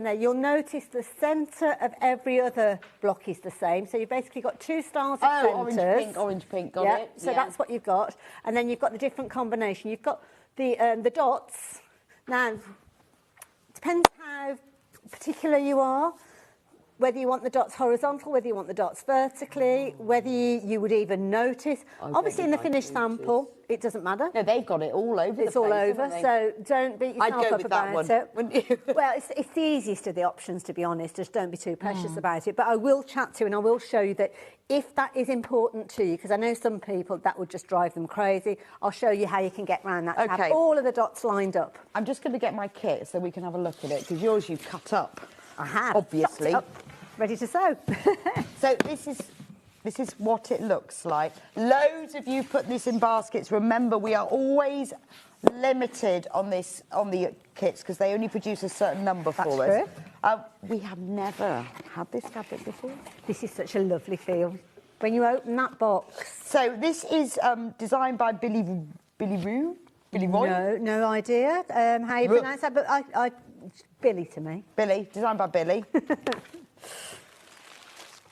Now you'll notice the centre of every other block is the same. So you've basically got two styles of centres. Orange, pink, got it. So that's what you've got. And then you've got the different combination. You've got the dots. Now, depends how particular you are, whether you want the dots horizontal, whether you want the dots vertically, whether you would even notice. Obviously, in the finished sample, it doesn't matter. No, they've got it all over It's all over, so don't beat yourself up about it. Wouldn't you? Well, it's the easiest of the options, to be honest. Just don't be too precious about it. But I will chat to you and I will show you that if that is important to you, because I know some people, that would just drive them crazy, I'll show you how you can get around that to have all of the dots lined up. I'm just going to get my kit so we can have a look at it, because yours you've cut up. I have. Obviously. Ready to sew. So this is what it looks like. Loads of you put this in baskets. Remember, we are always limited on the kits because they only produce a certain number for us. True. We have never had this fabric before. This is such a lovely feel when you open that box. So this is designed by Billy Roy. No idea how you pronounce that, but I Billy to me. Billy, designed by Billy.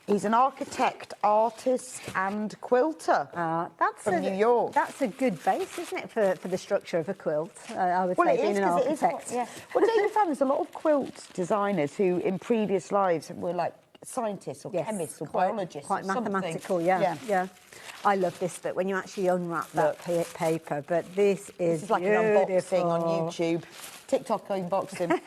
He's an architect, artist and quilter from New York. That's a good base, isn't it, for the structure of a quilt, I would say, being an architect. Well, David found there's a lot of quilt designers who, in previous lives, were like scientists or chemists or biologists. Quite mathematical, yeah. I love this bit when you actually unwrap that paper, but this is like beautiful. an unboxing on YouTube. TikTok unboxing.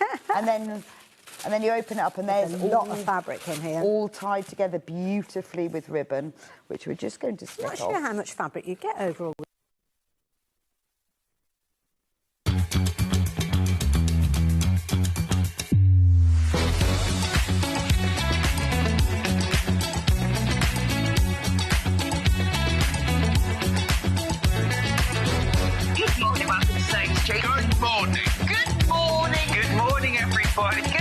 And then you open it up and there's a lot of fabric in here. All tied together beautifully with ribbon, which we're just going to snip off. I'm not sure how much fabric you get overall. Good morning, welcome to Sewing Street. Good morning. Good morning. Good morning, everybody. Good morning.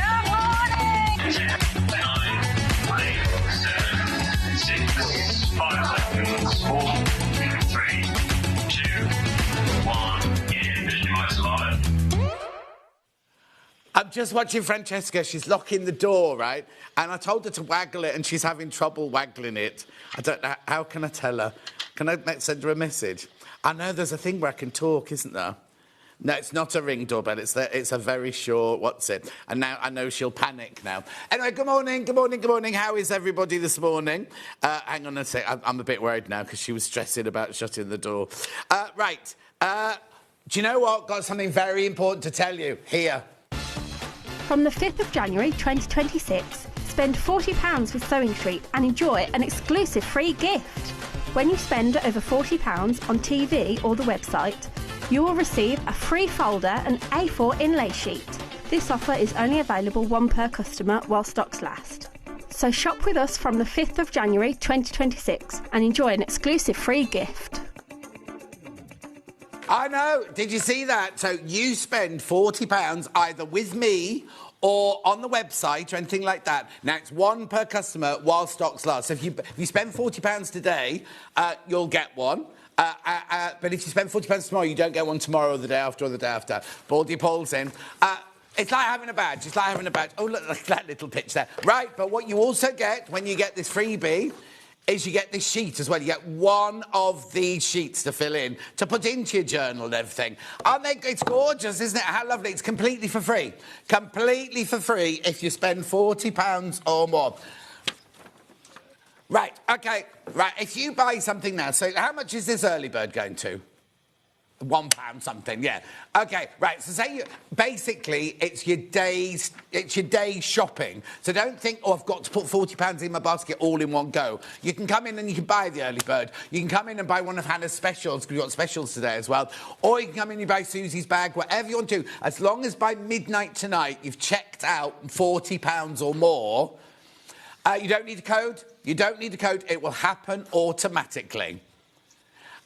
10, 9, 8, 7, 6, 5 seconds, 4, 3, 2, 1. Visualise live. I'm just watching Francesca. She's locking the door, right? And I told her to waggle it, and she's having trouble waggling it. I don't know. How can I tell her? Can I send her a message? I know there's a thing where I can talk, isn't there? No, it's not a Ring doorbell. It's a very short, what's it? And now I know she'll panic now. Anyway, good morning, good morning, good morning. How is everybody this morning? Hang on a sec. I'm a bit worried now because she was stressing about shutting the door. Right. Do you know what? Got something very important to tell you. Here. From the 5th of January 2026, spend £40 with Sewing Street and enjoy an exclusive free gift. When you spend over £40 on TV or the website, you will receive a free folder and A4 inlay sheet. This offer is only available one per customer while stocks last. So shop with us from the 5th of January 2026 and enjoy an exclusive free gift. I know. Did you see that? So you spend £40 either with me or on the website or anything like that. Now, it's one per customer while stocks last. So if you spend £40 today, you'll get one. But if you spend £40 tomorrow, you don't get one tomorrow or the day after or the day after. Baldy Paul's in. It's like having a badge. It's like having a badge. Oh, look at that little pitch there. Right, but what you also get when you get this freebie is you get this sheet as well. You get one of these sheets to fill in, to put into your journal and everything. Aren't they? It's gorgeous, isn't it? How lovely. It's completely for free. Completely for free if you spend £40 or more. Right, OK. Right, if you buy something now, so how much is this early bird going to? £1 something, yeah. OK, right, so say basically it's your day's shopping. So don't think, oh, I've got to put £40 in my basket all in one go. You can come in and you can buy the early bird. You can come in and buy one of Hannah's specials, because we've got specials today as well. Or you can come in and you buy Susie's bag, whatever you want to. As long as by midnight tonight you've checked out £40 or more, you don't need a code. You don't need a code. It will happen automatically.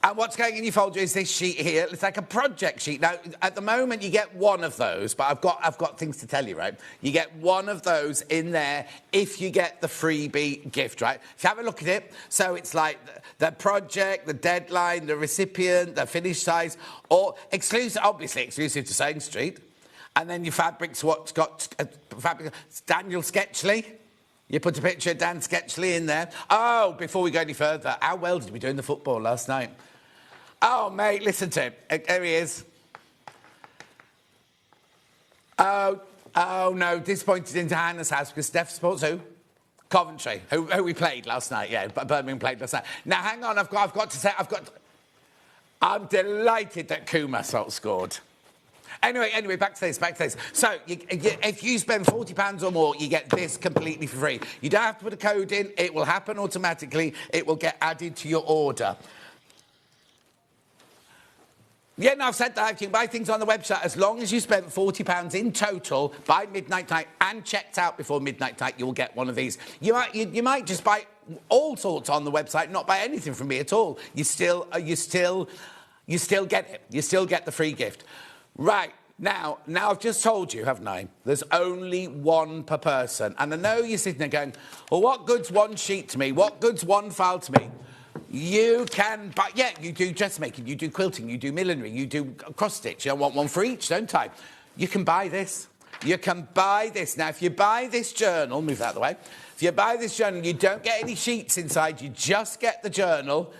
And what's going in your folder is this sheet here. It's like a project sheet. Now, at the moment, you get one of those, but I've got things to tell you, right? You get one of those in there if you get the freebie gift, right? If you have a look at it, so it's like the project, the deadline, the recipient, the finish size, or exclusive, obviously exclusive to Sewing Street. And then your fabric's what's got fabric. Daniel Sketchley. You put a picture of Dan Sketchley in there. Oh, before we go any further, how well did we do in the football last night? Oh, mate, listen to him. There he is. Oh, no, disappointed into Hannah's house because Steph supports who? Coventry, who we played last night. Yeah, Birmingham played last night. Now, hang on, I've got to say, I'm delighted that Kuma scored. Anyway, back to this. So, if you spend £40 or more, you get this completely for free. You don't have to put a code in. It will happen automatically. It will get added to your order. Yeah, no, I've said that. You can buy things on the website as long as you spend £40 in total by midnight tonight and checked out before midnight tonight, you will get one of these. You might just buy all sorts on the website, not buy anything from me at all. You still get it. You still get the free gift. Right, now I've just told you, haven't I? There's only one per person. And I know you're sitting there going, well, what good's one sheet to me? What good's one file to me? You can buy, yeah, you do dressmaking, you do quilting, you do millinery, you do cross-stitch. I want one for each, don't I? You can buy this. You can buy this. Now, if you buy this journal, move that out of the way. If you buy this journal, you don't get any sheets inside. You just get the journal.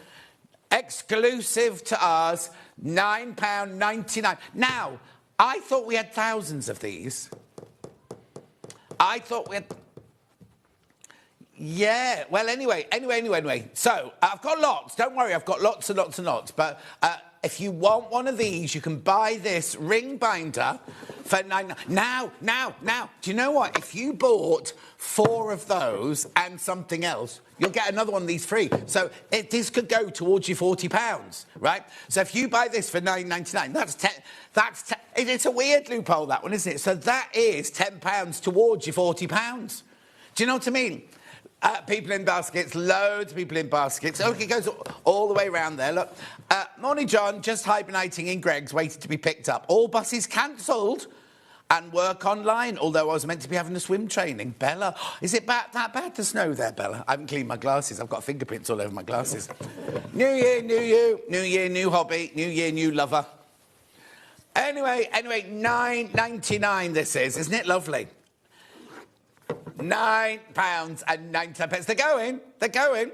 Exclusive to ours, £9.99. Now, I thought we had thousands of these. I thought we had... Yeah, well, anyway. So, I've got lots. Don't worry, I've got lots and lots and lots. But if you want one of these, you can buy this ring binder for £9. Now, do you know what? If you bought 4 of those and something else, you'll get another one of these free. So, this could go towards your £40, right? So, if you buy this for £9.99, it's a weird loophole, that one, isn't it? So, that is £10 towards your £40. Do you know what I mean? People in baskets, loads of people in baskets. Oh, it goes all the way around there. Look. Morning, John. Just hibernating in Greg's, waiting to be picked up. All buses cancelled and work online, although I was meant to be having a swim training. Bella, is it that bad to snow there, Bella? I haven't cleaned my glasses. I've got fingerprints all over my glasses. New year, new you. New year, new hobby. New year, new lover. Anyway, £9.99 this is. Isn't it lovely? £9.99. They're going.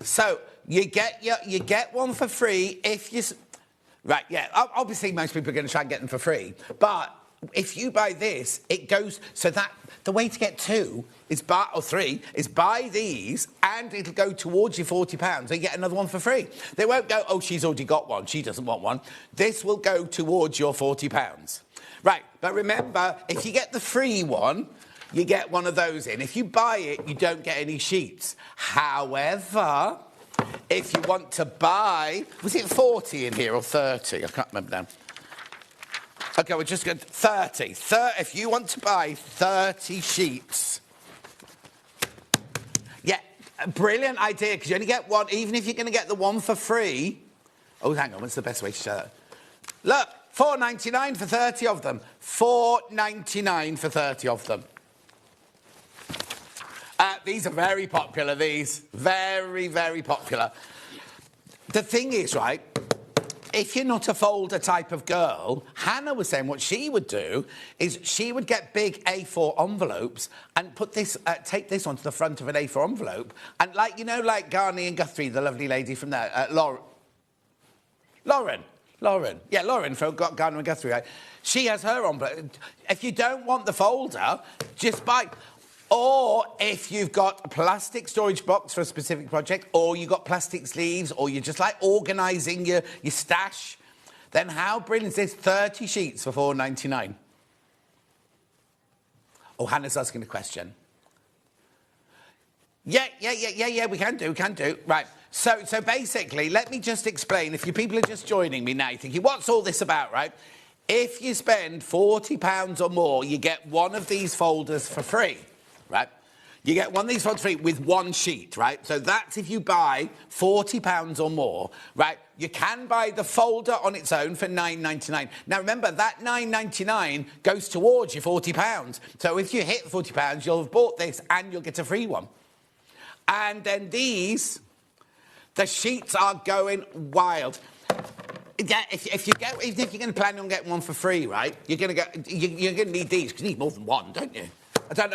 So you get one for free if you... Right, yeah, obviously most people are going to try and get them for free. But if you buy this, it goes... So that the way to get 2 is buy... Or 3 is buy these and it'll go towards your £40. So you get another one for free. They won't go, oh, she's already got one. She doesn't want one. This will go towards your £40. Right, but remember, if you get the free one... You get one of those in. If you buy it, you don't get any sheets. However, if you want to buy... Was it 40 in here or 30? I can't remember now. OK, we're just going to... 30. If you want to buy 30 sheets... Yeah, a brilliant idea, because you only get one, even if you're going to get the one for free... Oh, hang on, what's the best way to show that? Look, £4.99 for 30 of them. £4.99 for 30 of them. These are very popular, these. Very, very popular. The thing is, right, if you're not a folder type of girl, Hannah was saying what she would do is she would get big A4 envelopes and put this, take this onto the front of an A4 envelope and, like, you know, like Garney and Guthrie, the lovely lady from there, Lauren. Yeah, Lauren from Garner and Guthrie, right? She has her envelope. If you don't want the folder, just buy... Or if you've got a plastic storage box for a specific project, or you've got plastic sleeves, or you're just like organising your stash, then how brilliant is this? 30 sheets for £4.99. Oh, Hannah's asking a question. Yeah, we can do. Right, so basically, let me just explain. If you people are just joining me now, you're thinking, what's all this about, right? If you spend £40 or more, you get one of these folders for free. Right? You get one of these folders free with one sheet, right? So that's if you buy £40 or more, right? You can buy the folder on its own for £9.99. Now, remember, that £9.99 goes towards your £40. So if you hit £40, you'll have bought this and you'll get a free one. And then these, the sheets are going wild. Yeah, if you go, even if you're going to plan on getting one for free, right? You're going to need these because you need more than one, don't you?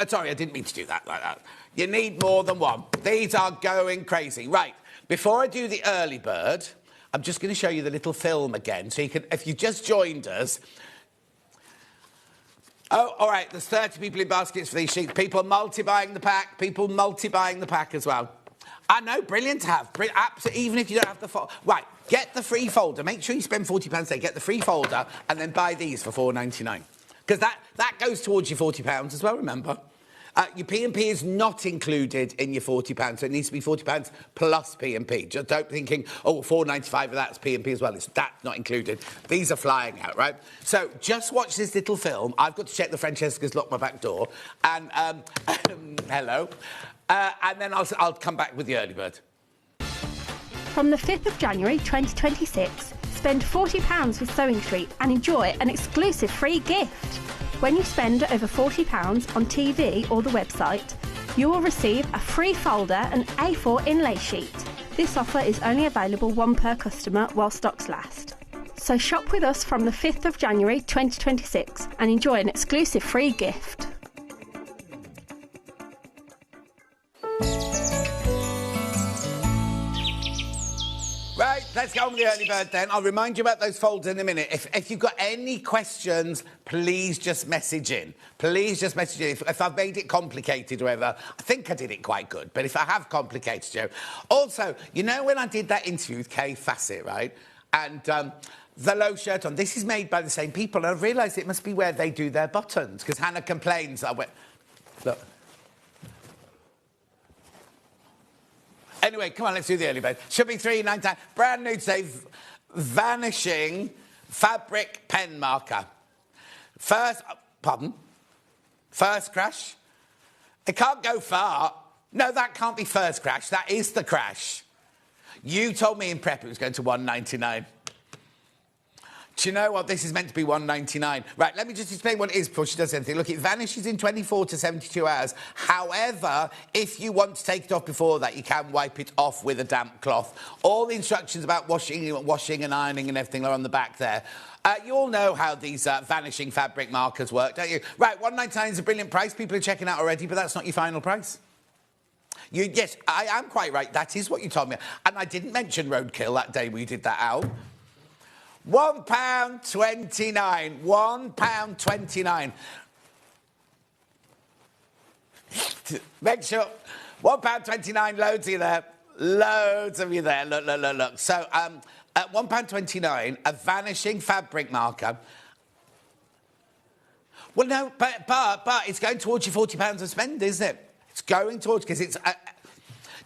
Sorry, I didn't mean to do that like that. You need more than one. These are going crazy. Right, before I do the early bird, I'm just going to show you the little film again. So you can, if you just joined us... Oh, all right, there's 30 people in baskets for these sheets. People multi-buying the pack. People multi-buying the pack as well. I know, brilliant to have. Absolutely, even if you don't have the... Right, get the free folder. Make sure you spend £40 a day. Get the free folder and then buy these for £4.99. Because that goes towards your £40 as well, remember? Your P&P is not included in your £40, so it needs to be £40 plus P&P. Just don't thinking, oh, £4.95 of that's P&P as well. That's not included. These are flying out, right? So just watch this little film. I've got to check the Francesca's locked my back door. And, hello. And then I'll come back with the early bird. From the 5th of January 2026, spend £40 with Sewing Street and enjoy an exclusive free gift. When you spend over £40 on TV or the website, you will receive a free folder and A4 inlay sheet. This offer is only available one per customer while stocks last. So shop with us from the 5th of January 2026 and enjoy an exclusive free gift. Right, let's go on with the early bird then. I'll remind you about those folders in a minute. If you've got any questions, please just message in. Please just message in. If I've made it complicated or whatever, I think I did it quite good, but if I have complicated you. Also, you know when I did that interview with Kay Fassett, right? And the low shirt on, this is made by the same people, and I've realised it must be where they do their buttons, because Hannah complains. Look. Anyway, come on, let's do the early bird. Should be £3.99. Brand new today, Vanishing fabric pen marker. First crash. It can't go far. No, that can't be first crash. That is the crash. You told me in prep it was going to £1.99. Do you know what? This is meant to be £1.99. Right, let me just explain what it is before she does anything. Look, it vanishes in 24 to 72 hours. However, if you want to take it off before that, you can wipe it off with a damp cloth. All the instructions about washing and ironing and everything are on the back there. You all know how these vanishing fabric markers work, don't you? Right, £1.99 is a brilliant price. People are checking out already, but that's not your final price. Yes, I am quite right. That is what you told me. And I didn't mention roadkill that day we did that out. £1.29. £1.29. Make sure. £1.29. Loads of you there. Loads of you there. Look. So, at £1.29, a vanishing fabric marker. Well, no, but it's going towards your £40 of spend, isn't it? It's going towards, because it's...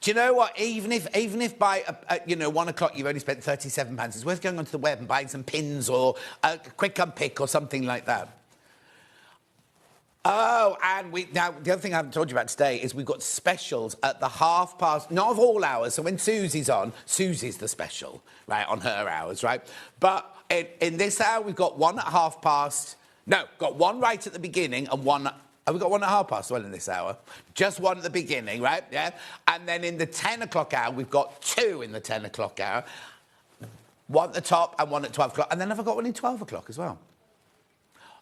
do you know what? Even if by 1 o'clock you've only spent £37, it's worth going onto the web and buying some pins or a quick unpick or something like that. Oh, and now the other thing I haven't told you about today is we've got specials at the 1:30, not of all hours. So when Susie's on, Susie's the special, right, on her hours, right? But in this hour we've got one at 1:30. No, got one right at the beginning and one. Have we got one at 1:30 as well in this hour? Just one at the beginning, right? Yeah. And then in the 10 o'clock hour, we've got two in the 10 o'clock hour. One at the top and one at 12 o'clock. And then have I got one in 12 o'clock as well?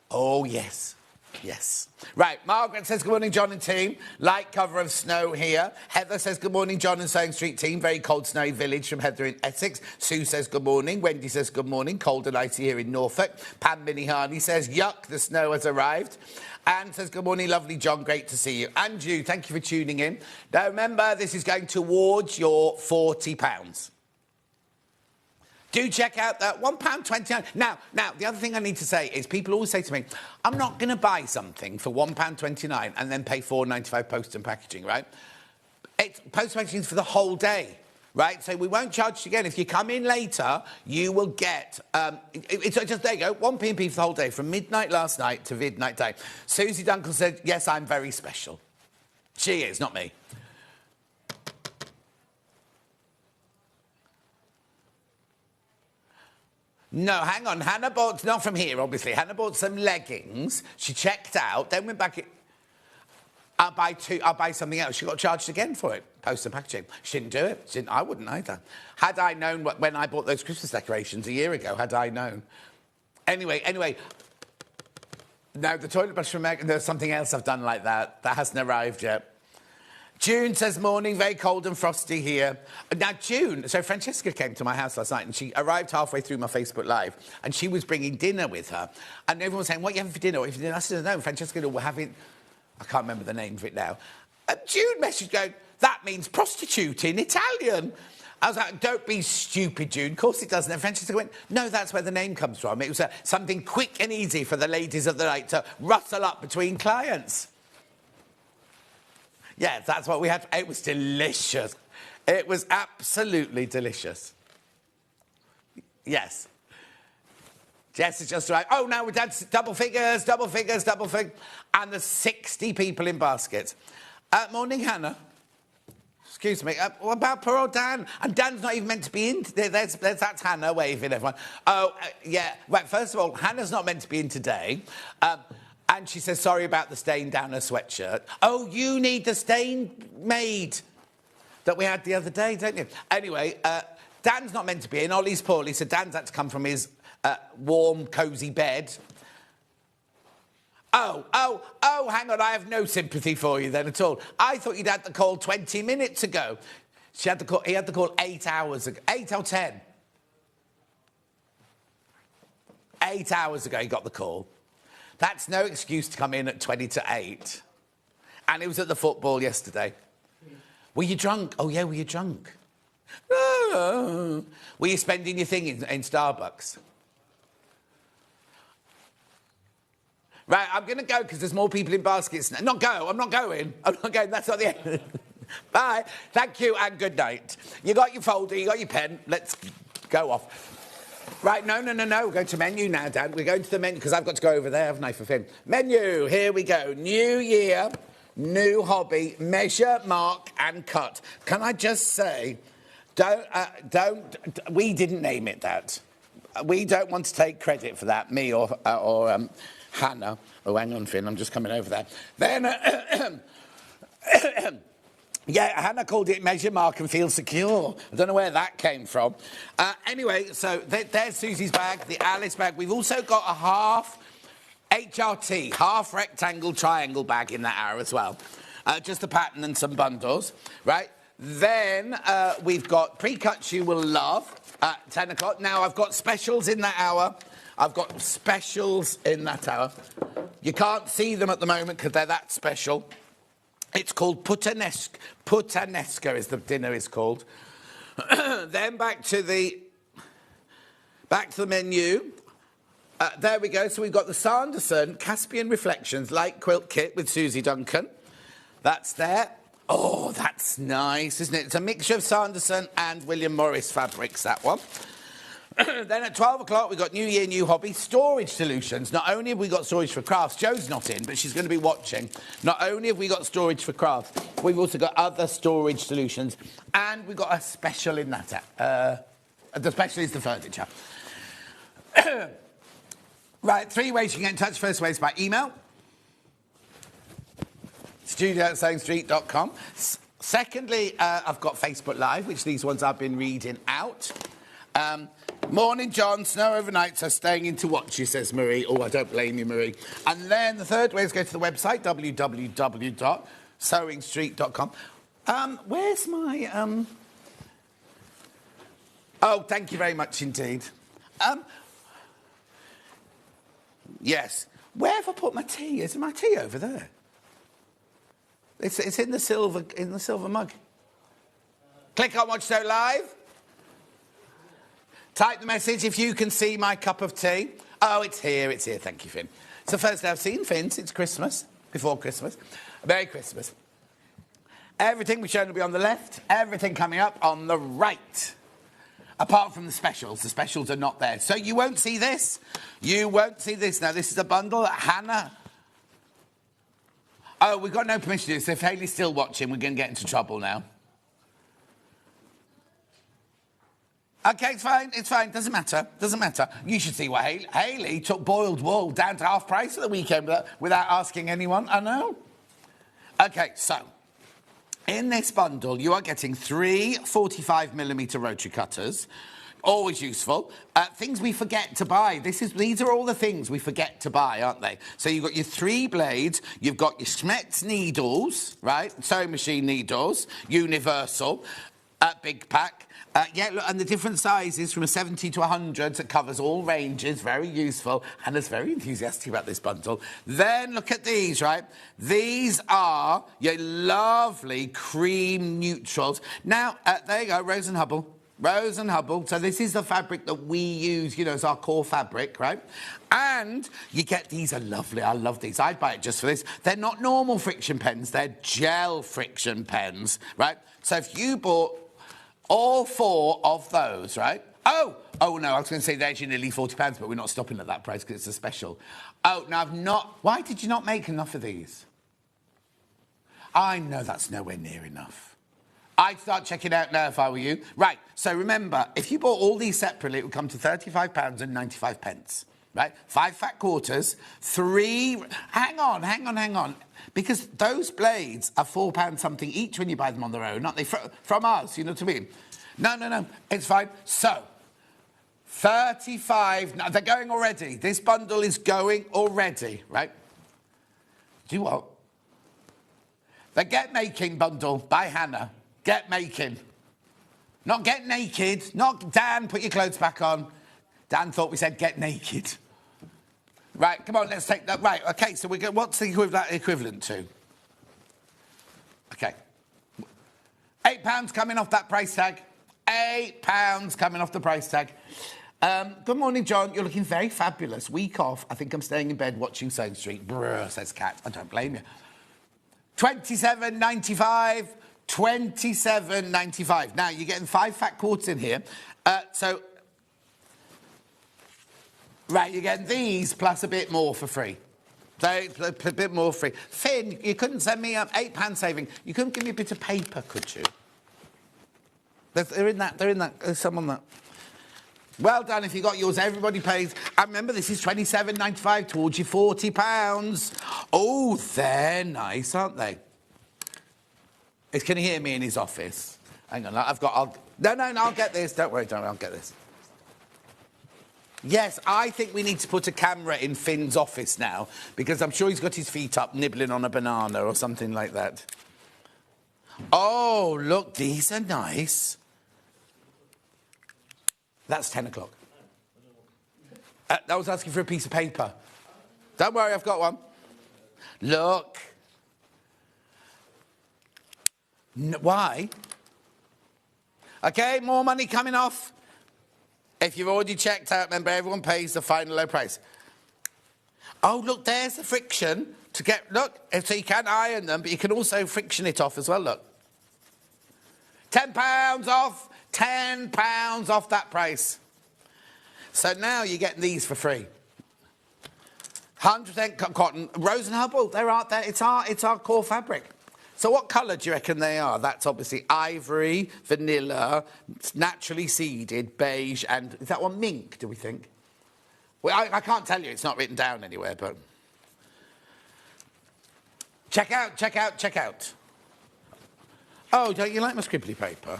Oh, yes. Yes. Right, Margaret says, good morning, John and team. Light cover of snow here. Heather says, good morning, John and Sewing Street team. Very cold, snowy village from Heather in Essex. Sue says, good morning. Wendy says, good morning. Cold and icy here in Norfolk. Pam Minnie-Harney says, yuck, the snow has arrived. Anne says, good morning, lovely John, great to see you. And you, thank you for tuning in. Now, remember, this is going towards your £40. Do check out that £1.29. Now, the other thing I need to say is people always say to me, I'm not going to buy something for £1.29 and then pay £4.95 post and packaging, right? Post and packaging is for the whole day, right? So we won't charge you again. If you come in later, you will get... it's just, there you go, 1 P&P for the whole day, from midnight last night to midnight day. Susie Dunkel said, yes, I'm very special. She is, not me. No, hang on. Hannah bought, not from here, obviously. Hannah bought some leggings. She checked out, then went back... I'll buy 2, I'll buy something else. She got charged again for it, post and packaging. She didn't do it. I wouldn't either. Had I known when I bought those Christmas decorations a year ago, had I known. Anyway, no, the toilet brush from Meg, there's something else I've done like that. That hasn't arrived yet. June says, morning, very cold and frosty here. Now, June, so Francesca came to my house last night and she arrived halfway through my Facebook Live and she was bringing dinner with her. And everyone was saying, what are you having for dinner? What are you having for dinner? I said, no, Francesca, we're having... I can't remember the name of it now. And June messaged going, that means prostitute in Italian. I was like, don't be stupid, June. Of course it doesn't. And Francesca went, no, that's where the name comes from. It was something quick and easy for the ladies of the night to rustle up between clients. Yeah, that's what we had. It was delicious. It was absolutely delicious. Yes. Jess has just arrived. Oh, now we're down to double figures. And there's 60 people in baskets. Morning, Hannah. Excuse me. What about poor old Dan? And Dan's not even meant to be in. That's Hannah waving, everyone. Oh, yeah. Right, first of all, Hannah's not meant to be in today. And she says, sorry about the stain down her sweatshirt. Oh, you need the stain made that we had the other day, don't you? Anyway, Dan's not meant to be in. Ollie's poorly, so Dan's had to come from his warm, cosy bed. Oh, hang on, I have no sympathy for you then at all. I thought you'd had the call 20 minutes ago. He had the call 8 hours ago. 8 or 10? 8 hours ago he got the call. That's no excuse to come in at 20 to 8. And it was at the football yesterday. Were you drunk? Oh, yeah, were you drunk? Oh. Were you spending your thing in Starbucks? Right, I'm going to go because there's more people in baskets. I'm not going. That's not the end. Bye. Thank you and good night. You got your folder, you got your pen. Let's go off. Right, no. We're going to menu now, Dan. We're going to the menu because I've got to go over there, haven't I, for Finn? Menu, here we go. New year, new hobby, measure, mark and cut. Can I just say, we didn't name it that. We don't want to take credit for that, me or Hannah. Oh, hang on, Finn, I'm just coming over there. Then... Yeah, Hannah called it measure, mark and feel secure. I don't know where that came from. Anyway, so there's Susie's bag, the Alice bag. We've also got a half HRT, half rectangle triangle bag in that hour as well. Just a pattern and some bundles, right? Then we've got pre-cuts you will love at 10 o'clock. Now, I've got specials in that hour. You can't see them at the moment because they're that special. It's called puttanesca is the dinner is called. Then back to the menu. There we go. So we've got the Sanderson Caspian Reflections light quilt kit with Susie Duncan. That's there. Oh, that's nice, isn't it? It's a mixture of Sanderson and William Morris fabrics, that one. Then at 12 o'clock, we've got New Year, New Hobby, storage solutions. Not only have we got storage for crafts, Jo's not in, but she's going to be watching. Not only have we got storage for crafts, we've also got other storage solutions. And we've got a special in that. The special is the furniture. Right, 3 ways you can get in touch. First way is by email. studio@sewingstreet.com. Secondly, I've got Facebook Live, which these ones I've been reading out. Morning, John. Snow overnight, so staying in to watch you, says Marie. Oh, I don't blame you, Marie. And then the third way is go to the website, www.sewingstreet.com. Where's my... Oh, thank you very much indeed. Yes. Where have I put my tea? Is my tea over there? It's in the silver mug. Click on Watch Show Live. Type the message if you can see my cup of tea. Oh, it's here. Thank you, Finn. It's the first day I've seen Finn since Christmas, before Christmas. Merry Christmas. Everything we've shown will be on the left, everything coming up on the right. Apart from the specials. The specials are not there. So you won't see this. You won't see this. Now, this is a bundle that Hannah... Oh, we've got no permission to do this. So if Hayley's still watching, we're going to get into trouble now. OK, it's fine. Doesn't matter. You should see what Hayley took boiled wool down to half price at the weekend without asking anyone. I know. Okay, so in this bundle, you are getting 3 45mm rotary cutters. Always useful. Things we forget to buy. These are all the things we forget to buy, aren't they? So you've got your 3 blades, you've got your Schmetz needles, right? Sewing machine needles, universal, big pack. Yeah, look, and the different sizes from a 70 to 100, so it covers all ranges, very useful. Hannah's very enthusiastic about this bundle. Then look at these, right? These are your lovely cream neutrals. Now, there you go, Rose and Hubble. Rose and Hubble. So this is the fabric that we use, you know, as our core fabric, right? And you get these are lovely. I love these. I'd buy it just for this. They're not normal friction pens. They're gel friction pens, right? So if you bought all 4 of those, right? Oh, no, I was going to say they're actually nearly £40, but we're not stopping at that price because it's a special. Oh, no, I've not... Why did you not make enough of these? I know that's nowhere near enough. I'd start checking out now if I were you. Right, so remember, if you bought all these separately, it would come to £35.95, right? 5 fat quarters, 3... Hang on. Because those blades are £4 something each when you buy them on their own, aren't they? From us, you know what I mean? No, it's fine. So, 35... No, they're going already. This bundle is going already, right? Do you what? The Get Making bundle by Hannah. Get making. Not get naked. Not Dan, put your clothes back on. Dan thought we said get naked. Right, come on, let's take that. Right, okay, so what's the equivalent to? Okay. £8 coming off that price tag. £8 coming off the price tag. Good morning, John. You're looking very fabulous. Week off. I think I'm staying in bed watching Sewing Street. Brr, says Kat. I don't blame you. £27.95. £27.95. Now, you're getting 5 fat quarters in here. Right, you're getting these plus a bit more for free. So, a bit more free. Finn, you couldn't send me £8 saving. You couldn't give me a bit of paper, could you? They're in that. There's some on that. Well done, if you got yours, everybody pays. And remember, this is £27.95 towards your £40. Oh, they're nice, aren't they? Can he hear me in his office? Hang on, I'll get this. Don't worry, I'll get this. Yes, I think we need to put a camera in Finn's office now, because I'm sure he's got his feet up nibbling on a banana or something like that. Oh, look, these are nice. That's 10 o'clock. I was asking for a piece of paper. Don't worry, I've got one. Look. Why? OK, more money coming off. If you've already checked out, remember, everyone pays the final low price. Oh, look, there's the friction to get... Look, so you can iron them, but you can also friction it off as well, look. £10 off. £10 off that price. So now you're getting these for free. 100% cotton. Rose and Hubble, they're out there. It's our core fabric. So what colour do you reckon they are? That's obviously ivory, vanilla, naturally seeded, beige, and... Is that one mink, do we think? Well, I can't tell you. It's not written down anywhere, but... Check out. Oh, don't you like my scribbly paper?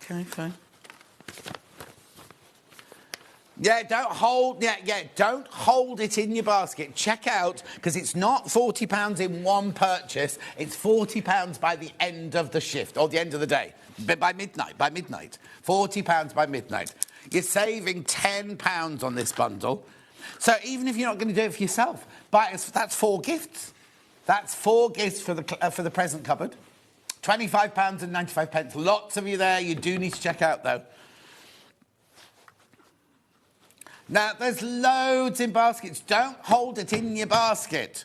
Okay, fine. Yeah, don't hold it in your basket. Check out, because it's not £40 in one purchase. It's £40 by the end of the shift, or the end of the day. By midnight. £40 by midnight. You're saving £10 on this bundle. So even if you're not going to do it for yourself, that's 4 gifts. That's 4 gifts for the present cupboard. £25.95. Lots of you there. You do need to check out, though. Now, there's loads in baskets. Don't hold it in your basket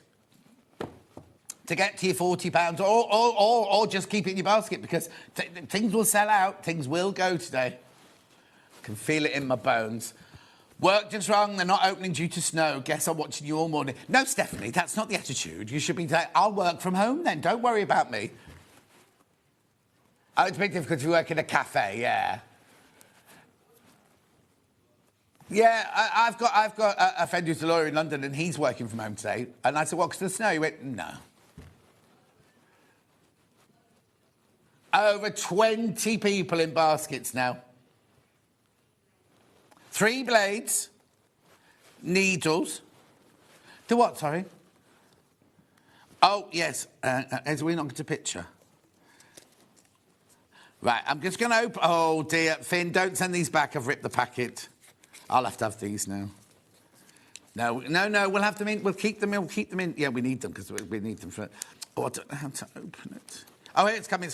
to get to your £40, or just keep it in your basket, because things will sell out. Things will go today. I can feel it in my bones. Work just wrong. They're not opening due to snow. Guess I'm watching you all morning. No, Stephanie, that's not the attitude. You should be saying, I'll work from home then. Don't worry about me. Oh, it's a bit difficult if you work in a cafe, yeah. Yeah, I've got a friend who's a lawyer in London, and he's working from home today. And I said, well, because of the snow? He went, no. Over 20 people in baskets now. 3 blades, needles. To what, sorry? Oh, yes. As we not get a picture. Right, I'm just going to open... Oh, dear. Finn, don't send these back. I've ripped the packet. I'll have to have these now. No, we'll have them in. We'll keep them in. Yeah, we need them because we need them for... Oh, I don't know how to open it. Oh, here, it's coming.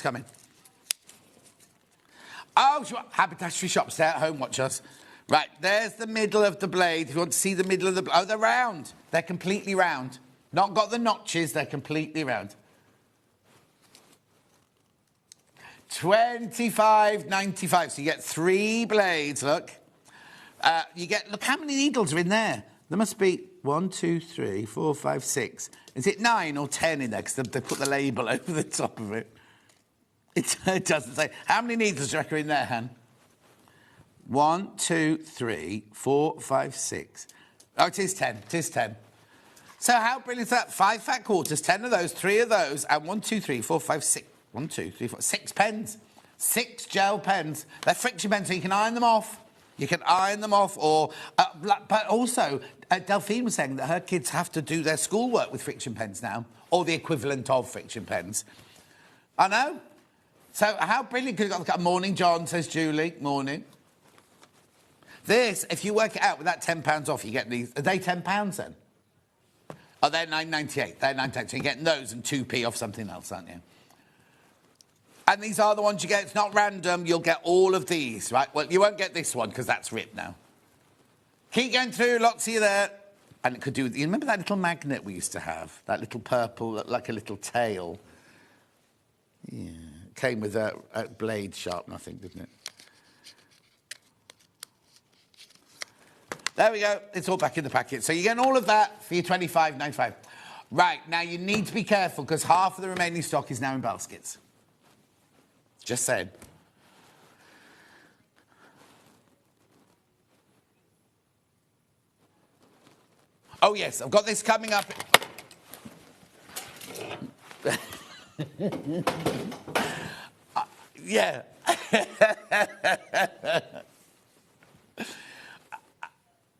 Oh, haberdashery shop, stay at home, watch us. Right, there's the middle of the blade. If you want to see the middle of the... Oh, they're round. They're completely round. Not got the notches, they're completely round. $25.95. So you get 3 blades, look. Look how many needles are in there. There must be 1, 2, 3, 4, 5, 6. Is it 9 or 10 in there? Because they put the label over the top of it. It doesn't say. How many needles do you reckon are in there, Han? 1, 2, 3, 4, 5, 6. Oh, it is 10. It is 10. So how brilliant is that? 5 fat quarters, 10 of those, 3 of those, and 1, 2, 3, 4, 5, 6. 1, 2, 3, 4, 6 pens. 6 gel pens. They're friction pens, so you can iron them off. You can iron them off, or... but also, Delphine was saying that her kids have to do their schoolwork with friction pens now, or the equivalent of friction pens. I know. So how brilliant could it got? Morning, John, says Julie. Morning. This, if you work it out with that £10 off, you get these. Are they £10 then? Oh, they're £9.98. They're £9.98. So you're getting those and 2p off something else, aren't you? And these are the ones you get. It's not random. You'll get all of these, right? Well, you won't get this one because that's ripped now. Keep going through. Lots of you there. And it could do with... You remember that little magnet we used to have? That little purple, like a little tail? Yeah. It came with a blade sharpener, I think, didn't it? There we go. It's all back in the packet. So you're getting all of that for your $25.95. Right. Now, you need to be careful because half of the remaining stock is now in baskets. Just saying. Oh, yes, I've got this coming up. Yeah.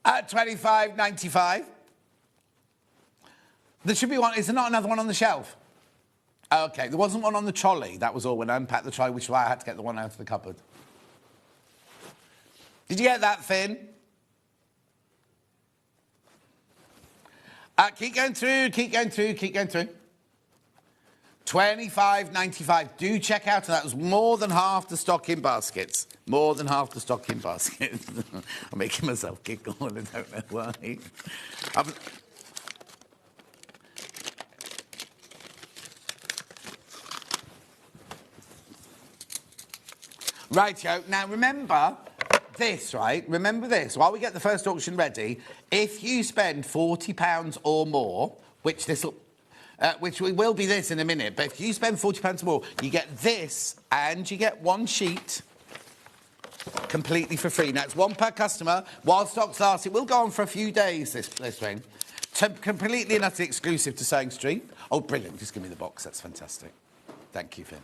At $25.95. There should be one. Is there not another one on the shelf? OK, there wasn't one on the trolley. That was all when I unpacked the trolley, which is why I had to get the one out of the cupboard. Did you get that, Finn? Keep going through. $25.95. Do check out. That was more than half the stock in baskets. More than half the stock in baskets. I'm making myself giggle and I don't know why. Rightio. Now, remember this, right? Remember this. While we get the first auction ready, if you spend £40 or more, which will be this in a minute, but if you spend £40 or more, you get this and you get 1 sheet completely for free. Now, it's 1 per customer. While stocks last, it will go on for a few days, this thing. Completely and utterly exclusive to Sewing Street. Oh, brilliant. Just give me the box. That's fantastic. Thank you, Finn.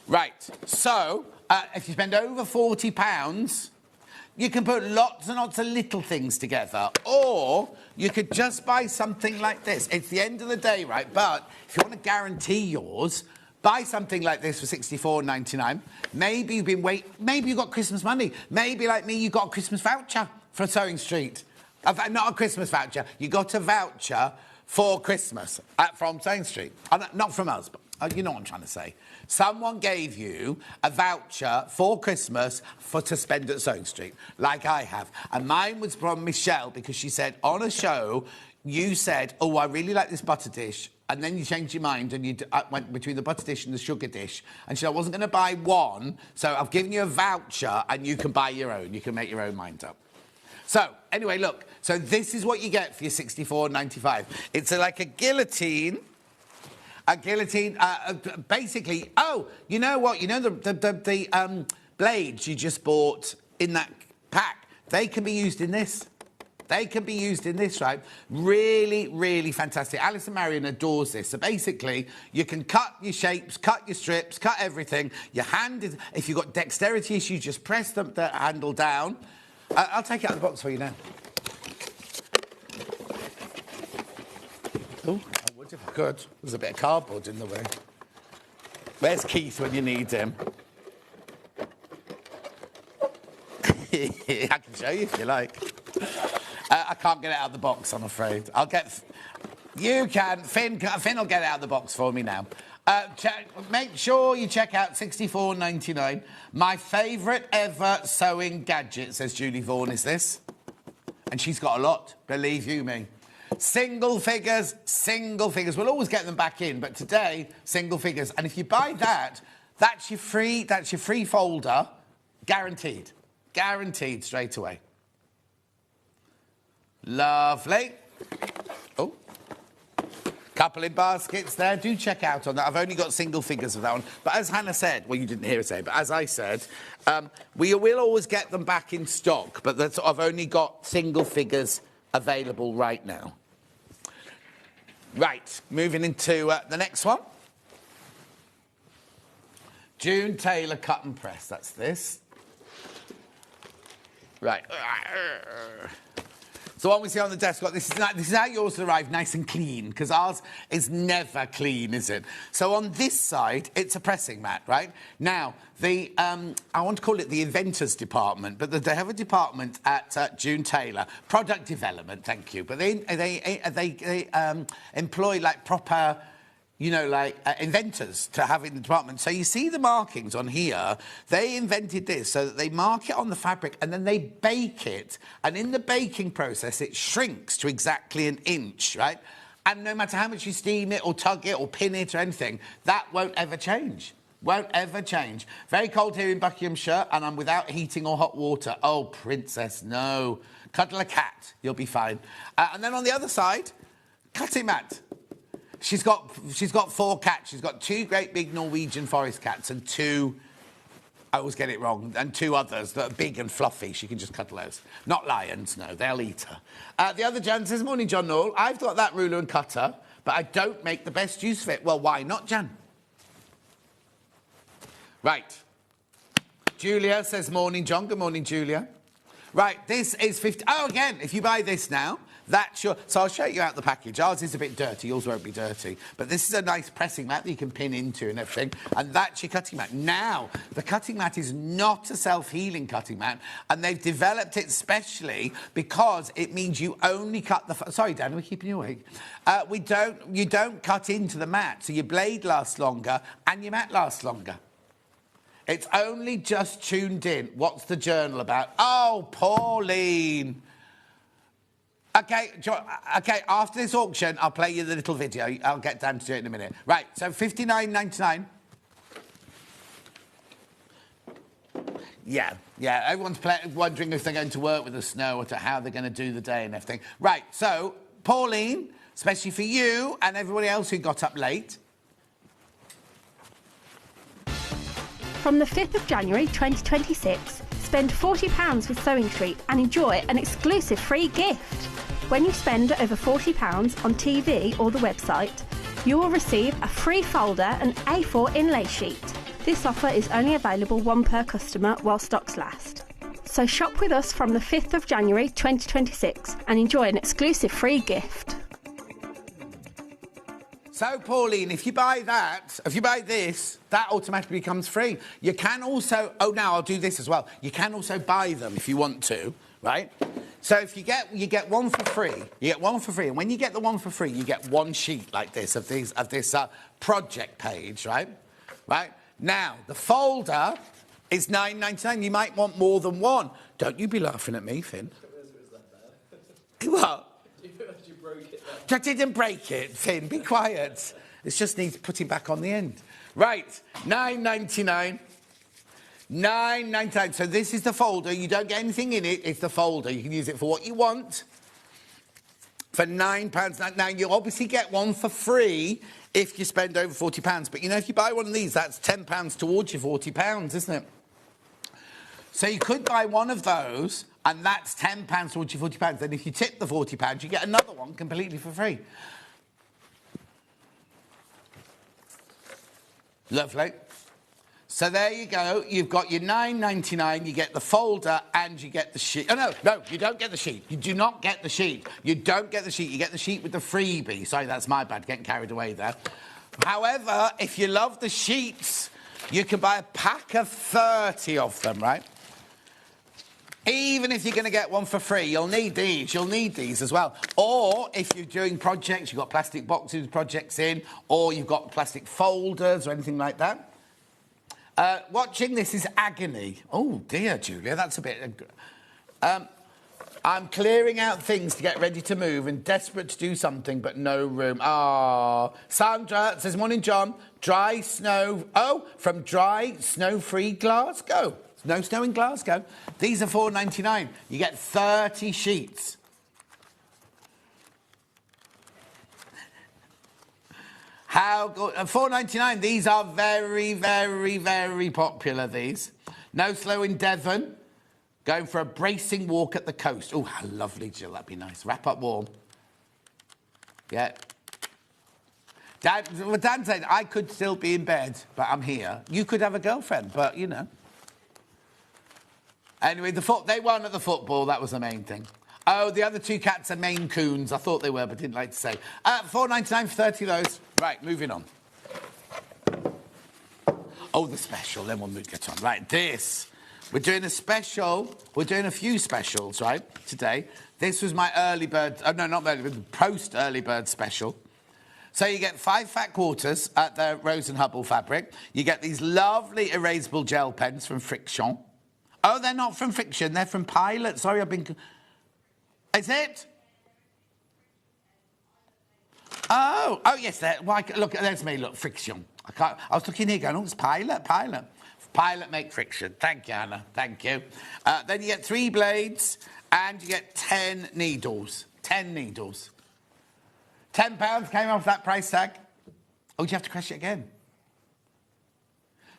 Right, so if you spend over £40, you can put lots and lots of little things together, or you could just buy something like this. It's the end of the day, right? But if you want to guarantee yours, buy something like this for $64.99. Maybe you've been maybe you got Christmas money. Maybe, like me, you got a Christmas voucher for Sewing Street. Not a Christmas voucher. You got a voucher for Christmas from Sewing Street. Not from us, but you know what I'm trying to say. Someone gave you a voucher for Christmas to spend at Sewing Street, like I have. And mine was from Michelle, because she said, on a show, you said, oh, I really like this butter dish. And then you changed your mind and you went between the butter dish and the sugar dish. And she said, I wasn't going to buy one, so I've given you a voucher and you can buy your own. You can make your own mind up. So, anyway, look. So this is what you get for your $64.95. It's like a guillotine. A guillotine, basically... Oh, you know what? You know the blades you just bought in that pack? They can be used in this. They can be used in this, right? Really, really fantastic. Alison Marion adores this. So basically, you can cut your shapes, cut your strips, cut everything. Your hand is, if you've got dexterity issues, just press the handle down. I'll take it out of the box for you now. Oh, I would if I could. There's a bit of cardboard in the way. Where's Keith when you need him? I can show you if you like. I can't get it out of the box, I'm afraid. You can. Finn will get it out of the box for me now. Make sure you check out $64.99. My favourite ever sewing gadget, says Julie Vaughan, is this. And she's got a lot, believe you me. Single figures. We'll always get them back in, but today, single figures. And if you buy that, that's your free folder, guaranteed. Guaranteed straight away. Lovely. Oh. Couple in baskets there. Do check out on that. I've only got single figures of that one. But as Hannah said, well, you didn't hear her say, but as I said, we will always get them back in stock, but I've only got single figures available right now. Right, moving into the next one. June Taylor cut and press. That's this. Right. So what we see on the desk, this is how yours arrive, nice and clean, because ours is never clean, is it? So on this side, it's a pressing mat, right? Now, I want to call it the inventors department, but they have a department at June Taylor, product development, thank you. But they employ like proper, inventors to have in the department. So you see the markings on here. They invented this so that they mark it on the fabric and then they bake it. And in the baking process, it shrinks to exactly an inch, right? And no matter how much you steam it or tug it or pin it or anything, that won't ever change. Won't ever change. Very cold here in Buckinghamshire and I'm without heating or hot water. Oh, princess, no. Cuddle a cat, you'll be fine. And then on the other side, cutting mat. She's got 4 cats. She's got 2 great big Norwegian forest cats and 2, I always get it wrong, and 2 others that are big and fluffy. She can just cuddle those. Not lions, no, they'll eat her. The other Jan says, morning, John Knoll. I've got that ruler and cutter, but I don't make the best use of it. Well, why not, Jan? Right. Julia says, morning, John. Good morning, Julia. Right, this is 50. Oh, again, if you buy this now, that's your... So I'll show you out the package. Ours is a bit dirty. Yours won't be dirty. But this is a nice pressing mat that you can pin into and everything. And that's your cutting mat. Now, the cutting mat is not a self-healing cutting mat. And they've developed it specially because it means you only cut the... Sorry, Dan, we're keeping you awake. You don't cut into the mat. So your blade lasts longer and your mat lasts longer. It's only just tuned in. What's the journal about? Oh, Pauline... Okay, after this auction, I'll play you the little video. I'll get Dan to do it in a minute. Right, so $59.99. Yeah, everyone's wondering if they're going to work with the snow or how they're going to do the day and everything. Right, so, Pauline, especially for you and everybody else who got up late. From the 5th of January 2026, spend £40 with Sewing Street and enjoy an exclusive free gift. When you spend over £40 on TV or the website, you will receive a free folder and A4 inlay sheet. This offer is only available 1 per customer while stocks last. So shop with us from the 5th of January 2026 and enjoy an exclusive free gift. So, Pauline, if you buy this, that automatically becomes free. You can also... Oh, now I'll do this as well. You can also buy them if you want to, right? So if you get one for free. You get one for free. And when you get the one for free, you get 1 sheet like this of this project page, right? Right? Now, the folder is $9.99. You might want more than 1. Don't you be laughing at me, Finn. What? You broke it. I didn't break it, Finn. Be quiet. It just needs putting back on the end. Right, $9.99. $9.99. So this is the folder. You don't get anything in it. It's the folder. You can use it for what you want. For £9. Now, you'll obviously get one for free if you spend over £40. But, if you buy one of these, that's £10 towards your £40, isn't it? So you could buy one of those, and that's £10 towards your £40. Then if you tip the £40, you get another one completely for free. Lovely. So there you go. You've got your £9.99. You get the folder and you get the sheet. Oh, no, you don't get the sheet. You do not get the sheet. You don't get the sheet. You get the sheet with the freebie. Sorry, that's my bad. Getting carried away there. However, if you love the sheets, you can buy a pack of 30 of them, right? Even if you're going to get one for free, you'll need these. You'll need these as well. Or if you're doing projects, you've got plastic boxes with projects in, or you've got plastic folders or anything like that. Watching this is agony. Oh, dear, Julia, that's a bit... I'm clearing out things to get ready to move and desperate to do something, but no room. Ah, Sandra says, morning, John. Dry snow... Oh, from dry, snow-free Glasgow. No snow in Glasgow. These are £4.99. You get 30 sheets. How good? £4.99. These are very, very, very popular, these. No snow in Devon. Going for a bracing walk at the coast. Oh, how lovely, Jill. That'd be nice. Wrap up warm. Yeah. Dan said, I could still be in bed, but I'm here. You could have a girlfriend, but, you know. Anyway, they won at the football. That was the main thing. Oh, the other two cats are Maine Coons. I thought they were, but didn't like to say. £4.99 for 30 of those. Right, moving on. Oh, the special. Then we'll get on. Right, this. We're doing a special. We're doing a few specials, right, today. This was my early bird... Oh, no, not early bird. Post-early bird special. So you get 5 fat quarters at the Rose and Hubble fabric. You get these lovely erasable gel pens from Friction. Oh, they're not from Fiction. They're from Pilot. Sorry, I've been... Is it? Oh, yes. Look, there's me. Look, Friction. I was looking here going, oh, it's Pilot. Pilot make Friction. Thank you, Anna. Thank you. Then you get 3 blades and you get 10 needles. 10 needles. £10 came off that price tag. Oh, do you have to crash it again?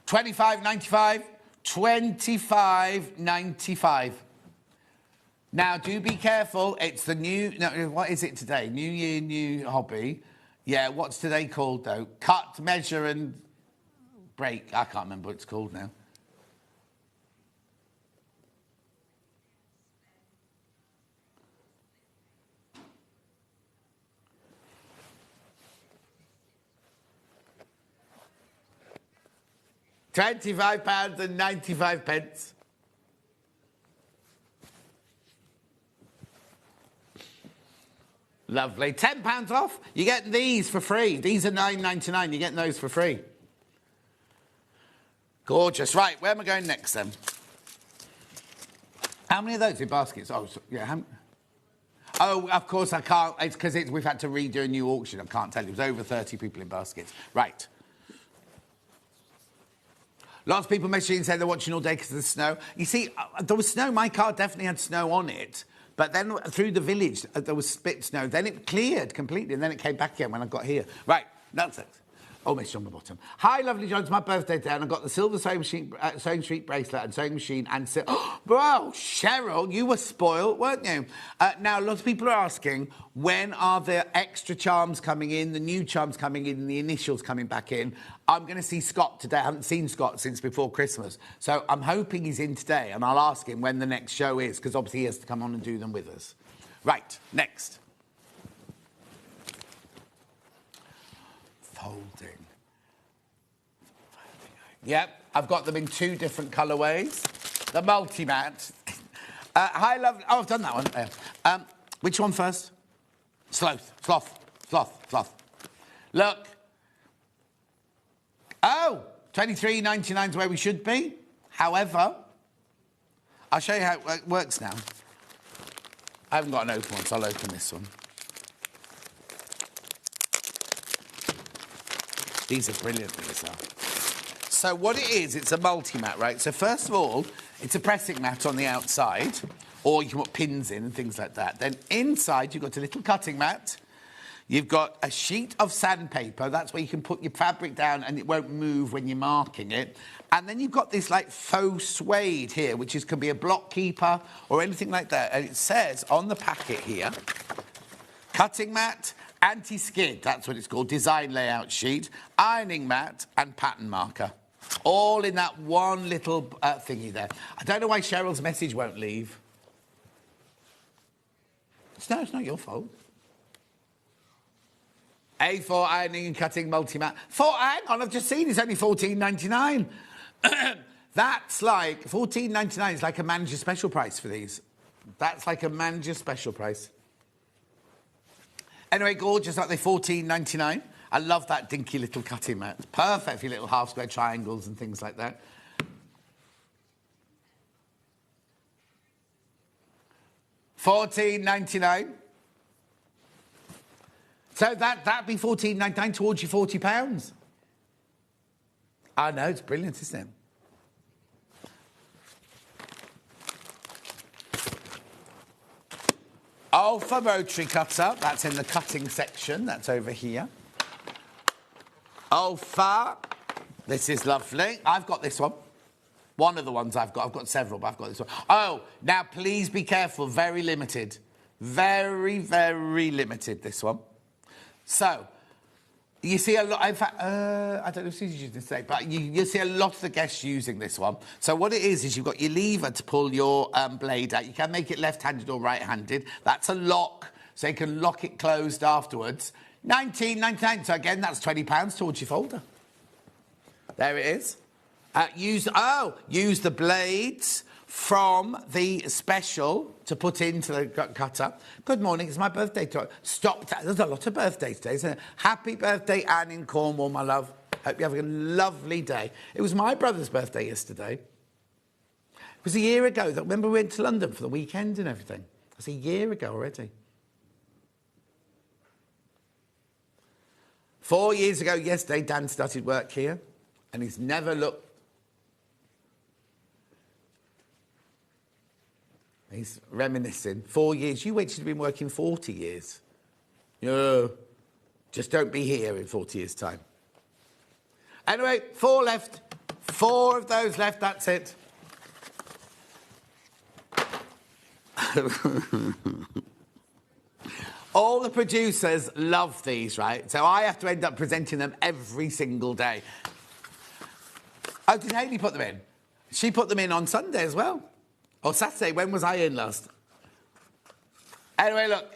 £25.95. £25.95. Now, do be careful. It's the new... No, what is it today? New year, new hobby. Yeah, what's today called, though? Cut, measure and break. I can't remember what it's called now. £25.95. Lovely. £10 off. You're getting these for free. These are £9.99. You're getting those for free. Gorgeous. Right, where am I going next, then? How many of those in baskets? Oh, yeah. Oh, of course, I can't. It's because we've had to redo a new auction. I can't tell you. It was over 30 people in baskets. Right. Lots of people messaging and saying they're watching all day because of the snow. You see, there was snow. My car definitely had snow on it. But then through the village, there was spit snow. Then it cleared completely, and then it came back again when I got here. Right, that's it. Oh, message on the bottom. Hi, lovely John. It's my birthday today, and I got the silver sewing street bracelet and sewing machine and... Oh, bro, Cheryl, you were spoiled, weren't you? Now, lots of people are asking, when are the extra charms coming in, the new charms coming in, and the initials coming back in? I'm going to see Scott today. I haven't seen Scott since before Christmas. So I'm hoping he's in today, and I'll ask him when the next show is, because obviously he has to come on and do them with us. Right, next. Folding. Yep, I've got them in 2 different colourways. The multi-mat. Hi, lovely. Oh, I've done that one. Which one first? Sloth. Look. Oh, £23.99 is where we should be. However, I'll show you how it works now. I haven't got an open one, so I'll open this one. These are brilliant, these are. So what it is, it's a multi-mat, right? So first of all, it's a pressing mat on the outside, or you can put pins in and things like that. Then inside, you've got a little cutting mat. You've got a sheet of sandpaper. That's where you can put your fabric down and it won't move when you're marking it. And then you've got this like faux suede here, which could be a block keeper or anything like that. And it says on the packet here, cutting mat, anti-skid, that's what it's called, design layout sheet, ironing mat and pattern marker. All in that one little thingy there. I don't know why Cheryl's message won't leave. No, it's not your fault. A4 ironing and cutting multi-mat. Hang on, I've just seen it's only $14.99. That's like $14.99 is like a manager special price for these. That's like a manager special price. Anyway, gorgeous, aren't they? $14.99. I love that dinky little cutting mat. It's perfect for your little half square triangles and things like that. $14.99. So that'd be $14.99 towards your £40. I know, it's brilliant, isn't it? Alpha Rotary cutter, that's in the cutting section, that's over here. Alpha, this is lovely. I've got this one. One of the ones I've got several, but I've got this one. Oh, now please be careful, very limited. Very, very limited, this one. So, you see a lot, in fact, I don't know if Susie's using this today, but you'll see a lot of the guests using this one. So what it is you've got your lever to pull your blade out. You can make it left-handed or right-handed. That's a lock, so you can lock it closed afterwards. $19.99, so again, that's £20 towards your folder. There it is. Use the blades from the special to put into the cutter. Good morning, it's my birthday. Stop that. There's a lot of birthdays today, isn't it? Happy birthday, Anne in Cornwall, my love. Hope you're having a lovely day. It was my brother's birthday yesterday. It was a year ago. Remember we went to London for the weekend and everything? It's a year ago already. 4 years ago yesterday, Dan started work here, and he's never looked. He's reminiscing. 4 years. You wait till you've been working 40 years. No. Just don't be here in 40 years' time. Anyway, 4 left. 4 of those left, that's it. All the producers love these, right? So I have to end up presenting them every single day. Oh, did Hayley put them in? She put them in on Sunday as well. Or Saturday, when was I in last? Anyway, look,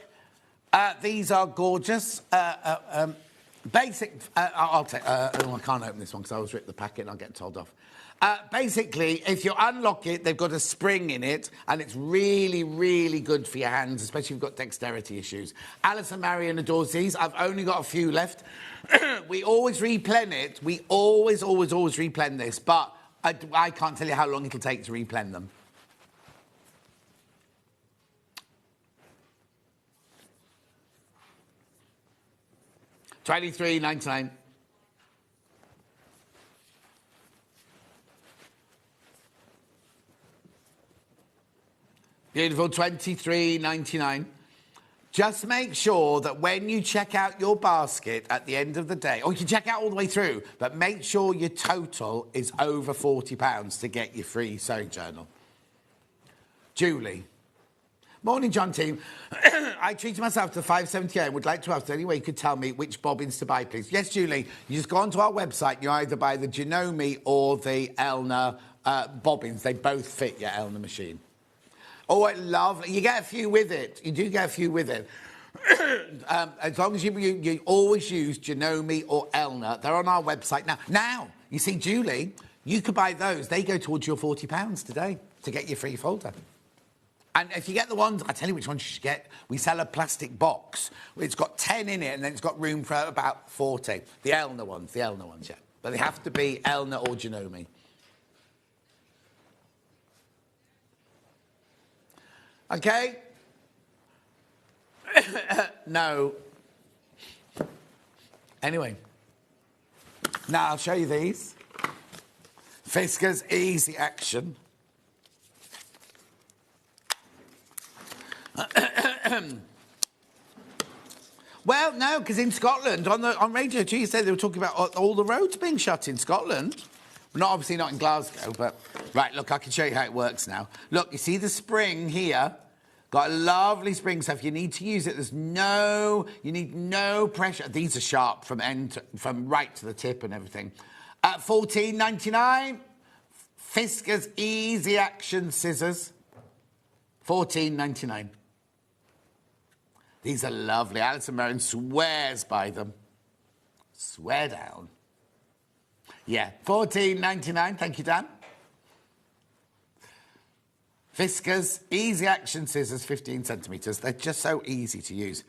these are gorgeous. Basic, I'll take, I can't open this one because I always rip the packet and I'll get told off. Basically, if you unlock it, they've got a spring in it, and it's really, really good for your hands, especially if you've got dexterity issues. Alison, Marion adores these. I've only got a few left. We always replen it. We always replen this, but I can't tell you how long it'll take to replen them. $23.99. Beautiful, $23.99. Just make sure that when you check out your basket at the end of the day, or you can check out all the way through, but make sure your total is over £40 to get your free sewing journal. Julie. Morning, John team. I treated myself to 5.78 and would like to ask any way you could tell me which bobbins to buy, please. Yes, Julie, you just go onto our website and you either buy the Janome or the Elna bobbins. They both fit your Elna machine. Oh, I love it. You get a few with it. You do get a few with it. As long as you always use Janome or Elna. They're on our website now. Now, you see, Julie, you could buy those. They go towards your £40 today to get your free folder. And if you get the ones, I tell you which ones you should get. We sell a plastic box. It's got 10 in it, and then it's got room for about 40. The Elna ones, yeah. But they have to be Elna or Janome. Okay? No. Anyway. Now I'll show you these. Fisker's Easy Action. Well, no, because in Scotland, on Radio 2, you said they were talking about all the roads being shut in Scotland. Obviously not in Glasgow, but... Right, look, I can show you how it works now. Look, you see the spring here? Got a lovely spring, so if you need to use it, you need no pressure. These are sharp from right to the tip and everything. At $14.99, Fiskars Easy Action Scissors. $14.99. These are lovely. Alison Moran swears by them. Swear down. Yeah, $14.99. Thank you, Dan. Fiskars Easy Action Scissors, 15 centimetres. They're just so easy to use.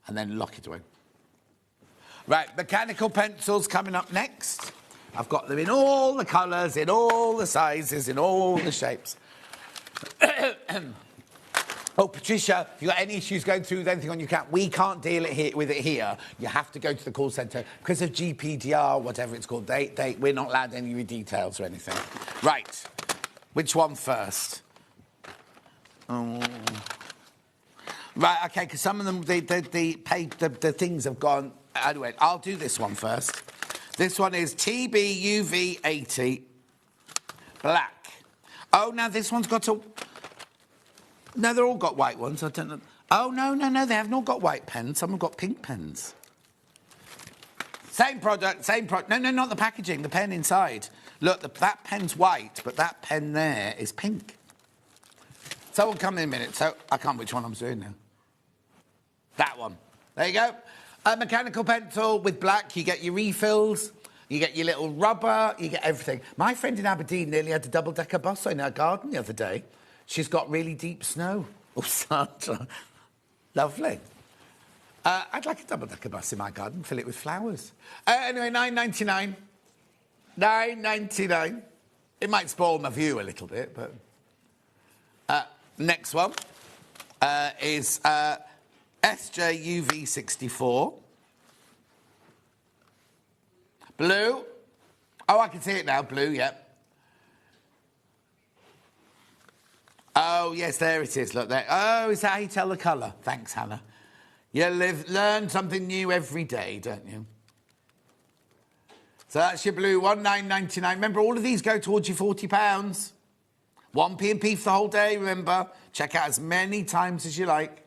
And then lock it away. Right, mechanical pencils coming up next. I've got them in all the colours, in all the sizes, in all the shapes. Oh, Patricia, if you've got any issues going through with anything on your account, we can't deal with it here. You have to go to the call centre. Because of GPDR, whatever it's called, we're not allowed any details or anything. Right. Which one first? Oh. Right, OK, because some of them, the things have gone... Anyway, I'll do this one first. This one is TBUV80 black. Oh, now this one's got a... No, they're all got white ones. I don't know. Oh, no, they haven't all got white pens. Some have got pink pens. Same product, same product. No, not the packaging, the pen inside. Look, that pen's white, but that pen there is pink. So we'll come in a minute. So I can't remember which one I'm doing now. That one. There you go. A mechanical pencil with black. You get your refills. You get your little rubber. You get everything. My friend in Aberdeen nearly had a double-decker bus in her garden the other day. She's got really deep snow. Oh, Sandra. Lovely. I'd like a double-decker bus in my garden, fill it with flowers. Anyway, $9.99. $9.99. It might spoil my view a little bit, but... next one is SJUV64. Blue. Oh, I can see it now. Blue, yep. Oh, yes, there it is. Look there. Oh, is that how you tell the colour? Thanks, Hannah. You learn something new every day, don't you? So that's your blue, $19.99. Remember, all of these go towards your £40. 1p&p for the whole day, remember. Check out as many times as you like.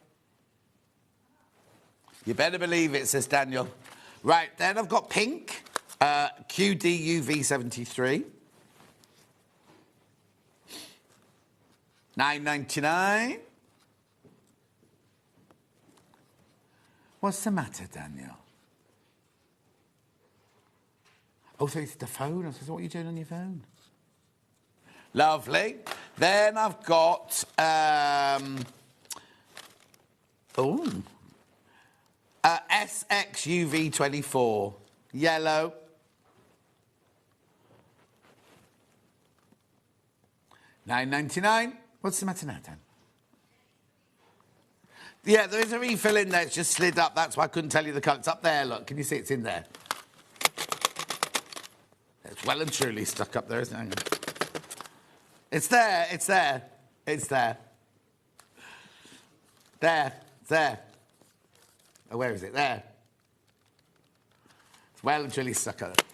You better believe it, says Daniel. Right, then I've got pink, QDUV73. $9.99. What's the matter, Daniel? Oh, so it's the phone. I said, what are you doing on your phone? Lovely. Then I've got... SXUV24. Yellow. $9.99. What's the matter now, Dan? Yeah, there is a refill in there. It's just slid up. That's why I couldn't tell you the colour. It's up there, look. Can you see it's in there? It's well and truly stuck up there, isn't it? It's there. It's there. It's there. There. It's there. Oh, where is it? There. It's well and truly stuck up there.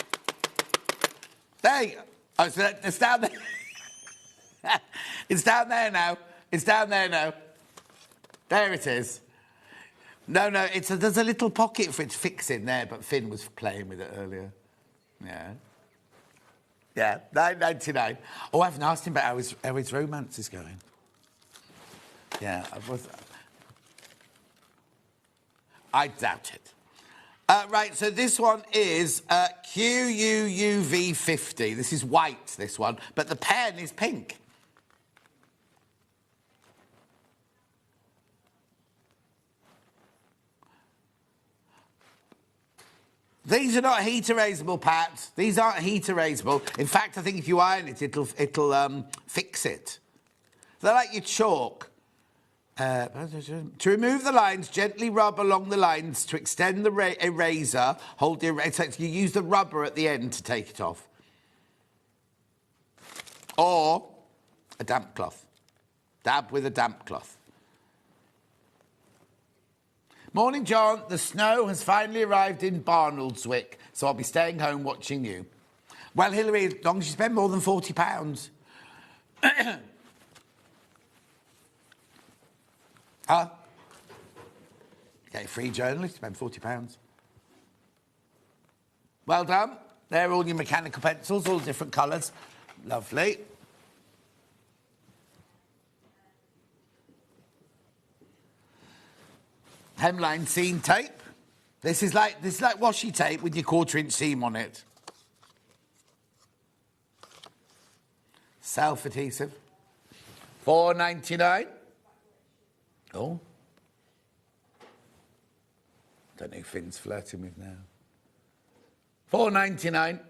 There you go. Oh, so it's down there. It's down there now. It's down there now. There it is. No, there's a little pocket for it to fix in there, but Finn was playing with it earlier. Yeah. Yeah, $9.99. Oh, I haven't asked him about how his romance is going. Yeah, I doubt it. Right, so this one is QUUV50. This is white, this one, but the pen is pink. These are not heat erasable, Pat. These aren't heat erasable. In fact, I think if you iron it, it'll fix it. They're like your chalk. To remove the lines, gently rub along the lines to extend the eraser. Hold the eraser. You use the rubber at the end to take it off. Or a damp cloth. Dab with a damp cloth. Morning, John. The snow has finally arrived in Barnoldswick, so I'll be staying home watching you. Well, Hilary, as long as you spend more than £40. Huh? Okay, free journal if you spend £40. Well done. There are all your mechanical pencils, all different colours. Lovely. Hemline seam tape. This is like washi tape with your 1/4 inch seam on it. Self-adhesive. £4.99. Oh. Don't know who Finn's flirting with now. £4.99.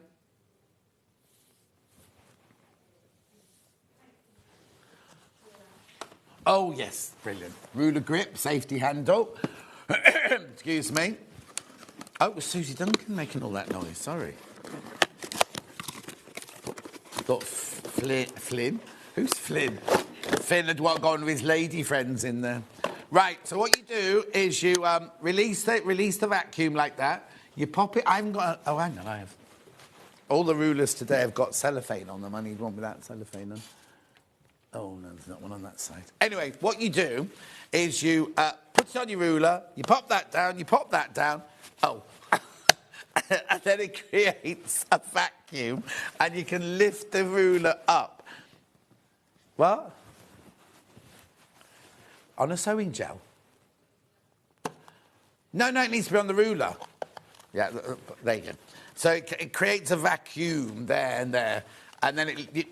Oh, yes, brilliant. Ruler grip, safety handle. Excuse me. Oh, it was Susie Duncan making all that noise, sorry. Got Flynn. Who's Flynn? Finn had gone with his lady friends in there. Right, so what you do is you release the vacuum like that. You pop it. I haven't got. Oh, hang on, I have. All the rulers today have got cellophane on them. I need one without cellophane on. Oh no, there's not one on that side. Anyway, what you do is you put it on your ruler. You pop that down. You pop that down. Oh. And then it creates a vacuum, and you can lift the ruler up. What? On a sewing gel? No, it needs to be on the ruler. Yeah, there you go. So it creates a vacuum there and there, and then it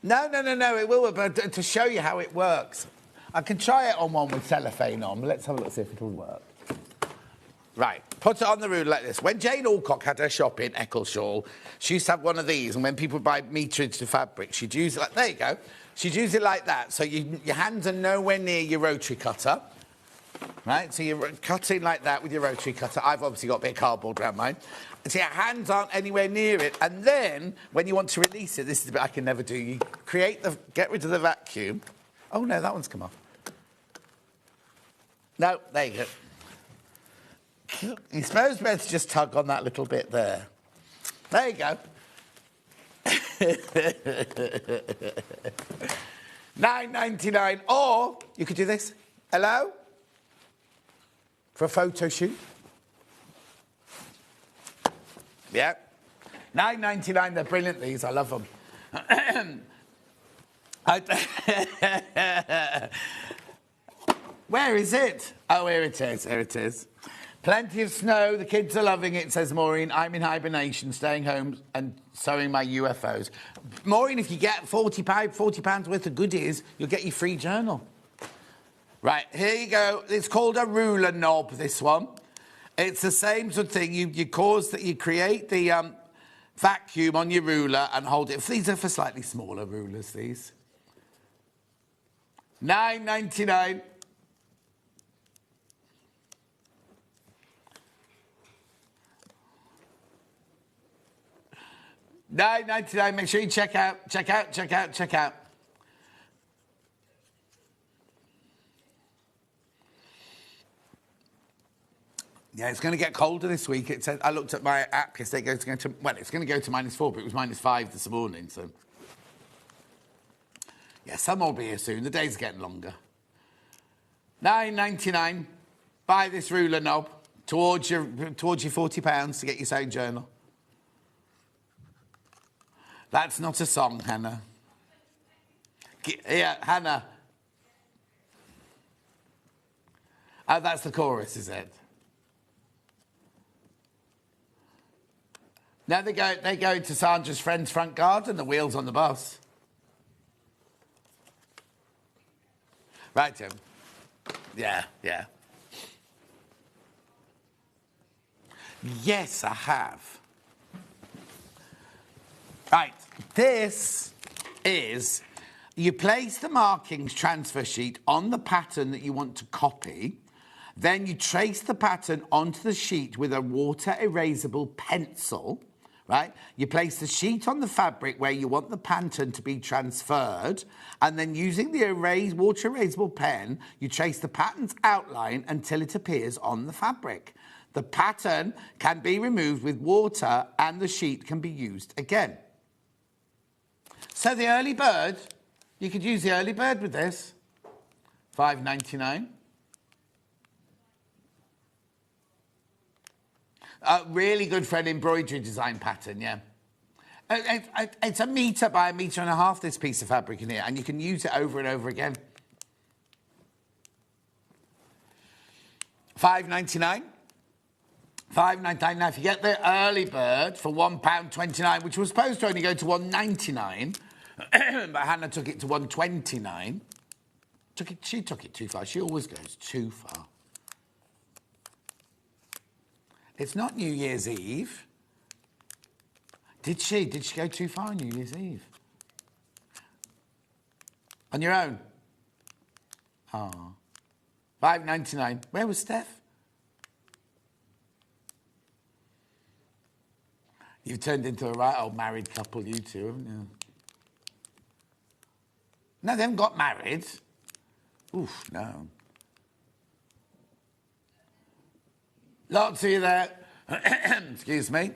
No, it will, but to show you how it works. I can try it on one with cellophane on, but let's have a look, see if it'll work. Right, put it on the ruler like this. When Jane Alcock had her shop in Eccleshall, she used to have one of these, and when people buy meterage to fabric, she'd use it like, there you go. She'd use it like that, so your hands are nowhere near your rotary cutter. Right, so you're cutting like that with your rotary cutter. I've obviously got a bit of cardboard around mine. So your hands aren't anywhere near it. And then, when you want to release it, this is the bit I can never do. You get rid of the vacuum. Oh, no, that one's come off. No, there you go. You're supposed to just tug on that little bit there. There you go. $9.99. Or, you could do this. Hello? For a photo shoot. Yeah. $9.99, they're brilliant, these. I love them. Where is it? Oh, here it is. Here it is. Plenty of snow. The kids are loving it, says Maureen. I'm in hibernation, staying home and sewing my UFOs. Maureen, if you get £40 worth of goodies, you'll get your free journal. Right, here you go. It's called a ruler knob, this one. It's the same sort of thing. You create the vacuum on your ruler and hold it. These are for slightly smaller rulers, these. $9.99. $9.99. Make sure you check out. Yeah, it's going to get colder this week. It said, I looked at my app yesterday. It's going to go to -4, but it was -5 this morning. So, yeah, summer will be here soon. The days are getting longer. $9.99. Buy this ruler knob towards your £40 to get your sewing journal. That's not a song, Hannah. Yeah, Hannah. Oh, that's the chorus, is it? Now they go into Sandra's friend's front garden, the wheels on the bus. Right, Tim? Yeah. Yes, I have. Right, this is... You place the markings transfer sheet on the pattern that you want to copy. Then you trace the pattern onto the sheet with a water erasable pencil. right? You place the sheet on the fabric where you want the pattern to be transferred, and then using the water erasable pen, you trace the pattern's outline until it appears on the fabric. The pattern can be removed with water and the sheet can be used again. So the early bird, you could use the early bird with this. $5.99. Really good for an embroidery design pattern, yeah. It's 1 metre by 1.5 metres, this piece of fabric in here, and you can use it over and over again. $5.99. $5.99. Now, if you get the early bird for £1.29, which was supposed to only go to £1.99, but Hannah took it to £1.29. She took it too far. She always goes too far. It's not New Year's Eve. Did she? Did she go too far on New Year's Eve? On your own? Oh. $5.99. Where was Steph? You've turned into a right old married couple, you two, haven't you? No, they haven't got married. Oof, no. Lots of you there. Excuse me.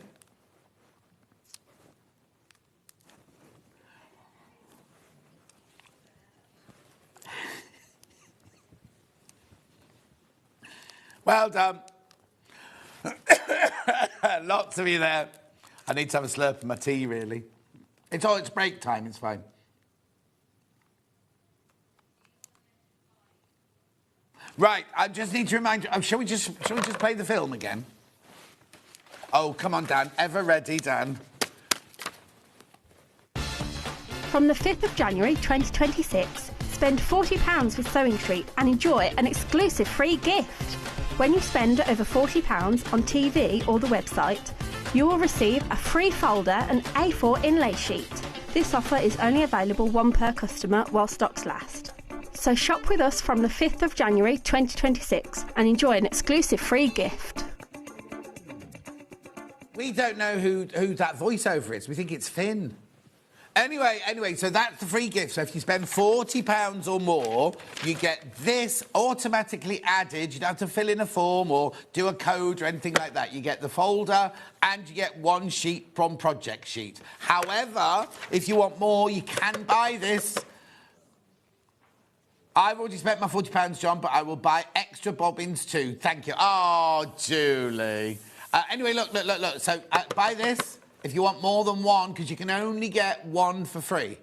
Well done. Lots of you there. I need to have a slurp of my tea, really. It's break time, it's fine. Right, I just need to remind you. Oh, shall we just play the film again? Oh, come on, Dan. Ever ready, Dan? From the 5th of January 2026, spend £40 with Sewing Street and enjoy an exclusive free gift. When you spend over £40 on TV or the website, you will receive a free folder and A4 inlay sheet. This offer is only available one per customer while stocks last. So shop with us from the 5th of January 2026 and enjoy an exclusive free gift. We don't know who that voiceover is. We think it's Finn. Anyway, so that's the free gift. So if you spend £40 or more, you get this automatically added. You don't have to fill in a form or do a code or anything like that. You get the folder and you get one sheet from Project Sheet. However, if you want more, you can buy this. I've already spent my £40, John, but I will buy extra bobbins too. Thank you. Oh, Julie. Anyway, look. So buy this if you want more than one, because you can only get one for free.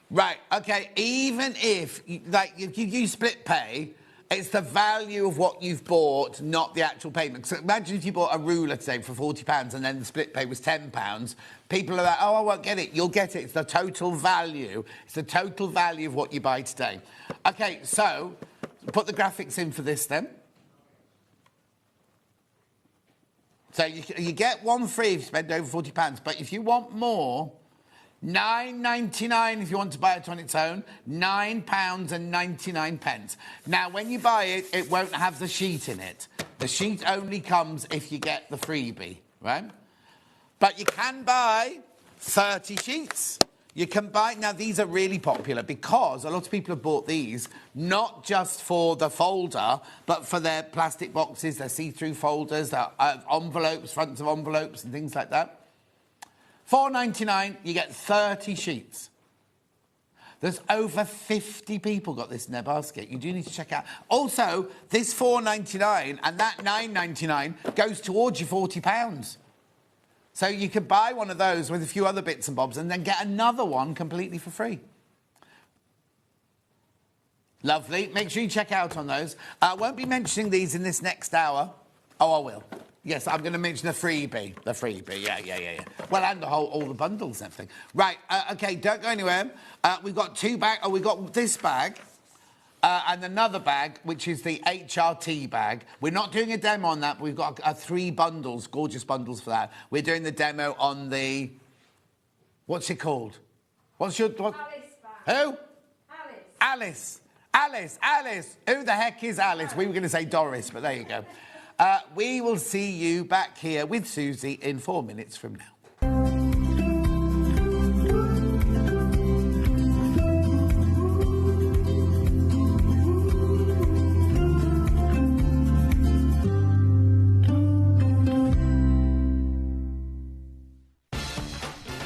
Right, OK, even if you split pay, it's the value of what you've bought, not the actual payment. So imagine if you bought a ruler today for £40 and then the split pay was £10. People are like, oh, I won't get it. You'll get it. It's the total value. It's the total value of what you buy today. OK, so put the graphics in for this then. So you get one free if you spend over £40. But if you want more, £9.99 if you want to buy it on its own, £9.99. Now, when you buy it, it won't have the sheet in it. The sheet only comes if you get the freebie, right? But you can buy 30 sheets. You can buy... Now, these are really popular because a lot of people have bought these not just for the folder, but for their plastic boxes, their see-through folders, their envelopes, fronts of envelopes and things like that. $4.99, you get 30 sheets. There's over 50 people got this in their basket. You do need to check out. Also, this $4.99 and that $9.99 goes towards your £40. So you could buy one of those with a few other bits and bobs and then get another one completely for free. Lovely. Make sure you check out on those. I won't be mentioning these in this next hour. Oh, I will. Yes, I'm going to mention the freebie. The freebie, yeah. Well, and all the bundles and everything. Right, OK, don't go anywhere. We've got two bags. Oh, we've got this bag and another bag, which is the HRT bag. We're not doing a demo on that, but we've got 3 bundles, gorgeous bundles for that. We're doing the demo on the... What's it called? What's your... What? Alice bag. Who? Alice. Alice. Who the heck is Alice? We were going to say Doris, but there you go. We will see you back here with Susie in 4 minutes from now.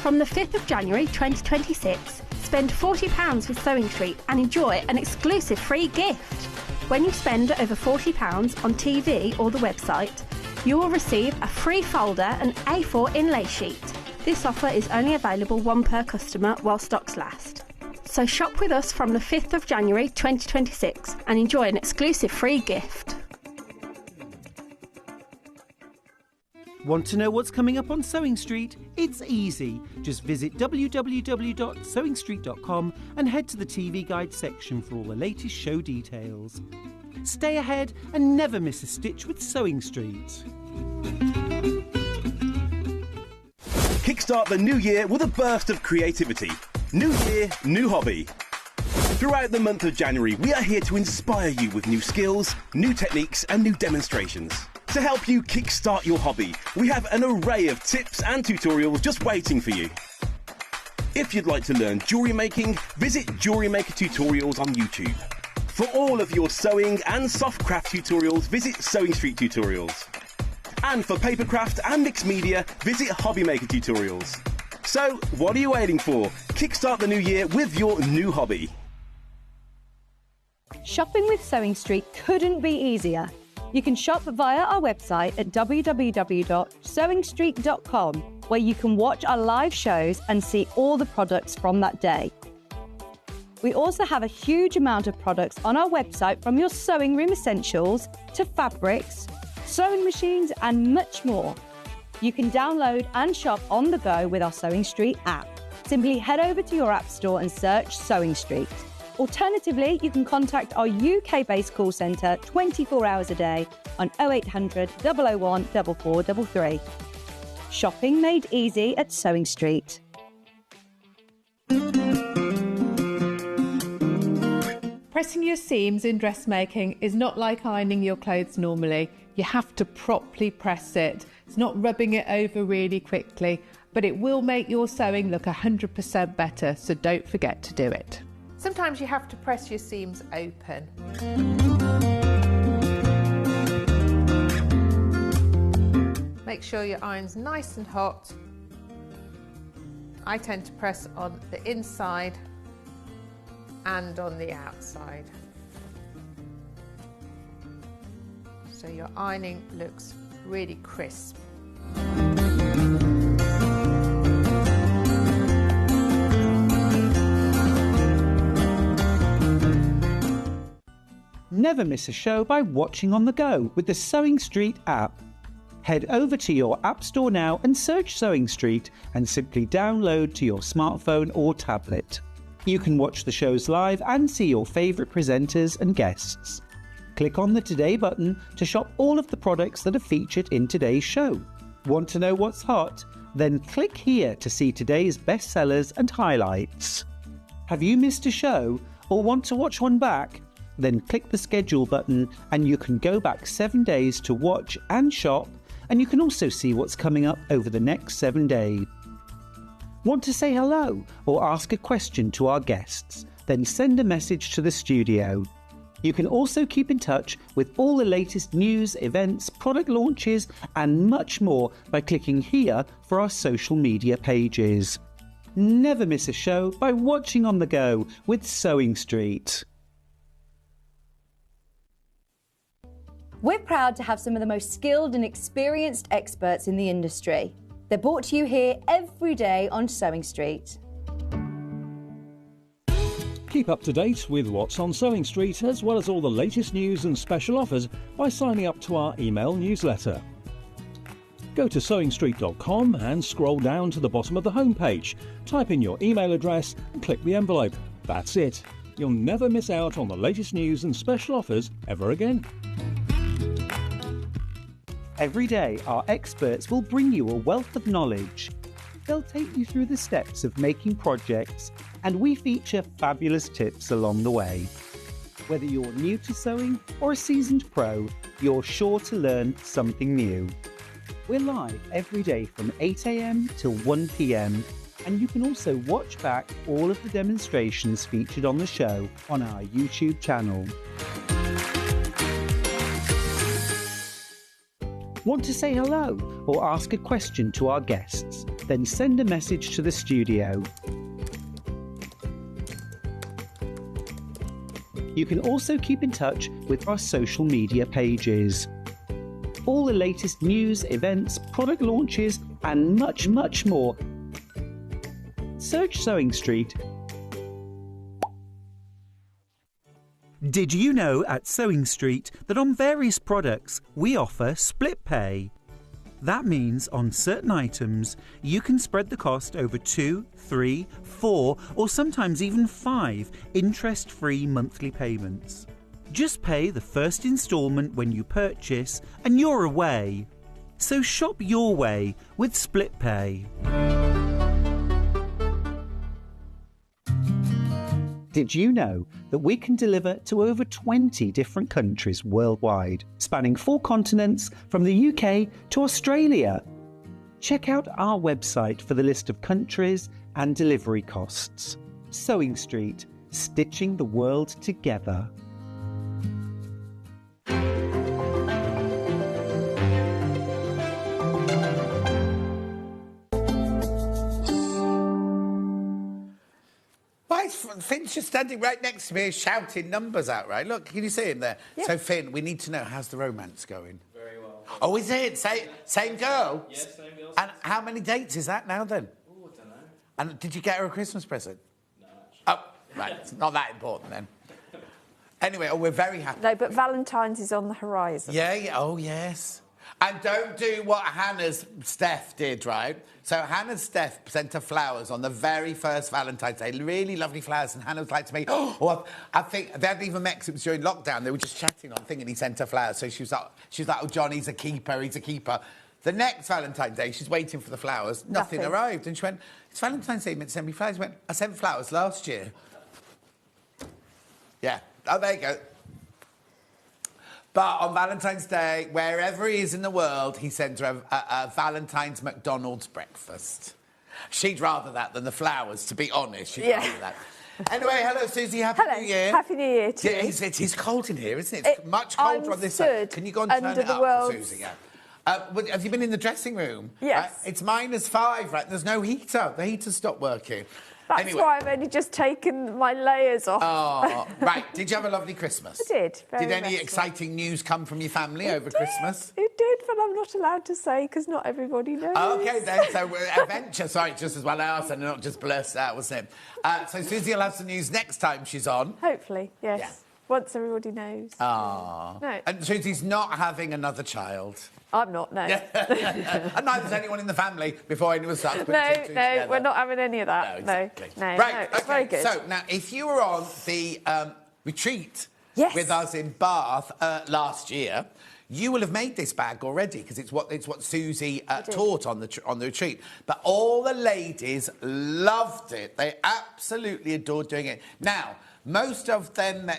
From the 5th of January 2026, spend £40 with Sewing Street and enjoy an exclusive free gift. When you spend over £40 on TV or the website, you will receive a free folder and A4 inlay sheet. This offer is only available one per customer while stocks last. So shop with us from the 5th of January 2026 and enjoy an exclusive free gift. Want to know what's coming up on Sewing Street? It's easy. Just visit www.sewingstreet.com and head to the TV Guide section for all the latest show details. Stay ahead and never miss a stitch with Sewing Street. Kickstart the new year with a burst of creativity. New year, new hobby. Throughout the month of January, we are here to inspire you with new skills, new techniques and new demonstrations. To help you kickstart your hobby, we have an array of tips and tutorials just waiting for you. If you'd like to learn jewellery making, visit Jewellery Maker Tutorials on YouTube. For all of your sewing and soft craft tutorials, visit Sewing Street Tutorials. And for papercraft and mixed media, visit Hobby Maker Tutorials. So, what are you waiting for? Kickstart the new year with your new hobby. Shopping with Sewing Street couldn't be easier. You can shop via our website at www.sewingstreet.com, where you can watch our live shows and see all the products from that day. We also have a huge amount of products on our website, from your sewing room essentials to fabrics, sewing machines and much more. You can download and shop on the go with our Sewing Street app. Simply head over to your app store and search Sewing Street. Alternatively, you can contact our UK-based call centre 24 hours a day on 0800 001 4433. Shopping made easy at Sewing Street. Pressing your seams in dressmaking is not like ironing your clothes normally. You have to properly press it. It's not rubbing it over really quickly, but it will make your sewing look 100% better, so don't forget to do it. Sometimes you have to press your seams open. Make sure your iron's nice and hot. I tend to press on the inside and on the outside, so your ironing looks really crisp. Never miss a show by watching on the go with the Sewing Street app. Head over to your app store now and search Sewing Street and simply download to your smartphone or tablet. You can watch the shows live and see your favourite presenters and guests. Click on the Today button to shop all of the products that are featured in today's show. Want to know what's hot? Then click here to see today's bestsellers and highlights. Have you missed a show or want to watch one back? Then click the schedule button and you can go back 7 days to watch and shop, and you can also see what's coming up over the next 7 days. Want to say hello or ask a question to our guests? Then send a message to the studio. You can also keep in touch with all the latest news, events, product launches and much more by clicking here for our social media pages. Never miss a show by watching on the go with Sewing Street. We're proud to have some of the most skilled and experienced experts in the industry. They're brought to you here every day on Sewing Street. Keep up to date with what's on Sewing Street, as well as all the latest news and special offers, by signing up to our email newsletter. Go to sewingstreet.com and scroll down to the bottom of the homepage. Type in your email address and click the envelope. That's it. You'll never miss out on the latest news and special offers ever again. Every day, our experts will bring you a wealth of knowledge. They'll take you through the steps of making projects, and we feature fabulous tips along the way. Whether you're new to sewing or a seasoned pro, you're sure to learn something new. We're live every day from 8 a.m. till 1 p.m. and you can also watch back all of the demonstrations featured on the show on our YouTube channel. Want to say hello or ask a question to our guests? Then send a message to the studio. You can also keep in touch with our social media pages. All the latest news, events, product launches, and much, much more. Search Sewing Street. Did you know at Sewing Street that on various products we offer split pay? That means on certain items you can spread the cost over 2, 3, 4 or sometimes even 5 interest-free monthly payments. Just pay the first instalment when you purchase and you're away. So shop your way with split pay. Did you know that we can deliver to over 20 different countries worldwide, spanning 4 continents from the UK to Australia? Check out our website for the list of countries and delivery costs. Sewing Street, stitching the world together. Finn's just standing right next to me shouting numbers out, right? Look, can you see him there? Yeah. So, Finn, we need to know, how's the romance going? Very well. Oh, is it? Same girl? Yes, same girl. And how many dates is that now, then? Oh, I don't know. And did you get her a Christmas present? No, actually. Oh, right. It's not that important, then. Anyway, we're very happy. No, but Valentine's is on the horizon. Yeah. Oh, yes. And don't do what Hannah's Steph did, right? So Hannah's Steph sent her flowers on the very first Valentine's Day. Really lovely flowers. And Hannah was like to me, I think they hadn't even met because it was during lockdown. They were just chatting on thing and he sent her flowers. So she was like, oh, Johnny's a keeper, he's a keeper. The next Valentine's Day, she's waiting for the flowers. Nothing arrived. And she went, it's Valentine's Day, you meant to send me flowers. She went, I sent flowers last year. Yeah. Oh, there you go. But on Valentine's Day, wherever he is in the world, he sends her a Valentine's McDonald's breakfast. She'd rather that than the flowers, to be honest. She'd rather that. Anyway, hello, Susie. Happy New Year. Happy New Year to you. It is cold in here, isn't it? It's much colder on this side. Can you go and turn it up, Susie? Yeah. Have you been in the dressing room? Yes. It's -5, right? There's no heater. The heater stopped working. That's why I've only just taken my layers off. Oh, right. Did you have a lovely Christmas? I did. Did any exciting news come from your family over Christmas? It did, but I'm not allowed to say because not everybody knows. OK, then. So, adventure. Sorry, just as well asked and not just blurted out, wasn't it? So, Susie will have some news next time she's on. Hopefully, yes. Yeah. Once everybody knows. Ah. No. And Susie's not having another child. I'm not, no. And neither's anyone in the family before anyone starts putting two together. We're not having any of that. No, exactly. No. Right, it's very good. So, now, if you were on the retreat with us in Bath last year, you will have made this bag already because it's what Susie taught on the retreat. But all the ladies loved it. They absolutely adored doing it. Now, most of them,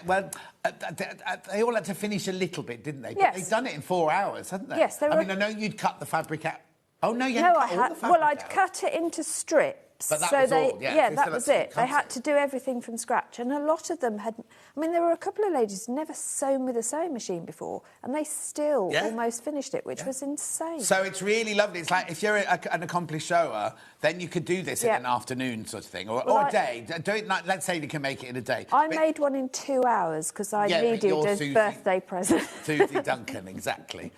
they all had to finish a little bit, didn't they? Yes. But they'd done it in 4 hours, hadn't they? Yes, I mean, I know you'd cut the fabric out. Oh, no, you hadn't cut all the fabric Well, I'd out. cut it into strips. But that was all, that was it. They had to do everything from scratch. And a lot of them had... I mean, there were a couple of ladies who'd never sewn with a sewing machine before, and they still almost finished it, which was insane. So it's really lovely. It's like, if you're an accomplished sewer, then you could do this in an afternoon sort of thing, or a day. Do it, let's say you can make it in a day. I made one in 2 hours because I needed a birthday present. Susie Duncan, exactly.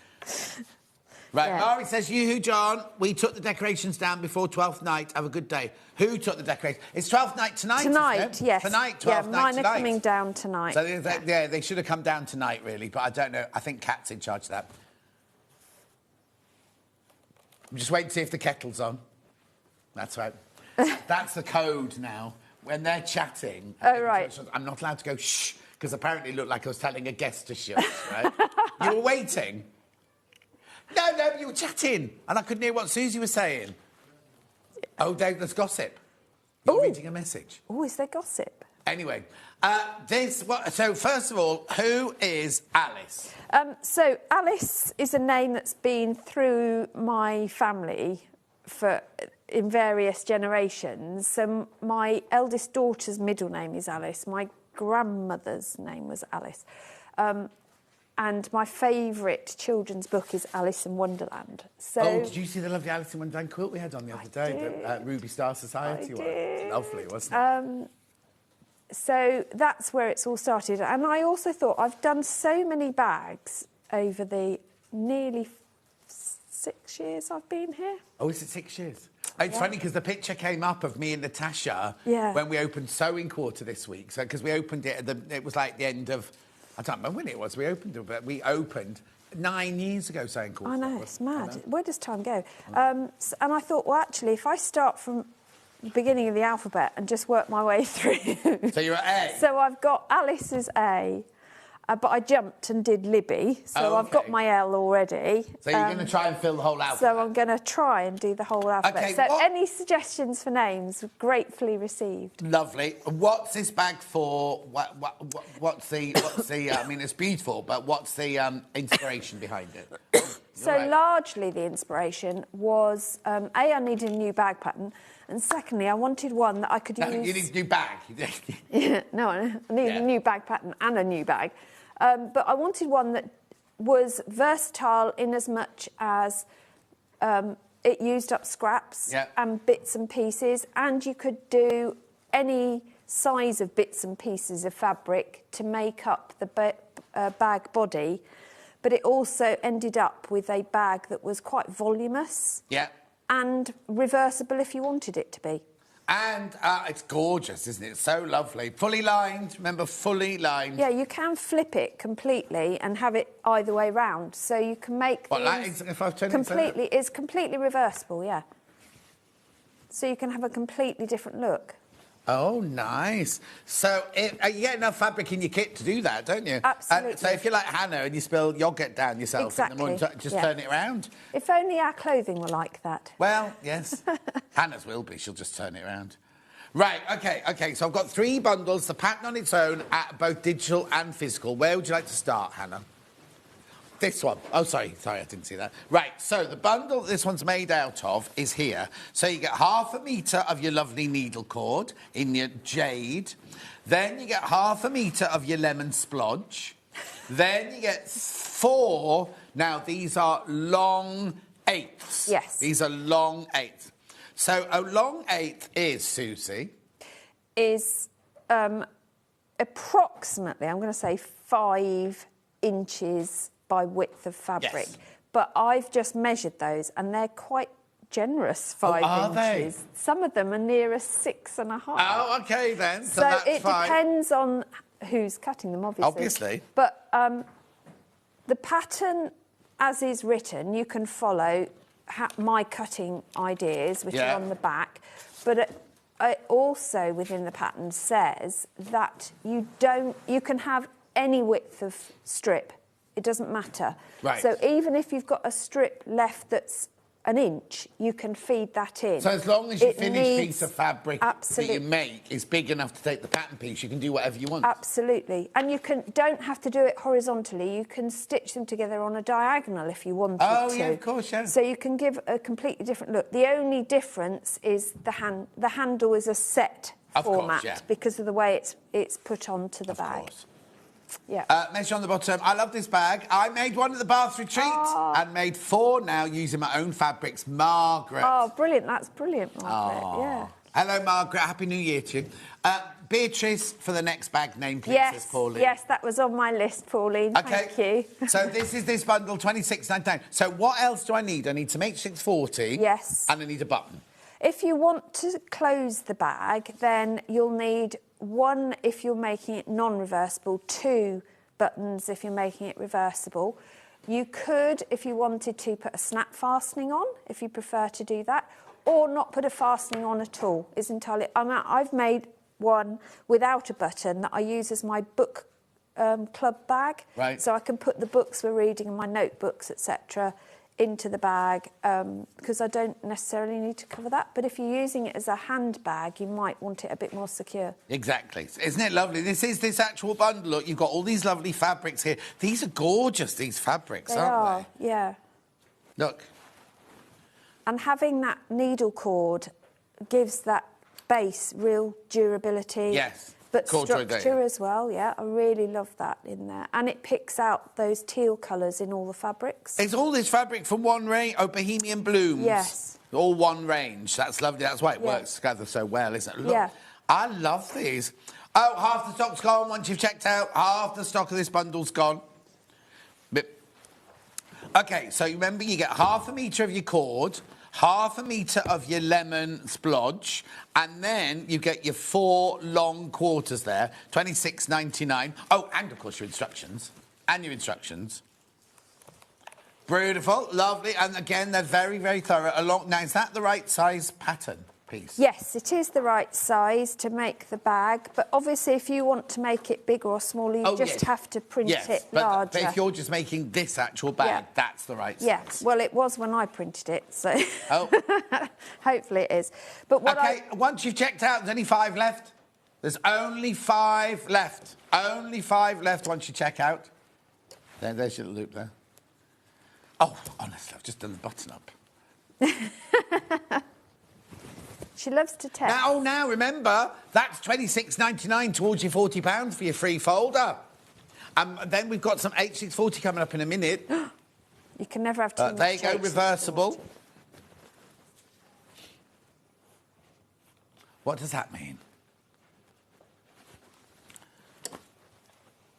Right, Mari says, you, John, we took the decorations down before 12th night. Have a good day. Who took the decorations? It's 12th night tonight, Tonight, yes. Tonight, 12th night tonight. Mine are coming down tonight. So, they should have come down tonight, really, but I don't know. I think Kat's in charge of that. I'm just waiting to see if the kettle's on. That's right. That's the code now. When they're chatting... Oh, right. I'm not allowed to go shh, because apparently it looked like I was telling a guest to shush, right? You were waiting... No, you were chatting, and I couldn't hear what Susie was saying. Oh, Dave, there's gossip. You're reading a message. Oh, is there gossip? Anyway, so first of all, who is Alice? So Alice is a name that's been through my family in various generations. So my eldest daughter's middle name is Alice. My grandmother's name was Alice. And my favourite children's book is Alice in Wonderland. So did you see the lovely Alice in Wonderland quilt we had on the other day? The Ruby Star Society one. Did. Lovely, wasn't it? So that's where it's all started. And I also thought I've done so many bags over the nearly 6 years I've been here. Oh, is it 6 years? It's funny because the picture came up of me and Natasha when we opened Sewing Quarter this week. So because we opened it, it was like the end of, I don't remember when it was. We opened it, but we opened 9 years ago. Sewing Quarter. I know, it's mad. Where does time go? And I thought, well, actually, if I start from the beginning of the alphabet and just work my way through. So you're at A. So I've got Alice as A. But I jumped and did Libby, so I've got my L already. So you're going to try and fill the whole alphabet? So I'm going to try and do the whole alphabet. Okay, so any suggestions for names, gratefully received. Lovely. What's this bag for? What's the? I mean, it's beautiful, but what's the inspiration behind it? Largely the inspiration was, I needed a new bag pattern, and secondly, I wanted one that I could use... You need a new bag. No, I needed a new bag pattern and a new bag. But I wanted one that was versatile in as much as it used up scraps and bits and pieces, and you could do any size of bits and pieces of fabric to make up the bag body, but it also ended up with a bag that was quite voluminous and reversible if you wanted it to be. And it's gorgeous, isn't it? So lovely. Fully lined, remember, fully lined. Yeah, you can flip it completely and have it either way round. So you can make if I've turned completely... It's completely reversible, yeah. So you can have a completely different look. Oh, nice. So you get enough fabric in your kit to do that, don't you? Absolutely. So if you're like Hannah and you spill yogurt down yourself in the morning, just turn it around. If only our clothing were like that. Well, yes. Hannah's will be. She'll just turn it around. Right, OK. So I've got 3 bundles, the pattern on its own, both digital and physical. Where would you like to start, Hannah? This one. Oh, sorry, I didn't see that. Right, so the bundle this one's made out of is here. So you get 1/2 metre of your lovely needle cord in your jade. Then you get 1/2 metre of your lemon splodge. Then you get 4... Now, these are long 8ths. Yes. These are long 8ths. So a long 8th is, Susie? Is approximately, I'm going to say 5 inches... by width of fabric. Yes. But I've just measured those and they're quite generous 5 are inches. They? Some of them are near a 6.5. Oh, OK, then. So that's it fine. Depends on who's cutting them, obviously. But the pattern, as is written, you can follow my cutting ideas, which are on the back. But it also, within the pattern, says that you can have any width of strip. It doesn't matter. Right. So even if you've got a strip left that's 1 inch, you can feed that in. So as long as your finished piece of fabric that you make is big enough to take the pattern piece, you can do whatever you want. Absolutely. And you don't have to do it horizontally. You can stitch them together on a diagonal if you wanted to. Oh, yeah, of course, yeah. So you can give a completely different look. The only difference is the handle is a set format because of the way it's put onto the bag. Of course. Yeah. Measure on the bottom. I love this bag. I made one at the Bath Retreat and made 4 now using my own fabrics. Margaret. Oh, brilliant. That's brilliant, Margaret. Yeah. Hello, Margaret. Happy New Year to you. Beatrice, for the next bag name, please, says Pauline. Yes, that was on my list, Pauline. Okay. Thank you. So this is this bundle, $26.99. So what else do I need? I need to make 640. Yes. And I need a button. If you want to close the bag, then you'll need 1 if you're making it non-reversible, 2 buttons if you're making it reversible. You could, if you wanted to, put a snap fastening on, if you prefer to do that, or not put a fastening on at all. It's entirely... I've made one without a button that I use as my book club bag. Right. So I can put the books we're reading and my notebooks, etc., into the bag because I don't necessarily need to cover that. But if you're using it as a handbag, you might want it a bit more secure. Exactly. Isn't it lovely? This is this actual bundle. Look, you've got all these lovely fabrics here. These are gorgeous, these fabrics, aren't they? Yeah. Look. And having that needle cord gives that base real durability. Yes. But structure as well, yeah. I really love that in there. And it picks out those teal colours in all the fabrics. It's all this fabric from one range. Oh, Bohemian Blooms. Yes. All one range. That's lovely. That's why it works together so well, isn't it? Look, yeah. I love these. Oh, half the stock's gone once you've checked out. Half the stock of this bundle's gone. OK, so remember, you get half a metre of your cord, half a metre of your lemon splodge, and then you get your 4 long quarters there, $26.99. Oh, and, of course, your instructions. And your instructions. Beautiful, lovely, and, again, they're very, very thorough. Now, is that the right size pattern piece? Yes, it is the right size to make the bag, but obviously if you want to make it bigger or smaller, you just have to print it larger. But if you're just making this actual bag, that's the right size. Yes, well, it was when I printed it, so oh. hopefully it is. But what once you've checked out, there's only 5 left. There's only 5 left. Only 5 left once you check out. There's your loop there. Oh, honestly, I've just done the button up. She loves to test. Now, remember, that's $26.99 towards your £40 for your free folder. Then we've got some H640 coming up in a minute. You can never have too much. There you go, reversible. What does that mean?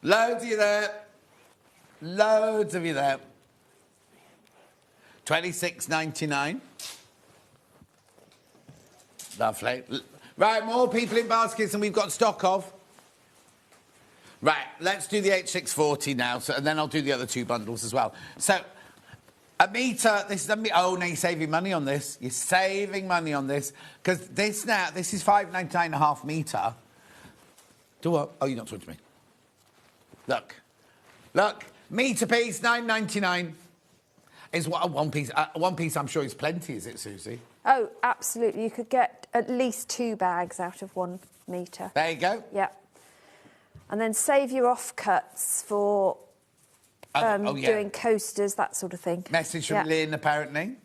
Loads of you there. Loads of you there. $26.99. Lovely. Right, more people in baskets than we've got stock of. Right, let's do the H640 now, and then I'll do the other 2 bundles as well. So, a metre, this is oh, no, you're saving money on this. You're saving money on this, because this is $5.99 a half metre. Do what? Oh, you're not talking to me. Look, metre piece, $9.99. Is what a one piece. One piece, I'm sure, is plenty, is it, Susie? Oh, absolutely. You could get at least 2 bags out of 1 metre. There you go. Yeah. And then save your offcuts for doing coasters, that sort of thing. Message from Lynn, apparently.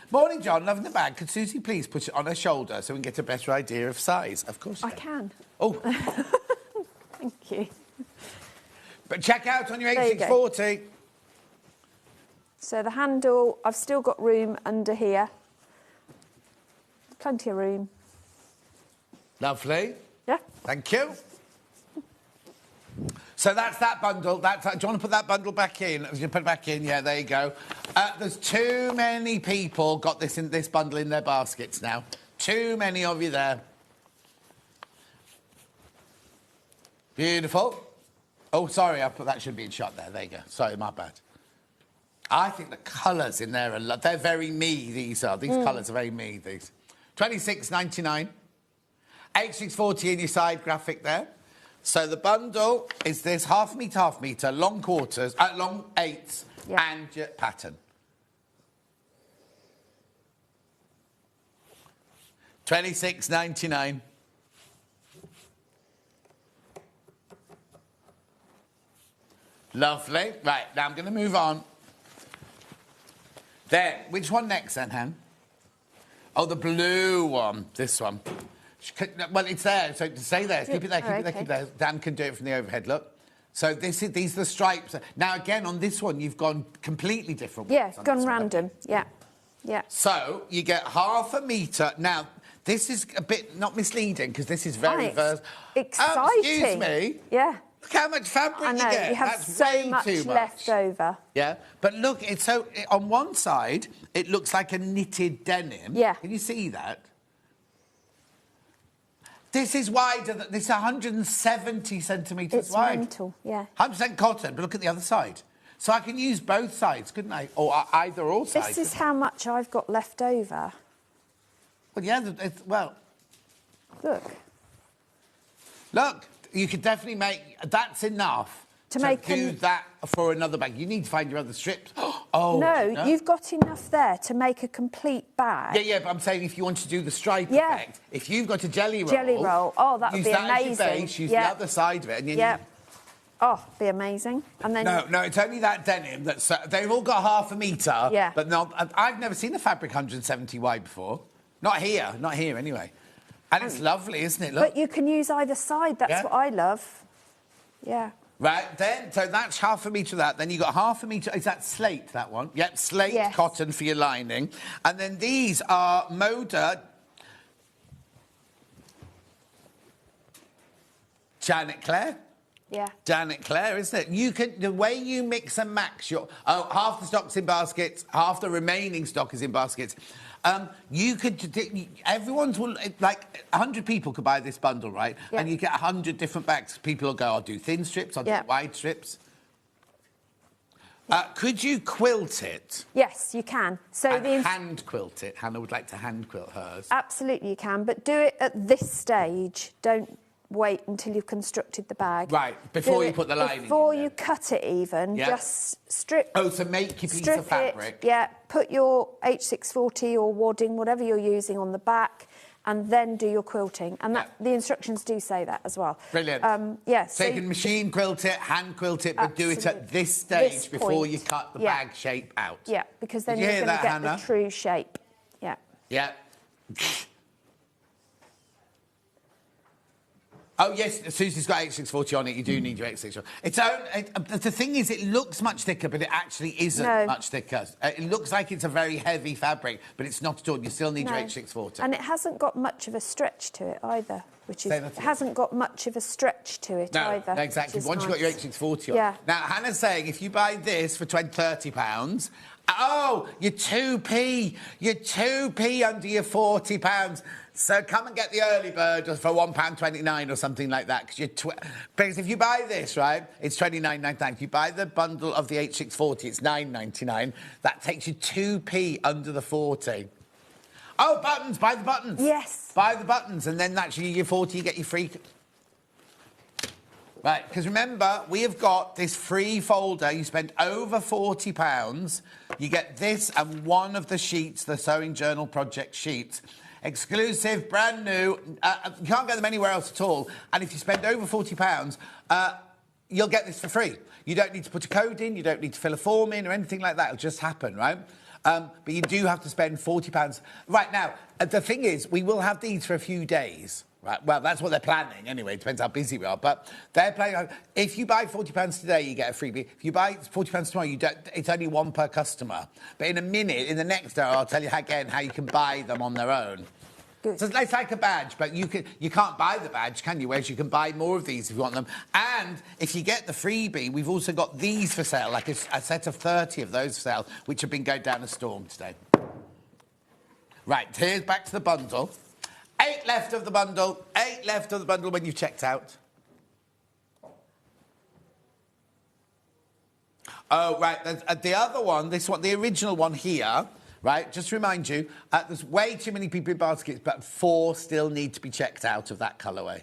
Morning, John. Loving the bag. Could Susie please put it on her shoulder so we can get a better idea of size? Of course you can. Oh. Thank you. But check out on your H640. So the handle, I've still got room under here. Plenty of room. Lovely. Yeah. Thank you. So that's that bundle. Do you want to put that bundle back in? You put it back in. Yeah, there you go. There's too many people got this bundle in their baskets now. Too many of you there. Beautiful. Oh, sorry, that should be in shot there. There you go. Sorry, my bad. I think the colours in there they're very me, these are. These colours are very me, these. $26.99. H640 in your side graphic there. So the bundle is this half metre, long quarters, long 8s, and your pattern. $26.99. Lovely. Right, now I'm going to move on. There. Which one next, then, Han? Oh, the blue one. This one. Well, it's there, so to stay there. Keep it there, keep it there. Dan can do it from the overhead, look. So these are the stripes. Now, again, on this one, you've gone completely different. Yeah, gone random. Yeah. So you get half a metre. Now, this is a bit not misleading, because this is very... exciting. Excuse me. Yeah. Look how much fabric you get. You have so much left over. Yeah, but look, it's so... On one side, it looks like a knitted denim. Yeah. Can you see that? This is wider. This is 170 centimetres wide. It's mental, yeah. 100% cotton, but look at the other side. So I can use both sides, couldn't I? Or either or sides. This is how much I've got left over. Well, yeah, Look, you could definitely make... That's enough to do that for another bag. You need to find your other strips. Oh, no, you've got enough there to make a complete bag. Yeah, but I'm saying if you want to do the stripe effect, if you've got a jelly roll... Oh, that would be amazing. Use that as your base, use the other side of it, and then Oh, be amazing. And then no, it's only that denim that's... they've all got half a metre, but not... I've never seen a fabric 170 wide before. Not here anyway. And it's lovely, isn't it? Look. But you can use either side, that's what I love. Yeah. Right, then, so that's half a metre of that. Then you've got half a metre... Is that slate, that one? Yep, slate cotton for your lining. And then these are Moda... Janet Clare? Yeah. Janet Clare, isn't it? You can... The way you mix and match your... Oh, half the stock's in baskets, half the remaining stock is in baskets. You could... Everyone's... Like, 100 people could buy this bundle, right? Yeah. And you get 100 different bags. People will go, I'll do thin strips, I'll do wide strips. Could you quilt it? Yes, you can. So and hand quilt it. Hannah would like to hand quilt hers. Absolutely, you can, but do it at this stage. Don't wait until you've constructed the bag. Right, before you put the lining in. Before you cut it even, just strip... Oh, so make your piece of fabric. Put your H640 or wadding, whatever you're using, on the back, and then do your quilting. And the instructions do say that as well. Brilliant. So you can machine quilt it, hand quilt it, but do it at this stage before you cut the bag shape out. Yeah, because then you're going to get the true shape. Yeah. Yeah. Oh, yes, Susie's got H640 on it. You do need your H640. The thing is, it looks much thicker, but it actually isn't much thicker. It looks like it's a very heavy fabric, but it's not at all. You still need your H640. And it hasn't got much of a stretch to it either, which is... It hasn't got much of a stretch to it either. No, exactly. Once you've got your H640 on. Now, Hannah's saying if you buy this for £30... Oh, you're 2p. You're 2p under your £40. So come and get the early bird for £1.29 or something like that. Because if you buy this, right, it's £29.99. If you buy the bundle of the H640, it's £9.99. That takes you 2p under the 40. Oh, buttons, buy the buttons. Yes. Buy the buttons, and then actually your 40, you get your free... Right, because remember, we have got this free folder. You spend over £40, you get this and one of the sheets, the Sewing Journal Project sheets. Exclusive, brand new. You can't get them anywhere else at all. And if you spend over £40, you'll get this for free. You don't need to put a code in, you don't need to fill a form in or anything like that. It'll just happen, right? But you do have to spend £40. Right, now, the thing is, we will have these for a few days. Right, well, that's what they're planning anyway. It depends how busy we are. But they're planning... If you buy £40 today, you get a freebie. If you buy £40 tomorrow, it's only one per customer. But in a minute, in the next hour, I'll tell you again how you can buy them on their own. Good. So it's like a badge, but you can't buy the badge, can you? Whereas you can buy more of these if you want them. And if you get the freebie, we've also got these for sale, like a set of 30 of those for sale, which have been going down a storm today. Right, here's back to the bundle. 8 left of the bundle. 8 left of the bundle when you've checked out. Oh, right. The other one, this one, the original one here, right? Just to remind you, there's way too many people in baskets, but 4 still need to be checked out of that colourway.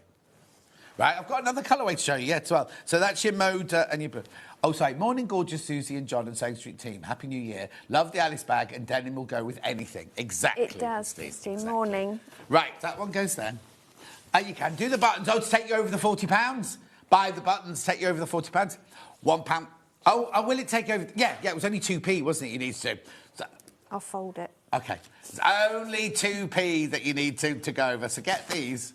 Right, I've got another colourway to show you, as well. So that's your Moda and your... Oh, sorry. Morning, gorgeous Susie and John and Sewing Street team. Happy New Year. Love the Alice bag, and denim will go with anything. Exactly. It does, Christine. Exactly. Morning. Right, that one goes there. You can do the buttons. Oh, to take you over the £40. Buy the buttons, take you over the £40. £1. Oh, will it take over... Yeah, it was only 2p, wasn't it, you need to... So... I'll fold it. OK. It's only 2p that you need to go over, so get these.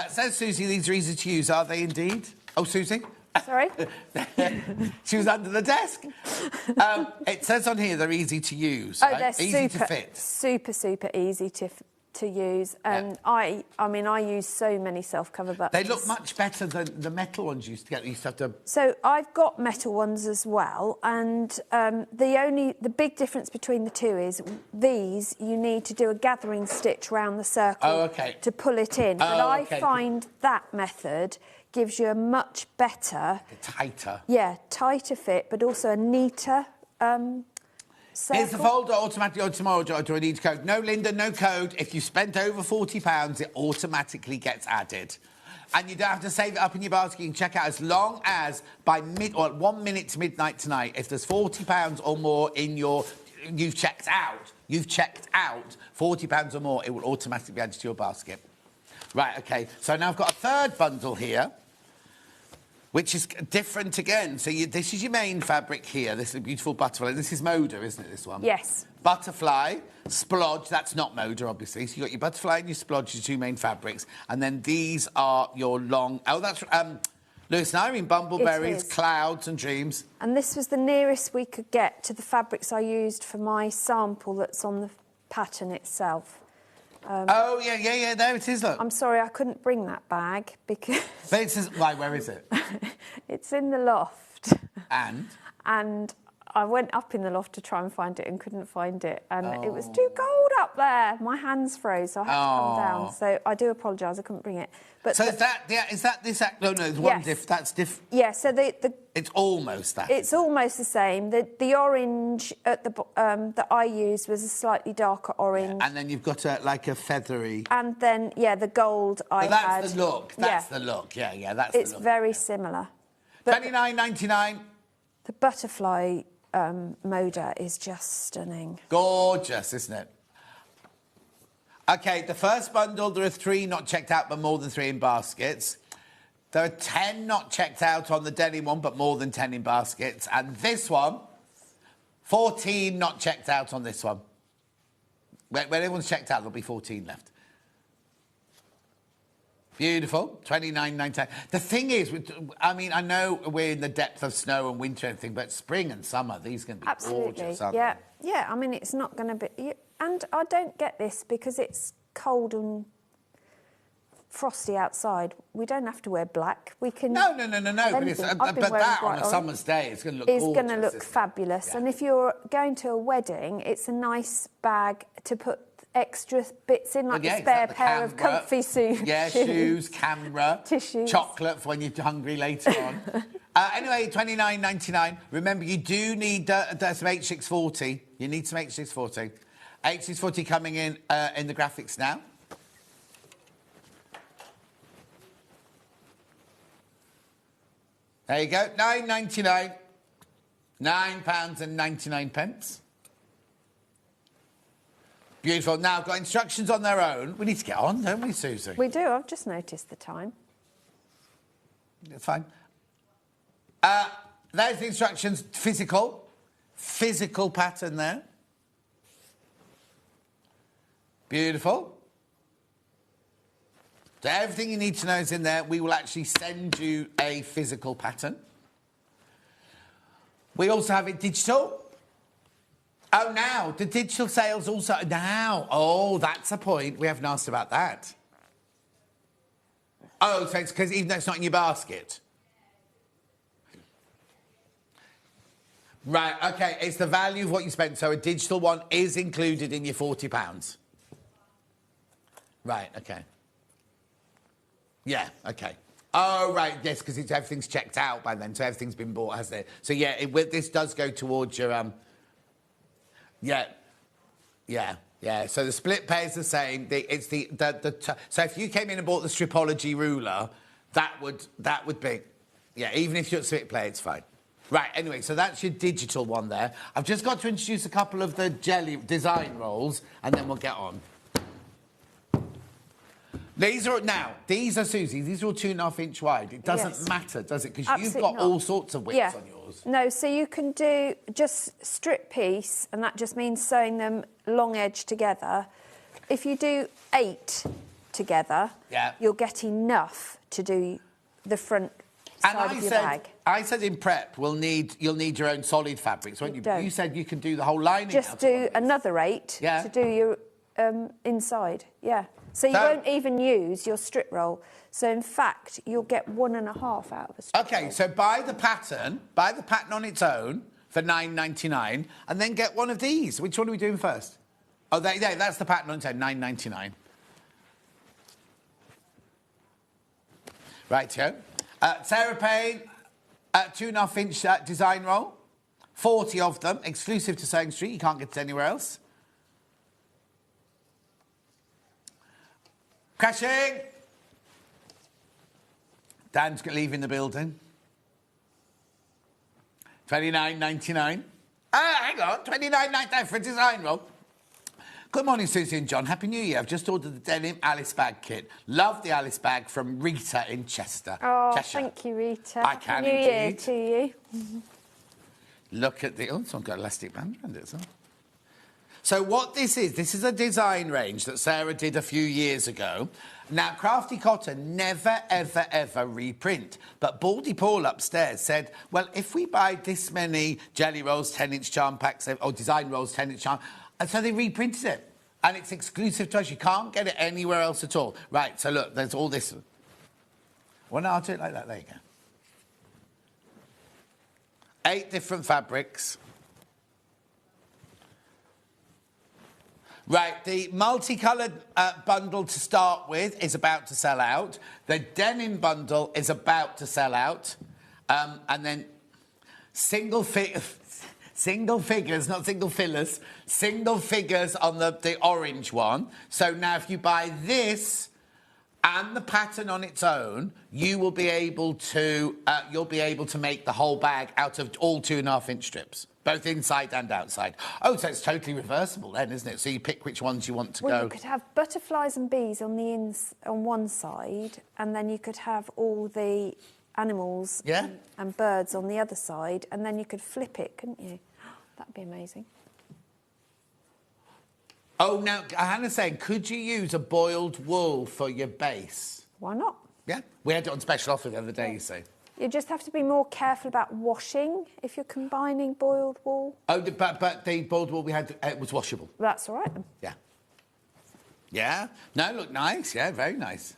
Says Susie, these are easy to use, are they indeed? Oh, Susie? Sorry? She was under the desk. It says on here they're easy to use. Oh, right? they're easy to fit. Super easy to use. And I mean, I use so many self-cover buttons. They look much better than the metal ones you used to get. You used to have to... So I've got metal ones as well, and the big difference between the two is these you need to do a gathering stitch round the circle to pull it in. But I find that method gives you a much better... Tighter. Yeah, tighter fit, but also a neater... Is the folder automatically on tomorrow, or do I need code? No, Linda, no code. If you spent over £40, it automatically gets added. And you don't have to save it up in your basket. You can check out as long as by 1 minute to midnight tonight, if there's £40 or more in your... You've checked out £40 or more, it will automatically be added to your basket. Right, OK. So now I've got a third bundle here, which is different again. So this is your main fabric here. This is a beautiful butterfly. This is Moda, isn't it, this one? Yes. Butterfly, splodge, that's not Moda, obviously. So you've got your butterfly and your splodge, your two main fabrics. And then these are your long... Oh, that's Lewis and Irene, Bumbleberries, Clouds and Dreams. And this was the nearest we could get to the fabrics I used for my sample that's on the pattern itself. Oh, yeah, there it is, look. I'm sorry, I couldn't bring that bag because... But it says... Why, where is it? It's in the loft. And? And I went up in the loft to try and find it and couldn't find it. And it was too cold up there. My hands froze, so I had to come down. So I do apologise, I couldn't bring it. But so is that this... No, it's one yes. that's different. Yeah, so it's almost that. It's almost the same. The orange at the that I used was a slightly darker orange. Yeah, and then you've got like a feathery... And then, the gold I had. That's the look. That's the look. Yeah, that's the look. It's very similar. $29.99. The butterfly Moda is just stunning. Gorgeous, isn't it? OK, the first bundle, there are 3 not checked out, but more than 3 in baskets. There are 10 not checked out on the denim one, but more than 10 in baskets. And this one, 14 not checked out on this one. When everyone's checked out, there'll be 14 left. Beautiful, $29.99. The thing is, I mean, I know we're in the depth of snow and winter and everything, but spring and summer, these are going to be gorgeous, aren't they? Yeah, I mean, it's not going to be... And I don't get this because it's cold and frosty outside. We don't have to wear black. We can... No. But that on a summer's day is going to look gorgeous. It's going to look fabulous. Yeah. And if you're going to a wedding, it's a nice bag to put extra bits in, like a spare pair of comfy shoes. Yeah, shoes, camera, tissues, chocolate for when you're hungry later on. Anyway, $29.99. Remember, you do need some H640. You need some H640. H640 coming in the graphics now. There you go, £9.99. £9.99. Beautiful. Now, I've got instructions on their own. We need to get on, don't we, Susie? We do. I've just noticed the time. That's fine. There's the instructions. Physical pattern there. Beautiful. So everything you need to know is in there. We will actually send you a physical pattern. We also have it digital. Oh, now, the digital sales also... Now, oh, that's a point. We haven't asked about that. Oh, so it's because even though it's not in your basket. Right, OK, it's the value of what you spent. So a digital one is included in your £40. Right, OK. Yeah, OK. Oh, right, yes, because everything's checked out by then, so everything's been bought, hasn't it? So, yeah, this does go towards your... Yeah. So the split pay is the same. So if you came in and bought the Stripology ruler, that would be... Yeah, even if you're at split pay, it's fine. Right, anyway, so that's your digital one there. I've just got to introduce a couple of the jelly design rolls, and then we'll get on. These are, Susie, these are all 2.5 inch wide. It doesn't matter, does it? Because you've got all sorts of widths on yours. No, so you can do just strip piece, and that just means sewing them long edge together. If you do 8 together, you'll get enough to do the front side of your bag. I said in prep, you'll need your own solid fabrics, won't you? You said you can do the whole lining. Just do another 8 to do your inside, So you won't even use your strip roll. So, in fact, you'll get 1.5 out of a strip roll. So buy the pattern on its own for $9.99, and then get one of these. Which one are we doing first? Oh, that's the pattern on its own, $9.99. Right, here. Sarah Payne, 2.5 inch design roll. 40 of them, exclusive to Sewing Street. You can't get it anywhere else. Crashing. Dan's leaving the building. $29.99. Hang on, $29.99 for a design roll. Good morning, Susie and John. Happy New Year. I've just ordered the denim Alice bag kit. Love the Alice bag from Rita in Chester. Oh, Cheshire. thank you, Rita. I can New Year indeed. to you. Look at the... Oh, someone's got elastic band around it as well. So what this is a design range that Sarah did a few years ago. Now, Crafty Cotton never, ever, ever reprint. But Baldy Paul upstairs said, well, if we buy this many jelly rolls, 10-inch charm packs, or design rolls, 10-inch charm... And so they reprinted it. And it's exclusive to us. You can't get it anywhere else at all. Right, so look, there's all this... Well, no, I'll do it like that. There you go. 8 different fabrics. Right, the multicoloured bundle to start with is about to sell out. The denim bundle is about to sell out. And then single figures, not single fillers, single figures on the orange one. So now if you buy this and the pattern on its own, you will be able to make the whole bag out of all 2.5-inch strips, both inside and outside. Oh, so it's totally reversible then, isn't it? So you pick which ones you want to go. You could have butterflies and bees on one side, and then you could have all the animals and birds on the other side, and then you could flip it, couldn't you? That'd be amazing. Oh, now, Hannah's saying, could you use a boiled wool for your base? Why not? Yeah, we had it on special offer the other day, you see. You just have to be more careful about washing if you're combining boiled wool. Oh, but the boiled wool we had, it was washable. That's all right then. Yeah. Yeah? No, look nice. Yeah, very nice.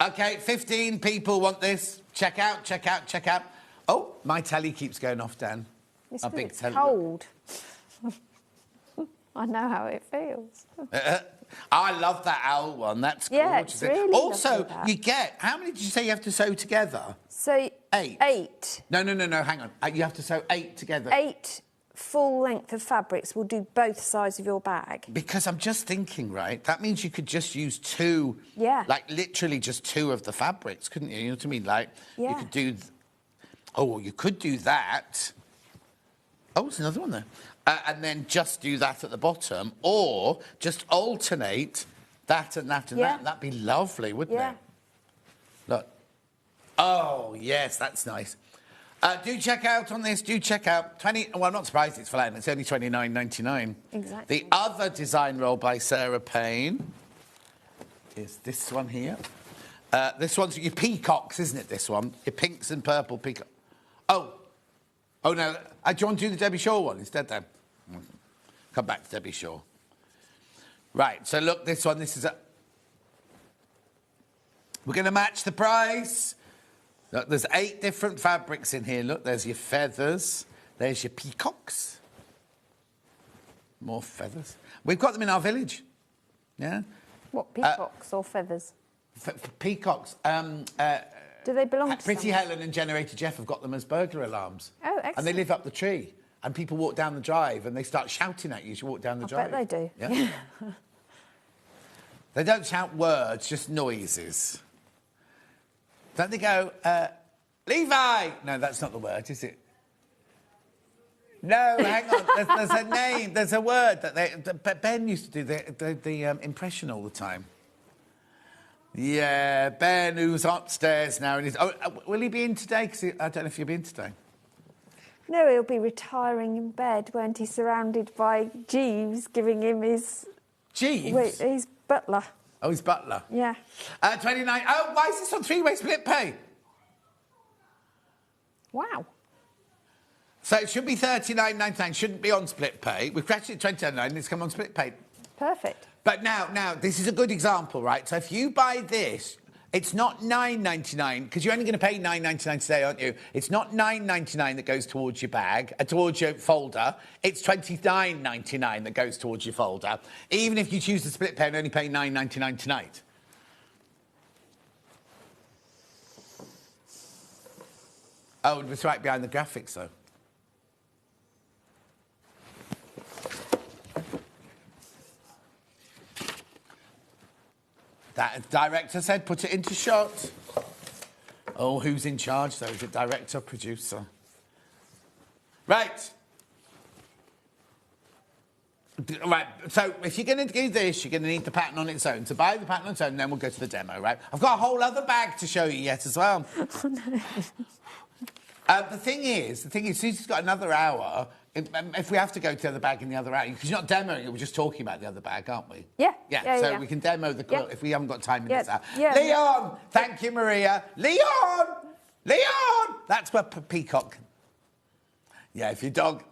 OK, 15 people want this. Check out, check out, check out. Oh, my telly keeps going off, Dan. It's a because big it's telly. cold. I know how it feels. I love that owl one. That's yeah, gorgeous. it's really also, lovely, that. you get... How many did you say you have to sew together? So 8. 8. No, hang on. You have to sew 8 together. 8 full length of fabrics will do both sides of your bag. Because I'm just thinking, right, that means you could just use 2... Yeah. Like, literally just 2 of the fabrics, couldn't you? You know what I mean? Like, yeah. You could do... Oh, you could do that. Oh, there's another one there. And then just do that at the bottom, or just alternate that and that and that. That'd be lovely, wouldn't it? Look. Oh, yes, that's nice. Do check out on this. Do check out. Well, I'm not surprised it's flat. It's only $29.99. Exactly. The other design roll by Sarah Payne is this one here. This one's your peacocks, isn't it, this one? Your pinks and purple peacock. Oh, no. Do you want to do the Debbie Shaw one instead, then? Come back to Debbie Shaw. Right, so look, this one, this is a... We're going to match the price. Look, there's 8 different fabrics in here. Look, there's your feathers. There's your peacocks. More feathers. We've got them in our village. Yeah? What, peacocks or feathers? Peacocks. Do they belong to Pretty someone? Helen and Generator Jeff have got them as burglar alarms. Oh, excellent. And they live up the tree. And people walk down the drive and they start shouting at you as you walk down the drive. I bet they do. Yeah. They don't shout words, just noises. Don't they go, Levi? No, that's not the word, is it? No, hang on. There's a name. There's a word that Ben used to do the impression all the time. Yeah, Ben, who's upstairs now. And will he be in today? Because I don't know if he'll be in today. No, he'll be retiring in bed, won't he? Surrounded by Jeeves giving him his... Jeeves? Wait, his butler. Oh, his butler. Yeah. 29. Oh, why is this on 3-way split pay? Wow. So it should be $39.99. Shouldn't be on split pay. We've crashed it at $29.99. It's come on split pay. Perfect. But now, this is a good example, right? So if you buy this, it's not $9.99, because you're only going to pay $9.99 today, aren't you? It's not $9.99 that goes towards your bag, towards your folder. It's $29.99 that goes towards your folder, even if you choose the split pay and only pay $9.99 tonight. Oh, it's right behind the graphics, though. That director said, put it into shot. Oh, who's in charge, though? Is it director, producer? Right. Right, so if you're going to do this, you're going to need the pattern on its own. To buy the pattern on its own, then we'll go to the demo, right? I've got a whole other bag to show you yet as well. Oh, no. The thing is, Susie's got another hour. If we have to go to the other bag in the other hour, because you're not demoing it, we're just talking about the other bag, aren't we? Yeah. So we can demo the quilt if we haven't got time in this hour. Yeah. Leon! Thank you, Maria. Leon! That's where Peacock... Yeah, if your dog...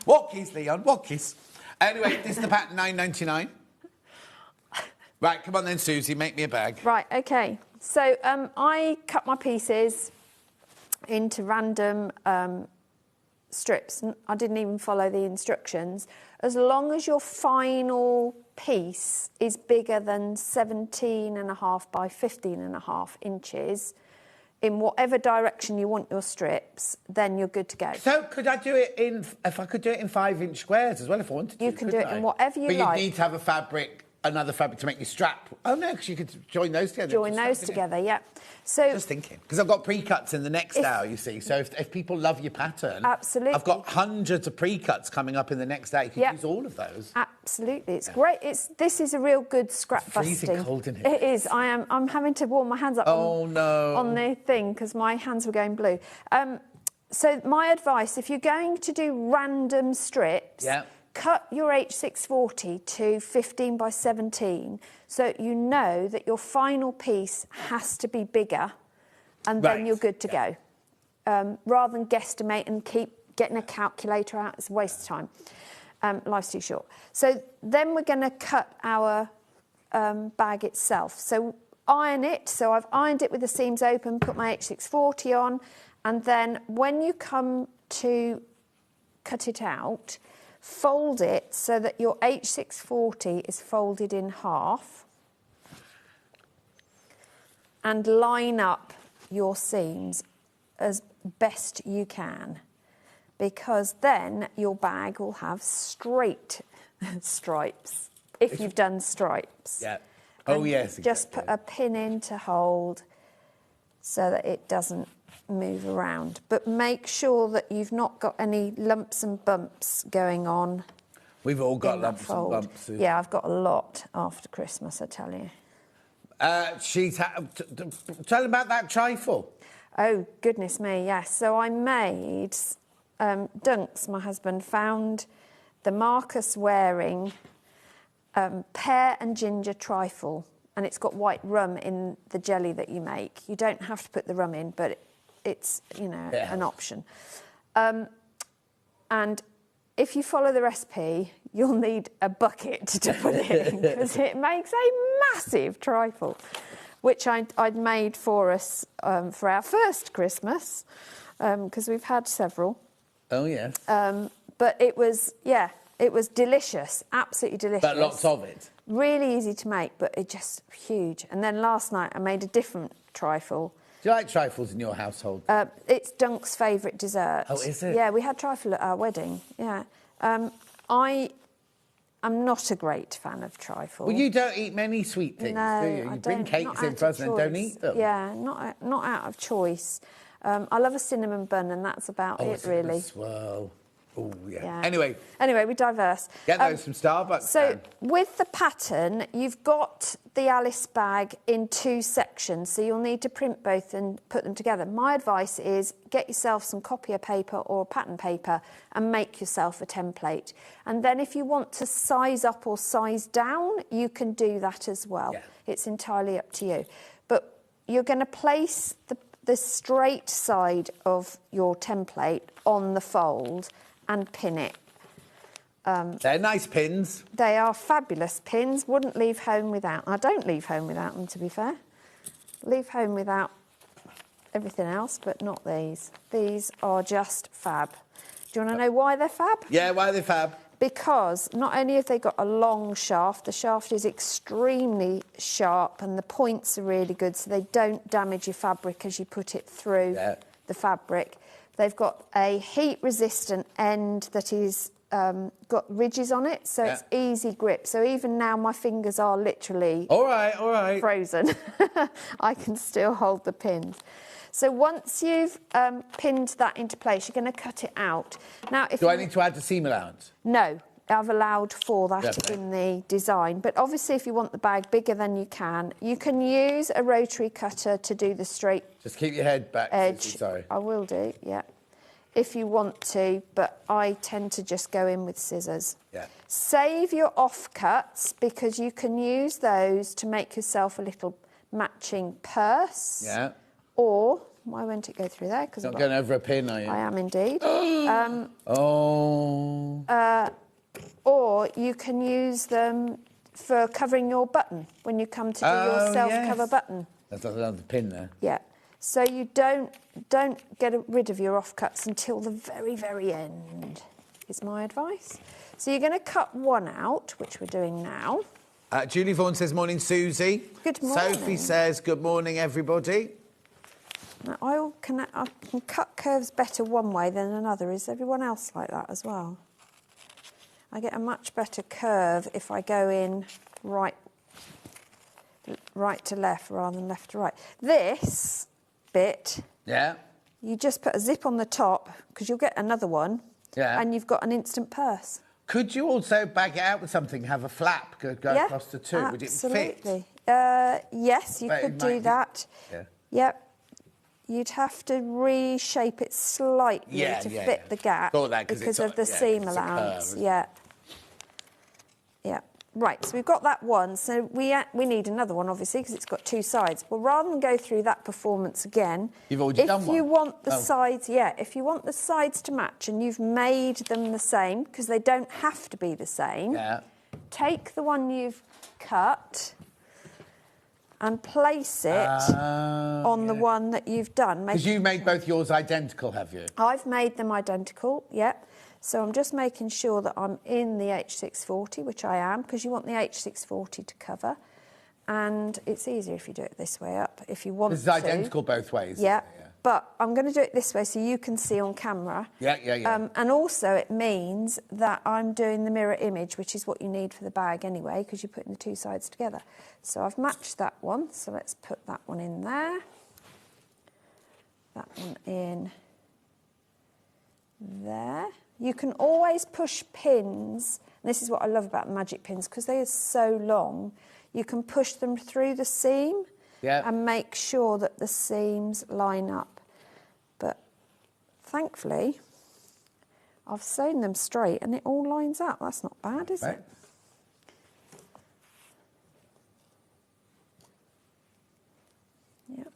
Walkies, Leon, walkies. Anyway, this is the pattern, $9.99. Right, come on then, Susie, make me a bag. Right, OK. So I cut my pieces into random strips. I didn't even follow the instructions. As long as your final piece is bigger than 17.5 by 15.5 inches, in whatever direction you want your strips, then you're good to go. So could I do it if I could do it in 5-inch squares as well, if I wanted to? You can do it in whatever you like. But you need to have another fabric to make your strap. Oh, no, because you could join those together. Join those together, yeah. So just thinking, because I've got pre-cuts in the next hour, you see. So if people love your pattern... Absolutely. I've got hundreds of pre-cuts coming up in the next hour. You can use all of those. Absolutely. It's great. This is a real good scrap busting. It's freezing cold in here. It is. I'm having to warm my hands up on the thing because my hands were going blue. So my advice, if you're going to do random strips... Yeah. Cut your H640 to 15 by 17 so you know that your final piece has to be bigger and then you're good to go. Rather than guesstimate and keep getting a calculator out, it's a waste of time. Life's too short. So then we're going to cut our bag itself. So iron it. So I've ironed it with the seams open, put my H640 on, and then when you come to cut it out, fold it so that your H640 is folded in half and line up your seams as best you can, because then your bag will have straight stripes if you've done stripes. Yeah. Oh, and yes. Just put a pin in to hold so that it doesn't move around, but make sure that you've not got any lumps and bumps going on. We've all got lumps and bumps. Yeah, I've got a lot after Christmas, I tell you. Tell them about that trifle. Oh, goodness me, yes. So I made Dunks, my husband, found the Marcus Waring pear and ginger trifle, and it's got white rum in the jelly that you make. You don't have to put the rum in, but it's, an option. And if you follow the recipe, you'll need a bucket to put it in, because it makes a massive trifle, which I'd made for us for our first Christmas, because we've had several. Oh, yes. But it was delicious, absolutely delicious. But lots of it. Really easy to make, but it just huge. And then last night I made a different trifle. Do you like trifles in your household? It's Dunk's favourite dessert. Oh, is it? Yeah, we had trifle at our wedding, yeah. I am not a great fan of trifle. Well, you don't eat many sweet things, do you? You bring cakes in for us and don't eat them. Yeah, not out of choice. I love a cinnamon bun, and that's about it, really. Swirl. Oh, yeah. Anyway, we diverse. Get those from Starbucks. So with the pattern, you've got the Alice bag in 2 sections, so you'll need to print both and put them together. My advice is get yourself some copier paper or pattern paper and make yourself a template. And then if you want to size up or size down, you can do that as well. Yeah. It's entirely up to you. But you're going to place the straight side of your template on the fold and pin it. They're nice pins. They are fabulous pins. Wouldn't leave home without. I don't leave home without them, to be fair. Leave home without everything else, but not these. These are just fab. Do you want to know why they're fab? Yeah, why are they fab? Because not only have they got a long shaft, the shaft is extremely sharp and the points are really good, so they don't damage your fabric as you put it through the fabric. They've got a heat-resistant end that is got ridges on it, so it's easy grip. So even now my fingers are literally all right, frozen. I can still hold the pins. So once you've pinned that into place, you're going to cut it out. Now, if I need to add the seam allowance? No, I've allowed for that in the design. But obviously, if you want the bag bigger than you can use a rotary cutter to do the straight. Just keep your head back. Edge. Sorry. I will do, yeah. If you want to, but I tend to just go in with scissors. Yeah. Save your offcuts because you can use those to make yourself a little matching purse. Yeah. Or, why won't it go through there? Because not going over a pin, are you? I am indeed. Or you can use them for covering your button when you come to do your self-cover button. That's another pin there. Yeah. So you don't get rid of your offcuts until the very, very end, is my advice. So you're going to cut one out, which we're doing now. Julie Vaughan says, morning, Susie. Good morning. Sophie says, good morning, everybody. Now, I can cut curves better one way than another. Is everyone else like that as well? I get a much better curve if I go in right to left rather than left to right. This bit, you just put a zip on the top because you'll get another one, and you've got an instant purse. Could you also bag it out with something, have a flap go across the two? Absolutely. Would it fit? Yes, you could do that. Yep. You'd have to reshape it slightly to fit the gap because of the seam allowance. Yeah. Right, so we've got that one. So we need another one, obviously, because it's got two sides. Well, rather than go through that performance again, you've already done one. If you want the sides, if you want the sides to match and you've made them the same, because they don't have to be the same, take the one you've cut and place it on the one that you've done. Because you made both yours identical, have you? I've made them identical, So I'm just making sure that I'm in the H640, which I am, because you want the H640 to cover. And it's easier if you do it this way up, if you want to. This is identical both ways. Yeah, but I'm going to do it this way so you can see on camera. Yeah. And also it means that I'm doing the mirror image, which is what you need for the bag anyway, because you're putting the two sides together. So I've matched that one, so let's put that one in there. That one in there. You can always push pins, and this is what I love about the magic pins, because they are so long, you can push them through the seam and make sure that the seams line up. But thankfully, I've sewn them straight and it all lines up. That's not bad, is it? Yep.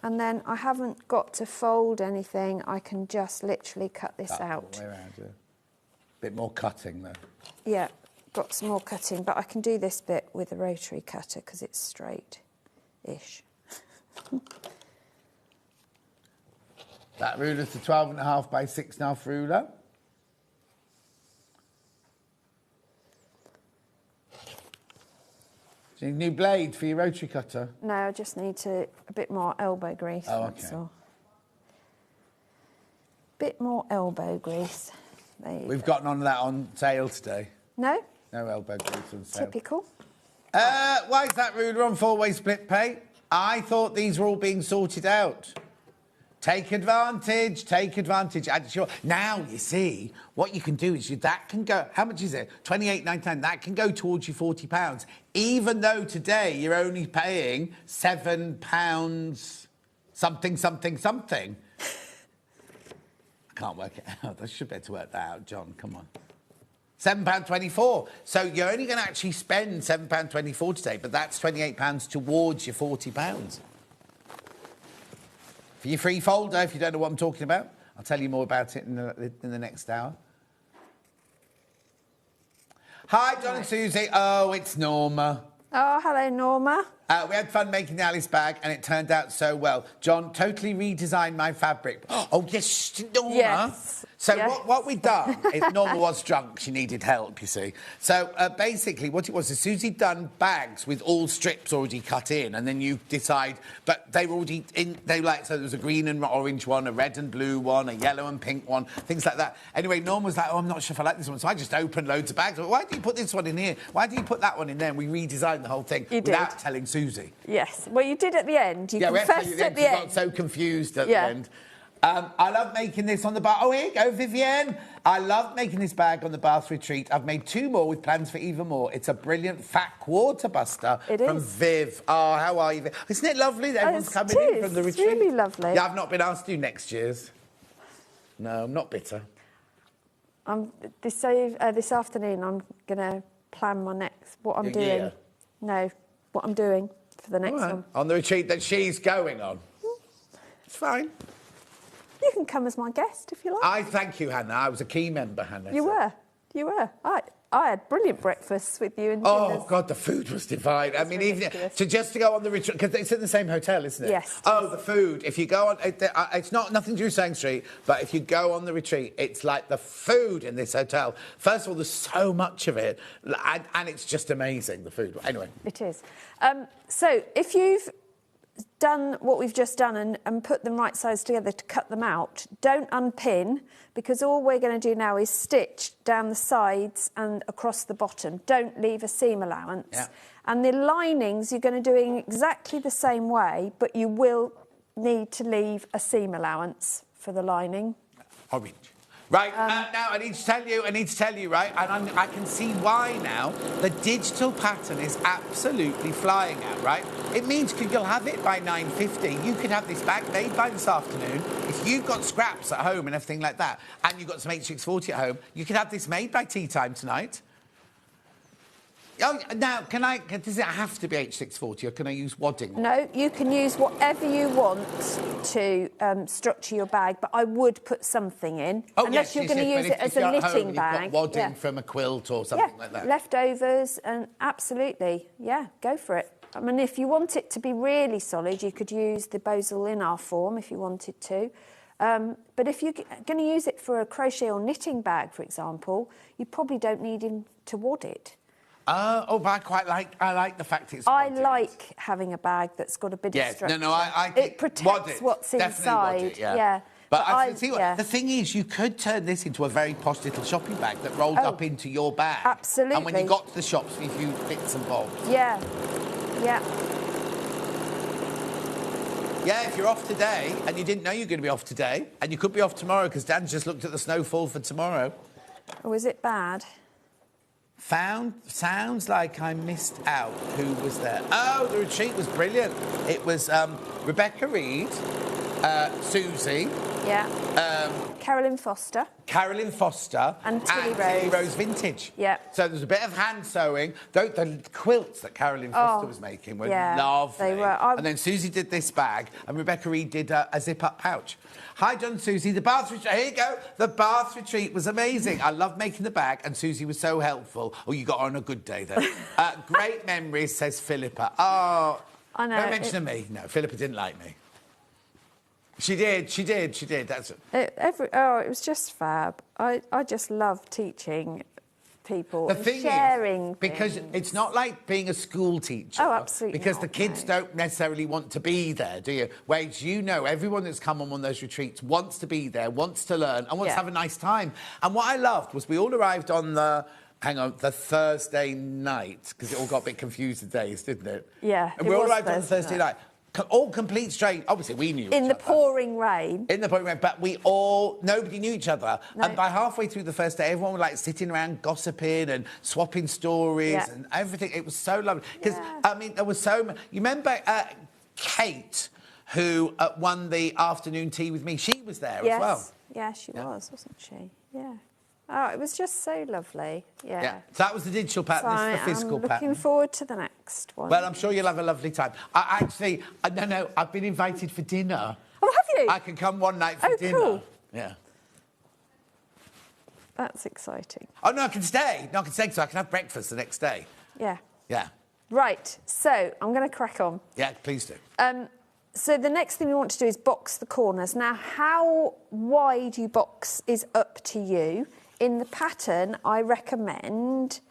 And then I haven't got to fold anything. I can just literally cut this out. Way around, bit more cutting, though. Yeah, got some more cutting, but I can do this bit with a rotary cutter because it's straight-ish. That ruler's the 12.5 by 6.5 ruler. Do you need a new blade for your rotary cutter? No, I just need a bit more elbow grease. Oh, that's okay. all. Bit more elbow grease. We've got none of that on sale today. No? No elbow grease on sale. Typical. Why is that ruler on four-way split pay? I thought these were all being sorted out. Take advantage, take advantage. Now, you see, what you can do is that can go... How much is it? £28.99. That can go towards your £40, even though today you're only paying £7 something, something, something. I can't work it out. I should be able to work that out, John. Come on. £7.24. So you're only going to actually spend £7.24 today, but that's £28 towards your £40. For your free folder, if you don't know what I'm talking about, I'll tell you more about it in the next hour. Hi, John and Susie. Oh, it's Norma. Oh, hello, Norma. We had fun making the Alice bag, and it turned out so well. John totally redesigned my fabric. Oh, yes, Norma. Yes. So Yes. what we'd done is Norma was drunk. She needed help, you see. So basically what it was is Susie'd done bags with all strips already cut in, and then you decide, but they were already in, so there was a green and orange one, a red and blue one, a yellow and pink one, things like that. Anyway, Norma was like, oh, I'm not sure if I like this one. So I just opened loads of bags. Why do you put this one in here? Why do you put that one in there? And we redesigned the whole thing without telling Susie. Yes. Well, you did at the end. You we had to confessed tell at the we end. got so confused at the end. I love making this on the bar. Oh, here you go, Vivienne. I love making this bag on the Bath Retreat. I've made 2 more with plans for even more. It's a brilliant fat quarter buster from Viv. Oh, how are you, Viv? Isn't it lovely that everyone's coming in from the retreat? It's really lovely. Yeah, I've not been asked to do next year's. No, I'm not bitter. This afternoon, I'm going to plan my next, what I'm doing. Year. No, what I'm doing for the next one. On the retreat that she's going on. It's fine. You can come as my guest if you like. I thank you, Hannah. I was a key member, Hannah. You were. I had brilliant breakfasts with you and Oh, dinners. God, the food was divine. I mean, even just to go on the retreat, because it's in the same hotel, isn't it? Yes. Oh, the food. If you go on, it's nothing to do with Sewing Street, but if you go on the retreat, it's like the food in this hotel. First of all, there's so much of it, and it's just amazing, the food. Anyway. It is. So if you've done what we've just done and put them right sides together to cut them out, don't unpin, because all we're going to do now is stitch down the sides and across the bottom. Don't leave a seam allowance. Yeah. And the linings you're going to do in exactly the same way, but you will need to leave a seam allowance for the lining. Orange. Right, now I need to tell you, right, and I can see why now. The digital pattern is absolutely flying out, right? It means you'll have it by 9:50. You could have this bag made by this afternoon. If you've got scraps at home and everything like that, and you've got some H640 at home, you could have this made by tea time tonight. Oh, now, does it have to be H640 or can I use wadding? No, you can use whatever you want to structure your bag, but I would put something in. Oh, unless you're going to use it as a knitting bag. You've got wadding from a quilt or something like that. Leftovers, and absolutely, go for it. I mean, if you want it to be really solid, you could use the Bosal Linar form if you wanted to. But if you're going to use it for a crochet or knitting bag, for example, you probably don't need him to wad it. But I like the fact it's I wadded. like having a bag that's got a bit of structure. I it protects what's definitely inside. But I can see the thing is, you could turn this into a very posh little shopping bag that rolled up into your bag. Absolutely. And when you got to the shops, for a few bits and bobs. Yeah. Yeah, if you're off today and you didn't know you were going to be off today, and you could be off tomorrow because Dan's just looked at the snowfall for tomorrow. Oh, is it bad? Sounds like I missed out. Who was there? Oh, the retreat was brilliant. It was Rebecca Reed, Susie. Yeah. Carolyn Foster. And Tilly Rose Vintage. Yeah. So there's a bit of hand sewing. The quilts that Carolyn Foster was making were lovely. They were. And then Susie did this bag, and Rebecca Reed did a zip-up pouch. Hi, John, Susie. The Bath Retreat. Here you go. The Bath Retreat was amazing. I love making the bag, and Susie was so helpful. Oh, you got her on a good day, then. Great memories, says Philippa. Oh, I know. Don't mention me. No, Philippa didn't like me. She did. That's it. It was just fab. I just love teaching people the and thing sharing is, because things. it's not like being a school teacher. Oh, absolutely Because not, the kids don't necessarily want to be there, do you? Whereas everyone that's come on one of those retreats wants to be there, wants to learn, and wants to have a nice time. And what I loved was we all arrived on the Thursday night, because it all got a bit confused the days, didn't it? Yeah, and we all arrived on the Thursday night. All complete strangers. Obviously, we knew each other. In the pouring rain. But nobody knew each other. No. And by halfway through the first day, everyone was sitting around gossiping and swapping stories and everything. It was so lovely. Because, there was so much. You remember Kate, who won the afternoon tea with me? She was there as well. Yeah, she was, wasn't she? Yeah. Oh, it was just so lovely. Yeah. So that was the digital pattern. This is the physical pattern. I'm looking forward to the next one. Well, I'm sure you'll have a lovely time. I've been invited for dinner. Oh, have you? I can come one night for dinner. Cool. Yeah. That's exciting. Oh, no, I can stay. So I can have breakfast the next day. Yeah. Yeah. Right, so I'm going to crack on. Yeah, please do. So the next thing we want to do is box the corners. Now, how wide you box is up to you. In the pattern, I recommend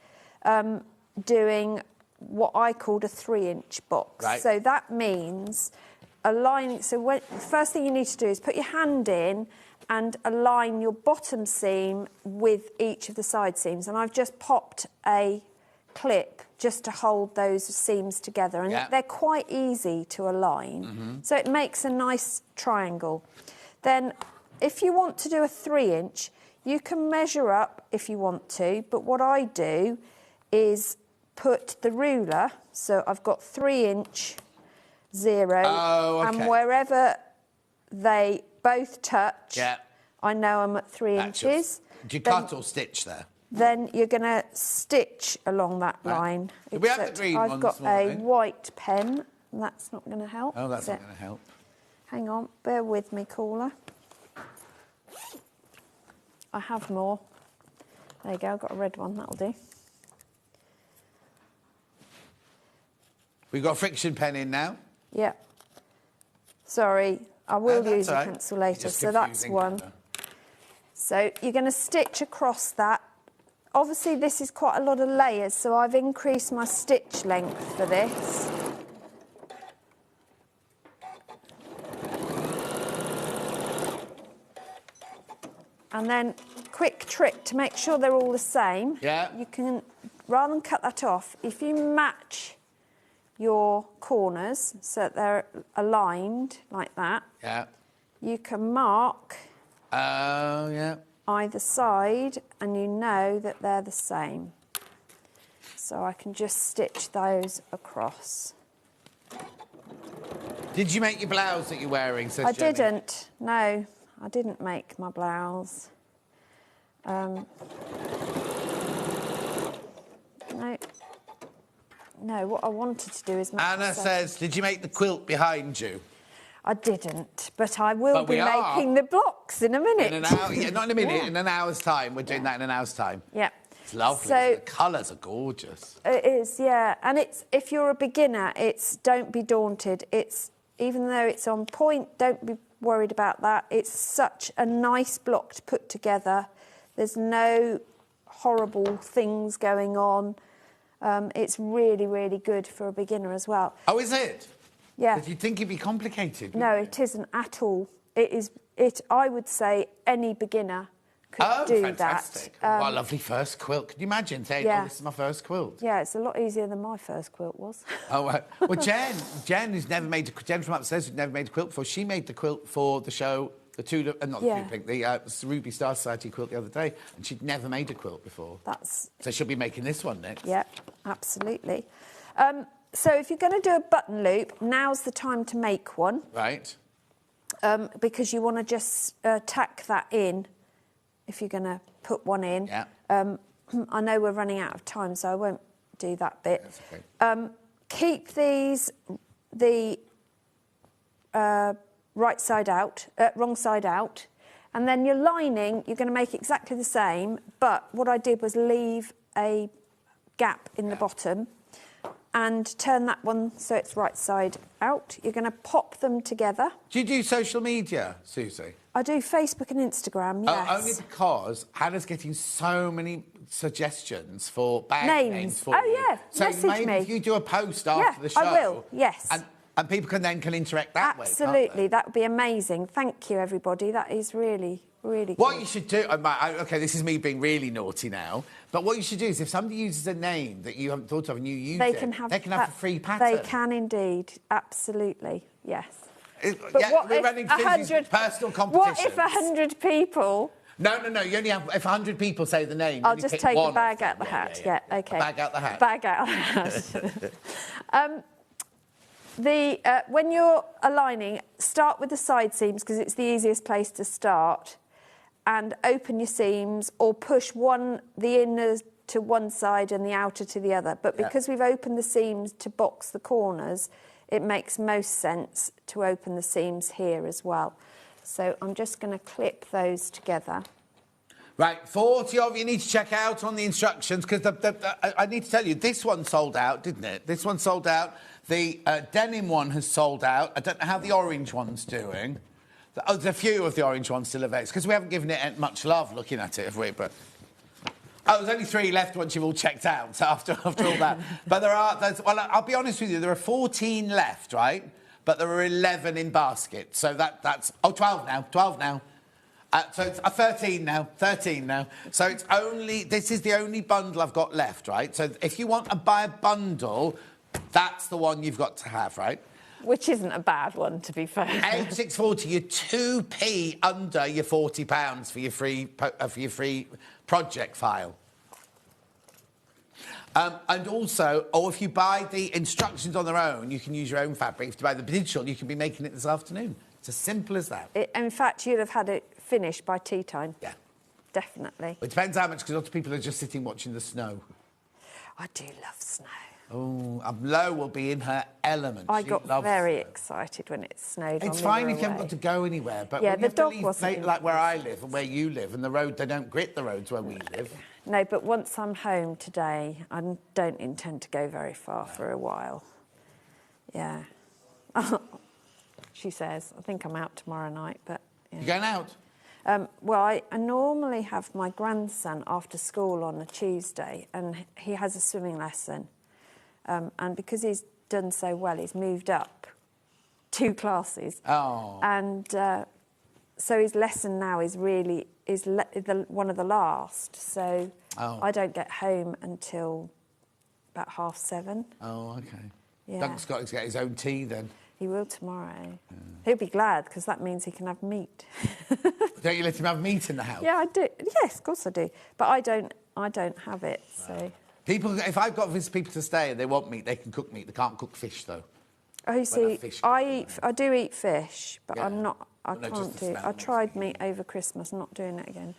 doing what I called a 3-inch box. Right. So that means aligning. So the first thing you need to do is put your hand in and align your bottom seam with each of the side seams. And I've just popped a clip just to hold those seams together, and they're quite easy to align. So it makes a nice triangle. Then if you want to do a 3-inch, you can measure up if you want to, but what I do is put the ruler, so I've got 3-inch, 0, and wherever they both touch, I know I'm at 3 inches. Do you cut or stitch there? Then you're going to stitch along that line. Do we have the green one I've got this morning? a white pen, and that's not going to help. Oh, that's not going to help. Hang on, bear with me, caller. I have more. There you go, I've got a red one, that'll do. We've got a friction pen in now. Yeah. Sorry, I will use a all right. pencil later, Just so that's confusing, one. So you're going to stitch across that. Obviously, this is quite a lot of layers, so I've increased my stitch length for this. And then, quick trick to make sure they're all the same. You can, rather than cut that off, if you match your corners so that they're aligned like that, you can mark either side, and you know that they're the same. So I can just stitch those across. Did you make your blouse that you're wearing? I didn't. No, I didn't make my blouse. No. No, what I wanted to do is make Anna says, did you make the quilt behind you? I didn't, but I will be making the blocks in a minute. In an hour, not in a minute, in an hour's time. We're doing that in an hour's time. Yeah. It's lovely. So, the colours are gorgeous. It is, yeah. And it's, if you're a beginner, don't be daunted. Even though it's on point, don't be worried about that. It's such a nice block to put together. There's no horrible things going on. It's really, really good for a beginner as well. Oh, is it? Yeah. Because you'd think it'd be complicated. No, it isn't at all. I would say any beginner could do fantastic. that. What a lovely first quilt. Can you imagine saying, oh, this is my first quilt? Yeah, it's a lot easier than my first quilt was. Oh, well, Jen, who's never made Jen from upstairs, who's never made a quilt before, she made the quilt for the show, the Tudor, not the Tudor Pink, the Ruby Star Society quilt the other day, and she'd never made a quilt before. So she'll be making this one next. Yeah, absolutely. So if you're going to do a button loop, now's the time to make one. Right. Because you want to just tack that in if you're going to put one in. Yeah. I know we're running out of time, so I won't do that bit. That's okay. Keep these the right side out, wrong side out, and then your lining, you're going to make exactly the same, but what I did was leave a gap in the bottom and turn that one so it's right side out. You're going to pop them together. Do you do social media, Susie? I do Facebook and Instagram, yes. Oh, only because Hannah's getting so many suggestions for bag names for you. Yeah, so message me. If you do a post after the show... I will, yes. And people can interact that way, Absolutely, that would be amazing. Thank you, everybody. That is really, really good. What you should do... OK, this is me being really naughty now, but what you should do is if somebody uses a name that you haven't thought of and you use they can have a free pattern. They can indeed, absolutely, yes. But what we're running Susie's personal competitions. What if 100 people... No, you only have... If 100 people say the name... I'll just take a bag out the hat, yeah, OK. Bag out the hat. Bag out the hat. When you're aligning, start with the side seams because it's the easiest place to start, and open your seams or push the inner to one side and the outer to the other. But because we've opened the seams to box the corners, it makes most sense to open the seams here as well. So I'm just going to clip those together. Right, 40 of you need to check out on the instructions because I need to tell you, this one sold out, didn't it? This one sold out. The denim one has sold out. I don't know how the orange one's doing. There's a few of the orange ones still available because we haven't given it much love looking at it, have we? But there's only 3 left once you've all checked out. So after all that, but I'll be honest with you, there are 14 left, right? But there are 11 in basket. So that's 12 now. 12 now. So it's 13 now. 13 now. So it's this is the only bundle I've got left, right? So if you want to buy a bundle, that's the one you've got to have, right? Which isn't a bad one, to be fair. 8640, you're 2p under your £40 for your free project file. And also, or if you buy the instructions on their own, you can use your own fabric. If you buy the digital, you can be making it this afternoon. It's as simple as that. In fact, you'd have had it finished by tea time. Yeah. Definitely. It depends how much, because lots of people are just sitting watching the snow. I do love snow. Oh, Lo will be in her element. I got very excited when it snowed. It's fine if you haven't got to go anywhere, but yeah, when the you have dog to leave, wasn't like where I live and where you live, and the road, they don't grit the roads where we live. No, but once I'm home today, I don't intend to go very far for a while. Yeah. She says, I think I'm out tomorrow night, but... Yeah. You're going out? Well, I normally have my grandson after school on a Tuesday, and he has a swimming lesson. And because he's done so well, he's moved up 2 classes. Oh. And so his lesson now is really one of the last. So I don't get home until about 7:30. Oh, OK. Yeah. Doug's got to get his own tea then. He will tomorrow. Yeah. He'll be glad, because that means he can have meat. Don't you let him have meat in the house? Yeah, I do. Yes, of course I do. But I don't have it, so... People, if I've got people to stay and they want meat, they can cook meat. They can't cook fish, though. Oh, you see, I do eat fish, but yeah. I can't do it. I tried meat over Christmas, not doing it again.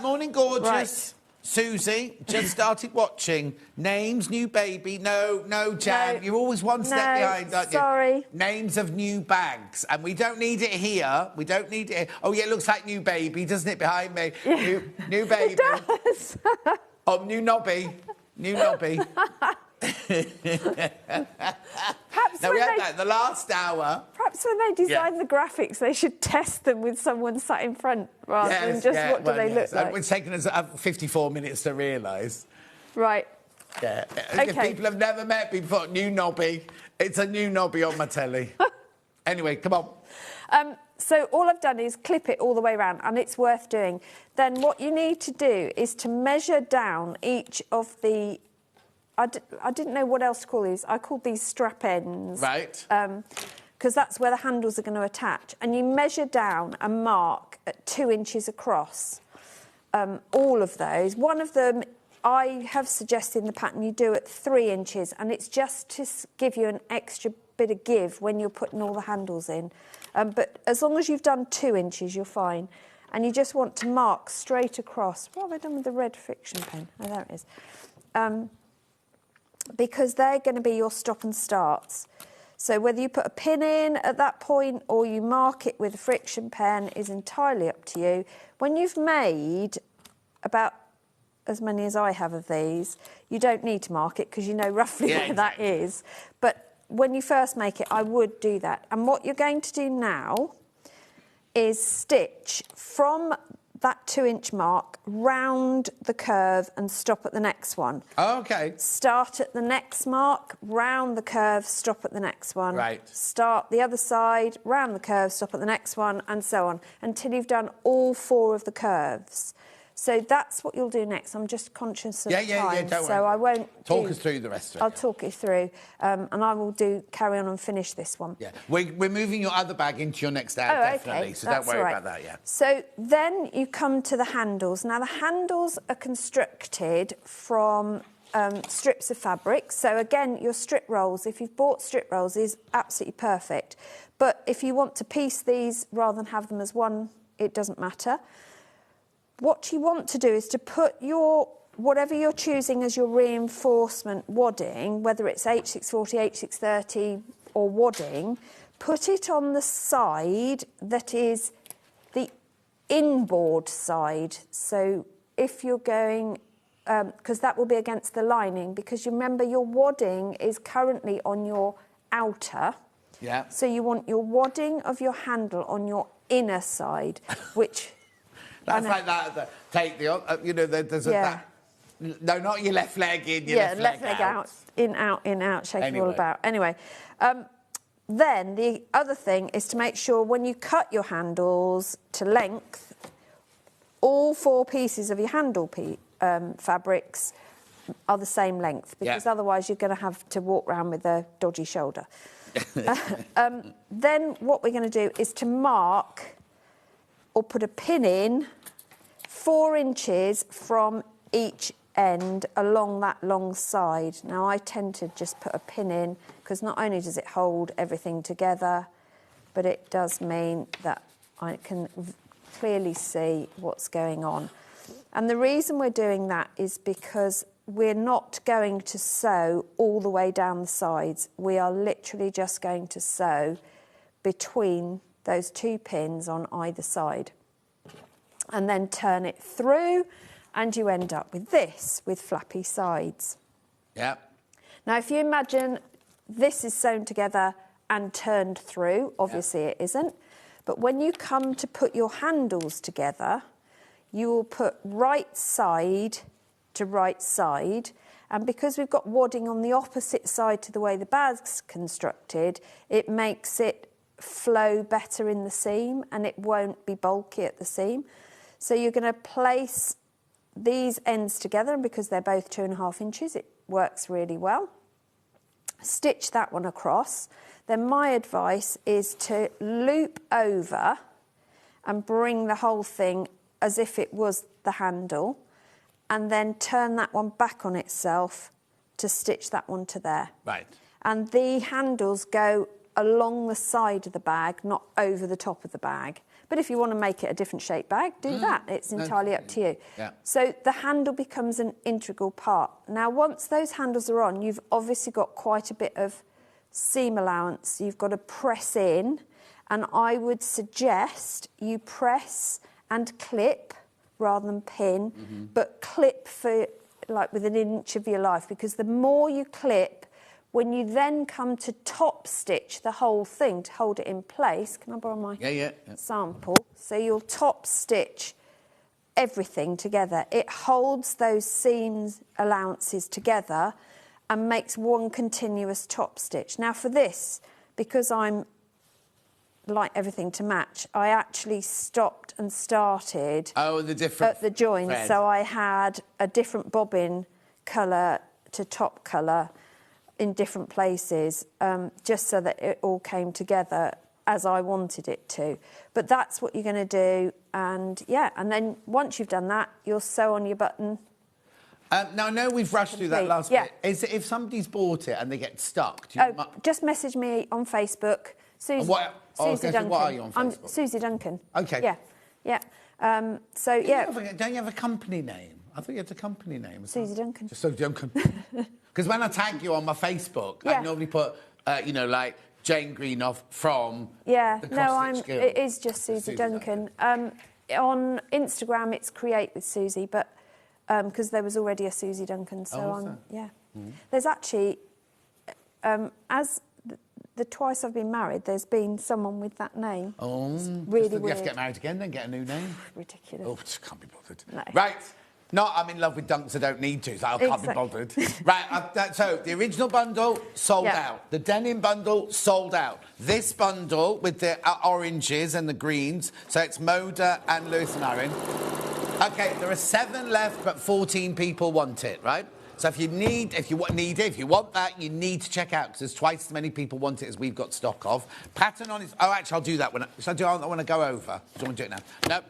Morning, gorgeous. Right. Susie, just started watching. Names, new baby. No, Jan. No. You're always one step behind, aren't you? Sorry. Names of new bags. And we don't need it here. We don't need it. Oh, yeah, it looks like new baby, doesn't it, behind me? Yeah. New baby. It does. Oh, new nobby. New nobby. Perhaps we had that in the last hour. Perhaps when they design the graphics, they should test them with someone sat in front rather than just what do they look like. It's taken us 54 minutes to realise. Right. Yeah. Okay. People have never met before. New nobby. It's a new nobby on my telly. Anyway, come on. So all I've done is clip it all the way around, and it's worth doing. Then what you need to do is to measure down each of the... I didn't know what else to call these. I called these strap ends. Right. Because that's where the handles are going to attach. And you measure down and mark at 2 inches across all of those. One of them, I have suggested in the pattern you do at 3 inches, and it's just to give you an extra bit of give when you're putting all the handles in. But as long as you've done 2 inches, you're fine. And you just want to mark straight across. What have I done with the red friction pen? Oh, there it is. Because they're going to be your stop and starts. So whether you put a pin in at that point or you mark it with a friction pen is entirely up to you. When you've made about as many as I have of these, you don't need to mark it because you know roughly where that is. But when you first make it, I would do that. And what you're going to do now is stitch from that 2-inch mark round the curve and stop at the next one. Oh, OK. Start at the next mark, round the curve, stop at the next one. Right. Start the other side, round the curve, stop at the next one, and so on, until you've done all 4 of the curves. So that's what you'll do next. I'm just conscious of time, don't worry. so I won't talk us through the rest of it. I'll talk you through, and I will carry on and finish this one. Yeah, we're moving your other bag into your next ad, definitely. Okay. So That's don't worry all right. about that. Yeah. So then you come to the handles. Now the handles are constructed from strips of fabric. So again, your strip rolls, if you've bought strip rolls, is absolutely perfect. But if you want to piece these rather than have them as one, it doesn't matter. What you want to do is to put whatever you're choosing as your reinforcement wadding, whether it's H640, H630 or wadding, put it on the side that is the inboard side. So if you're going, because that will be against the lining, because you remember your wadding is currently on your outer. Yeah. So you want your wadding of your handle on your inner side, which... That's like that. Take the, there's that. No, not your left leg in, your left leg out. In, out, shake it all Anyway. about. Anyway, then the other thing is to make sure when you cut your handles to length, all 4 pieces of your handle fabrics are the same length, because otherwise you're going to have to walk around with a dodgy shoulder. Then what we're going to do is to mark or put a pin in 4 inches from each end along that long side. Now, I tend to just put a pin in because not only does it hold everything together, but it does mean that I can clearly see what's going on. And the reason we're doing that is because we're not going to sew all the way down the sides. We are literally just going to sew between those 2 pins on either side, and then turn it through, and you end up with this, with flappy sides. Yeah. Now, if you imagine this is sewn together and turned through, obviously it isn't, but when you come to put your handles together, you will put right side to right side, and because we've got wadding on the opposite side to the way the bag's constructed, it makes it flow better in the seam, and it won't be bulky at the seam. So you're going to place these ends together, and because they're both 2.5 inches, it works really well. Stitch that one across. Then my advice is to loop over and bring the whole thing as if it was the handle, and then turn that one back on itself to stitch that one to there. Right. And the handles go along the side of the bag, not over the top of the bag. But if you want to make it a different shaped bag, do that. It's entirely up to you. Yeah. So the handle becomes an integral part. Now, once those handles are on, you've obviously got quite a bit of seam allowance. You've got to press in, and I would suggest you press and clip rather than pin, but clip for like with 1 inch of your life, because the more you clip, when you then come to top stitch the whole thing to hold it in place, can I borrow my sample? So you'll top stitch everything together. It holds those seams allowances together and makes one continuous top stitch. Now for this, because I'm like everything to match, I actually stopped and started at the join. thread. So I had a different bobbin colour to top colour in different places, just so that it all came together as I wanted it to. But that's what you're going to do, and and then once you've done that, you'll sew on your button. Now, I know we've rushed through that last bit. Is it, if somebody's bought it and they get stuck, do you just message me on Facebook. Susie, Susie Duncan. What are you on Facebook? I'm Susie Duncan. Okay. Yeah. Don't you have a company name? I thought you had a company name. Susie Duncan. Just Susie Duncan. Because when I tag you on my Facebook, I normally put, like Jane Greenough from the Cross-Stitch Guild. It is just Susie Duncan. On Instagram, it's Create with Susie, but because there was already a Susie Duncan, so There's actually, as the twice I've been married, there's been someone with that name. Oh, it's really weird. You have to get married again, then get a new name. Ridiculous. Oh, just can't be bothered. No. Right. No, I'm in love with dunks. I don't need to, so I can't be bothered. Right, so the original bundle, sold out. The denim bundle, sold out. This bundle with the oranges and the greens, so it's Moda and Lewis and Aaron. OK, there are 7 left, but 14 people want it, right? So if you want that, you need to check out, because there's twice as many people want it as we've got stock of. Pattern on its... Oh, actually, I'll do that when I want to go over. Do you want to do it now? No.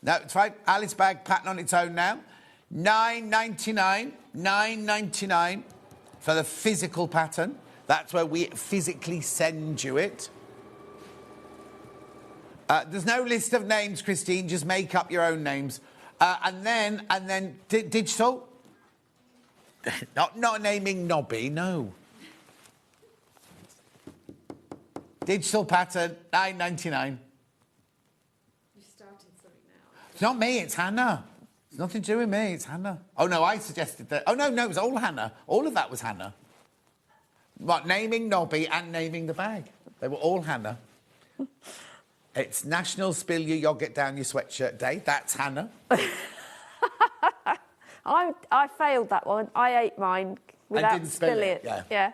No, it's fine. Alice bag, pattern on its own now. $9.99 for the physical pattern. That's where we physically send you it. There's no list of names, Christine. Just make up your own names. And then digital. Not naming Nobby, no. Digital pattern, $9.99. You're starting something now. It's not me, it's Hannah. It's nothing to do with me, it's Hannah. Oh, no, I suggested that. Oh, no, it was all Hannah. All of that was Hannah. What, naming Nobby and naming the bag. They were all Hannah. It's National Spill Your Yoghurt Down Your Sweatshirt Day. That's Hannah. I failed that one. I ate mine without spilling it. Yeah.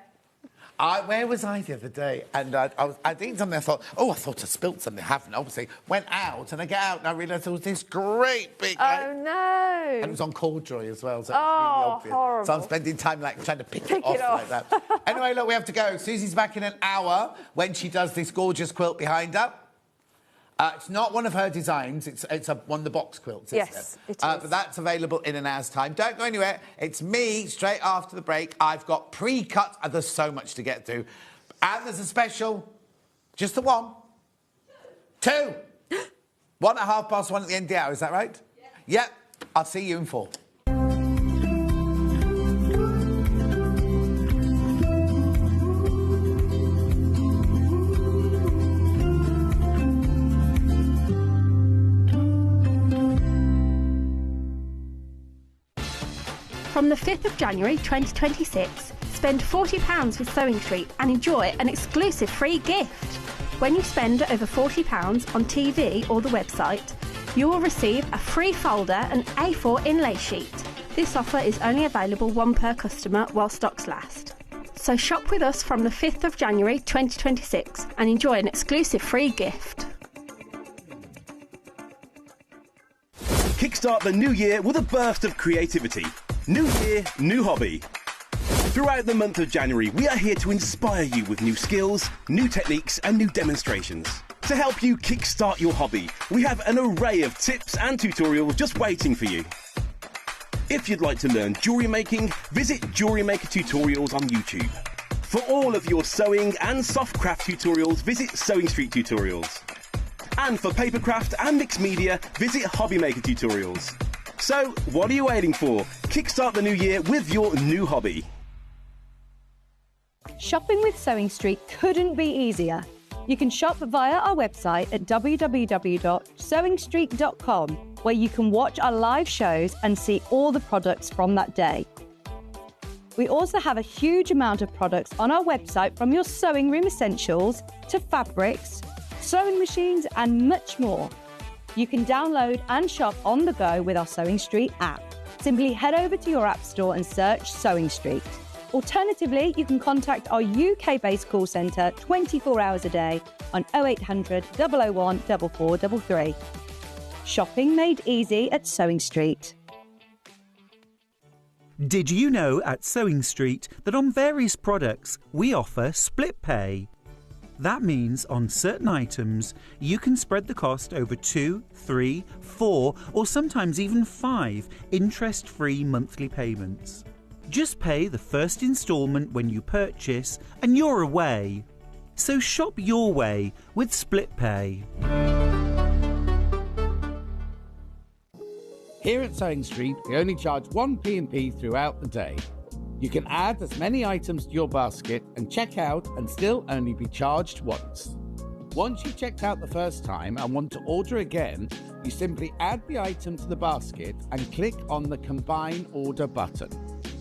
Where was I the other day? And I'd eaten something. I thought I spilt something. I haven't, obviously. Went out, and I get out, and I realised there was this great big... Oh, no. And it was on corduroy as well, so it was really obvious. Horrible. So I'm spending time, trying to pick it off like that. Anyway, look, we have to go. Susie's back in an hour when she does this gorgeous quilt behind her. It's not one of her designs. It's one of the box quilts, isn't yes, it? it is. But that's available in an hour's time. Don't go anywhere. It's me, straight after the break. I've got pre-cut. There's so much to get through. And there's a special. Just the one. Two. 1 at 1:30 at the end of the hour. Is that right? Yeah. Yep. I'll see you in 4. From the 5th of January 2026, spend £40 with Sewing Street and enjoy an exclusive free gift. When you spend over £40 on TV or the website, you will receive a free folder and A4 inlay sheet. This offer is only available 1 per customer while stocks last. So shop with us from the 5th of January 2026 and enjoy an exclusive free gift. Kickstart the new year with a burst of creativity. New year, new hobby. Throughout the month of January, we are here to inspire you with new skills, new techniques and new demonstrations. To help you kickstart your hobby, we have an array of tips and tutorials just waiting for you. If you'd like to learn jewellery making, visit Jewellery Maker Tutorials on YouTube. For all of your sewing and soft craft tutorials, visit Sewing Street Tutorials. And for papercraft and mixed media, visit Hobby Maker Tutorials. So, what are you waiting for? Kickstart the new year with your new hobby. Shopping with Sewing Street couldn't be easier. You can shop via our website at www.sewingstreet.com, where you can watch our live shows and see all the products from that day. We also have a huge amount of products on our website, from your sewing room essentials to fabrics, sewing machines and much more. You can download and shop on the go with our Sewing Street app. Simply head over to your app store and search Sewing Street. Alternatively, you can contact our UK-based call centre 24 hours a day on 0800 001 4433. Shopping made easy at Sewing Street. Did you know at Sewing Street that on various products we offer split pay? That means on certain items you can spread the cost over 2, 3, 4 or sometimes even 5 interest-free monthly payments. Just pay the first instalment when you purchase and you're away. So shop your way with split pay. Here at Sewing Street, we only charge 1 P&P throughout the day. You can add as many items to your basket and check out and still only be charged once. Once you've checked out the first time and want to order again, you simply add the item to the basket and click on the Combine Order button.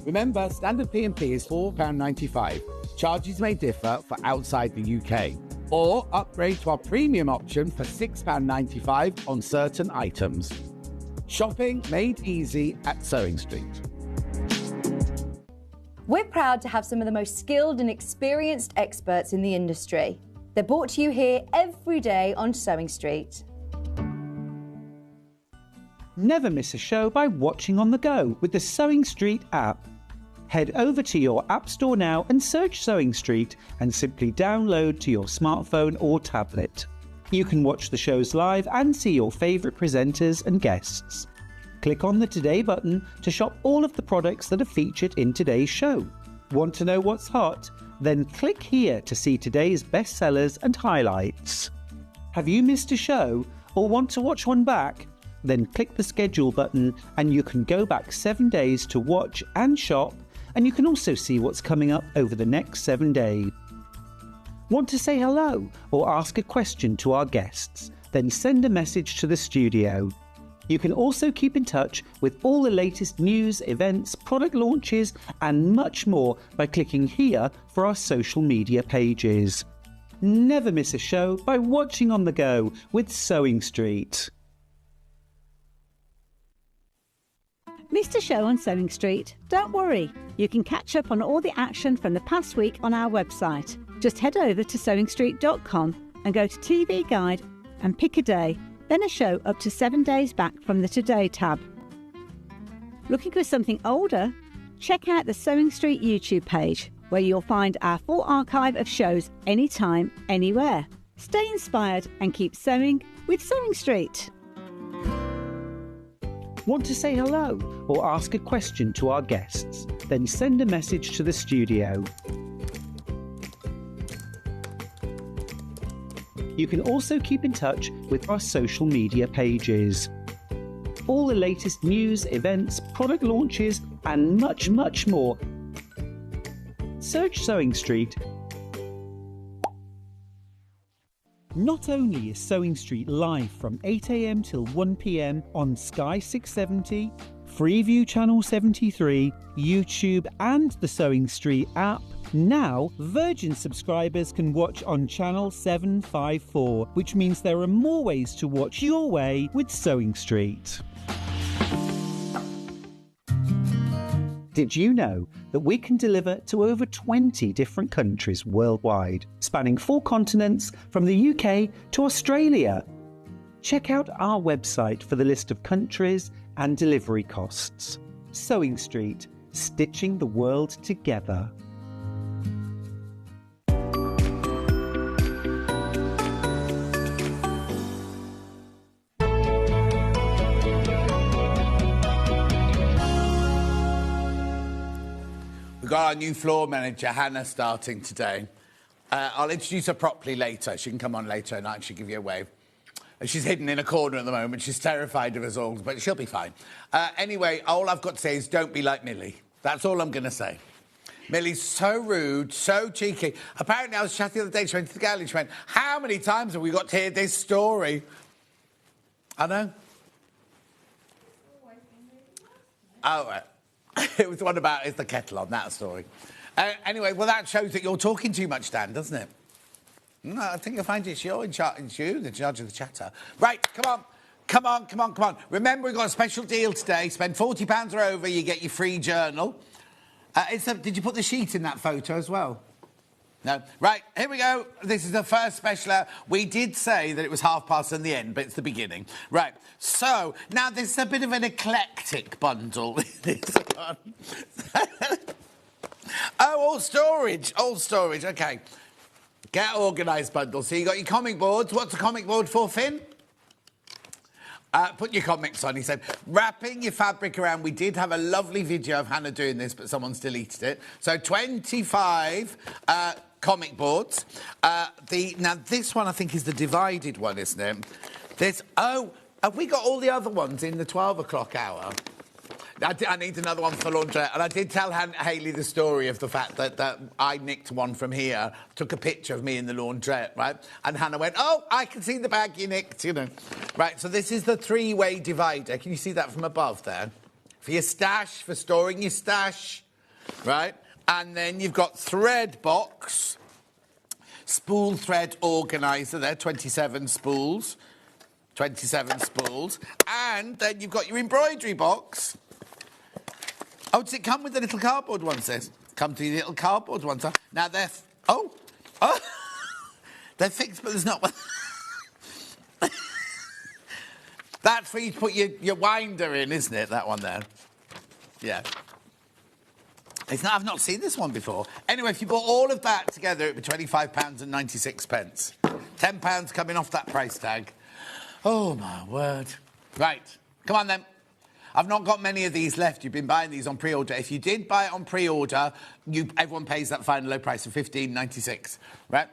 Remember, standard P&P is £4.95. Charges may differ for outside the UK. Or upgrade to our premium option for £6.95 on certain items. Shopping made easy at Sewing Street. We're proud to have some of the most skilled and experienced experts in the industry. They're brought to you here every day on Sewing Street. Never miss a show by watching on the go with the Sewing Street app. Head over to your app store now and search Sewing Street and simply download to your smartphone or tablet. You can watch the shows live and see your favourite presenters and guests. Click on the Today button to shop all of the products that are featured in today's show. Want to know what's hot? Then click here to see today's bestsellers and highlights. Have you missed a show or want to watch one back? Then click the schedule button and you can go back 7 days to watch and shop, and you can also see what's coming up over the next 7 days. Want to say hello or ask a question to our guests? Then send a message to the studio. You can also keep in touch with all the latest news, events, product launches, and much more by clicking here for our social media pages. Never miss a show by watching on the go with Sewing Street. Missed a show on Sewing Street? Don't worry, you can catch up on all the action from the past week on our website. Just head over to sewingstreet.com and go to TV Guide and pick a day, then a show up to 7 days back from the Today tab. Looking for something older? Check out the Sewing Street YouTube page, where you'll find our full archive of shows anytime, anywhere. Stay inspired and keep sewing with Sewing Street. Want to say hello or ask a question to our guests? Then send a message to the studio. You can also keep in touch with our social media pages. All the latest news, events, product launches, and much, much more. Search Sewing Street. Not only is Sewing Street live from 8 a.m. till 1 p.m. on Sky 670, Freeview Channel 73, YouTube, and the Sewing Street app, now Virgin subscribers can watch on Channel 754, which means there are more ways to watch your way with Sewing Street. Did you know that we can deliver to over 20 different countries worldwide, spanning 4 continents from the UK to Australia? Check out our website for the list of countries and delivery costs. Sewing Street, stitching the world together. We've got our new floor manager, Hannah, starting today. I'll introduce her properly later. She can come on later and I should give you a wave. She's hidden in a corner at the moment. She's terrified of us all, but she'll be fine. Anyway, all I've got to say is don't be like Millie. That's all I'm going to say. Millie's so rude, so cheeky. Apparently, I was chatting the other day, she went to the gallery, she went, how many times have we got to hear this story? I know. Oh, right. It was the one about, is the kettle on, that story. Anyway, well, that shows that you're talking too much, Dan, doesn't it? No, I think you'll find it's you in charge of the chatter. Right, come on. Remember, we've got a special deal today. Spend £40 or over, you get your free journal. Did you put the sheet in that photo as well? No. Right, here we go. This is the first special. We did say that it was 1:30 in the end, but it's the beginning. Right, so, now this is a bit of an eclectic bundle. This one. Oh, all storage, OK. Get organised bundle. So you got your comic boards. What's a comic board for, Finn? Put your comics on, he said. Wrapping your fabric around. We did have a lovely video of Hannah doing this, but someone's deleted it. So 25 comic boards. Now, this one, I think, is the divided one, isn't it? Have we got all the other ones in the 12 o'clock hour? I need another one for laundrette. And I did tell Hayley the story of the fact that I nicked one from here, took a picture of me in the laundrette, right? And Hannah went, oh, I can see the bag you nicked, you know. Right, so this is the 3-way divider. Can you see that from above there? For your stash, for storing your stash, right? And then you've got thread box, spool thread organiser there, 27 spools. 27 spools. And then you've got your embroidery box. Oh, does it come with the little cardboard ones, this? Come to the little cardboard ones, huh? Now, they're... Oh! They're fixed, but there's not one. That's where you put your winder in, isn't it? That one there. Yeah. I've not seen this one before. Anyway, if you bought all of that together, it would be £25.96. £10 coming off that price tag. Oh, my word. Right. Come on, then. I've not got many of these left. You've been buying these on pre-order. If you did buy it on pre-order, everyone pays that final low price of £15.96, right?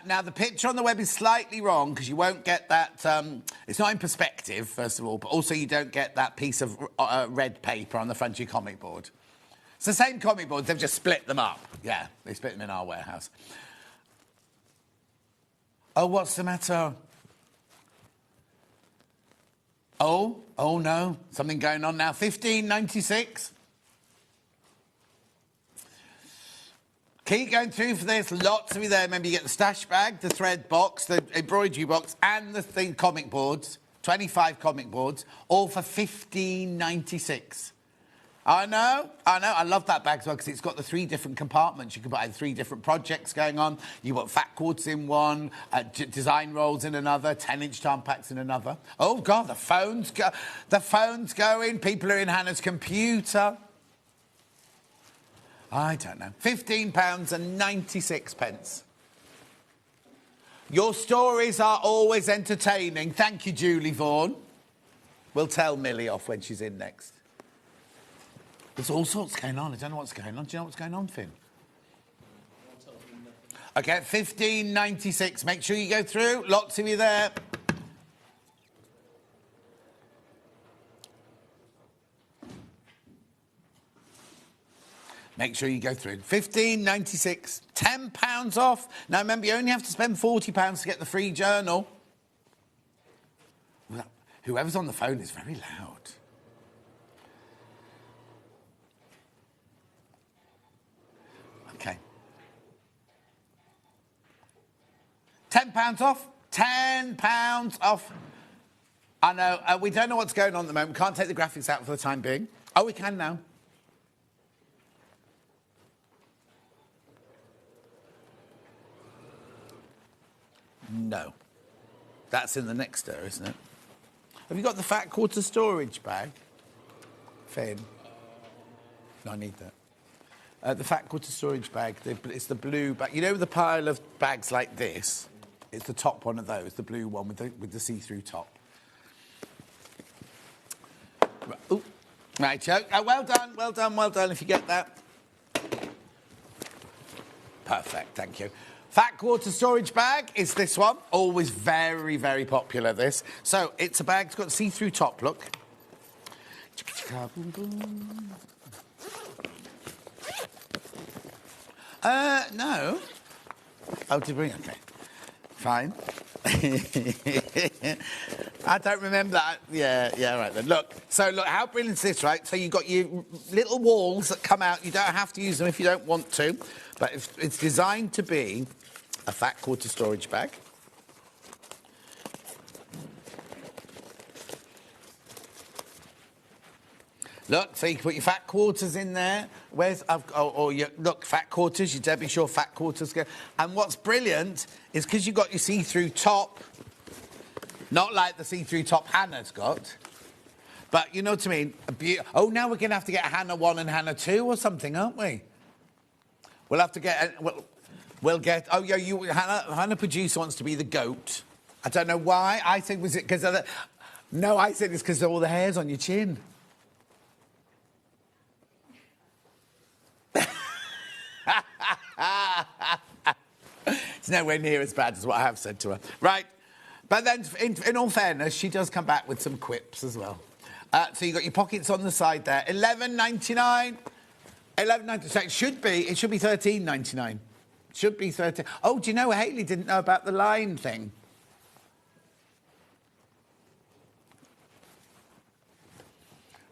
Now, the picture on the web is slightly wrong because you won't get that... it's not in perspective, first of all, but also you don't get that piece of red paper on the front of your comic board. It's the same comic boards, they've just split them up. Yeah, they split them in our warehouse. Oh, what's the matter? Oh? Oh, no. Something going on now. £15.96. Keep going through for this. Lots of you there. Remember, you get the stash bag, the thread box, the embroidery box, and the comic boards. 25 comic boards, all for £15.96. I know. I love that bag as well because it's got the 3 different compartments. You can buy 3 different projects going on. You got fat quarters in one, design rolls in another, 10-inch charm packs in another. Oh, God, the phone's going. People are in Hannah's computer. I don't know. £15.96. Your stories are always entertaining. Thank you, Julie Vaughan. We'll tell Millie off when she's in next. There's all sorts going on. I don't know what's going on. Do you know what's going on, Finn? OK, £15.96. Make sure you go through. Lots of you there. Make sure you go through. £15.96, £10 off. Now, remember, you only have to spend £40 to get the free journal. Well, whoever's on the phone is very loud. OK. £10 off. £10 off. I know, we don't know what's going on at the moment. We can't take the graphics out for the time being. Oh, we can now. No. That's in the next stir, isn't it? Have you got the fat quarter storage bag? Finn? No, I need that. The fat quarter storage bag, it's the blue bag. You know the pile of bags like this? It's the top one of those, the blue one with the see-through top. Ooh. Right, Joe. Oh, well done if you get that. Perfect, thank you. Fat quarter storage bag is this one. Always very, very popular, this. So, it's a bag that's got a see-through top, look. No. Oh, did we? OK. Fine. I don't remember that. Yeah, right then. Look, how brilliant is this, right? So you've got your little walls that come out. You don't have to use them if you don't want to. But it's designed to be a fat quarter storage bag. Look, so you can put your fat quarters in there. Look, fat quarters, your Debbie Shaw fat quarters. And what's brilliant is because you've got your see-through top, not like the see-through top Hannah's got, but you know what I mean? Now we're going to have to get Hannah 1 and Hannah 2 or something, aren't we? We'll have to get... We'll get... Oh, yeah, Hannah Producer wants to be the goat. I don't know why. I think was it because of the... No, I think it's because of all the hairs on your chin. It's nowhere near as bad as what I have said to her. Right. But then, in all fairness, she does come back with some quips as well. So you've got your pockets on the side there. $11.99. $11.99. So it should be $13.99. Should be 13. Oh, do you know Hayley didn't know about the line thing?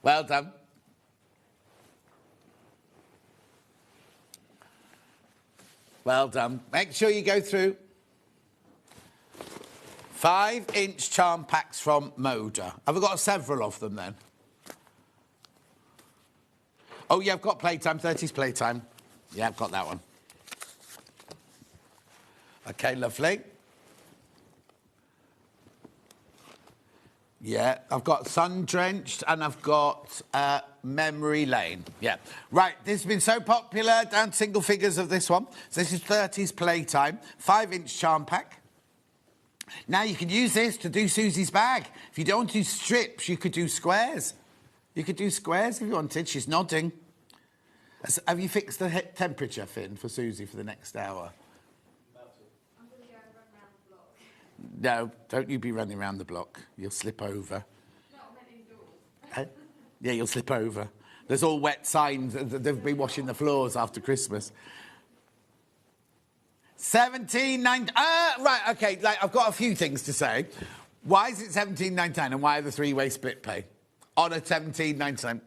Well done. Well done. Make sure you go through. 5-inch charm packs from Moda. Have I got several of them then? Oh, yeah, I've got Playtime. 30s Playtime. Yeah, I've got that one. OK, lovely. Yeah, I've got Sun Drenched and I've got Memory Lane. Yeah. Right, this has been so popular, down single figures of this one. So this is 30s Playtime, 5-inch charm pack. Now you can use this to do Susie's bag. If you don't want to do strips, you could do squares. You could do squares if you wanted. She's nodding. Have you fixed the temperature, Finn, for Susie for the next hour? No, don't you be running around the block. You'll slip over. No, I meant indoors. Yeah, you'll slip over. There's all wet signs. They've been washing the floors after Christmas. $17.99. Right, OK, I've got a few things to say. Why is it $17.99 and why are the three-way split pay? on a £17.99.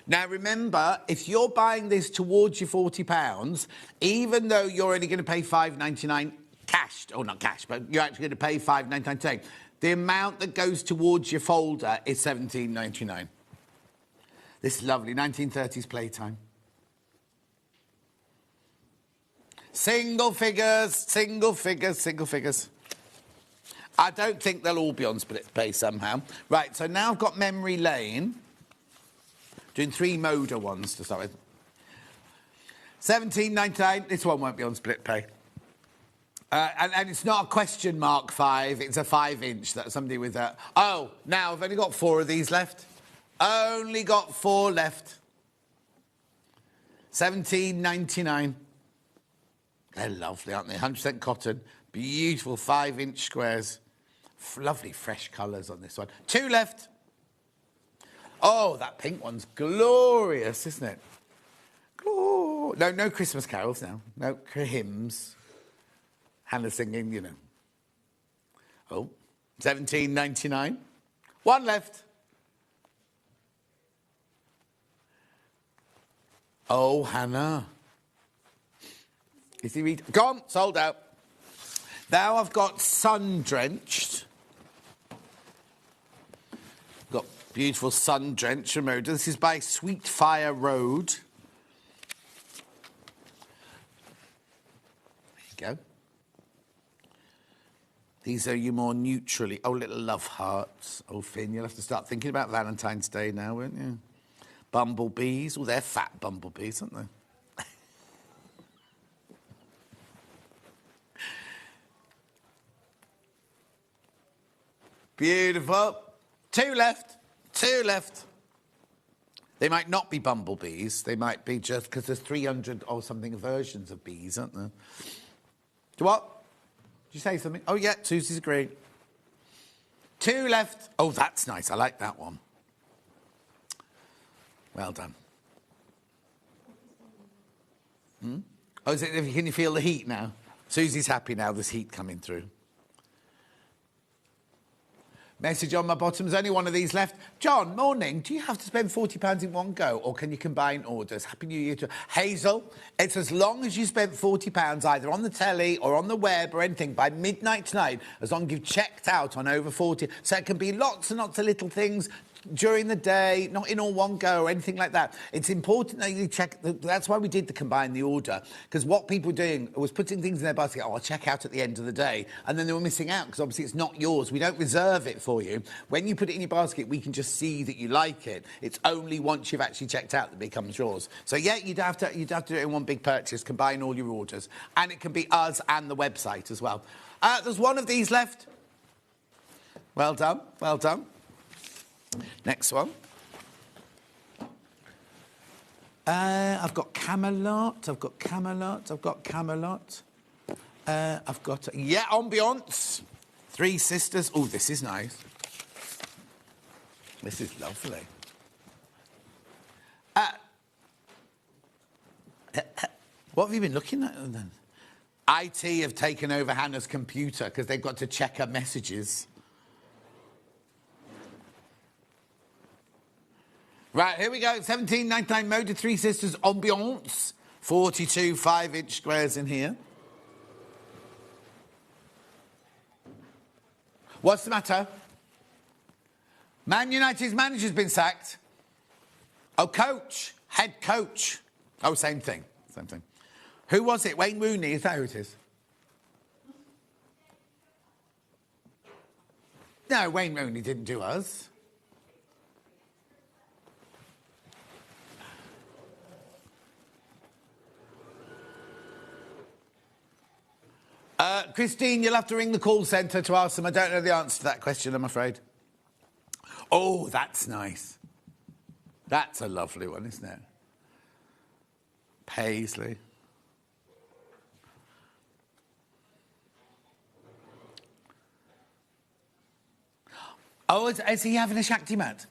Now, remember, if you're buying this towards your £40, even though you're only going to pay $5.99 cash, or not cash, but you're actually going to pay $5.99 today, the amount that goes towards your folder is £17.99. This is lovely, 1930s playtime. Single figures, single figures, single figures. I don't think they'll all be on split pay somehow. Right, so now I've got Memory Lane. Doing 3 Moda ones to start with. $17.99. This one won't be on split pay. And it's not a question mark 5. It's a 5-inch. That's somebody with a... Oh, now I've only got 4 of these left. Only got 4 left. $17.99. They're lovely, aren't they? 100% cotton. Beautiful 5-inch squares. Lovely fresh colours on this one. 2 left. Oh, that pink one's glorious, isn't it? No Christmas carols now. No hymns. Hannah singing, you know. Oh, $17.99. 1 left. Oh, Hannah. Is he read? Gone, sold out. Now I've got Sun-Drenched. Got beautiful Sun-Drenched Remoda. This is by Sweet Fire Road. There you go. These are your more neutrally... Oh, little love hearts. Oh, Finn, you'll have to start thinking about Valentine's Day now, won't you? Bumblebees. Oh, they're fat bumblebees, aren't they? Beautiful. 2 left. 2 left. They might not be bumblebees. They might be just because there's 300 or something versions of bees, aren't there? What? Did you say something? Oh, yeah, Susie's agreed. 2 left. Oh, that's nice. I like that one. Well done. Oh, can you feel the heat now? Susie's happy now, there's heat coming through. Message on my bottom, there's only one of these left. John, morning. Do you have to spend £40 in one go, or can you combine orders? Happy New Year to Hazel. It's as long as you spent £40 either on the telly or on the web or anything by midnight tonight, as long as you've checked out on over 40. So it can be lots and lots of little things during the day, not in all one go or anything like that. It's important that you check. That's why we did the combine the order, because what people were doing was putting things in their basket. Oh, I'll check out at the end of the day, and then they were missing out because obviously it's not yours. We don't reserve it for you. When you put it in your basket, we can just see that you like it. It's only once you've actually checked out that it becomes yours. So yeah, you'd have to do it in one big purchase, combine all your orders, and it can be us and the website as well. There's one of these left. Well done, well done. Next one. I've got Camelot. I've got Camelot. I've got Camelot. I've got... Yeah, Ambiance. 3 Sisters. Oh, this is nice. This is lovely. What have you been looking at then? IT have taken over Hannah's computer because they've got to check her messages. Right, here we go. $17.99 Moda 3 Sisters Ambiance. 42 5-inch squares in here. What's the matter? Man United's manager's been sacked. Oh, coach. Head coach. Oh, same thing. Same thing. Who was it? Wayne Rooney. Is that who it is? No, Wayne Rooney didn't do us. Christine, you'll have to ring the call centre to ask them. I don't know the answer to that question, I'm afraid. Oh, that's nice. That's a lovely one, isn't it? Paisley. Oh, is he having a Shakti mat?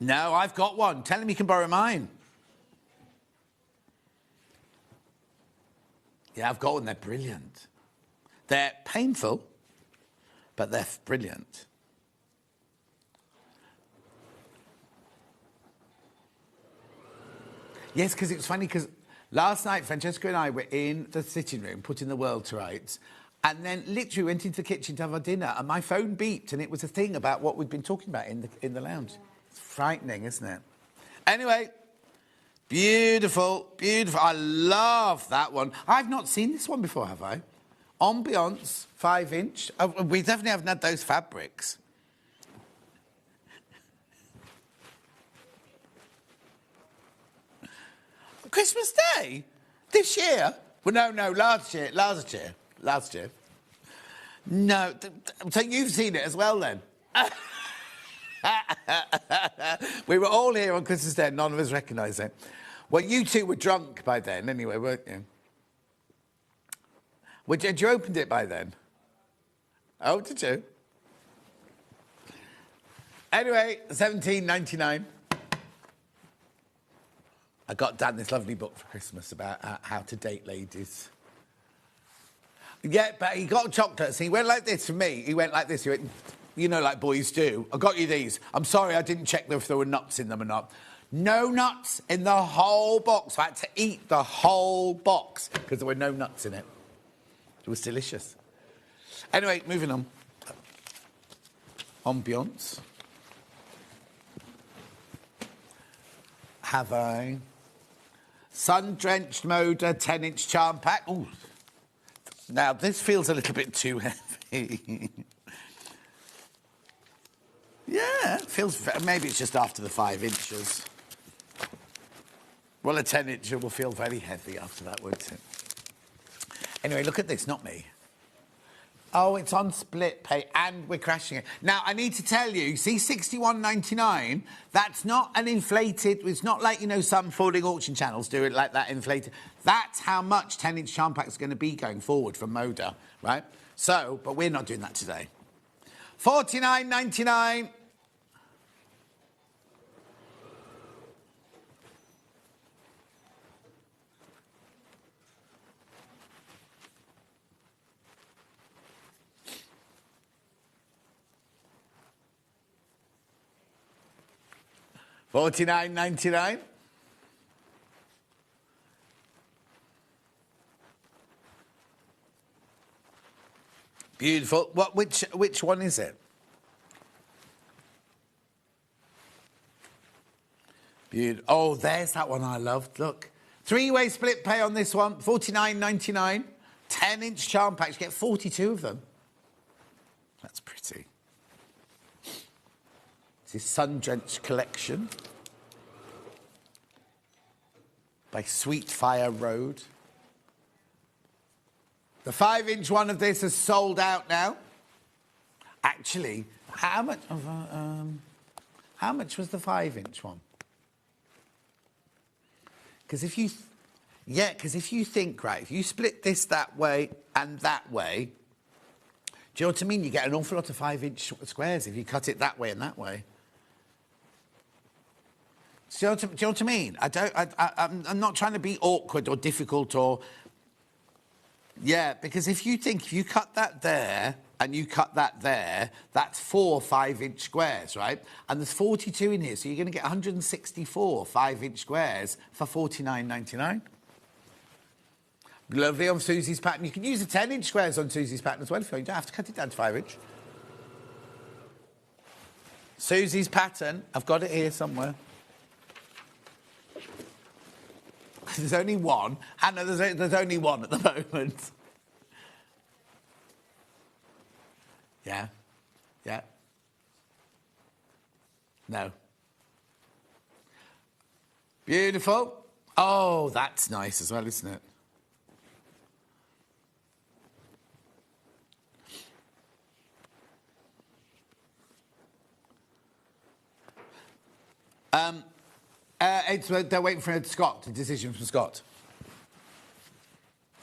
No, I've got one. Tell him he can borrow mine. Yeah, I've got one. They're brilliant. They're painful, but they're brilliant. Yes, because it was funny, because last night Francesca and I were in the sitting room putting the world to rights, and then literally went into the kitchen to have our dinner, and my phone beeped, and it was a thing about what we'd been talking about in the lounge. It's frightening, isn't it? Anyway, beautiful, beautiful. I love that one. I've not seen this one before, have I? Ambiance, 5-inch. Oh, we definitely haven't had those fabrics. Christmas Day? This year? Well, no, last year. No, so you've seen it as well then? We were all here on Christmas Day and none of us recognised it. Well, you two were drunk by then anyway, weren't you? Had you opened it by then? Oh, did you? Anyway, $17.99. I got Dan this lovely book for Christmas about how to date ladies. Yeah, but he got chocolates. He went like this for me. He went like this. He went, you know, like boys do. I got you these. I'm sorry, I didn't check if there were nuts in them or not. No nuts in the whole box. I had to eat the whole box because there were no nuts in it. It was delicious. Anyway, moving on. Ambiance. Have I? Sun-drenched Moda 10-inch charm pack. Ooh. Now, this feels a little bit too heavy. Yeah, it feels... Maybe it's just after the 5 inches. Well, a 10-incher will feel very heavy after that, won't it? Anyway, look at this, not me. Oh, it's on split pay, and we're crashing it. Now, I need to tell you, see $61.99? That's not an inflated... It's not like, you know, some folding auction channels do it like that inflated. That's how much 10-inch charm pack is going to be going forward from Moda, right? So, but we're not doing that today. $49.99. $49.99. Beautiful. What? Which one is it? Beautiful. Oh, there's that one I loved. Look, 3-way split pay on this one. $49.99. 10-inch charm packs. You get 42 of them. That's pretty. This Sun-Drenched collection by Sweet Fire Road. The 5-inch one of this has sold out now. Actually, how much was the 5-inch one? Because if you think, right, if you split this that way and that way, do you know what I mean? You get an awful lot of 5-inch squares if you cut it that way and that way. Do you know what I mean? I'm not trying to be awkward or difficult or... Yeah, because if you cut that there and you cut that there, that's 4 5-inch squares, right? And there's 42 in here, so you're going to get 164 5-inch squares for $49.99. Lovely on Susie's pattern. You can use the 10-inch squares on Susie's pattern as well if you don't have to cut it down to 5-inch. Susie's pattern, I've got it here somewhere. There's only one. Hannah, there's only one at the moment. Yeah. Yeah. No. Beautiful. Oh, that's nice as well, isn't it? They're waiting for a decision from Scott.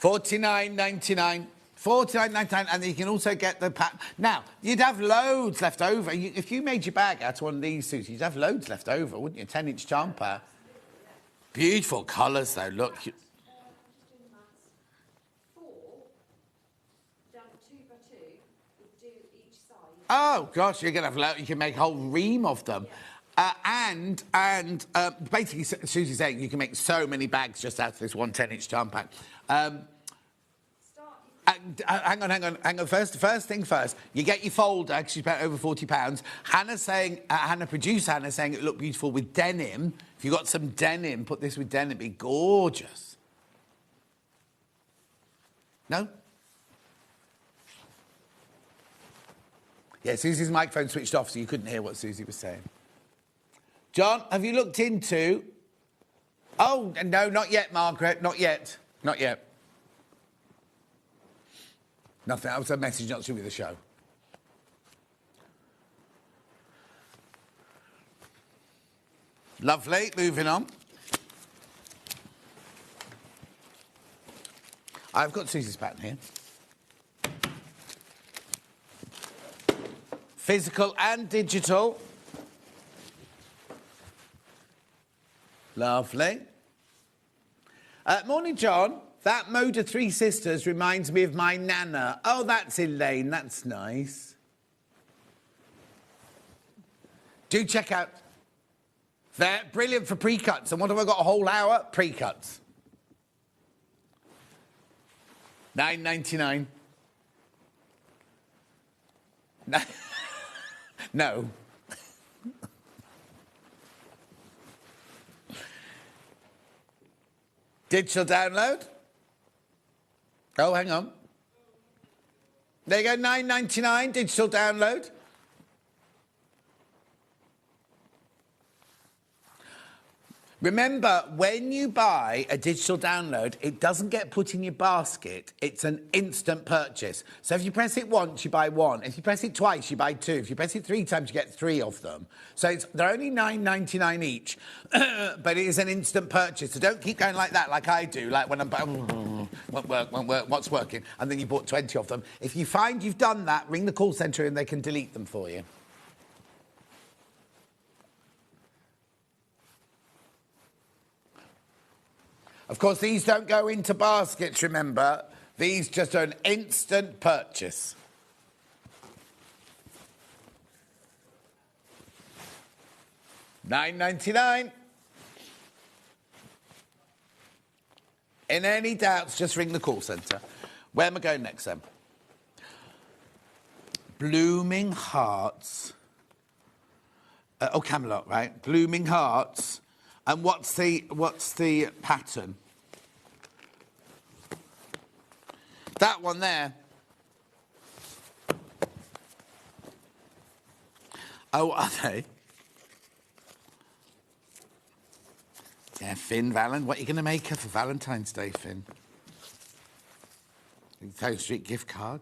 $49.99. $49.99, and you can also get the pattern. Now, you'd have loads left over. If you made your bag out of one of these suits, you'd have loads left over, wouldn't you? 10-inch jumper. Beautiful colours, though. Look. Oh, gosh, you're going to have... You can make a whole ream of them. And basically, Susie's saying you can make so many bags just out of this one 10-inch charm pack. Hang on. First thing first. You get your folder, because you spent over £40. Producer Hannah's saying it looked beautiful with denim. If you got some denim, put this with denim, it'd be gorgeous. No? Yeah, Susie's microphone switched off, so you couldn't hear what Susie was saying. John, have you looked into... Oh, no, not yet, Margaret. Not yet. Nothing. That was a message not to do with the show. Lovely. Moving on. I've got Susie's pattern here. Physical and digital. Lovely. Morning, John. That mode of Three Sisters reminds me of my nana. Oh, that's Elaine. That's nice. Do check out. They're brilliant for pre-cuts. And what have I got? A whole hour? Pre-cuts. $9.99. No. Digital download. Oh, hang on. There you go, $9.99, digital download. Remember, when you buy a digital download, it doesn't get put in your basket. It's an instant purchase. So if you press it once, you buy one. If you press it twice, you buy two. If you press it 3 times, you get 3 of them. So they're only $9.99 each, but it is an instant purchase. So don't keep going like that, like I do, like when I'm buying, won't work, what's working? And then you bought 20 of them. If you find you've done that, ring the call centre and they can delete them for you. Of course, these don't go into baskets, remember. These just are an instant purchase. $9.99. In any doubts, just ring the call centre. Where am I going next, then? Blooming Hearts. Camelot, right? Blooming Hearts. And what's the pattern? That one there. Oh, are they? Yeah, Finn, what are you going to make her for Valentine's Day, Finn? Town Street gift card.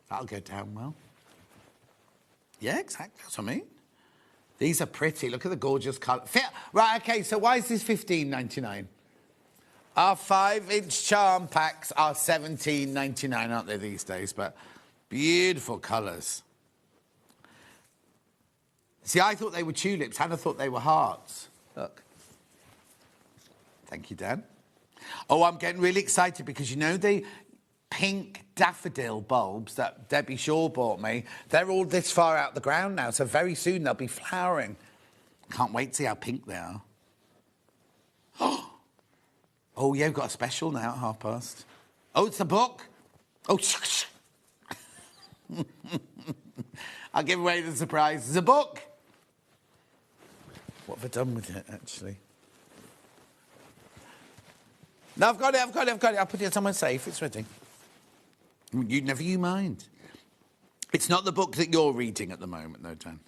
That'll go down well. Yeah, exactly. That's what I mean. These are pretty. Look at the gorgeous colour. Right, OK, so why is this $15.99? Our 5-inch charm packs are $17.99, aren't they, these days? But beautiful colours. See, I thought they were tulips. Hannah thought they were hearts. Look. Thank you, Dan. Oh, I'm getting really excited because, you know, the pink daffodil bulbs that Debbie Shaw bought me, they're all this far out the ground now, so very soon they'll be flowering. Can't wait to see how pink they are. Oh, yeah, we've got a special now at past. Oh, it's the book. Oh, I'll give away the surprise. It's a book. What have I done with it, actually? No, I've got it. I'll put it somewhere safe. It's ready. Never you mind. It's not the book that you're reading at the moment, though, Dan.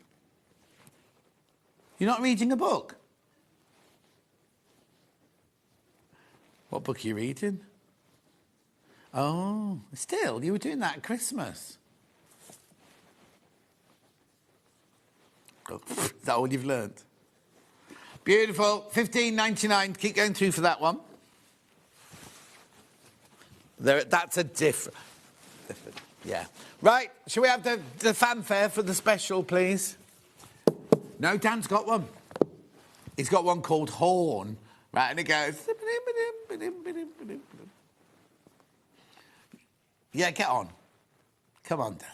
You're not reading a book? What book are you reading? Oh, still, you were doing that at Christmas. Oh, is that all you've learned? Beautiful. $15.99. Keep going through for that one. That's a different... Yeah. Right, shall we have the fanfare for the special, please? No, Dan's got one. He's got one called Horn. Right, and it goes... Yeah, get on. Come on, Dan.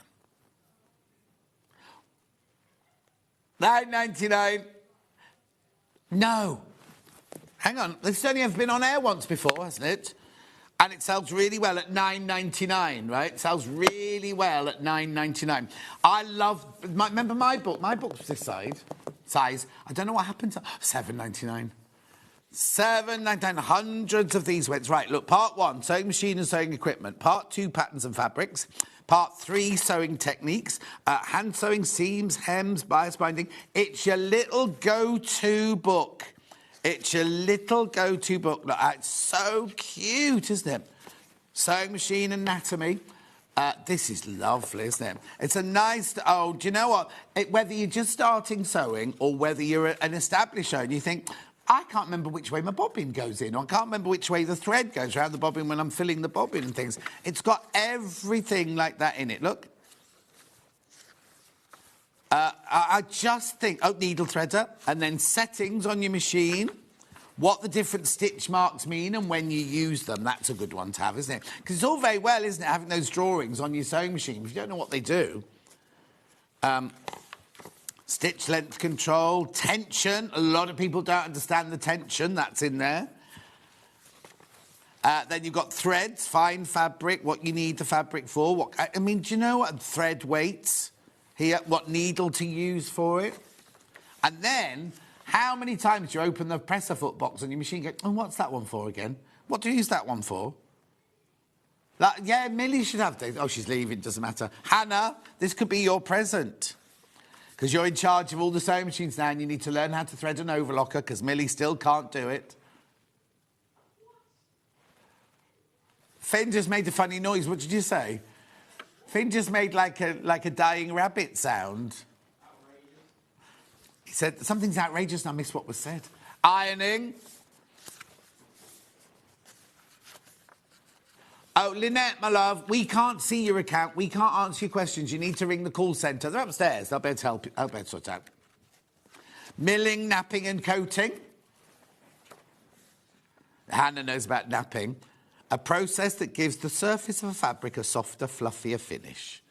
$9.99. No. Hang on. This has only ever been on air once before, hasn't it? And it sells really well at $9.99, right? It sells really well at $9.99. I love... remember my book? My book was this size. I don't know what happened to... $7.99. $7.99. Hundreds of these went. Right, look. Part 1, sewing machine and sewing equipment. Part 2, patterns and fabrics. Part 3, sewing techniques. Hand sewing, seams, hems, bias binding. It's your little go-to book. It's your little go-to book. Look, it's so cute, isn't it? Sewing machine anatomy. This is lovely, isn't it? It's a nice... oh, do you know what? Whether you're just starting sewing or whether you're an established sewer and you think, I can't remember which way my bobbin goes in, or I can't remember which way the thread goes around the bobbin when I'm filling the bobbin and things. It's got everything like that in it. Look. I just think... oh, needle threader. And then settings on your machine. What the different stitch marks mean and when you use them. That's a good one to have, isn't it? Because it's all very well, isn't it, having those drawings on your sewing machine. If you don't know what they do. Stitch length control. Tension. A lot of people don't understand the tension. That's in there. Then you've got threads, fine fabric, what you need the fabric for. I mean, do you know what? Thread weights. Here, what needle to use for it. And then, how many times do you open the presser foot box on your machine and go, oh, what's that one for again? What do you use that one for? Like, yeah, Millie should have this. Oh, she's leaving, doesn't matter. Hannah, this could be your present. Because you're in charge of all the sewing machines now and you need to learn how to thread an overlocker because Millie still can't do it. Finn just made a funny noise. What did you say? Finn just made like a dying rabbit sound. He said, something's outrageous and I missed what was said. Ironing. Oh, Lynette, my love, we can't see your account. We can't answer your questions. You need to ring the call centre. They're upstairs. They'll be able to help you. I'll be able to sort it out. Milling, napping and coating. Hannah knows about napping. A process that gives the surface of a fabric a softer, fluffier finish.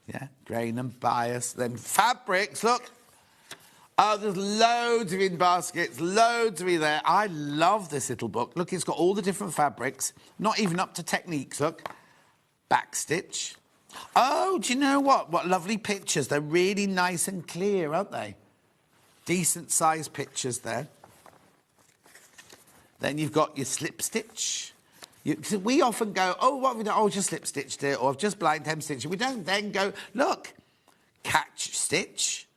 Yeah, grain and bias. Then fabrics, look. Oh, there's loads of in baskets, loads of in there. I love this little book. Look, it's got all the different fabrics, not even up to techniques, look. Backstitch. Oh, do you know what? What lovely pictures. They're really nice and clear, aren't they? Decent sized pictures there. Then you've got your slip stitch. We often go, oh, what have we done? Oh, just slip stitched it, or I've just blind hem stitched it. We don't then go, look, catch stitch.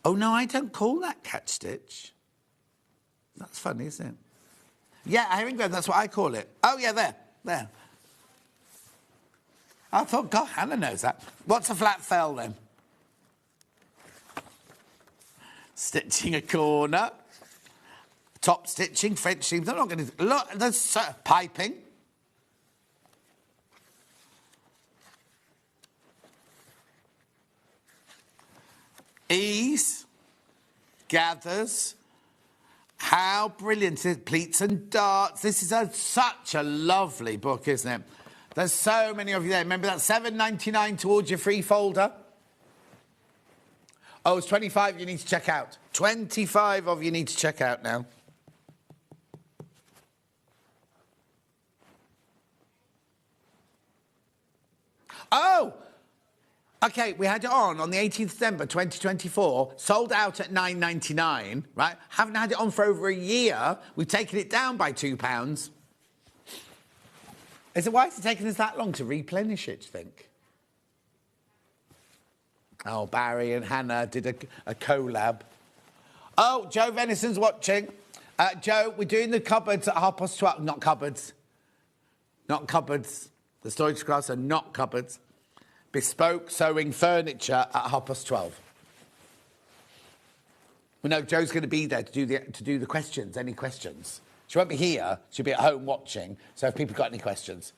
Oh, no, I don't call that catch stitch. That's funny, isn't it? Yeah, herringbone, that's what I call it. Oh, yeah, there. I thought, God, Hannah knows that. What's a flat fell, then? Stitching a corner. Top stitching, French seams. I'm not going to... look, there's piping. Ease. Gathers. How brilliant is it? Pleats and darts. This is such a lovely book, isn't it? There's so many of you there. Remember that $7.99 towards your free folder? Oh, it's 25 you need to check out. 25 of you need to check out now. Oh! OK, we had it on the 18th of December 2024, sold out at $9.99, right? Haven't had it on for over a year. We've taken it down by £2. Is it why it's taken us that long to replenish it, do you think? Oh, Barry and Hannah did a collab. Oh, Joe Venison's watching. Joe, we're doing the cupboards at 12:30. Not cupboards. Not cupboards. The storage class are not cupboards. Bespoke sewing furniture at 12:30. Well, no, Joe's going to be there to do the questions. Any questions? She won't be here. She'll be at home watching. So if people got any questions.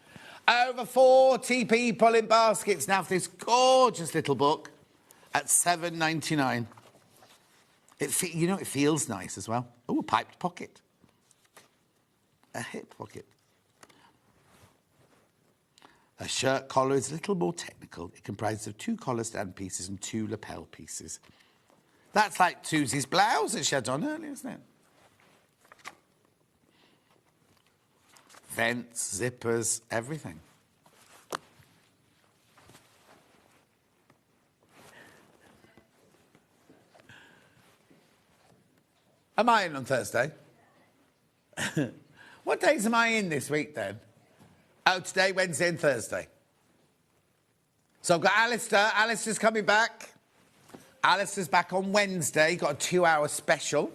Over 40 people in baskets now for this gorgeous little book at $7.99. It feels nice as well. Oh, a piped pocket. A hip pocket. A shirt collar is a little more technical. It comprises of 2 collar stand pieces and 2 lapel pieces. That's like Susie's blouse that she had on earlier, isn't it? Vents, zippers, everything. Am I in on Thursday? What days am I in this week then? Oh, today, Wednesday and Thursday. So I've got Alistair. Alistair's coming back. Alistair's back on Wednesday. Got a 2-hour special.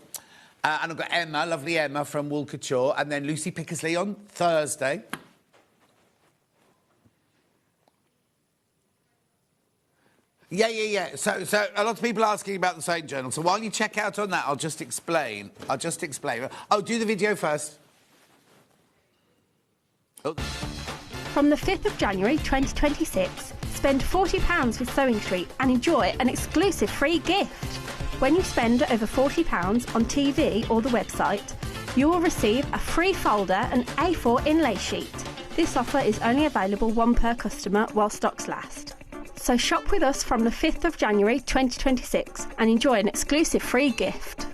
And I've got Emma, lovely Emma from Wool Couture. And then Lucy Pickersley on Thursday. Yeah. So a lot of people are asking about the Sewing Journal. So while you check out on that, I'll just explain. Oh, do the video first. Oh. From the 5th of January 2026, spend £40 with Sewing Street and enjoy an exclusive free gift. When you spend over £40 on TV or the website, you will receive a free folder and A4 inlay sheet. This offer is only available 1 per customer while stocks last. So shop with us from the 5th of January 2026 and enjoy an exclusive free gift.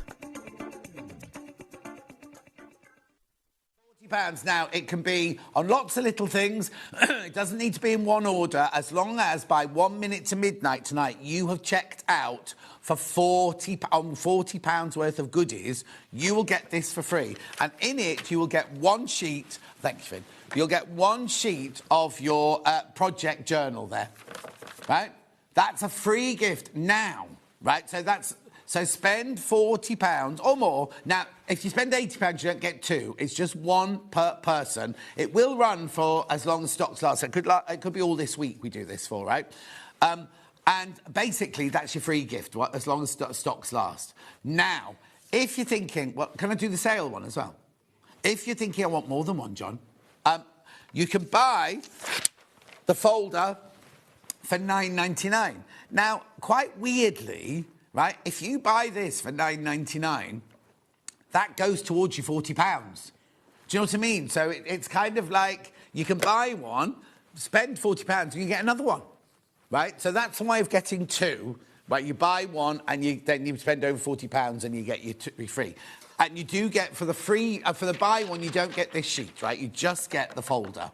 £40 now. It can be on lots of little things. It doesn't need to be in one order. As long as by 1 minute to midnight tonight you have checked out for £40 worth of goodies, you will get this for free. And in it, you will get 1 sheet. Thank you, Finn. You'll get 1 sheet of your project journal there. Right? That's a free gift now. Right? So spend £40 or more. Now, if you spend £80, you don't get 2. It's just 1 per person. It will run for as long as stocks last. It could be all this week we do this for, right? And basically, that's your free gift, as long as stocks last. Now, if you're thinking, well, can I do the sale one as well? If you're thinking, I want more than 1, John, you can buy the folder for $9.99. Now, quite weirdly, right, if you buy this for $9.99, that goes towards your £40. Do you know what I mean? So it's kind of like you can buy one, spend £40, and you get another one, right? So that's a way of getting 2. Right, you buy one and then you spend over £40 and you get your 2 free. And you do get, for the buy one, you don't get this sheet, right? You just get the folder.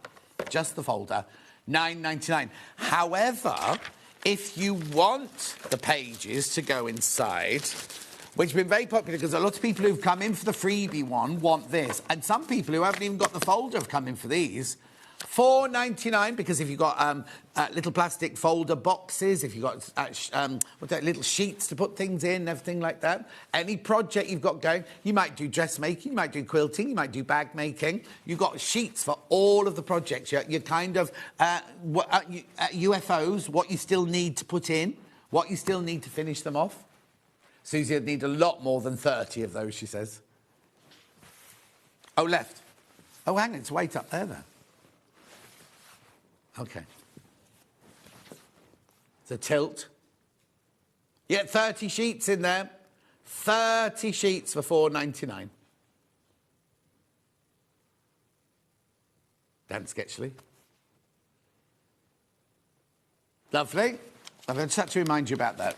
Just the folder. $9.99. However, if you want the pages to go inside, which has been very popular because a lot of people who've come in for the freebie one want this, and some people who haven't even got the folder have come in for these. $4.99, because if you've got little plastic folder boxes, if you've got little sheets to put things in, everything like that. Any project you've got going, you might do dressmaking, you might do quilting, you might do bag making. You've got sheets for all of the projects. You're kind of UFOs, what you still need to put in, what you still need to finish them off. Susie would need a lot more than 30 of those, she says. Oh, left. Oh, hang on, it's way up there, though. OK. It's a tilt. You get 30 sheets in there. 30 sheets for $4.99. Dan Sketchley. Lovely. I've just had to remind you about that.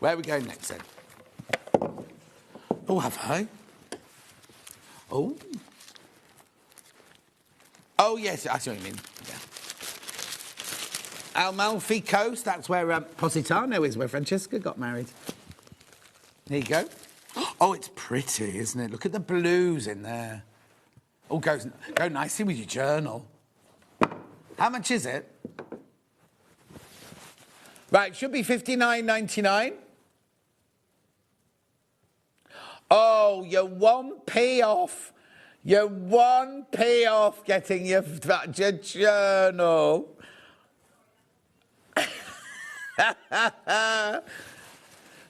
Where are we going next, then? Oh, have I? Oh. Oh, yes, I see what you mean. Yeah. Amalfi Coast, that's where Positano is, where Francesca got married. There you go. Oh, it's pretty, isn't it? Look at the blues in there. Oh, go nicely with your journal. How much is it? Right, should be $59.99. Oh, you're 1p off. You're 1p off getting your journal.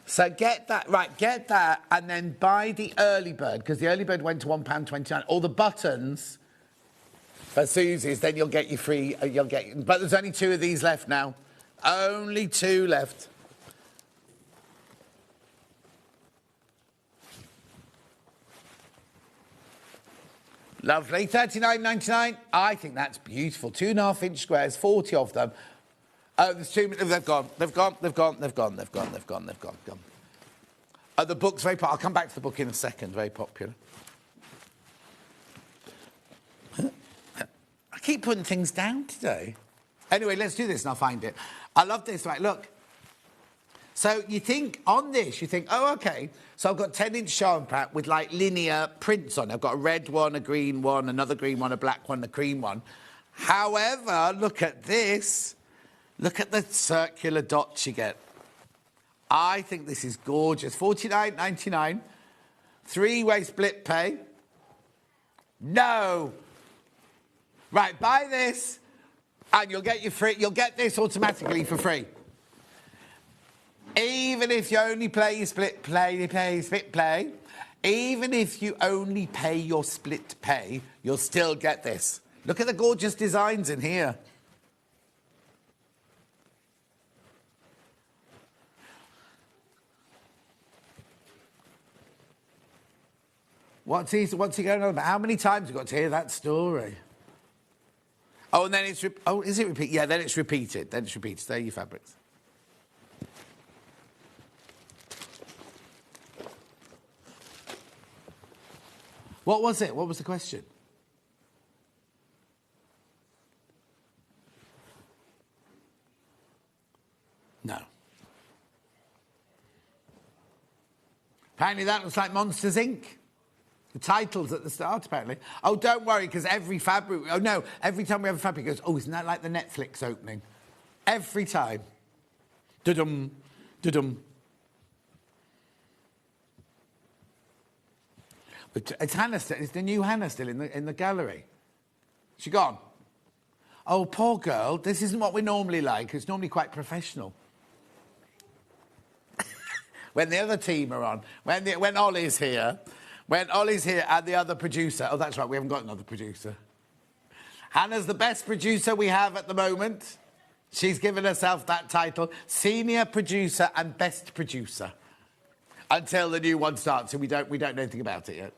So get that, and then buy the early bird, because the early bird went to £1.29. All the buttons for Susie's, then you'll get your free. But there's only 2 of these left now. Only 2 left. Lovely. $39.99. I think that's beautiful. 2.5-inch squares, 40 of them. Oh, there's too many. They've gone. The book's very popular. I'll come back to the book in a second. Very popular. I keep putting things down today. Anyway, let's do this and I'll find it. I love this. Right, look. So you think, on this, you think, oh, OK. So I've got 10-inch sharp pack with, like, linear prints on it. I've got a red one, a green one, another green one, a black one, a cream one. However, look at this. Look at the circular dots you get. I think this is gorgeous. $49.99. 3-way split pay. No. Right, buy this, and you'll get this automatically for free. Even if you only play your split play, even if you only pay your split pay, you'll still get this. Look at the gorgeous designs in here. What's he going on about? How many times have you got to hear that story? Oh, and then it's... is it repeated? Yeah, then it's repeated. There are your fabrics. What was it? What was the question? No. Apparently that looks like Monsters, Inc. The title's at the start, apparently. Oh, don't worry, because every fabric... Oh, no, every time we have a fabric, it goes, oh, isn't that like the Netflix opening? Every time. Da-dum, da-dum. It's Hannah still. Is the new Hannah still in the gallery? She gone? Oh, poor girl. This isn't what we normally like. It's normally quite professional. When the other team are on. When Ollie's here. When Ollie's here and the other producer. Oh, that's right. We haven't got another producer. Hannah's the best producer we have at the moment. She's given herself that title. Senior producer and best producer. Until the new one starts, so we don't know anything about it yet.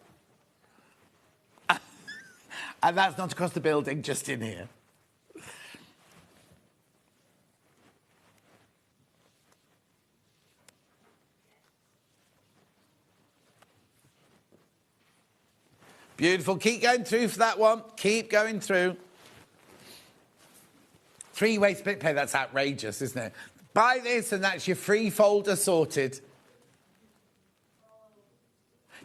And that's not across the building, just in here. Beautiful. Keep going through for that one. Keep going through. 3-way split pay, that's outrageous, isn't it? Buy this and that's your free folder sorted.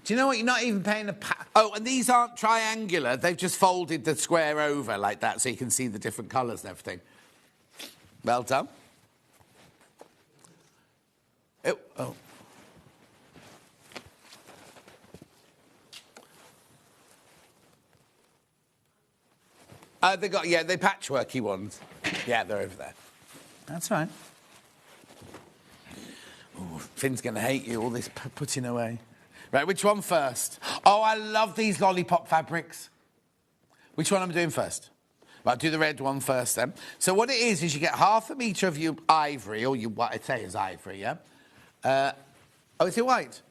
Do you know what? You're not even paying Oh, and these aren't triangular. They've just folded the square over like that so you can see the different colours and everything. Well done. Oh. They got, yeah, they're patchworky ones. Yeah, they're over there. That's right. Ooh, Finn's going to hate you, all this putting away. Right, which one first? Oh, I love these lollipop fabrics. Which one am I doing first? Right, I'll do the red one first then. So what it is you get 1/2 metre of your ivory, or what I'd say is ivory, yeah? Oh, is it white?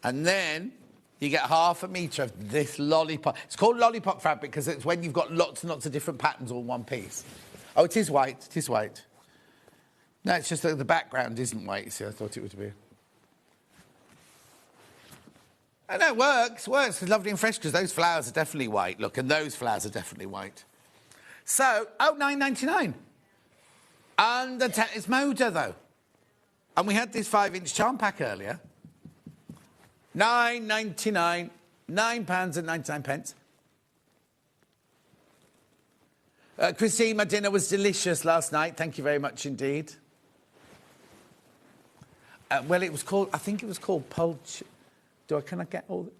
And then you get 1/2 metre of this lollipop. It's called lollipop fabric because it's when you've got lots and lots of different patterns all in one piece. Oh, it is white. It is white. No, it's just that the background isn't white, so I thought it would be. I know, it works. It's lovely and fresh because those flowers are definitely white. Look, and those flowers are definitely white. So, oh, £9.99. And it's Moda, though. And we had this 5-inch charm pack earlier. £9.99. £9.99. Christine, my dinner was delicious last night. Thank you very much indeed. Well, it was called, I think it was called Pulch. Can I get all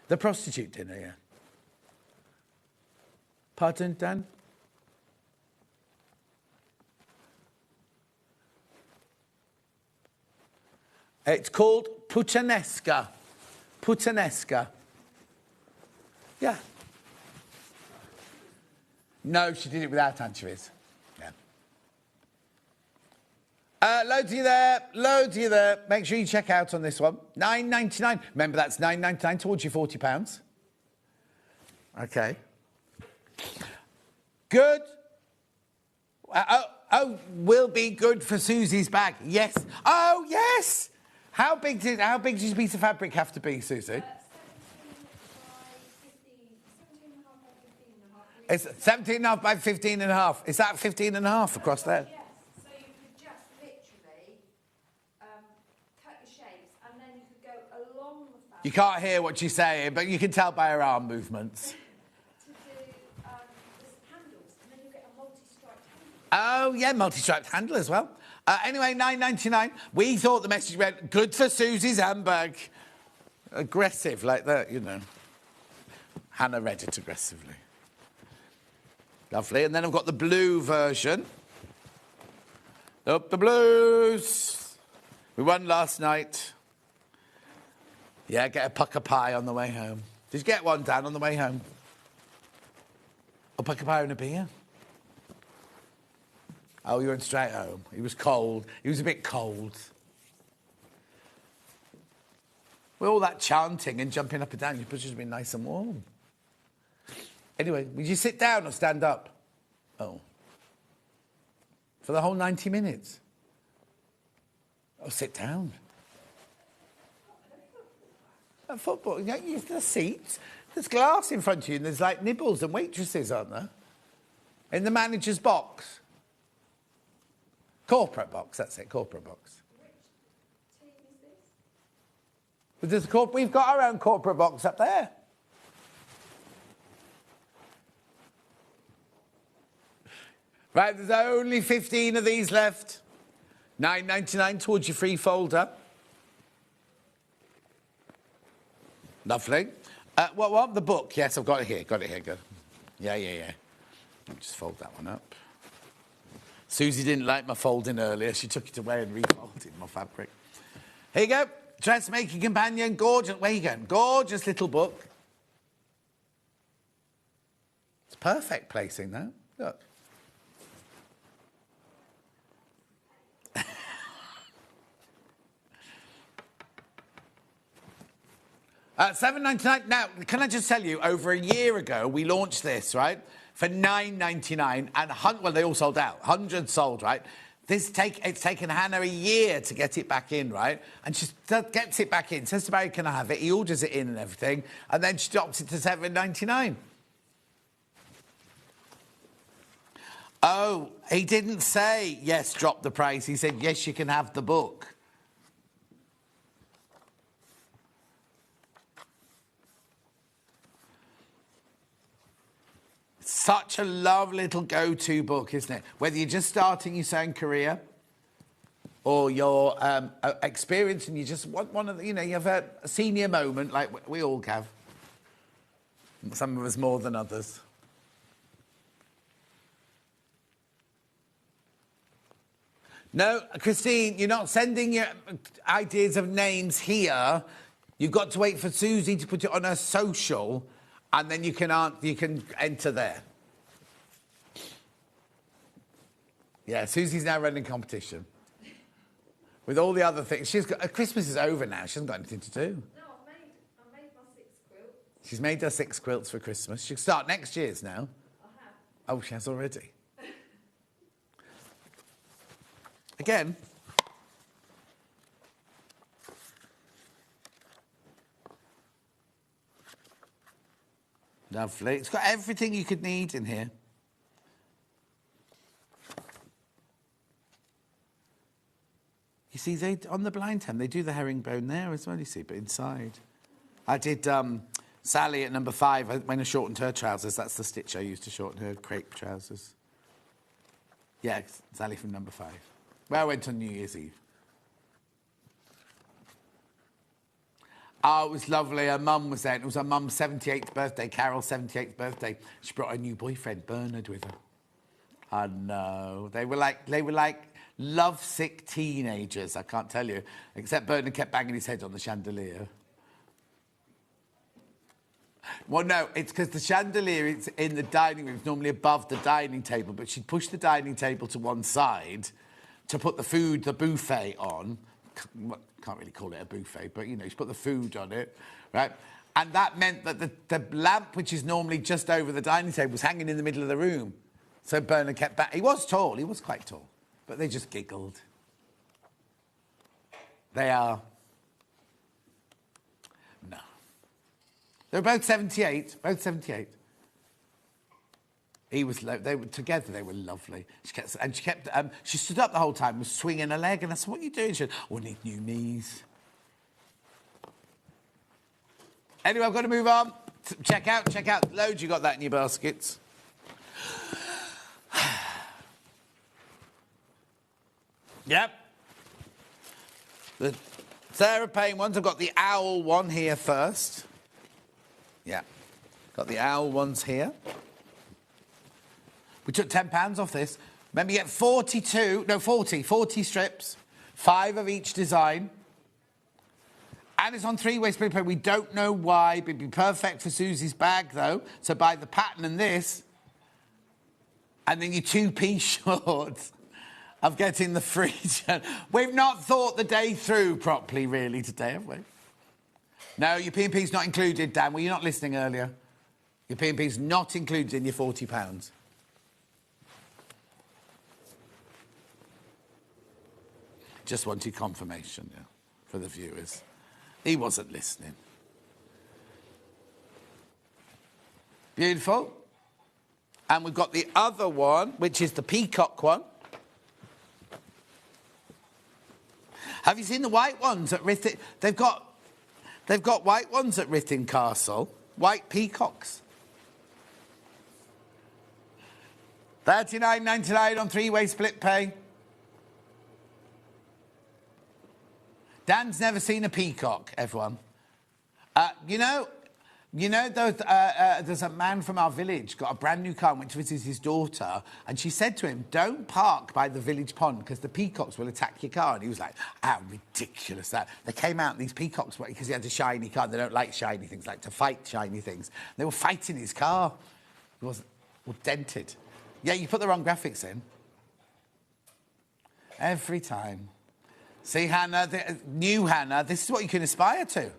the prostitute dinner, yeah? Pardon, Dan? It's called puttanesca. Puttanesca. Yeah. No, she did it without anchovies. Yeah. Loads of you there. Loads of you there. Make sure you check out on this one. £9.99. Remember, that's £9.99 towards your £40. Okay. Good. Will be good for Susie's bag. Yes. Oh, yes. How big does a piece of fabric have to be, Susie? 17.5 by 15.5. It's 17.5 by 15.5. Is that 15.5 across there? Yes. So you could just literally cut your shapes, and then you could go along the fabric. You can't hear what she's saying, but you can tell by her arm movements. Oh, yeah, multi-striped handle as well. Anyway, $9.99. We thought the message read, good for Susie's handbag. Aggressive like that, you know. Hannah read it aggressively. Lovely. And then I've got the blue version. Up the blues. We won last night. Yeah, get a pucker pie on the way home. Did you get one, Dan, on the way home? A pucker pie and a beer? Oh, you went straight home. He was cold. He was a bit cold. With all that chanting and jumping up and down, you should have been nice and warm. Anyway, would you sit down or stand up? Oh. For the whole 90 minutes? Oh, sit down. At football, you don't use the seats. There's glass in front of you and there's like nibbles and waitresses, aren't there? In the manager's box. Corporate box, that's it, corporate box. Which team is this? We've got our own corporate box up there. Right, there's only 15 of these left. $9.99 towards your free folder. Lovely. What? The book? Yes, I've got it here. Good. Yeah. Let me just fold that one up. Susie didn't like my folding earlier. She took it away and refolded my fabric. Here you go. Dressmaking Companion. Gorgeous. Where you going? Gorgeous little book. It's perfect placing, though. Look. $7.99. Now, can I just tell you, over a year ago, we launched this, right? For $9.99, and well, they all sold out. Hundreds sold, right? It's taken Hannah a year to get it back in, right? And she gets it back in. Says to Barry, can I have it? He orders it in and everything, and then she drops it to $7.99. Oh, he didn't say, yes, drop the price. He said, yes, you can have the book. Such a lovely little go-to book, isn't it? Whether you're just starting your sewing career or you're experienced and you just want one of the, you know, you have a senior moment like we all have. Some of us more than others. No, Christine, you're not sending your ideas of names here. You've got to wait for Susie to put it on her social, and then you can enter there. Yeah, Susie's now running competition. With all the other things. Christmas is over now. She hasn't got anything to do. No, I've made my 6 quilts. She's made her 6 quilts for Christmas. She'll start next year's now. I have. Oh, she has already. Again. Lovely. It's got everything you could need in here. You see, on the blind hem, they do the herringbone there as well, you see, but inside. I did Sally at number 5 when I shortened her trousers. That's the stitch I used to shorten her crepe trousers. Yeah, Sally from number 5. Where I went on New Year's Eve. Oh, it was lovely. Her mum was there. It was her mum's 78th birthday, Carol's 78th birthday. She brought her new boyfriend, Bernard, with her. I know. They were like lovesick teenagers, I can't tell you. Except Bernard kept banging his head on the chandelier. Well, no, it's because the chandelier is in the dining room. It's normally above the dining table, but she'd push the dining table to one side to put the buffet on. Can't really call it a buffet, but, you know, she put the food on it, right? And that meant that the lamp, which is normally just over the dining table, was hanging in the middle of the room. So Bernard kept back. He was tall. He was quite tall. But they just giggled. They are... No. They're both 78. Both 78. He was... They were together. They were lovely. She stood up the whole time, was swinging her leg. And I said, what are you doing? She said, oh, I need new knees. Anyway, I've got to move on. Check out. Loads you got that in your baskets. Yep. The Sarah Payne ones. I've got the owl one here first. Yeah. Got the owl ones here. We took £10 off this. Remember, you get 40 strips, 5 of each design. And it's on 3-way split pay. We don't know why, but it'd be perfect for Susie's bag, though. So buy the pattern and this, and then your 2p short of getting the free... We've not thought the day through properly, really, today, have we? No, your P&P's not included, Dan. Were you not listening earlier? Your P&P's not included in your £40. Just wanted confirmation, yeah, for the viewers. He wasn't listening. Beautiful. And we've got the other one, which is the peacock one. Have you seen the white ones at Ruthin? They've got white ones at Ruthin Castle. White peacocks. $39.99 on 3-way split pay. Dan's never seen a peacock, everyone. You know, there's a man from our village got a brand new car and went to visit his daughter, and she said to him, don't park by the village pond because the peacocks will attack your car. And he was like, how ridiculous that. They came out, these peacocks, because he had a shiny car, they don't like shiny things, like to fight shiny things. They were fighting his car. It was all dented. Yeah, you put the wrong graphics in. Every time. See, Hannah, new Hannah, this is what you can aspire to.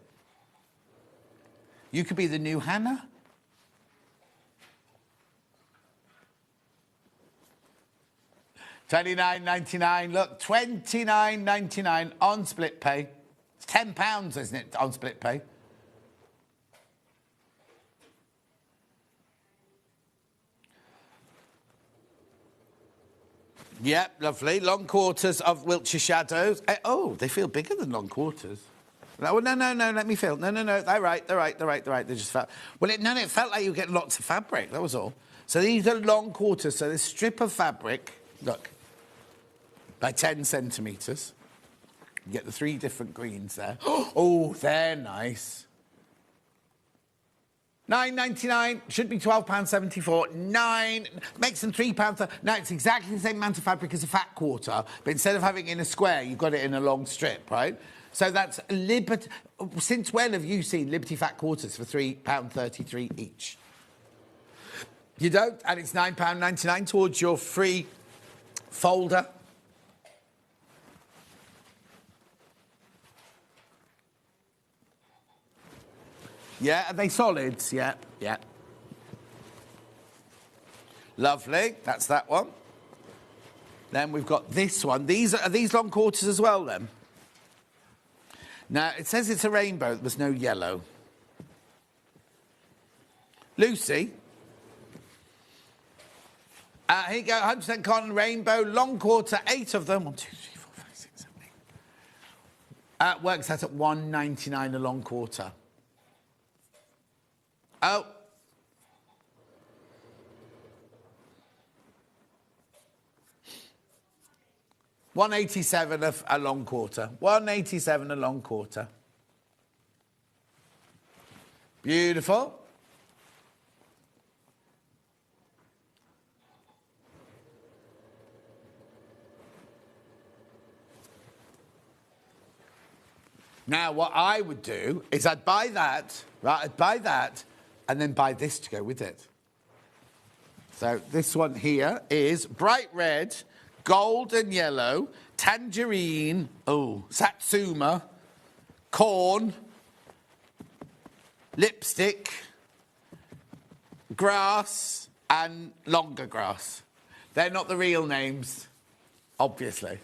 You could be the new Hannah. $29.99, look, $29.99 on split pay. It's £10, isn't it, on split pay? Yep, lovely. Long quarters of Wiltshire Shadows. Oh, they feel bigger than long quarters. No, let me feel. No, they're right. They just felt... Well, it felt like you get lots of fabric, that was all. So these are long quarters, so this strip of fabric, look, by 10 centimetres. You get the 3 different greens there. Oh, they're nice. $9.99, should be £12.74. Makes them £3. Now, it's exactly the same amount of fabric as a fat quarter, but instead of having it in a square, you've got it in a long strip, right? So that's Liberty. Since when have you seen Liberty fat quarters for £3.33 each? You don't, and it's £9.99 towards your free folder. Yeah, are they solids? Yeah. Lovely, that's that one. Then we've got this one. Are these long quarters as well, then? Now, it says it's a rainbow. There's no yellow. Lucy? Here you go, 100% cotton rainbow, long quarter, 8 of them. 1, 2, 3, 4, 5, 6, 7, 8. Works out at $1.99 a long quarter. Oh. $1.87 a long quarter. $1.87 a long quarter. Beautiful. Now, what I would do is I'd buy that, right? I'd buy that and then buy this to go with it. So this one here is bright red, gold and yellow, tangerine, satsuma, corn, lipstick, grass, and longer grass. They're not the real names, obviously.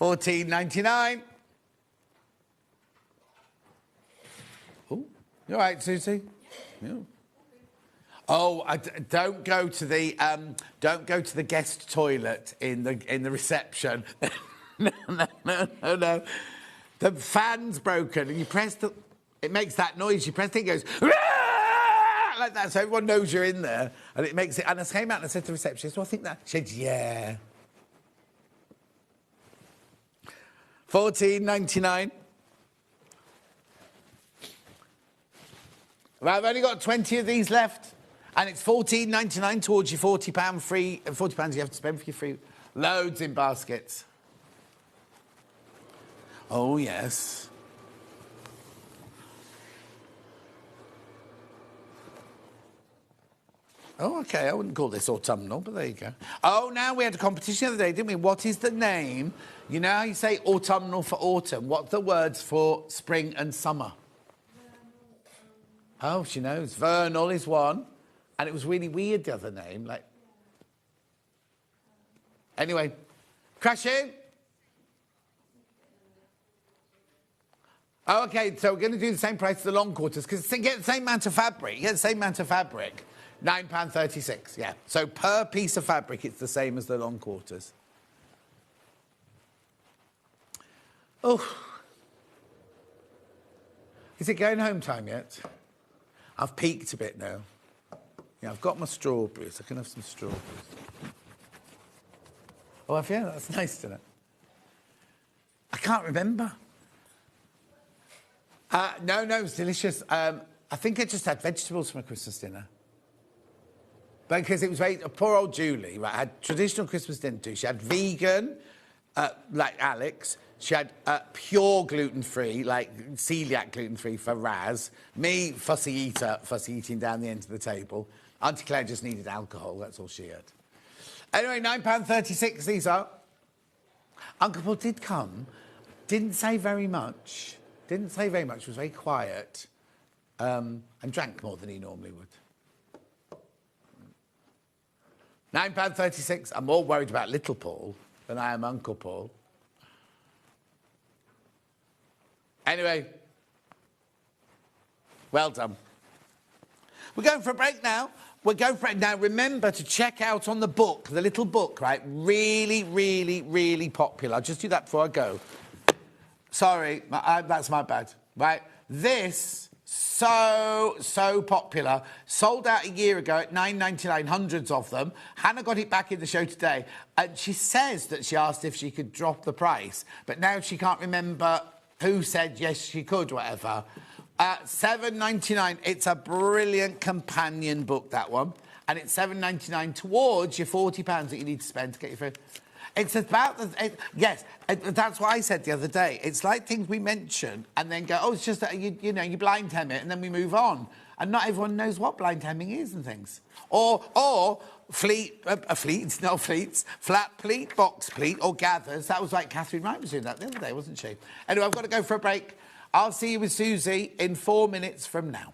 $14.99. Oh, you all right, Susie? Yeah. Oh, don't go to the guest toilet in the reception. No. The fan's broken, and you press the. It makes that noise. You press it, it goes like that, so everyone knows you're in there, and it makes it. And I came out and I said to the receptionist, "Well, I think that." She said, "Yeah." $14.99. Well, I've only got 20 of these left, and it's $14.99 towards your £40 free. £40 you have to spend for your free. Loads in baskets. Oh yes. Oh, okay, I wouldn't call this autumnal, but there you go. Oh, now we had a competition the other day, didn't we? What is the name? You know how you say autumnal for autumn? What's the words for spring and summer? Oh, she knows. Vernal is one. And it was really weird, the other name. Like. Anyway, crash in. Oh, OK, so we're going to do the same price as the long quarters, because you get the same amount of fabric. You get the same amount of fabric. £9.36, yeah. So per piece of fabric, it's the same as the long quarters. Oh. Is it going home time yet? I've peaked a bit now. Yeah, I've got my strawberries. I can have some strawberries. Oh, have you? That's nice, isn't it? I can't remember. No, it's delicious. I think I just had vegetables for my Christmas dinner. Because it was very... Poor old Julie, right, had traditional Christmas dinner too. She had vegan, like Alex. She had pure gluten-free, like celiac gluten-free for Raz. Me, fussy eating down the end of the table. Auntie Claire just needed alcohol, that's all she had. Anyway, £9.36 these are. Uncle Paul did come, didn't say very much, was very quiet, and drank more than he normally would. £9.36. I'm more worried about little Paul than I am Uncle Paul. Anyway, well done. We're going for a break now. Now, remember to check out on the book, the little book, right? Really, really, really popular. I'll just do that before I go. Sorry, that's my bad, right? This... So popular. Sold out a year ago at $9.99, hundreds of them. Hannah got it back in the show today. And she says that she asked if she could drop the price. But now she can't remember who said yes, she could, whatever. $7.99. It's a brilliant companion book, that one. And it's $7.99 towards your £40 that you need to spend to get your food. It's about the... yes, that's what I said the other day. It's like things we mention and then go, oh, it's just that, you know, you blind hem it and then we move on. And not everyone knows what blind hemming is and things. Or flat pleat, box pleat, or gathers. That was like Catherine Wright was doing that the other day, wasn't she? Anyway, I've got to go for a break. I'll see you with Susie in 4 minutes from now.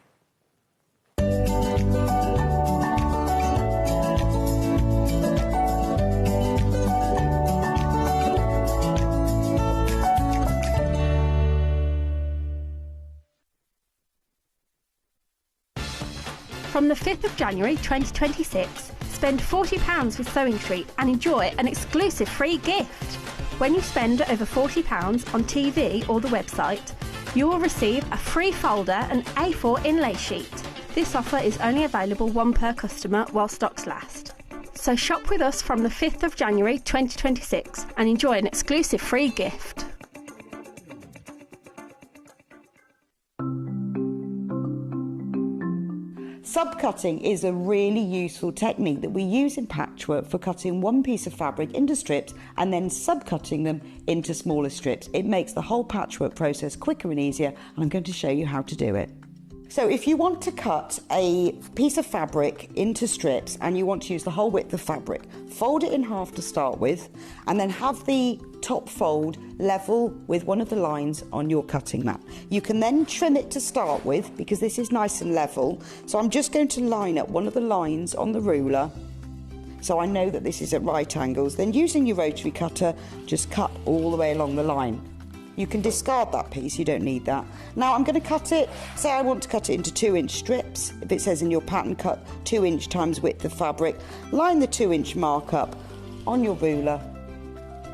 From the 5th of January 2026, spend £40 with Sewing Street and enjoy an exclusive free gift. When you spend over £40 on TV or the website, you will receive a free folder and A4 inlay sheet. This offer is only available one per customer while stocks last. So shop with us from the 5th of January 2026 and enjoy an exclusive free gift. Subcutting is a really useful technique that we use in patchwork for cutting one piece of fabric into strips and then subcutting them into smaller strips. It makes the whole patchwork process quicker and easier, and I'm going to show you how to do it. So if you want to cut a piece of fabric into strips and you want to use the whole width of fabric, fold it in half to start with, and then have the top fold level with one of the lines on your cutting mat. You can then trim it to start with because this is nice and level. So I'm just going to line up one of the lines on the ruler so I know that this is at right angles. Then using your rotary cutter, just cut all the way along the line. You can discard that piece, you don't need that. Now I'm going to cut it, say I want to cut it into 2-inch strips. If it says in your pattern cut 2-inch times width of fabric, line the 2-inch mark up on your ruler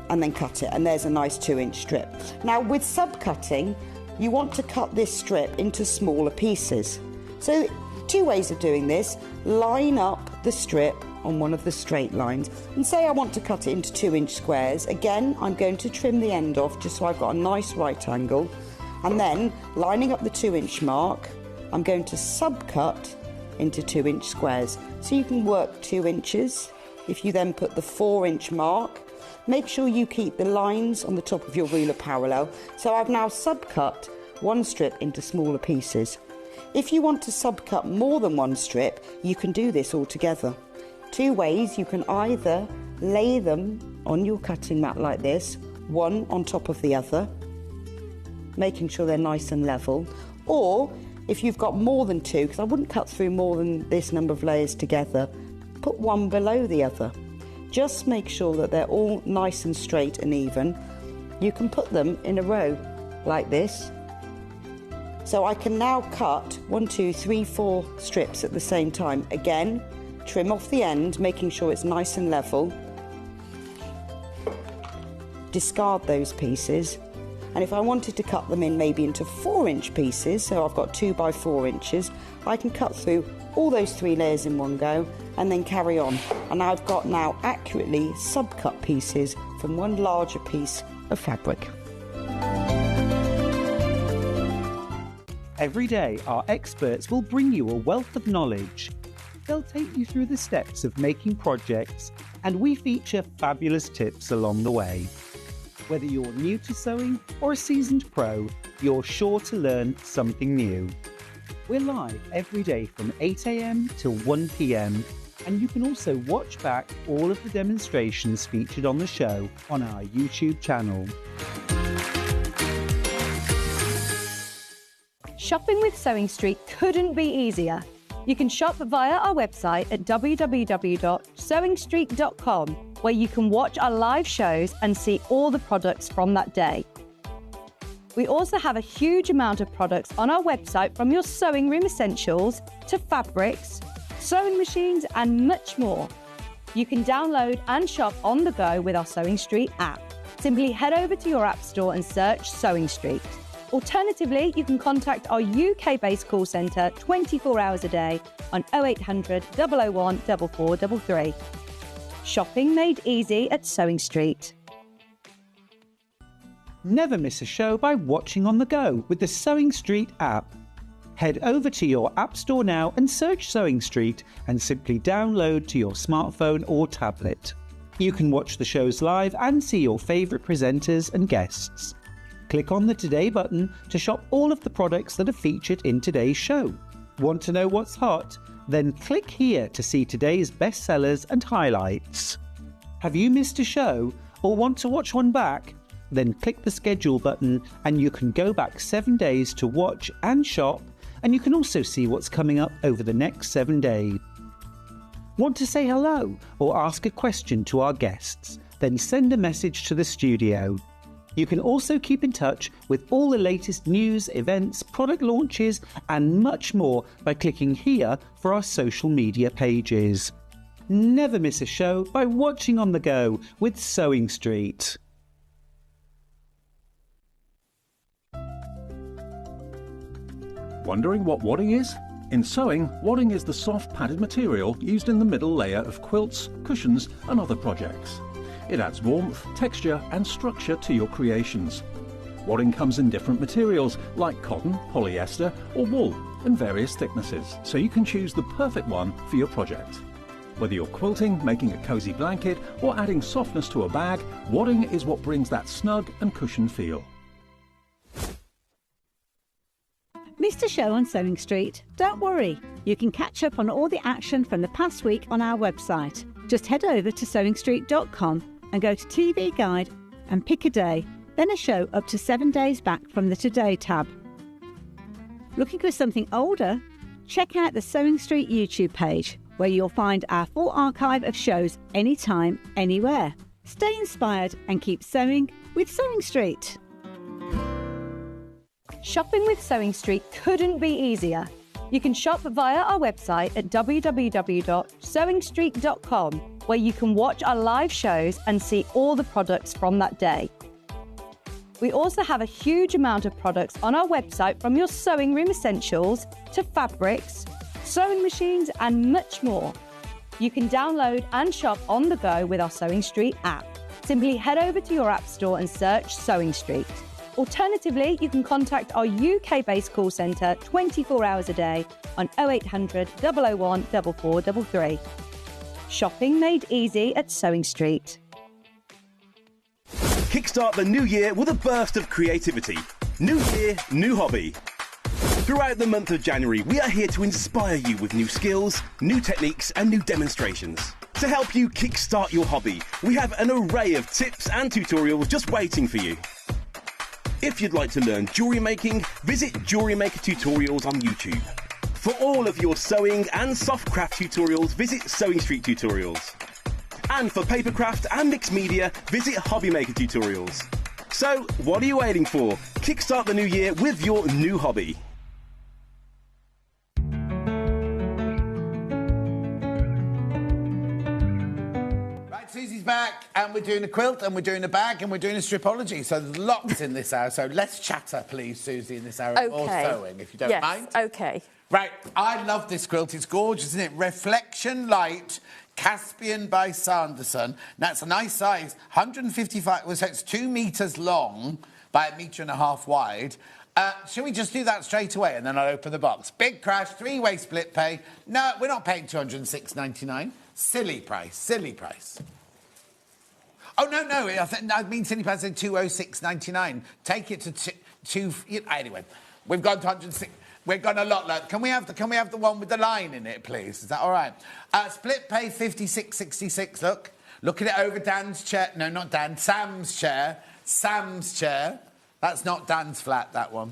and then cut it, and there's a nice 2-inch strip. Now with subcutting, you want to cut this strip into smaller pieces. So 2 ways of doing this: line up the strip on one of the straight lines, and say I want to cut it into 2-inch squares. Again, I'm going to trim the end off just so I've got a nice right angle, and then lining up the 2-inch mark, I'm going to subcut into 2-inch squares. So you can work 2 inches. If you then put the 4-inch mark, make sure you keep the lines on the top of your ruler parallel. So I've now subcut one strip into smaller pieces. If you want to subcut more than one strip, you can do this all together. 2 ways: you can either lay them on your cutting mat like this, one on top of the other, making sure they're nice and level, or if you've got more than 2, because I wouldn't cut through more than this number of layers together, put one below the other. Just make sure that they're all nice and straight and even. You can put them in a row like this. So I can now cut 1, 2, 3, 4 strips at the same time. Again, trim off the end, making sure it's nice and level. Discard those pieces. And if I wanted to cut them in maybe into 4-inch pieces, so I've got 2 by 4 inches, I can cut through all those 3 layers in one go and then carry on. And I've got now accurately subcut pieces from one larger piece of fabric. Every day, our experts will bring you a wealth of knowledge. They'll take you through the steps of making projects, and we feature fabulous tips along the way. Whether you're new to sewing or a seasoned pro, you're sure to learn something new. We're live every day from 8 a.m. till 1 p.m, and you can also watch back all of the demonstrations featured on the show on our YouTube channel. Shopping with Sewing Street couldn't be easier. You can shop via our website at www.sewingstreet.com, where you can watch our live shows and see all the products from that day. We also have a huge amount of products on our website, from your sewing room essentials to fabrics, sewing machines and much more. You can download and shop on the go with our Sewing Street app. Simply head over to your app store and search Sewing Street. Alternatively, you can contact our UK-based call centre 24 hours a day on 0800 001 4433. Shopping made easy at Sewing Street. Never miss a show by watching on the go with the Sewing Street app. Head over to your app store now and search Sewing Street and simply download to your smartphone or tablet. You can watch the shows live and see your favourite presenters and guests. Click on the Today button to shop all of the products that are featured in today's show. Want to know what's hot? Then click here to see today's bestsellers and highlights. Have you missed a show or want to watch one back? Then click the schedule button and you can go back 7 days to watch and shop, and you can also see what's coming up over the next 7 days. Want to say hello or ask a question to our guests? Then send a message to the studio. You can also keep in touch with all the latest news, events, product launches and much more by clicking here for our social media pages. Never miss a show by watching on the go with Sewing Street. Wondering what wadding is? In sewing, wadding is the soft padded material used in the middle layer of quilts, cushions and other projects. It adds warmth, texture and structure to your creations. Wadding comes in different materials like cotton, polyester or wool in various thicknesses, so you can choose the perfect one for your project. Whether you're quilting, making a cosy blanket or adding softness to a bag, wadding is what brings that snug and cushioned feel. Missed a show on Sewing Street? Don't worry, you can catch up on all the action from the past week on our website. Just head over to sewingstreet.com and go to TV Guide and pick a day, then a show up to 7 days back from the Today tab. Looking for something older? Check out the Sewing Street YouTube page, where you'll find our full archive of shows anytime, anywhere. Stay inspired and keep sewing with Sewing Street. Shopping with Sewing Street couldn't be easier. You can shop via our website at www.sewingstreet.com, where you can watch our live shows and see all the products from that day. We also have a huge amount of products on our website, from your sewing room essentials to fabrics, sewing machines and much more. You can download and shop on the go with our Sewing Street app. Simply head over to your app store and search Sewing Street. Alternatively, you can contact our UK-based call centre 24 hours a day on 0800 001 4433. Shopping made easy at Sewing Street. Kickstart the new year with a burst of creativity. New year, new hobby. Throughout the month of January, we are here to inspire you with new skills, new techniques and new demonstrations. To help you kickstart your hobby, we have an array of tips and tutorials just waiting for you. If you'd like to learn jewellery making, visit Jewellery Maker Tutorials on YouTube. For all of your sewing and soft craft tutorials, visit Sewing Street Tutorials. And for papercraft and mixed media, visit Hobby Maker Tutorials. So, what are you waiting for? Kickstart the new year with your new hobby. Susie's back, and we're doing a quilt, and we're doing a bag, and we're doing a stripology. So there's lots in this hour. So let's chatter, please, Susie, in this hour. Okay. Or sewing, if you don't mind. Okay. Right, I love this quilt. It's gorgeous, isn't it? Reflection Light, Caspian by Sanderson. Now, it's a nice size, 155, so it's 2 metres long by 1.5 metres wide. Shall we just do that straight away, and then I'll open the box? Big crash, 3-way split pay. No, we're not paying $206.99. Silly price, silly price. Oh, no, I mean silly price, I said $206.99. Take it to two. Anyway, we've gone to 106. We've gone a lot lower. Can we have the one with the line in it, please? Is that all right? Split pay $56.66. Look at it over Dan's chair. No, not Dan. Sam's chair. Sam's chair. That's not Dan's flat. That one.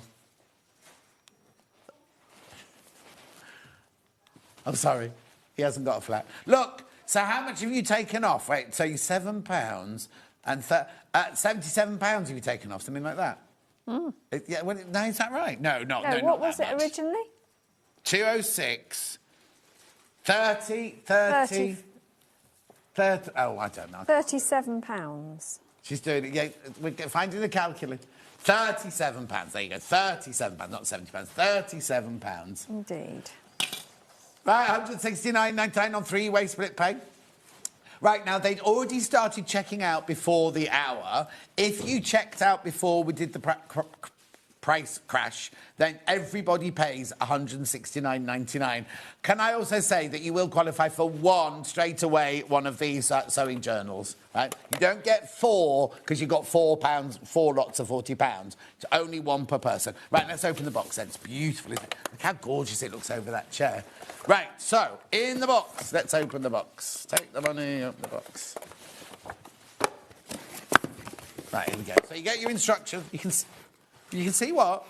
I'm sorry. He hasn't got a flat. Look. So how much have you taken off? Wait, so you're £7 and £77 have you taken off, something like that? Mm. Yeah, well, no, is that right? No, what not was that it much. originally? 206, 30. Oh, I don't know. £37. She's doing it. Yeah, we're finding the calculator. £37. There you go. £37, not £70. £37. Indeed. Right, $169.99 on 3-way split pay. Right, now, they'd already started checking out before the hour. If you checked out before we did the price crash, then everybody pays $169.99. Can I also say that you will qualify for one of these sewing journals, right? You don't get 4 because you've got £4, 4 lots of £40. It's only 1 per person. Right, let's open the box then. It's beautiful, isn't it? Look how gorgeous it looks over that chair. Right, so, in the box. Let's open the box. Take the money, open the box. Right, here we go. So you get your instructions. You can see what?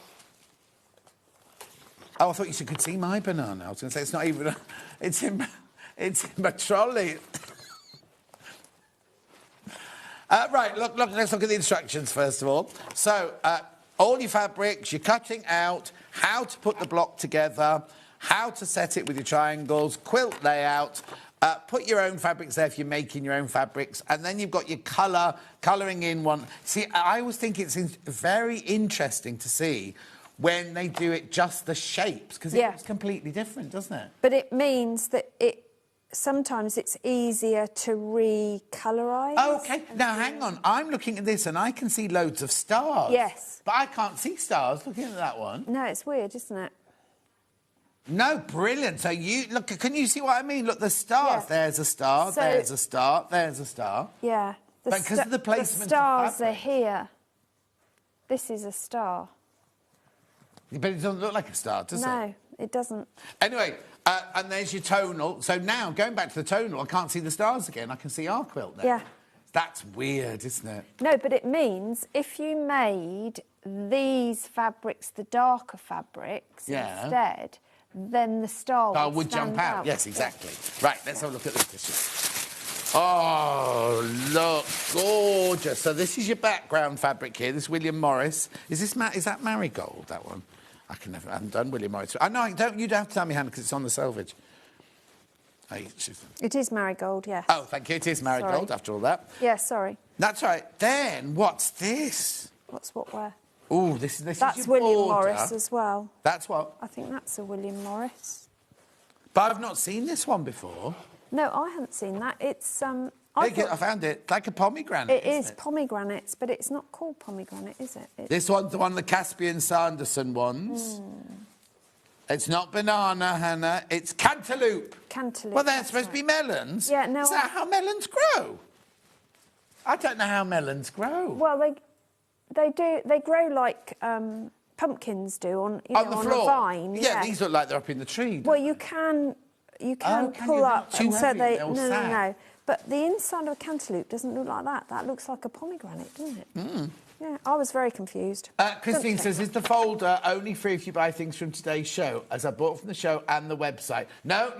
Oh, I thought you could see my banana. I was going to say it's not even. It's in my trolley. Right, look. Let's look at the instructions first of all. So, all your fabrics, you're cutting out, how to put the block together, how to set it with your triangles, quilt layout. Put your own fabrics there if you're making your own fabrics, and then you've got your colouring in one. See, I always think it's very interesting to see when they do it just the shapes, because it looks completely different, doesn't it? But it means that sometimes it's easier to recolourise. Oh, OK. Now, hang on. I'm looking at this and I can see loads of stars. Yes. But I can't see stars looking at that one. No, it's weird, isn't it? No, brilliant. So you look. Can you see what I mean? Look, the stars. Yeah. There's a star. So, there's a star. There's a star. Yeah. Because of the placement. The stars are here. This is a star. But it doesn't look like a star, does it? No, it doesn't. Anyway, and there's your tonal. So now, going back to the tonal, I can't see the stars again. I can see our quilt there. Yeah. That's weird, isn't it? No, but it means if you made these fabrics the darker fabrics instead, then the star would stand jump out. Yes, exactly. Right, let's have a look at this tissue. Oh, look, gorgeous. So this is your background fabric here. This is William Morris. Is that Marigold, that one? I haven't done William Morris. I know, you'd have to tell me, Hannah, because it's on the selvage. It is Marigold, yes. Oh, thank you. It is Marigold, after all that. Yeah, sorry. That's right. Then, what's this? What's what where? Oh, this is That's your William border. Morris as well. That's what? I think that's a William Morris. But I've not seen this one before. No, I haven't seen that. It's I found it. Like a pomegranate. It is pomegranates, but it's not called pomegranate, is it? This one's the one of the Caspian Sanderson ones. It's not banana, Hannah. It's cantaloupe. Cantaloupe. Well, they're supposed to be melons. Yeah, no. Is that how melons grow? I don't know how melons grow. Well, they do. They grow like pumpkins do on the floor. a vine. Yeah, these look like they're up in the tree. Well, you can pull up, Too and so heavy, they they'll no. sag. But the inside of a cantaloupe doesn't look like that. That looks like a pomegranate, doesn't it? Yeah, I was very confused. Christine says, is the folder only free if you buy things from today's show, as I bought from the show and the website? No.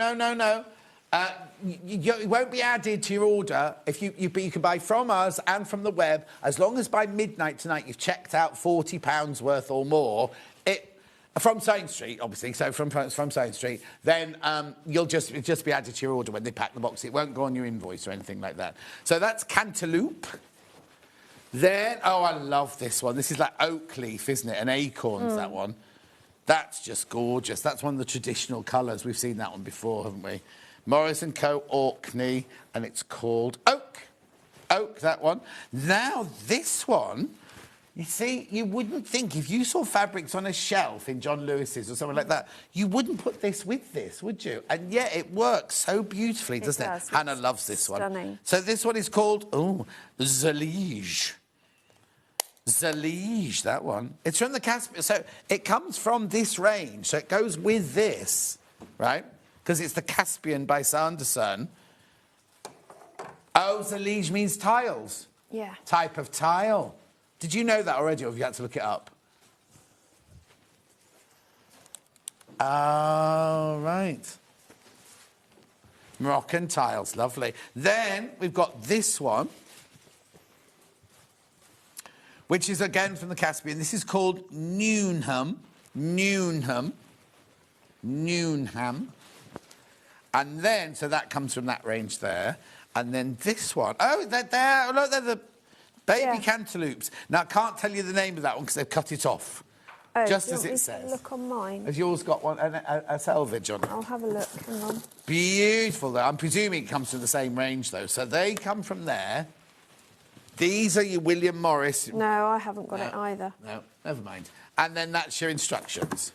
It won't be added to your order. But you can buy from us and from the web, as long as by midnight tonight you've checked out £40 worth or more. From Sewing Street, obviously, so from Sewing Street, then it'll just be added to your order when they pack the box. It won't go on your invoice or anything like that. So that's cantaloupe. Then, I love this one. This is like oak leaf, isn't it? And acorns, that one. That's just gorgeous. That's one of the traditional colours. We've seen that one before, haven't we? Morris & Co. Orkney, and it's called Oak. Oak, that one. Now, this one, you see, you wouldn't think, if you saw fabrics on a shelf in John Lewis's or something like that, you wouldn't put this with this, would you? And yet it works so beautifully, doesn't it? Hannah loves this one. Stunning. So this one is called, Zalige. Zalige, that one. It's from the Caspian. So it comes from this range. So it goes with this, right? Because it's the Caspian by Sanderson. Oh, Zalige means tiles. Yeah. Type of tile. Did you know that already, or have you had to look it up? Oh, right. Moroccan tiles, lovely. Then we've got this one, which is again from the Caspian. This is called Newnham. And then, so that comes from that range there. And then this one. Oh, they're the baby cantaloupes. Now, I can't tell you the name of that one because they've cut it off. Oh, just as it says. Look on mine. Has yours got one, a selvage on it? I'll have a look. Hang on. Beautiful, though. I'm presuming it comes from the same range, though. So they come from there. These are your William Morris. No, I haven't got it either. No, never mind. And then that's your instructions.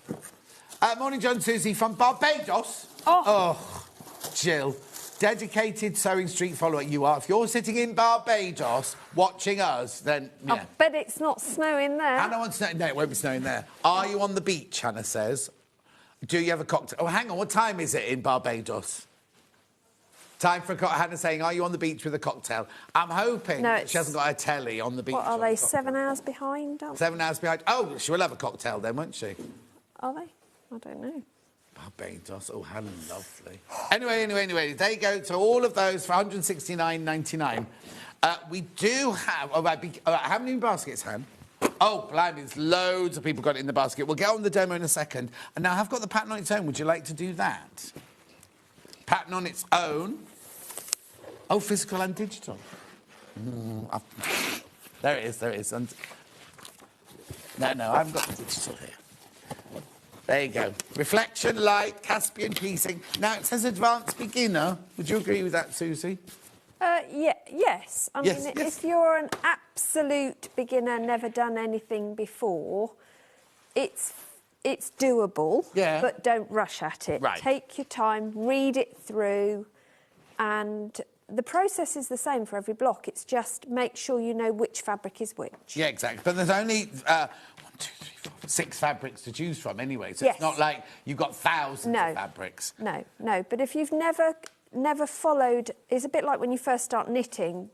Morning, John Susie from Barbados. Oh, Jill. Dedicated Sewing Street follower you are. If you're sitting in Barbados watching us, then, yeah. I bet it's not snowing there. Hannah wants to know. No, it won't be snowing there. Are you on the beach, Hannah says. Do you have a cocktail? Oh, hang on. What time is it in Barbados? Time for a cocktail. Hannah saying, are you on the beach with a cocktail? I'm hoping she hasn't got a telly on the beach. What, are they 7 hours behind? 7 hours behind. Oh, she will have a cocktail then, won't she? Are they? I don't know. Barbados. Oh, how lovely. Anyway, they go to all of those for £169.99. We do have... how many baskets, Han? Oh, blimey, there's loads of people got it in the basket. We'll get on the demo in a second. And now I've got the pattern on its own. Would you like to do that? Pattern on its own. Oh, physical and digital. There it is. And... No, I haven't got the digital here. There you go. Reflection, light, Caspian piecing. Now, it says advanced beginner. Would you agree with that, Susie? Yes. I mean, if you're an absolute beginner, never done anything before, it's doable. Yeah. But don't rush at it. Right. Take your time, read it through, and the process is the same for every block. It's just make sure you know which fabric is which. Yeah, exactly. But there's only 6 fabrics to choose from anyway, so it's not like you've got thousands of fabrics. No. But if you've never followed, it's a bit like when you first start knitting.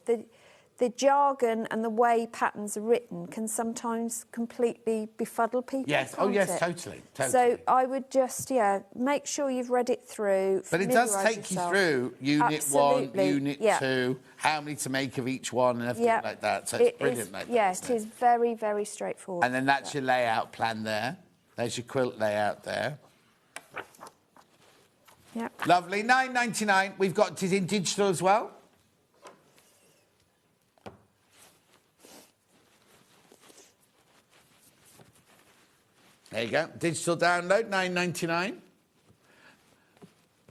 the jargon and the way patterns are written can sometimes completely befuddle people. Yes, can't yes, it? totally. So I would just, make sure you've read it through. But it does take yourself. you through Unit Absolutely. 1, Unit 2, how many to make of each one and everything like that. So it's brilliant like that. Yeah, it is very, very straightforward. And then that's your layout plan there. There's your quilt layout there. Yep. Lovely. $9.99. We've got it in digital as well. There you go. Digital download, $9.99.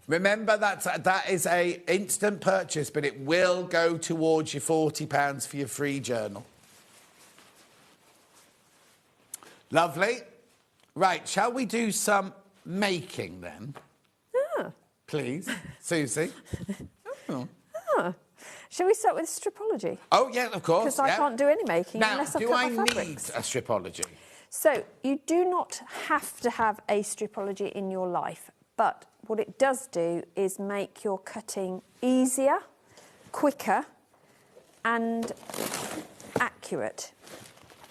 Remember, that is a instant purchase, but it will go towards your £40 for your free journal. Lovely. Right, shall we do some making then? Please, Susie. Shall we start with stripology? Oh, yeah, of course. Because I can't do any making now, unless I've do cut I my need fabrics. a stripology? So, you do not have to have a stripology in your life, but what it does do is make your cutting easier, quicker, and accurate.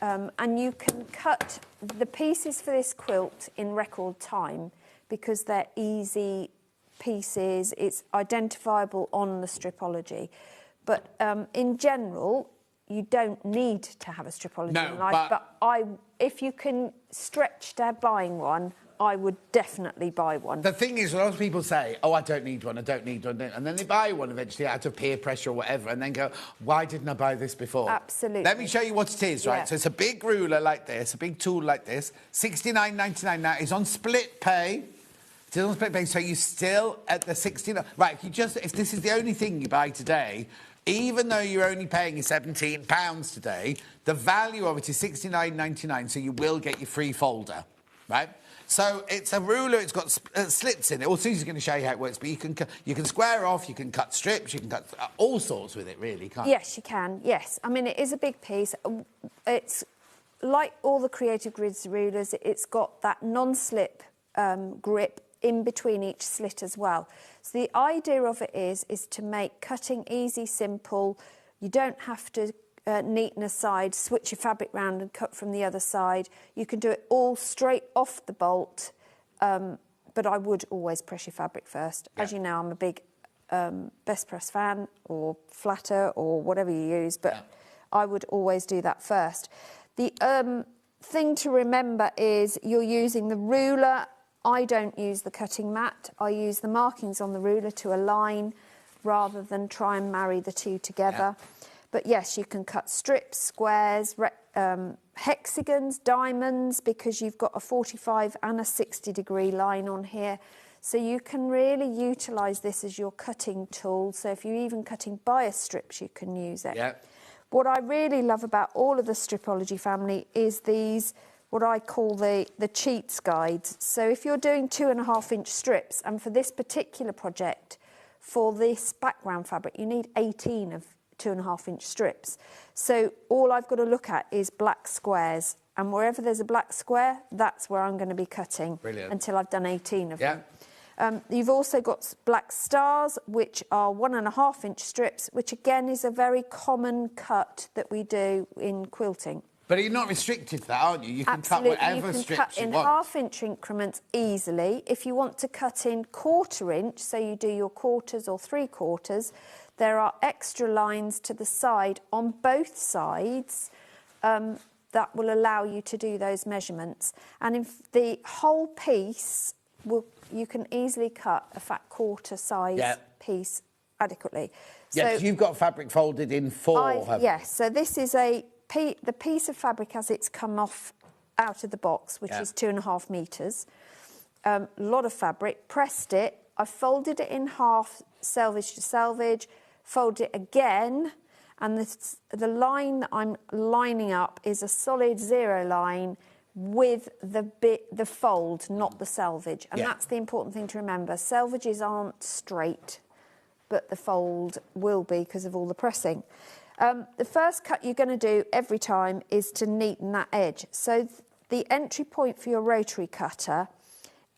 And you can cut the pieces for this quilt in record time because they're easy pieces. It's identifiable on the stripology. But in general, you don't need to have a stripology in life. But if you can stretch to buying one, I would definitely buy one. The thing is, a lot of people say, oh, I don't need one, I don't need one. And then they buy one eventually out of peer pressure or whatever and then go, why didn't I buy this before? Absolutely. Let me show you what it is, right? Yeah. So it's a big ruler like this, a big tool like this, $69.99 now. It's on split pay. Still on split pay, so you're still at the $69. Right, if this is the only thing you buy today, even though you're only paying £17 today, the value of it is $69.99, so you will get your free folder, right? So it's a ruler, it's got slits in it. Well, Susie's going to show you how it works, but you can square off, you can cut strips, you can cut all sorts with it, really, can't you? Yes, you can, yes. I mean, it is a big piece. It's like all the Creative Grids rulers, it's got that non-slip grip in between each slit as well. So the idea of it is to make cutting easy, simple. You don't have to neaten a side, switch your fabric round and cut from the other side. You can do it all straight off the bolt, but I would always press your fabric first. Yeah. As you know, I'm a big best press fan or flatter or whatever you use, but I would always do that first. The thing to remember is you're using the ruler. I don't use the cutting mat. I use the markings on the ruler to align rather than try and marry the two together. Yeah. But yes, you can cut strips, squares, hexagons, diamonds, because you've got a 45 and a 60-degree line on here. So you can really utilise this as your cutting tool. So if you're even cutting bias strips, you can use it. Yeah. What I really love about all of the Stripology family is these, what I call the cheats guides. So if you're doing 2.5-inch strips, and for this particular project, for this background fabric, you need 18 of 2.5-inch strips. So all I've got to look at is black squares, and wherever there's a black square, that's where I'm going to be cutting. Brilliant. Until I've done 18 of them. You've also got black stars, which are 1.5-inch strips, which again is a very common cut that we do in quilting. But you're not restricted to that, aren't you? You can Absolutely. cut whatever strips you want. You can cut in half-inch increments easily. If you want to cut in 1/4 inch, so you do your quarters or 3/4, there are extra lines to the side on both sides that will allow you to do those measurements. And in the whole piece, you can easily cut a fat quarter size piece adequately. Yes, so you've got fabric folded in 4. Yes, so this is the piece of fabric as it's come off out of the box, which is 2.5 metres. A lot of fabric, pressed it. I folded it in half, selvage to selvage, fold it again, and the line that I'm lining up is a solid 0 line with the fold, not the selvage. And that's the important thing to remember. Selvages aren't straight, but the fold will be because of all the pressing. The first cut you're going to do every time is to neaten that edge. So the entry point for your rotary cutter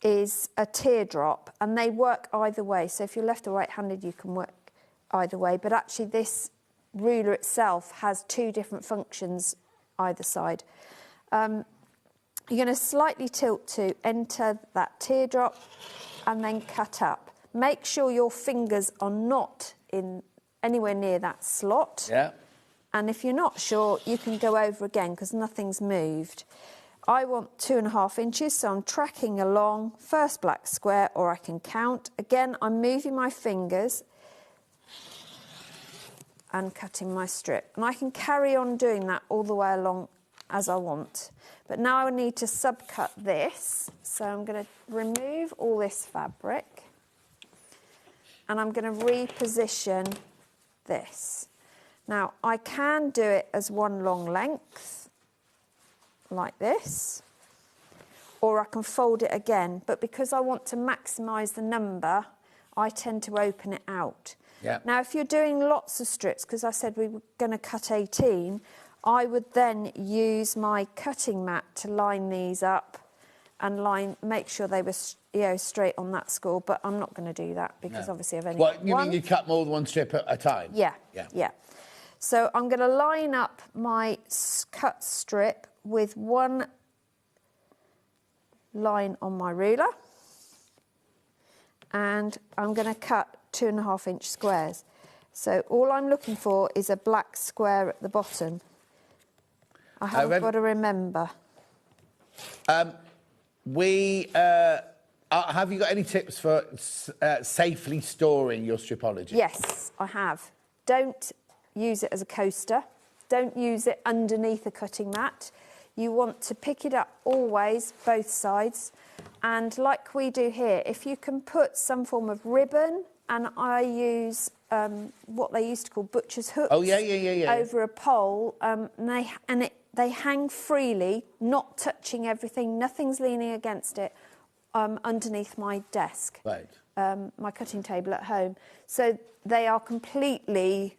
is a teardrop, and they work either way. So if you're left or right-handed, you can work either way. But actually this ruler itself has 2 different functions either side. You're going to slightly tilt to enter that teardrop and then cut up. Make sure your fingers are not in anywhere near that slot. Yeah. And if you're not sure, you can go over again because nothing's moved. I want 2.5 inches, so I'm tracking along, first black square, or I can count. Again, I'm moving my fingers and cutting my strip. And I can carry on doing that all the way along as I want. But now I need to subcut this. So I'm going to remove all this fabric and I'm going to reposition this. Now, I can do it as one long length, like this, or I can fold it again. But because I want to maximise the number, I tend to open it out. Yeah. Now, if you're doing lots of strips, because I said we were going to cut 18, I would then use my cutting mat to line these up and make sure they were straight on that score. But I'm not going to do that because obviously I've only got You one. mean you cut more than one strip at a time? Yeah. So I'm going to line up my cut strip with one line on my ruler, and I'm going to cut 2.5 inch squares. So all I'm looking for is a black square at the bottom. I haven't got to remember. Have you got any tips for safely storing your Stripology? Yes, I have. Don't use it as a coaster. Don't use it underneath a cutting mat. You want to pick it up always, both sides. And like we do here, if you can put some form of ribbon, and I use what they used to call butcher's hooks. Oh, yeah. Over a pole, they hang freely, not touching everything, nothing's leaning against it, underneath my desk. Right. My cutting table at home. So they are completely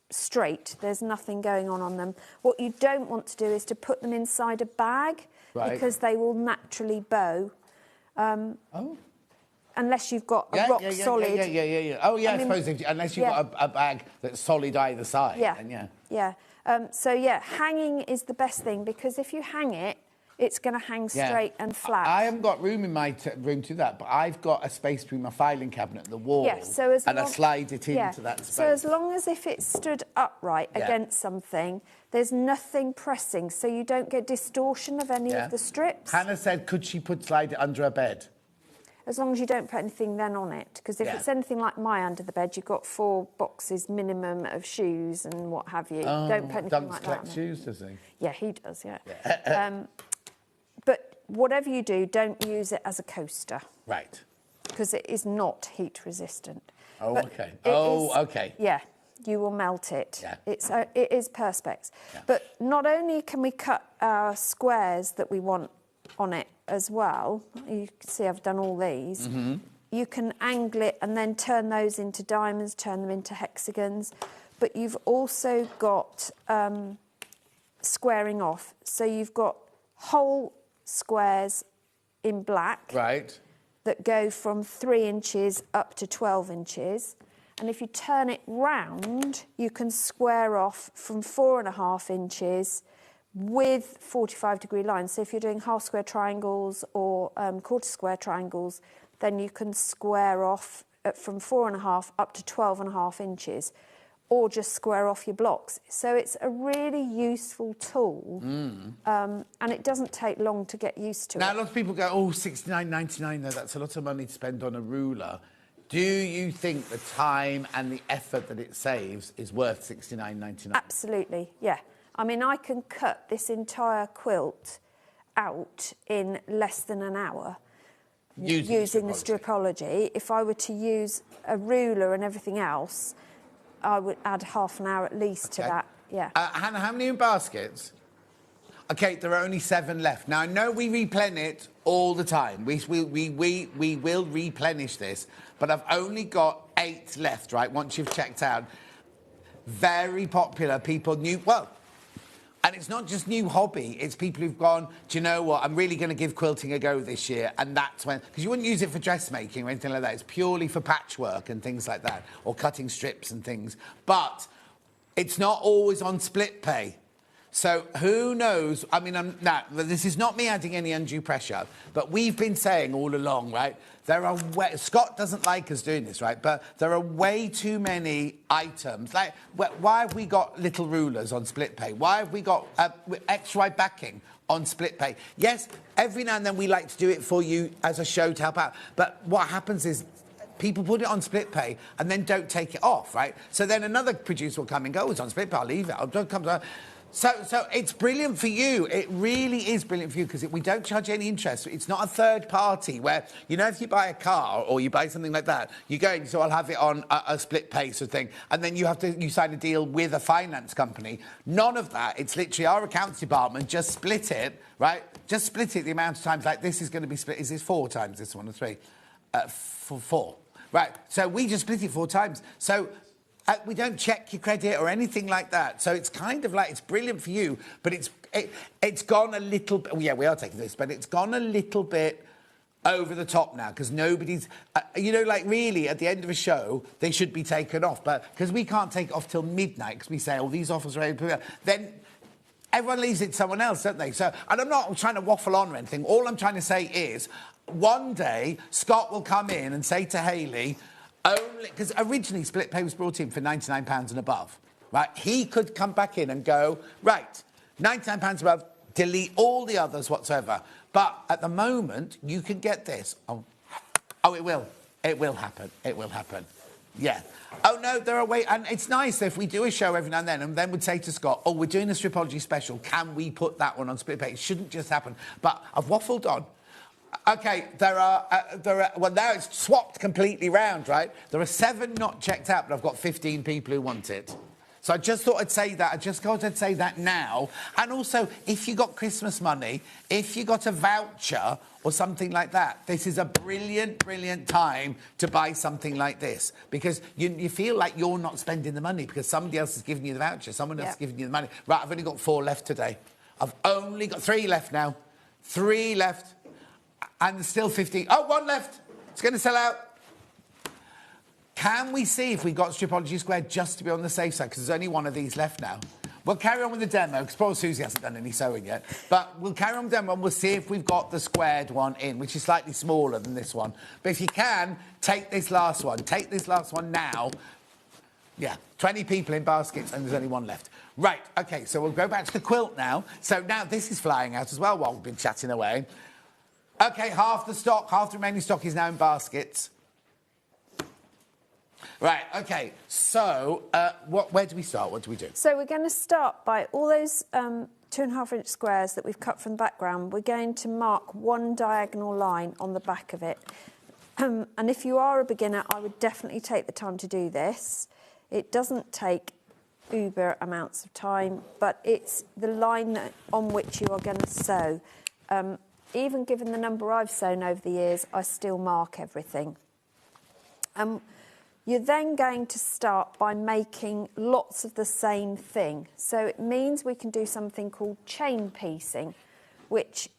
straight. There's nothing going on them. What you don't want to do is to put them inside a bag, right, because they will naturally bow. Unless you've got a rock solid. Yeah. Oh, yeah, I suppose unless you've got a bag that's solid either side. Yeah. Hanging is the best thing, because if you hang it, it's going to hang straight and flat. I haven't got room in my room to that, but I've got a space between my filing cabinet and the wall, I slide it into that space. So as long as if it's stood upright against something, there's nothing pressing, so you don't get distortion of any of the strips. Hannah said, could she slide it under her bed? As long as you don't put anything then on it, because if it's anything like my under the bed, you've got 4 boxes minimum of shoes and what have you. Don't put anything like that. Collect shoes, does he? Yeah, he does. Yeah. But whatever you do, don't use it as a coaster. Right. Because it is not heat resistant. Oh, But okay. okay. Yeah, you will melt it. Yeah. It is Perspex. Yeah. But not only can we cut our squares that we want on it as well, you can see I've done all these. Mm-hmm. You can angle it and then turn those into diamonds, turn them into hexagons. But you've also got squaring off. So you've got whole squares in black, right, that go from 3 inches up to 12 inches. And if you turn it round, you can square off from 4.5 inches with 45-degree lines. So if you're doing half square triangles or quarter square triangles, then you can square off from 4.5 up to 12.5 inches, or just square off your blocks. So it's a really useful tool, and it doesn't take long to get used to it. Now, a lot of people go, oh, $69.99, though, that's a lot of money to spend on a ruler. Do you think the time and the effort that it saves is worth $69.99? Absolutely, yeah. I mean, I can cut this entire quilt out in less than an hour using the Stripology. If I were to use a ruler and everything else, I would add half an hour at least to that, yeah. Hannah, how many in baskets? OK, there are only 7 left. Now, I know we replenish it all the time. We will replenish this, but I've only got 8 left, right, once you've checked out. Very popular. People new... Well, and it's not just new hobby. It's people who've gone, do you know what, I'm really going to give quilting a go this year. And that's when... Because you wouldn't use it for dressmaking or anything like that. It's purely for patchwork and things like that, or cutting strips and things. But It's not always on split pay. So who knows? I mean, this is not me adding any undue pressure, but we've been saying all along, right? Scott doesn't like us doing this, right? But there are way too many items. Like, why have we got little rulers on split pay? Why have we got XY backing on split pay? Yes, every now and then we like to do it for you as a show to help out. But what happens is people put it on split pay and then don't take it off, right? So then another producer will come and go, oh, it's on split pay, I'll leave it. I'll come to... So it's brilliant for you. It really is brilliant for you because we don't charge any interest. It's not a third party where, if you buy a car or you buy something like that, you go and so I'll have it on a split pay sort of thing, and then you sign a deal with a finance company. None of that. It's literally our accounts department just split it, right? Just split it the amount of times, like this is going to be split. Is this 4 times, this one, or 3? 4. Right, so we just split it 4 times. So... we don't check your credit or anything like that. So it's kind of like, it's brilliant for you, but it's gone a little bit... Yeah, we are taking this, but it's gone a little bit over the top now because nobody's... really, at the end of a show, they should be taken off. But because we can't take it off till midnight because we say, these offers are ready, then everyone leaves it to someone else, don't they? So, and I'm not trying to waffle on or anything. All I'm trying to say is, one day, Scott will come in and say to Hayley... Because originally split pay was brought in for £99 and above, right? He could come back in and go, right, £99 above, delete all the others whatsoever. But at the moment, you can get this. Oh, it will. It will happen. It will happen. Yeah. Oh, no, there are ways. And it's nice if we do a show every now and then we'd say to Scott, we're doing a Stripology special. Can we put that one on split pay? It shouldn't just happen. But I've waffled on. OK, there are... Well, now it's swapped completely round, right? There are 7 not checked out, but I've got 15 people who want it. So I just thought I'd say that. I just thought I'd say that now. And also, if you got Christmas money, if you got a voucher or something like that, this is a brilliant, brilliant time to buy something like this. Because you feel like you're not spending the money because somebody else is giving you the voucher, someone else is giving you the money. Right, I've only got 4 left today. I've only got 3 left now. 3 left. And there's still 15. Oh, 1 left. It's going to sell out. Can we see if we got Stripology Squared just to be on the safe side? Because there's only 1 of these left now. We'll carry on with the demo, because poor Susie hasn't done any sewing yet. But we'll carry on with the demo and we'll see if we've got the squared one in, which is slightly smaller than this one. But if you can, take this last one. Take this last one now. Yeah, 20 people in baskets and there's only 1 left. Right, OK, so we'll go back to the quilt now. So now this is flying out as well while we've been chatting away. OK, half the remaining stock is now in baskets. Right, OK, so where do we start? What do we do? So we're going to start by all those 2.5-inch squares that we've cut from the background. We're going to mark 1 diagonal line on the back of it. And if you are a beginner, I would definitely take the time to do this. It doesn't take uber amounts of time, but it's the line on which you are going to sew. Even given the number I've sewn over the years, I still mark everything. You're then going to start by making lots of the same thing. So it means we can do something called chain piecing, which,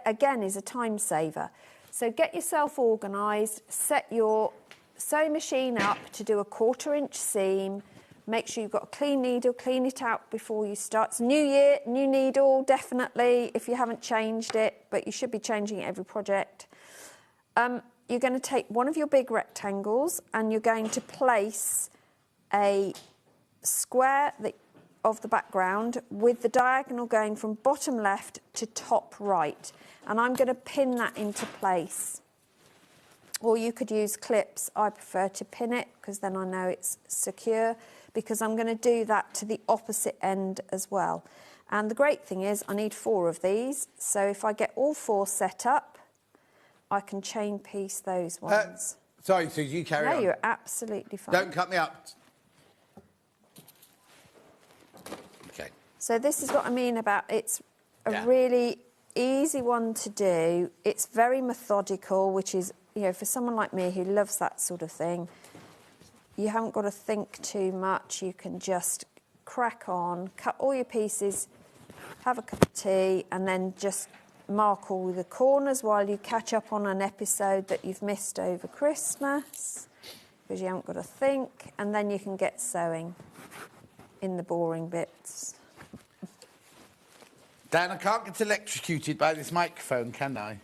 again, is a time saver. So get yourself organised, set your sewing machine up to do a 1/4-inch seam. Make sure you've got a clean needle, clean it out before you start. It's new year, new needle, definitely, if you haven't changed it, but you should be changing it every project. You're going to take one of your big rectangles and you're going to place a square of the background with the diagonal going from bottom left to top right. And I'm going to pin that into place. Or you could use clips. I prefer to pin it because then I know it's secure, because I'm going to do that to the opposite end as well. And the great thing is I need 4 of these. So if I get all 4 set up, I can chain piece those ones. Sorry, so you carry on. No, you're absolutely fine. Don't cut me up. OK. So this is what I mean about it's a really easy one to do. It's very methodical, which is, for someone like me who loves that sort of thing, you haven't got to think too much. You can just crack on, cut all your pieces, have a cup of tea, and then just mark all the corners while you catch up on an episode that you've missed over Christmas, because you haven't got to think, and then you can get sewing. in the boring bits. Dan, I can't get electrocuted by this microphone, can I?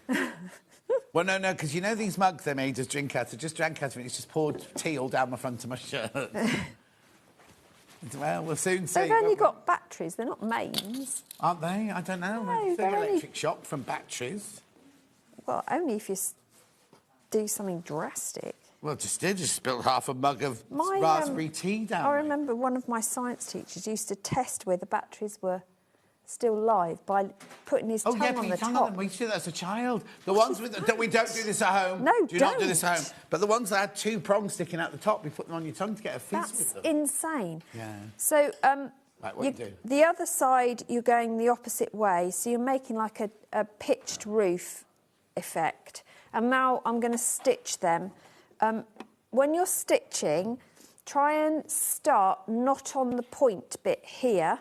Well, no, because you know these mugs they made us drink out of. Just drank out of it. It's just poured tea all down my front of my shirt. Well, we'll soon see. They've only got batteries. They're not mains. Aren't they? I don't know. No, They're they're electric shock from batteries. Well, only if you do something drastic. Well, just spilled half a mug of raspberry tea down. I remember one of my science teachers used to test whether batteries were still live by putting his tongue on the top. We used to do that as a child. The ones with we don't do this at home. No, do not do this at home. But the ones that had 2 prongs sticking out the top, we put them on your tongue to get a fizz with them. That's insane. Yeah. So right, what you do? The other side, you're going the opposite way. So you're making like a pitched roof effect. And now I'm going to stitch them. When you're stitching, try and start not on the point bit here.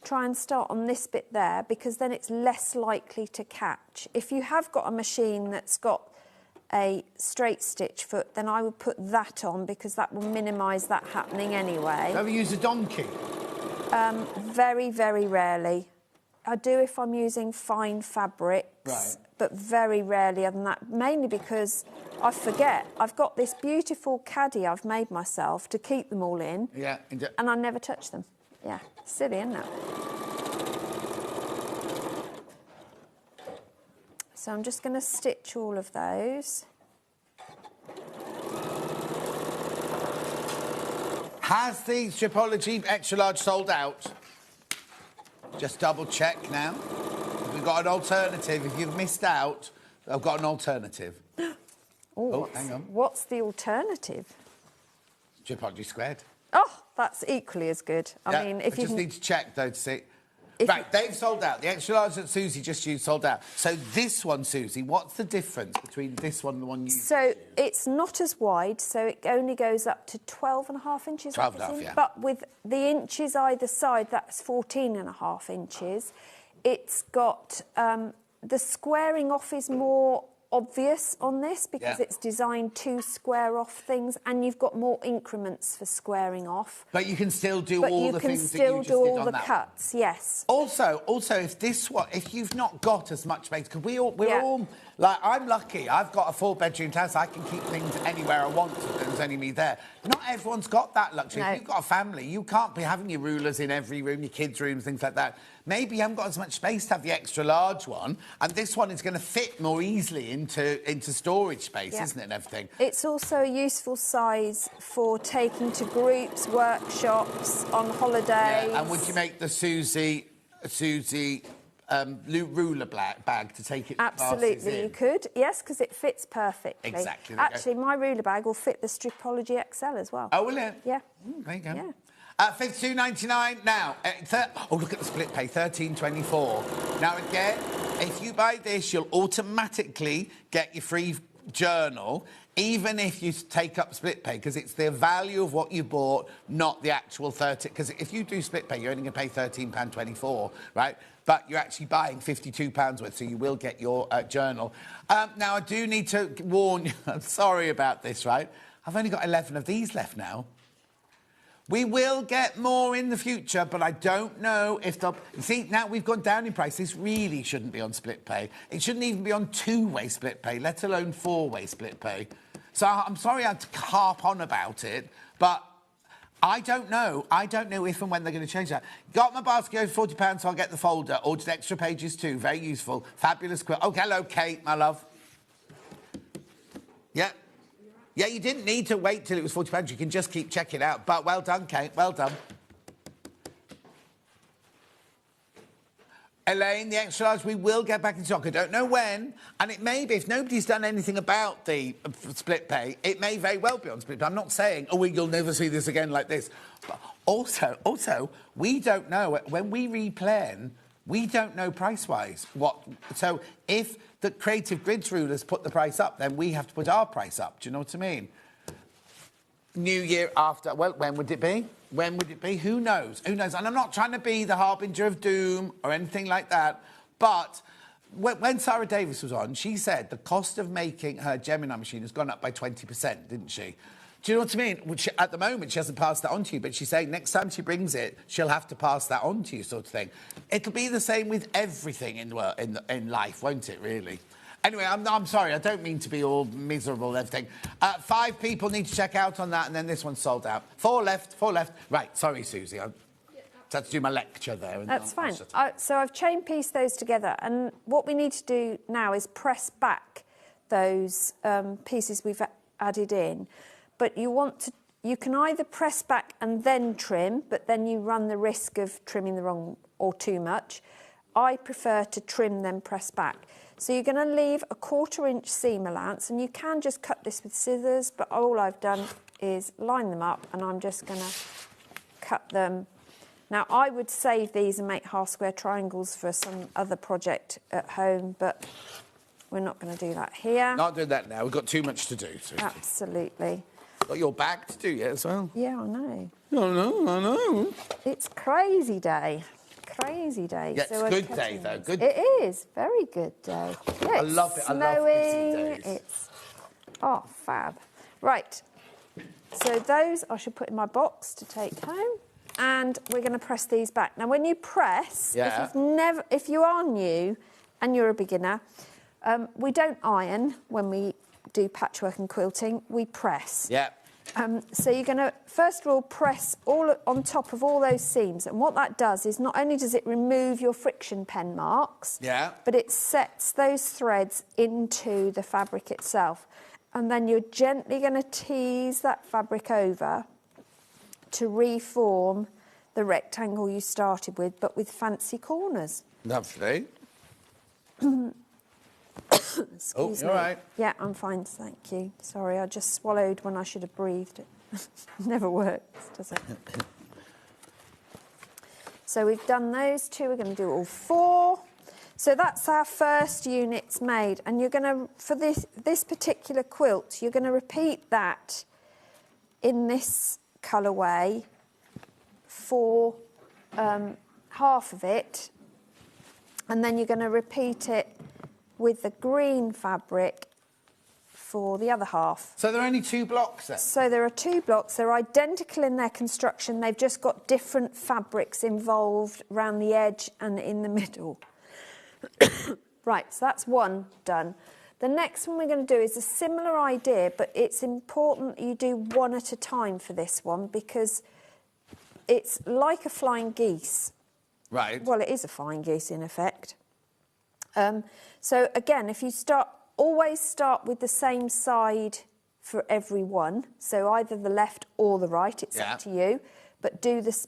Try and start on this bit there, because then it's less likely to catch. If you have got a machine that's got a straight stitch foot, then I would put that on, because that will minimise that happening anyway. Ever use a donkey? Very, very rarely. I do if I'm using fine fabrics, right, but very rarely other than that, mainly because I forget. I've got this beautiful caddy I've made myself to keep them all in, yeah, and I never touch them. Yeah, silly, isn't it? So I'm just going to stitch all of those. Has the Stripology extra large sold out? Just double check now. We've got an alternative. If you've missed out, I've got an alternative. Hang on. What's the alternative? Stripology squared. Oh, that's equally as good. I mean, if I you just need to check though to see. Right, they've sold out. The extra large that Susie just used sold out. So this one, Susie, what's the difference between this one and the one you... So it's not as wide, so it only goes up to 12.5 inches. 12.5, yeah. But with the inches either side, that's 14.5 inches. It's got... the squaring off is more obvious on this because it's designed to square off things, and you've got more increments for squaring off. But you can still do all the things that you just did on that. But you can still do all the cuts, yes. Also, if you've not got as much space, because we're all like, I'm lucky. I've got a 4-bedroom house. I can keep things anywhere I want. There's only me there. Not everyone's got that luxury. No. If you've got a family, you can't be having your rulers in every room, your kids' rooms, things like that. Maybe you haven't got as much space to have the extra large one, and this one is going to fit more easily into storage space, isn't it, and everything? It's also a useful size for taking to groups, workshops, on holidays. Yeah, and would you make the Susie ruler bag to take it? Absolutely, you could. Yes, because it fits perfectly. Exactly. Actually, my ruler bag will fit the Stripology XL as well. Oh, will it? Yeah. There you go. Yeah. £52.99 now. Look at the split pay, £13.24. Now, again, if you buy this, you'll automatically get your free journal, even if you take up split pay, because it's the value of what you bought, not the actual 30. Because if you do split pay, you're only going to pay £13.24, right? But you're actually buying £52 worth, so you will get your journal. Now, I do need to warn you, I'm sorry about this, right? I've only got 11 of these left now. We will get more in the future, but I don't know if they'll... See, now we've gone down in price. This really shouldn't be on split pay. It shouldn't even be on 2-way split pay, let alone 4-way split pay. So I'm sorry I had to harp on about it, but I don't know. I don't know if and when they're going to change that. Got my basket over £40, so I'll get the folder. Ordered extra pages too. Very useful. Fabulous quilt. Oh, hello, Kate, my love. Yeah. Yeah, you didn't need to wait till it was £40. You can just keep checking out. But well done, Kate. Well done. Elaine, the extra large, we will get back in stock. I don't know when. And it may be, if nobody's done anything about the split pay, it may very well be on split pay. I'm not saying, you'll never see this again like this. But also, we don't know. When we replan, we don't know price-wise what... So if the Creative Grids rulers put the price up, then we have to put our price up. Do you know what I mean? New year after... Well, when would it be? When would it be? Who knows? Who knows? And I'm not trying to be the harbinger of doom or anything like that, but when Sarah Davis was on, she said the cost of making her Gemini machine has gone up by 20%, didn't she? Do you know what I mean? Which, at the moment, she hasn't passed that on to you, but she's saying next time she brings it, she'll have to pass that on to you, sort of thing. It'll be the same with everything in life, won't it, really? Anyway, I'm sorry, I don't mean to be all miserable and everything. 5 people need to check out on that, and then this one's sold out. 4 left. Right, sorry, Susie. I had to do my lecture there. That's fine. So I've chain pieced those together, and what we need to do now is press back those pieces we've added in. But you can either press back and then trim, but then you run the risk of trimming the wrong or too much. I prefer to trim then press back. So you're going to leave a 1/4 inch seam allowance, and you can just cut this with scissors, but all I've done is line them up, and I'm just going to cut them. Now, I would save these and make half square triangles for some other project at home, but we're not going to do that here. Not doing that now. We've got too much to do. Susie. Absolutely. Got your bag to do yet as well? Yeah, I know. I know. It's crazy day. Crazy day. Yeah, it's good day, though. Good. It is. Very good day. Yeah, I love it. Snowing. I love busy days. Oh, fab. Right. So those I should put in my box to take home. And we're going to press these back. Now, when you press, if you are new and you're a beginner, we don't iron when we do patchwork and quilting. We press. Yeah. So you're going to, first of all, press all on top of all those seams. And what that does is not only does it remove your friction pen marks, but it sets those threads into the fabric itself. And then you're gently going to tease that fabric over to reform the rectangle you started with, but with fancy corners. Lovely. Excuse me. You're right. Yeah, I'm fine, thank you. Sorry, I just swallowed when I should have breathed. Never works, does it? So we've done those 2. We're going to do all 4. So that's our first units made, and you're going to, for this particular quilt, you're going to repeat that in this colourway for half of it, and then you're going to repeat it with the green fabric for the other half. So there are only 2 blocks then? So there are 2 blocks. They're identical in their construction. They've just got different fabrics involved around the edge and in the middle. Right, so that's one done. The next one we're going to do is a similar idea, but it's important you do one at a time for this one because it's like a flying geese. Right. Well, it is a flying geese in effect. So again, if you always start with the same side for every one. So either the left or the right, it's up to you. But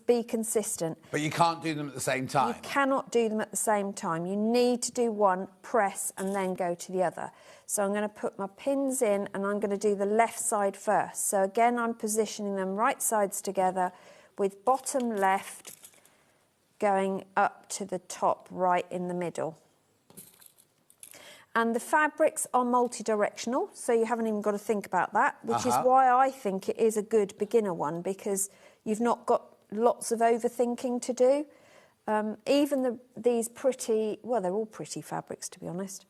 be consistent. But you can't do them at the same time? You cannot do them at the same time. You need to do one, press, and then go to the other. So I'm going to put my pins in, and I'm going to do the left side first. So again, I'm positioning them right sides together with bottom left going up to the top right in the middle. And the fabrics are multi-directional, so you haven't even got to think about that, which is why I think it is a good beginner one, because you've not got lots of overthinking to do. Even these pretty, well, they're all pretty fabrics, to be honest.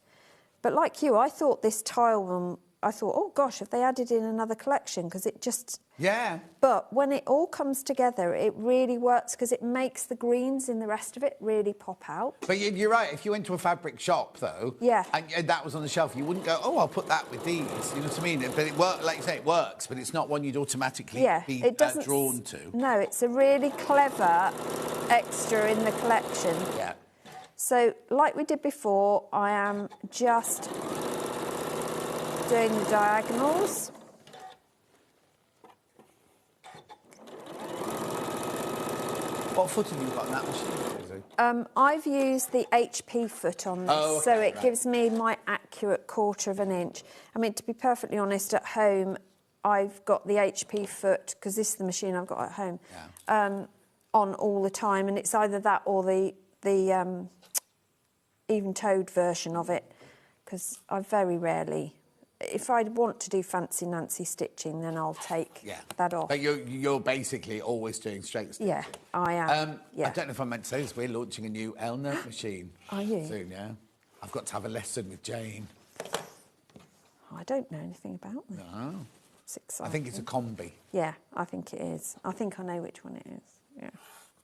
But like you, I thought this tile one, I thought, oh gosh, have they added in another collection? Because it just... Yeah. But when it all comes together, it really works because it makes the greens in the rest of it really pop out. But you're right, if you went to a fabric shop, though, and that was on the shelf, you wouldn't go, oh, I'll put that with these, you know what I mean? But it works, like you say, it works, but it's not one you'd automatically be drawn to. No, it's a really clever extra in the collection. Yeah. So, like we did before, I am just doing the diagonals. What foot have you got in that machine, Susie? I've used the HP foot on this, so it gives me my accurate 1/4 inch. I mean, to be perfectly honest, at home, I've got the HP foot, because this is the machine I've got at home, on all the time, and it's either that or the even-toed version of it, because I very rarely... If I want to do fancy Nancy stitching, then I'll take that off. But you're basically always doing straight stitching. Yeah, I am. I don't know if I meant to say this, we're launching a new Elna machine. Are you? Soon, yeah. I've got to have a lesson with Jane. I don't know anything about them. No. It's exciting. I think it's a combi. Yeah, I think it is. I think I know which one it is. Yeah.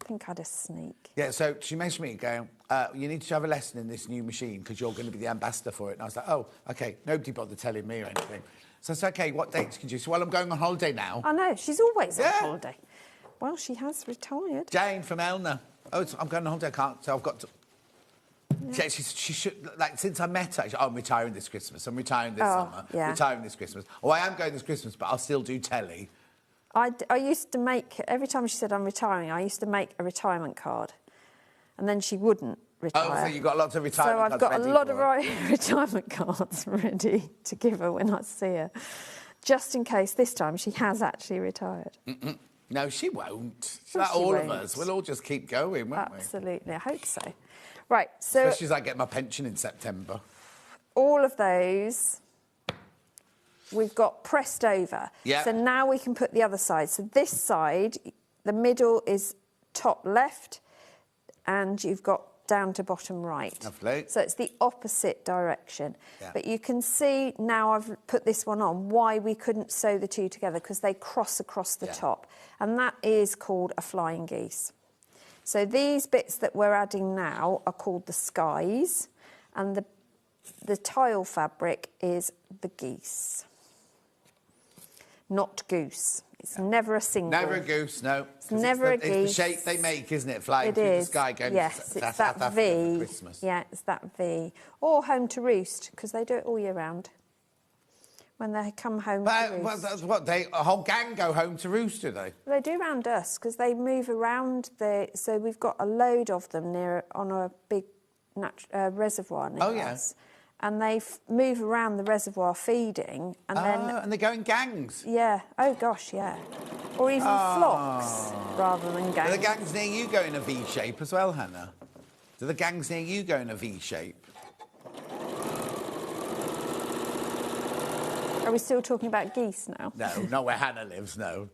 I think I had a sneak. Yeah, so she messaged me going, you need to have a lesson in this new machine because you're going to be the ambassador for it. And I was like, oh, OK, nobody bothered telling me or anything. So I said, OK, what dates can you do? So, well, I'm going on holiday now. I know, she's always on holiday. Well, she has retired. Jane from Elna. Oh, I'm going on holiday, I can't, so I've got to... Yeah. She should, like, since I met her, I'm retiring this Christmas, I'm retiring this summer, retiring this Christmas. Oh, I am going this Christmas, but I'll still do telly. I used to make, every time she said I'm retiring, I used to make a retirement card. And then she wouldn't retire. Oh, so you've got lots of retirement cards So I've got ready a lot of retirement cards ready to give her when I see her. Just in case this time she has actually retired. No, she won't. No, Like she all won't. of us. We'll all just keep going, won't we? Absolutely, I hope so. Right, so... Especially as I get my pension in September. All of those... We've got pressed over. Yeah. So now we can put the other side. So this side, the middle is top left, and you've got down to bottom right. Lovely. So it's the opposite direction. Yeah. But you can see now I've put this one on why we couldn't sew the two together, because they cross across the top. And that is called a flying geese. So these bits that we're adding now are called the skies, and the tile fabric is the geese. Not goose. It's never a single. Never a goose, no. It's never a goose. geese. It's the shape they make, isn't it? Flying It through is. the sky going yes, to it's South that Africa V. for Christmas. Yeah, it's that V. Or home to roost, because they do it all year round. When they come home to roost. That's what a whole gang go home to roost, do they? They do round us, because they move around. So we've got a load of them on a big reservoir near us. And they move around the reservoir feeding, and and they go in gangs. Yeah. Oh gosh, yeah. Or even flocks rather than gangs. Do the gangs near you go in a V shape as well, Hannah? Do the gangs near you go in a V shape? Are we still talking about geese now? No, not where Hannah lives. No.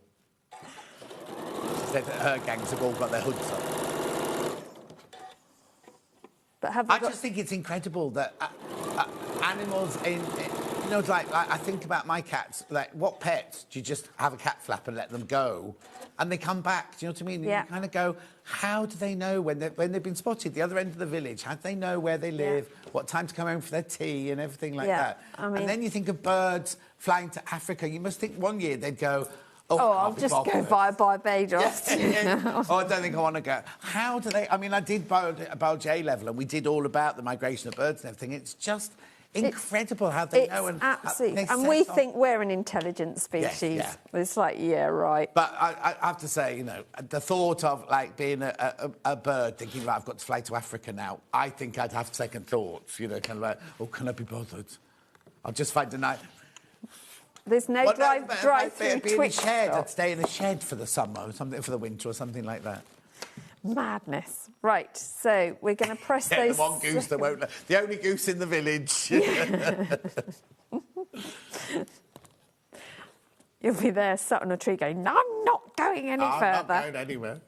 She said that her gangs have all got their hoods up. But I just think it's incredible that animals like I think about my cats. Like, what pets do you just have a cat flap and let them go, and they come back? Do you know what I mean? Yeah. You kind of go, how do they know when they've been spotted the other end of the village? How do they know where they live? What time to come home for their tea and everything like that? I mean, and then you think of birds flying to Africa. You must think one year they'd go, I'll just go via Barbados. Oh, I don't think I want to go. How do they... I mean, I did biology A level, and we did all about the migration of birds and everything. It's just incredible how they know. And absolutely. And we think we're an intelligent species. Yeah. It's like, yeah, right. But I have to say, the thought of, like, being a bird, thinking, like, I've got to fly to Africa now, I think I'd have second thoughts, kind of like, can I be bothered? I'll just find a night... There's no drive-through be in a shed. stop. I'd stay in a shed for the summer, or something for the winter, or something like that. Madness. Right, so we're going to press Yeah, those... the one goose that won't... The only goose in the village. You'll be there sat on a tree going, no, I'm not going any further. I'm not going anywhere.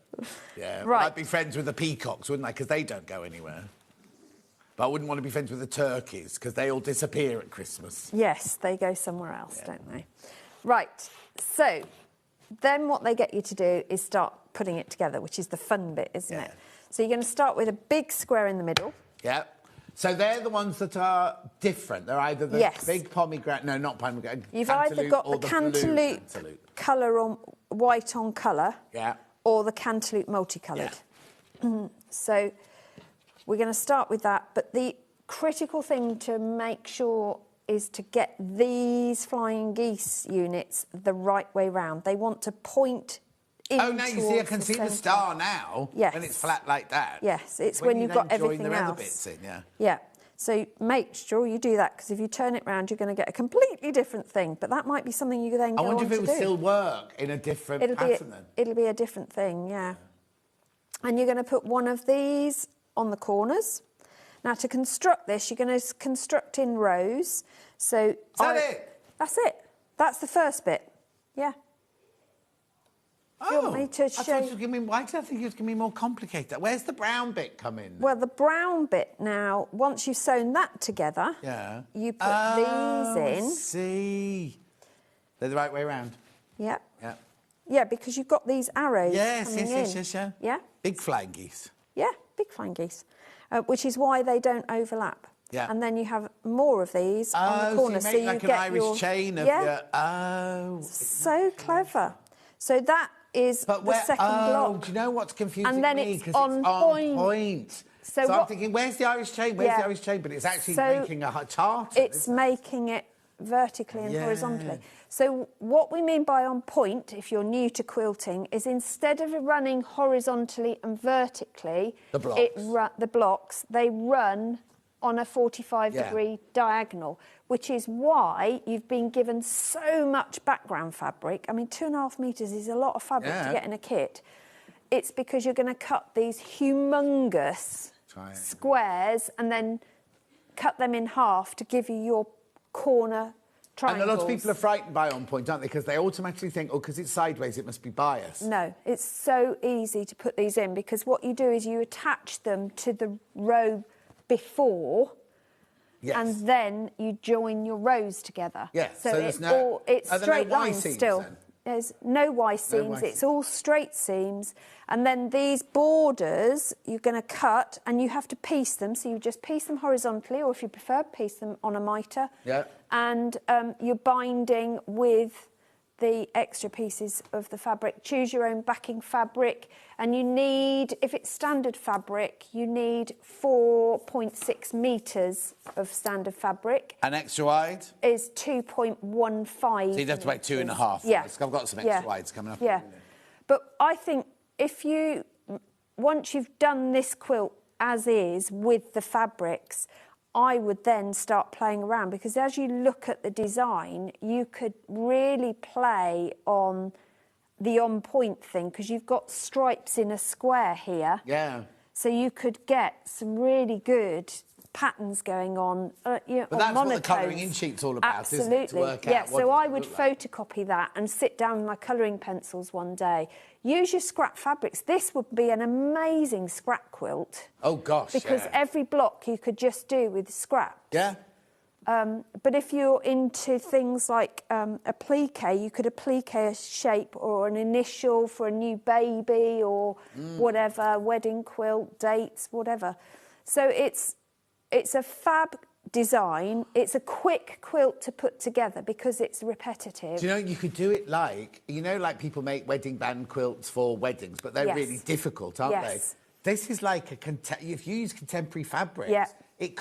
Yeah, right. I'd be friends with the peacocks, wouldn't I? Because they don't go anywhere. But I wouldn't want to be friends with the turkeys, because they all disappear at Christmas. Yes, they go somewhere else, don't they? Right, so then what they get you to do is start putting it together, which is the fun bit, isn't it? So you're going to start with a big square in the middle. Yeah. So they're the ones that are different. They're either the big pomegranate... No, not pomegranate. You've either got the cantaloupe colour on white on colour, or the cantaloupe multicoloured. Yeah. So we're going to start with that, but the critical thing to make sure is to get these flying geese units the right way round. They want to point in. Oh, now you see, I can see the star now. Yes. When it's flat like that. Yes, it's when you've got everything join the else. other bits in, Yeah. So make sure you do that, because if you turn it round, you're going to get a completely different thing. But that might be something you then go on to do. I wonder if it would still work in a different pattern then. It'll be a different thing, yeah. And you're going to put one of these on the corners. Now, to construct this, you're going to construct in rows. So Is that it? That's it. That's the first bit. Yeah. Oh, you want me to show... why did I think it was going to be more complicated? Where's the brown bit come in? Well, the brown bit now, once you've sewn that together, you put these in. See. They're the right way around. Yeah. Yeah. Yeah, because you've got these arrows Yes, coming yes, in. yes, yeah. Yeah? Big flying geese. Yeah, big flying geese, which is why they don't overlap. Yeah. And then you have more of these on the corner. So you make like an get Irish your, chain of yeah. your... Oh. So clever. So that is But the second block. do you know what's confusing And then me? it's 'Cause on point. point. So I'm what- thinking, where's the Irish chain? Where's the Irish chain? But it's actually So making a chart. It's making it vertically and horizontally. So what we mean by on point, if you're new to quilting, is instead of running horizontally and vertically, the blocks, they run on a 45-degree diagonal, which is why you've been given so much background fabric. I mean, 2.5 metres is a lot of fabric to get in a kit. It's because you're going to cut these humongous squares and then cut them in half to give you your corner triangles. And a lot of people are frightened by on point, aren't they? Because they automatically think, oh, because it's sideways, it must be biased. No, it's so easy to put these in because what you do is you attach them to the row before and then you join your rows together. Yes, so there's it's straight no Y lines seams, still. then? There's no Y seams, it's all straight seams. And then these borders you're going to cut and you have to piece them. So you just piece them horizontally, or if you prefer, piece them on a mitre. Yeah. And you're binding with the extra pieces of the fabric. Choose your own backing fabric. And you need, if it's standard fabric, you need 4.6 metres of standard fabric. And extra wide? Is 2.15. So you'd have to make 2.5. Yeah. I've got some extra wides coming up. Yeah. But I think if you, once you've done this quilt as is with the fabrics, I would then start playing around, because as you look at the design, you could really play on the on point thing, because you've got stripes in a square here. Yeah. So you could get some really good patterns going on. But that's what the colouring in sheet's all about, Absolutely. isn't it? To work yeah, out what so it I would look like. photocopy that and sit down with my colouring pencils one day. Use your scrap fabrics. This would be an amazing scrap quilt. Oh, gosh, Because every block you could just do with scrap. Yeah. But if you're into things like a applique, you could applique a shape or an initial for a new baby or whatever, wedding quilt, dates, whatever. So it's a fab design. It's a quick quilt to put together because it's repetitive. Do you know, you could do it like, you know, like people make wedding band quilts for weddings, but they're really difficult, aren't they? This is like if you use contemporary fabrics,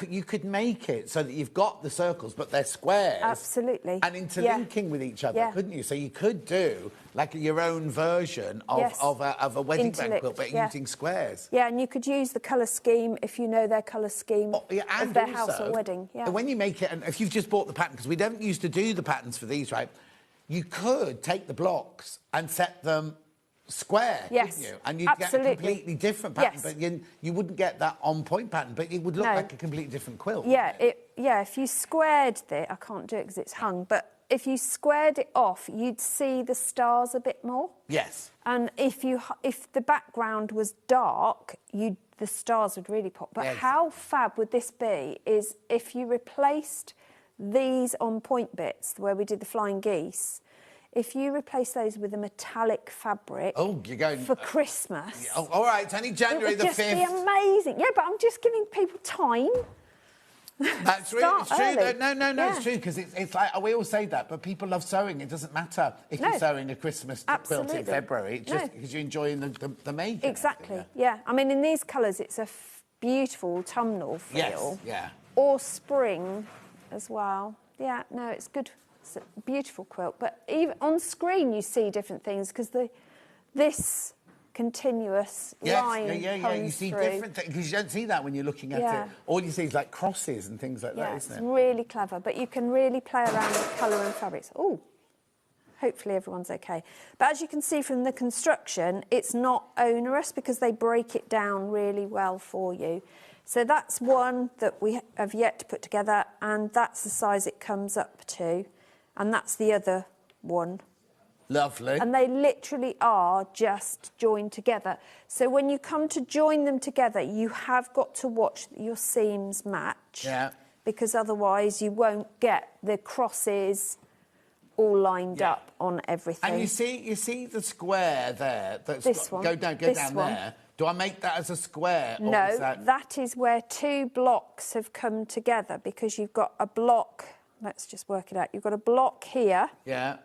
you could make it so that you've got the circles, but they're squares. Absolutely. And interlinking with each other, couldn't you? So you could do like your own version of a wedding band quilt, but using squares. Yeah, and you could use the colour scheme if you know their colour scheme of their house or wedding. Yeah. When you make it, and if you've just bought the pattern, because we don't used to do the patterns for these, right? You could take the blocks and set them square, couldn't you? And you'd get a completely different pattern, but you wouldn't get that on-point pattern, but it would look like a completely different quilt. Yeah, if you squared it, I can't do it because it's hung, but if you squared it off, you'd see the stars a bit more. Yes. And if the background was dark, the stars would really pop. But how fab would this be is if you replaced these on-point bits, where we did the flying geese, if you replace those with a metallic fabric for Christmas... Oh, all right, it's only January the 5th. It would just be amazing. Yeah, but I'm just giving people time. That's true. It's true. No, it's true, because it's like, we all say that, but people love sewing. It doesn't matter if you're sewing a Christmas quilt in February. It's just because you're enjoying the making. Exactly, yeah. I mean, in these colours, it's a beautiful autumnal feel. Yes, yeah. Or spring as well. Yeah, no, it's good. It's a beautiful quilt. But even on screen, you see different things, because this continuous line comes you see through. different things, because you don't see that when you're looking at it. All you see is like crosses and things like that, isn't it? It's really clever, but you can really play around with colour and fabrics. Oh, hopefully everyone's okay. But as you can see from the construction, it's not onerous because they break it down really well for you. So that's one that we have yet to put together, and that's the size it comes up to, and that's the other one. Lovely. And they literally are just joined together. So when you come to join them together, you have got to watch that your seams match. Yeah. Because otherwise you won't get the crosses all lined up on everything. And you see the square there? That's This one. Go down there. Do I make that as a square? Or No, is that... that is where two blocks have come together because you've got a block. Let's just work it out. You've got a block here. Yeah.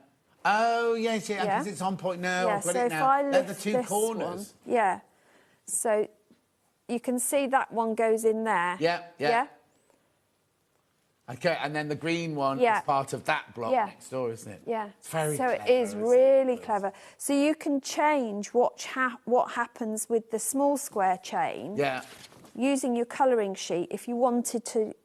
Oh, yes, yeah, because it's on point now. Yeah, I've got so it if now. I They're lift the two this corners. one, yeah. So you can see that one goes in there. Yeah. Okay, and then the green one Yeah. is part of that block Yeah. next door, isn't it? Yeah. It's very so clever, it is isn't really clever. So you can change what happens with the small square chain. Yeah. Using your colouring sheet if you wanted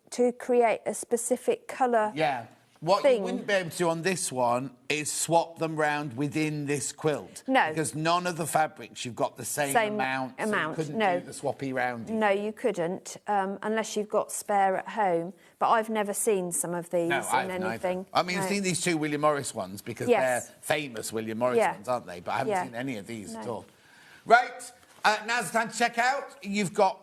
to create a specific colour. Yeah. What thing. you wouldn't be able to do on this one is swap them round within this quilt. No. Because none of the fabrics you've got the same amount. So you couldn't do the swappy round. No, you couldn't, unless you've got spare at home. But I've never seen some of these in anything. I mean, I've seen these two William Morris ones because they're famous William Morris ones, aren't they? But I haven't seen any of these at all. Right, now's the time to check out. You've got...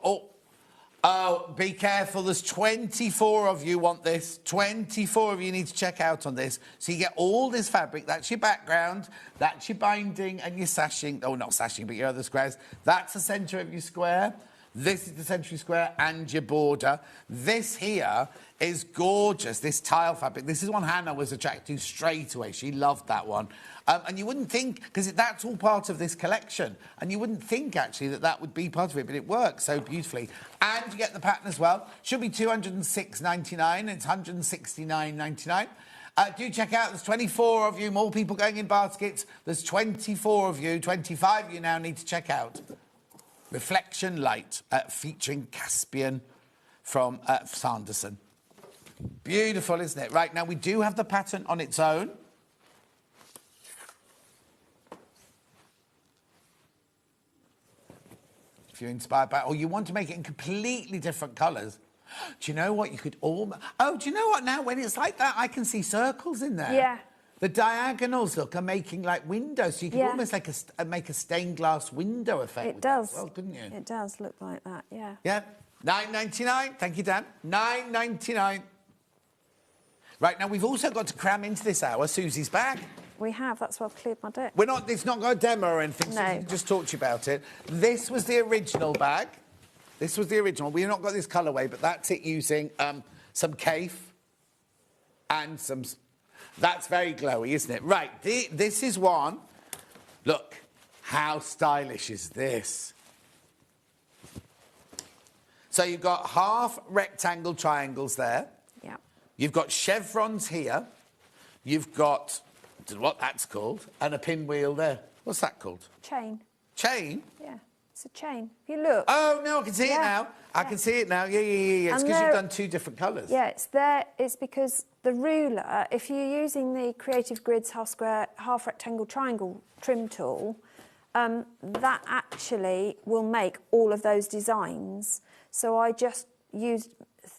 Oh, be careful. There's 24 of you want this. 24 of you need to check out on this. So you get all this fabric. That's your background. That's your binding and your sashing. Oh, not sashing, but your other squares. That's the centre of your square. This is the centre of your square and your border. This here is gorgeous, this tile fabric. This is one Hannah was attracted to straight away. She loved that one. And you wouldn't think, because that's all part of this collection, and you wouldn't think, actually, that that would be part of it, but it works so beautifully. And you get the pattern as well. Should be $206.99, and it's $169.99. Do check out. There's 24 of you, more people going in baskets. There's 24 of you, 25 of you now need to check out. Reflection Light, featuring Caspian from Sanderson. Beautiful, isn't it? Right, now we do have the pattern on its own. If you're inspired by, or you want to make it in completely different colours. Do you know what? You could almost... Oh, do you know what? Now, when it's like that, I can see circles in there. Yeah. The diagonals, look, are making, like, windows. So you could almost like make a stained glass window effect. It does. Well, couldn't you? It does look like that, yeah. Yeah. $9.99. Thank you, Dan. $9.99. Right, now, we've also got to cram into this hour Susie's bag. We have. That's why I've cleared my deck. We're not... It's not got a demo or anything. No. So we can just talk to you about it. This was the original bag. This was the original. We've not got this colourway, but that's it using some Kaif and some... That's very glowy, isn't it? Right, this is one. Look, how stylish is this? So you've got half rectangle triangles there. Yeah. You've got chevrons here. You've got... I don't know what that's called. And a pinwheel there. What's that called? Chain. Chain? Yeah, it's a chain. If you look... Oh, no, I can see it now. I can see it now. Yeah. It's because you've done two different colours. Yeah, it's there. It's because the ruler, if you're using the Creative Grids half square, half rectangle triangle trim tool, that actually will make all of those designs. So I just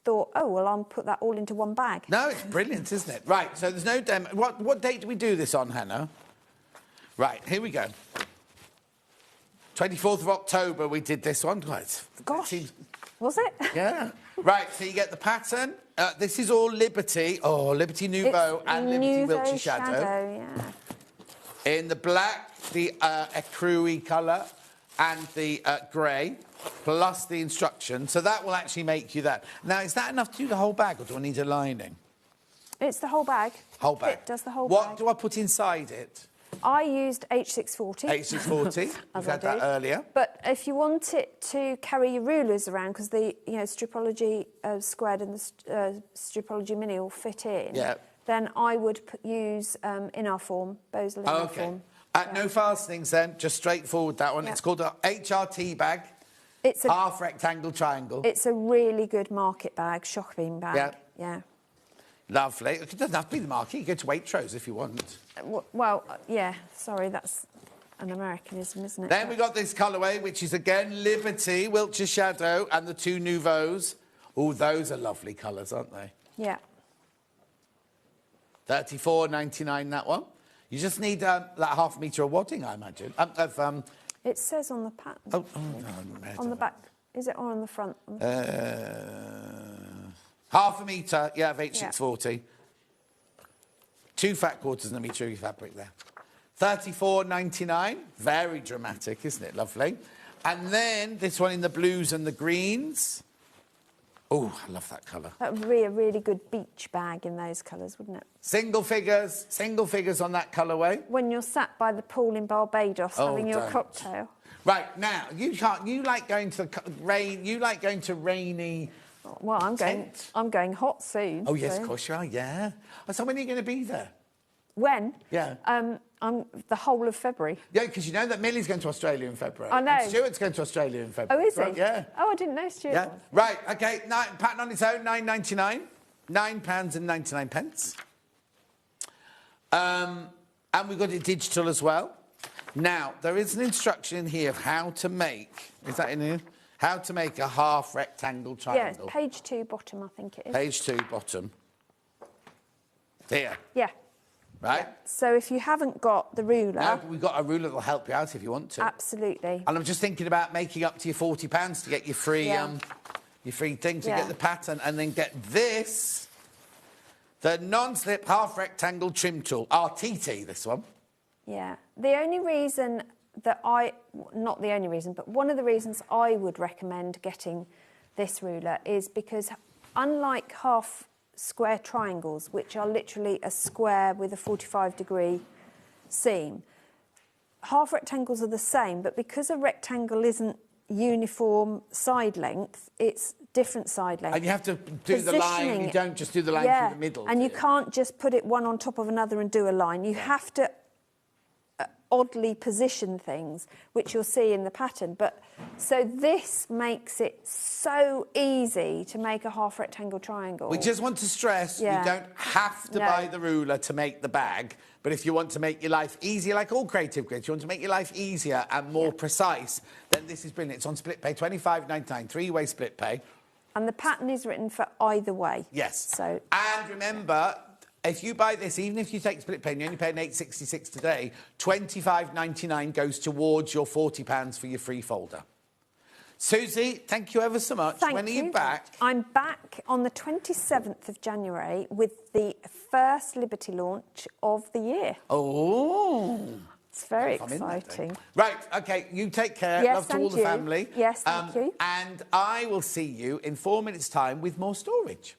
thought, oh, well, I'll put that all into one bag. No, it's brilliant, isn't it? Right, so there's no demo. What date do we do this on, Hannah? Right, here we go. 24th of October, we did this one. Right. Gosh, was it? Yeah. Right, so you get the pattern. This is all Liberty. Oh, Liberty Nouveau and Liberty Wiltshire Shadow. Yeah. In the black, the ecru-y colour and the grey, plus the instruction. So that will actually make you that. Now, is that enough to do the whole bag, or do I need a lining? It's the whole bag. Whole bag. It does the whole What bag. do I put inside it? I used H640. H640. We've had that earlier. But if you want it to carry your rulers around, because the Stripology squared and the Stripology mini will fit in, then I would use in our form, Boseley in our form. No fastenings then, just straightforward that one. It's called a HRT bag. It's a half rectangle triangle. It's a really good market bag, shopping bag. Yeah. Lovely. It doesn't have to be the market. You go to Waitrose if you want. Well, yeah. Sorry, that's an Americanism, isn't it? Then we got this colourway, which is again Liberty, Wiltshire Shadow, and the two Nouveaux. Oh, those are lovely colours, aren't they? Yeah. $34.99 that one. You just need like half a metre of wadding, I imagine. It says on the pattern. No, on the back. Is it or on the front? Half a metre, of H640. 2 fat quarters and a metre of fabric there. $34.99. Very dramatic, isn't it? Lovely. And then this one in the blues and the greens. Oh, I love that colour. That would be a really good beach bag in those colours, wouldn't it? Single figures on that colourway. When you're sat by the pool in Barbados having your cocktail. Right, now, you like going to rainy... Well, I'm going hot soon. Oh, yes, so. of course you are, yeah. So when are you going to be there? When? Yeah. I'm the whole of February. Yeah, because you know that Millie's going to Australia in February. I know. And Stuart's going to Australia in February. Oh, is he? Right, yeah. Oh, I didn't know Stuart Yeah. was. Right, OK, pattern on its own, £9.99. £9.99. And we've got it digital as well. Now, there is an instruction in here of how to make... Is that in here? How to make a half rectangle triangle. Yeah, page 2, bottom, I think it is. Page 2, bottom. Here. Yeah. Right? Yeah. So if you haven't got the ruler... No, but we've got a ruler that'll help you out if you want to. Absolutely. And I'm just thinking about making up to your £40 to get your free, your free thing, to get the pattern, and then get this, the non-slip half rectangle trim tool. RTT, this one. Yeah. The only reason that not the only reason, but one of the reasons I would recommend getting this ruler is because unlike half square triangles, which are literally a square with a 45-degree seam, half rectangles are the same, but because a rectangle isn't uniform side length, it's different side length. And you have to do the line, you don't just do the line through the middle. And you can't just put it one on top of another and do a line. You have to oddly position things, which you'll see in the pattern. But so this makes it so easy to make a half rectangle triangle. We just want to stress you don't have to buy the ruler to make the bag, but if you want to make your life easier, like all creative grids, you want to make your life easier and more precise, then this is brilliant. It's on split pay, $25.99, 3-way split pay. And the pattern is written for either way. Yes. So, and remember, if you buy this, even if you take split pay and you're only paying $8.66 today, $25.99 goes towards your £40 for your free folder. Susie, thank you ever so much. When are you back? I'm back on the 27th of January with the first Liberty launch of the year. Oh. It's very exciting. Right, OK, you take care. Yes, love to all the family. Yes, thank you. And I will see you in 4 minutes' time with more storage.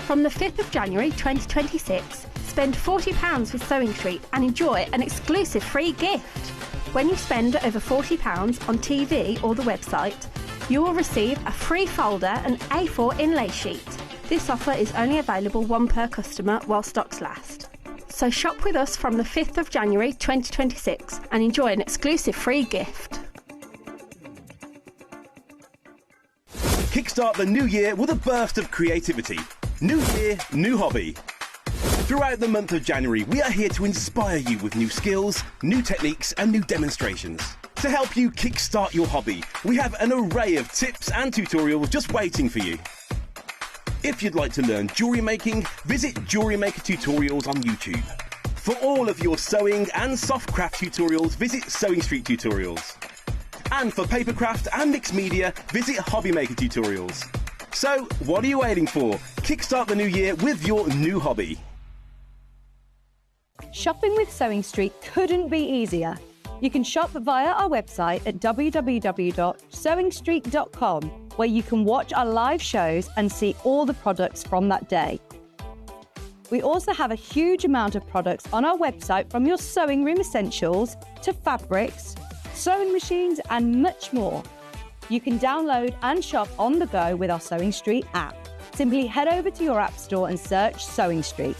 From the 5th of January 2026, spend £40 with Sewing Street and enjoy an exclusive free gift. When you spend over £40 on TV or the website, you will receive a free folder and A4 inlay sheet. This offer is only available 1 per customer while stocks last. So shop with us from the 5th of January 2026 and enjoy an exclusive free gift. Kickstart the new year with a burst of creativity. New year, new hobby. Throughout the month of January, we are here to inspire you with new skills, new techniques and new demonstrations. To help you kickstart your hobby, we have an array of tips and tutorials just waiting for you. If you'd like to learn jewellery making, visit Jewellery Maker Tutorials on YouTube. For all of your sewing and soft craft tutorials, visit Sewing Street Tutorials. And for papercraft and mixed media, visit Hobby Maker Tutorials. So, what are you waiting for? Kickstart the new year with your new hobby. Shopping with Sewing Street couldn't be easier. You can shop via our website at www.sewingstreet.com, where you can watch our live shows and see all the products from that day. We also have a huge amount of products on our website, from your sewing room essentials to fabrics, sewing machines and much more. You can download and shop on the go with our Sewing Street app. Simply head over to your app store and search Sewing Street.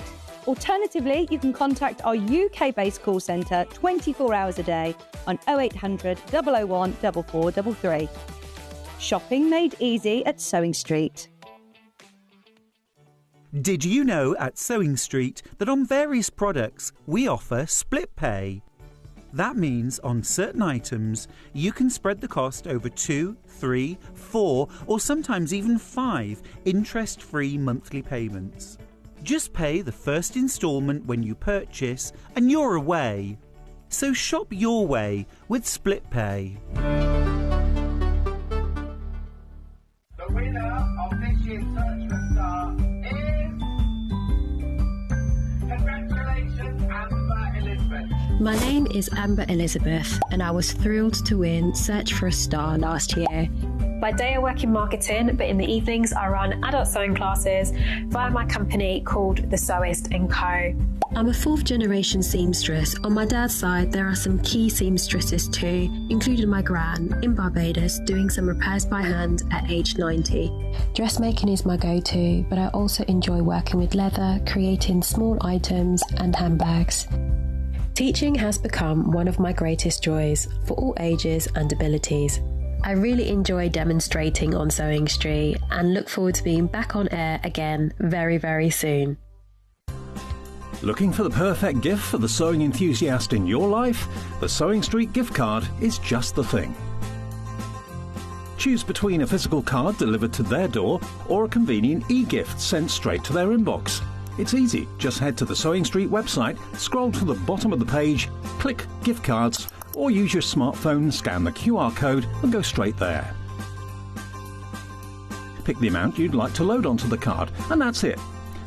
Alternatively, you can contact our UK-based call centre 24 hours a day on 0800 001 4433. Shopping made easy at Sewing Street. Did you know at Sewing Street that on various products we offer split pay? That means on certain items you can spread the cost over 2, 3, 4 or sometimes even 5 interest-free monthly payments. Just pay the first instalment when you purchase and you're away. So shop your way with split pay. My name is Amber Elizabeth, and I was thrilled to win Search for a Star last year. By day I work in marketing, but in the evenings I run adult sewing classes via my company called The Sewist & Co. I'm a fourth generation seamstress. On my dad's side there are some key seamstresses too, including my gran in Barbados doing some repairs by hand at age 90. Dressmaking is my go-to, but I also enjoy working with leather, creating small items and handbags. Teaching has become one of my greatest joys for all ages and abilities. I really enjoy demonstrating on Sewing Street and look forward to being back on air again very, very soon. Looking for the perfect gift for the sewing enthusiast in your life? The Sewing Street gift card is just the thing. Choose between a physical card delivered to their door or a convenient e-gift sent straight to their inbox. It's easy. Just head to the Sewing Street website, scroll to the bottom of the page, click Gift Cards, or use your smartphone, scan the QR code and go straight there. Pick the amount you'd like to load onto the card, and that's it.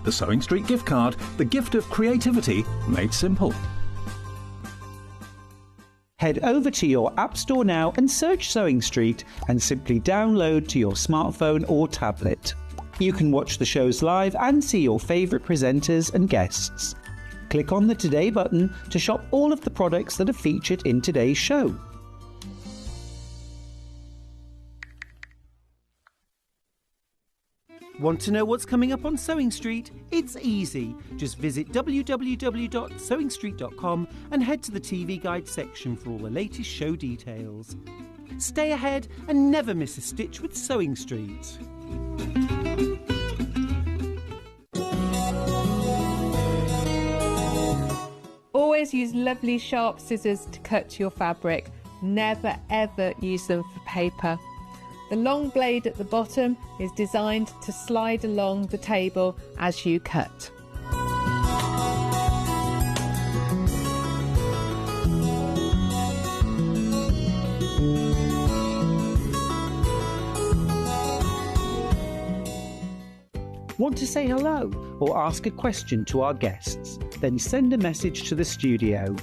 The Sewing Street gift card, the gift of creativity made simple. Head over to your App Store now and search Sewing Street and simply download to your smartphone or tablet. You can watch the shows live and see your favourite presenters and guests. Click on the Today button to shop all of the products that are featured in today's show. Want to know what's coming up on Sewing Street? It's easy. Just visit www.sewingstreet.com and head to the TV Guide section for all the latest show details. Stay ahead and never miss a stitch with Sewing Street. Always use lovely sharp scissors to cut your fabric. Never ever use them for paper. The long blade at the bottom is designed to slide along the table as you cut. Want to say hello or ask a question to our guests? Then send a message to the studio.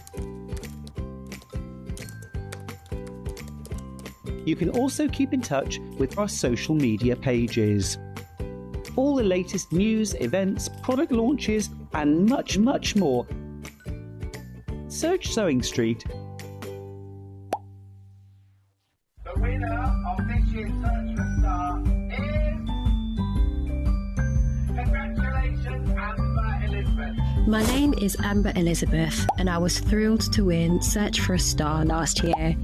You can also keep in touch with our social media pages. All the latest news, events, product launches, and much, much more. Search Sewing Street. The winner of this year's Search for a Star is... Congratulations, Amber Elizabeth. My name is Amber Elizabeth, and I was thrilled to win Search for a Star last year.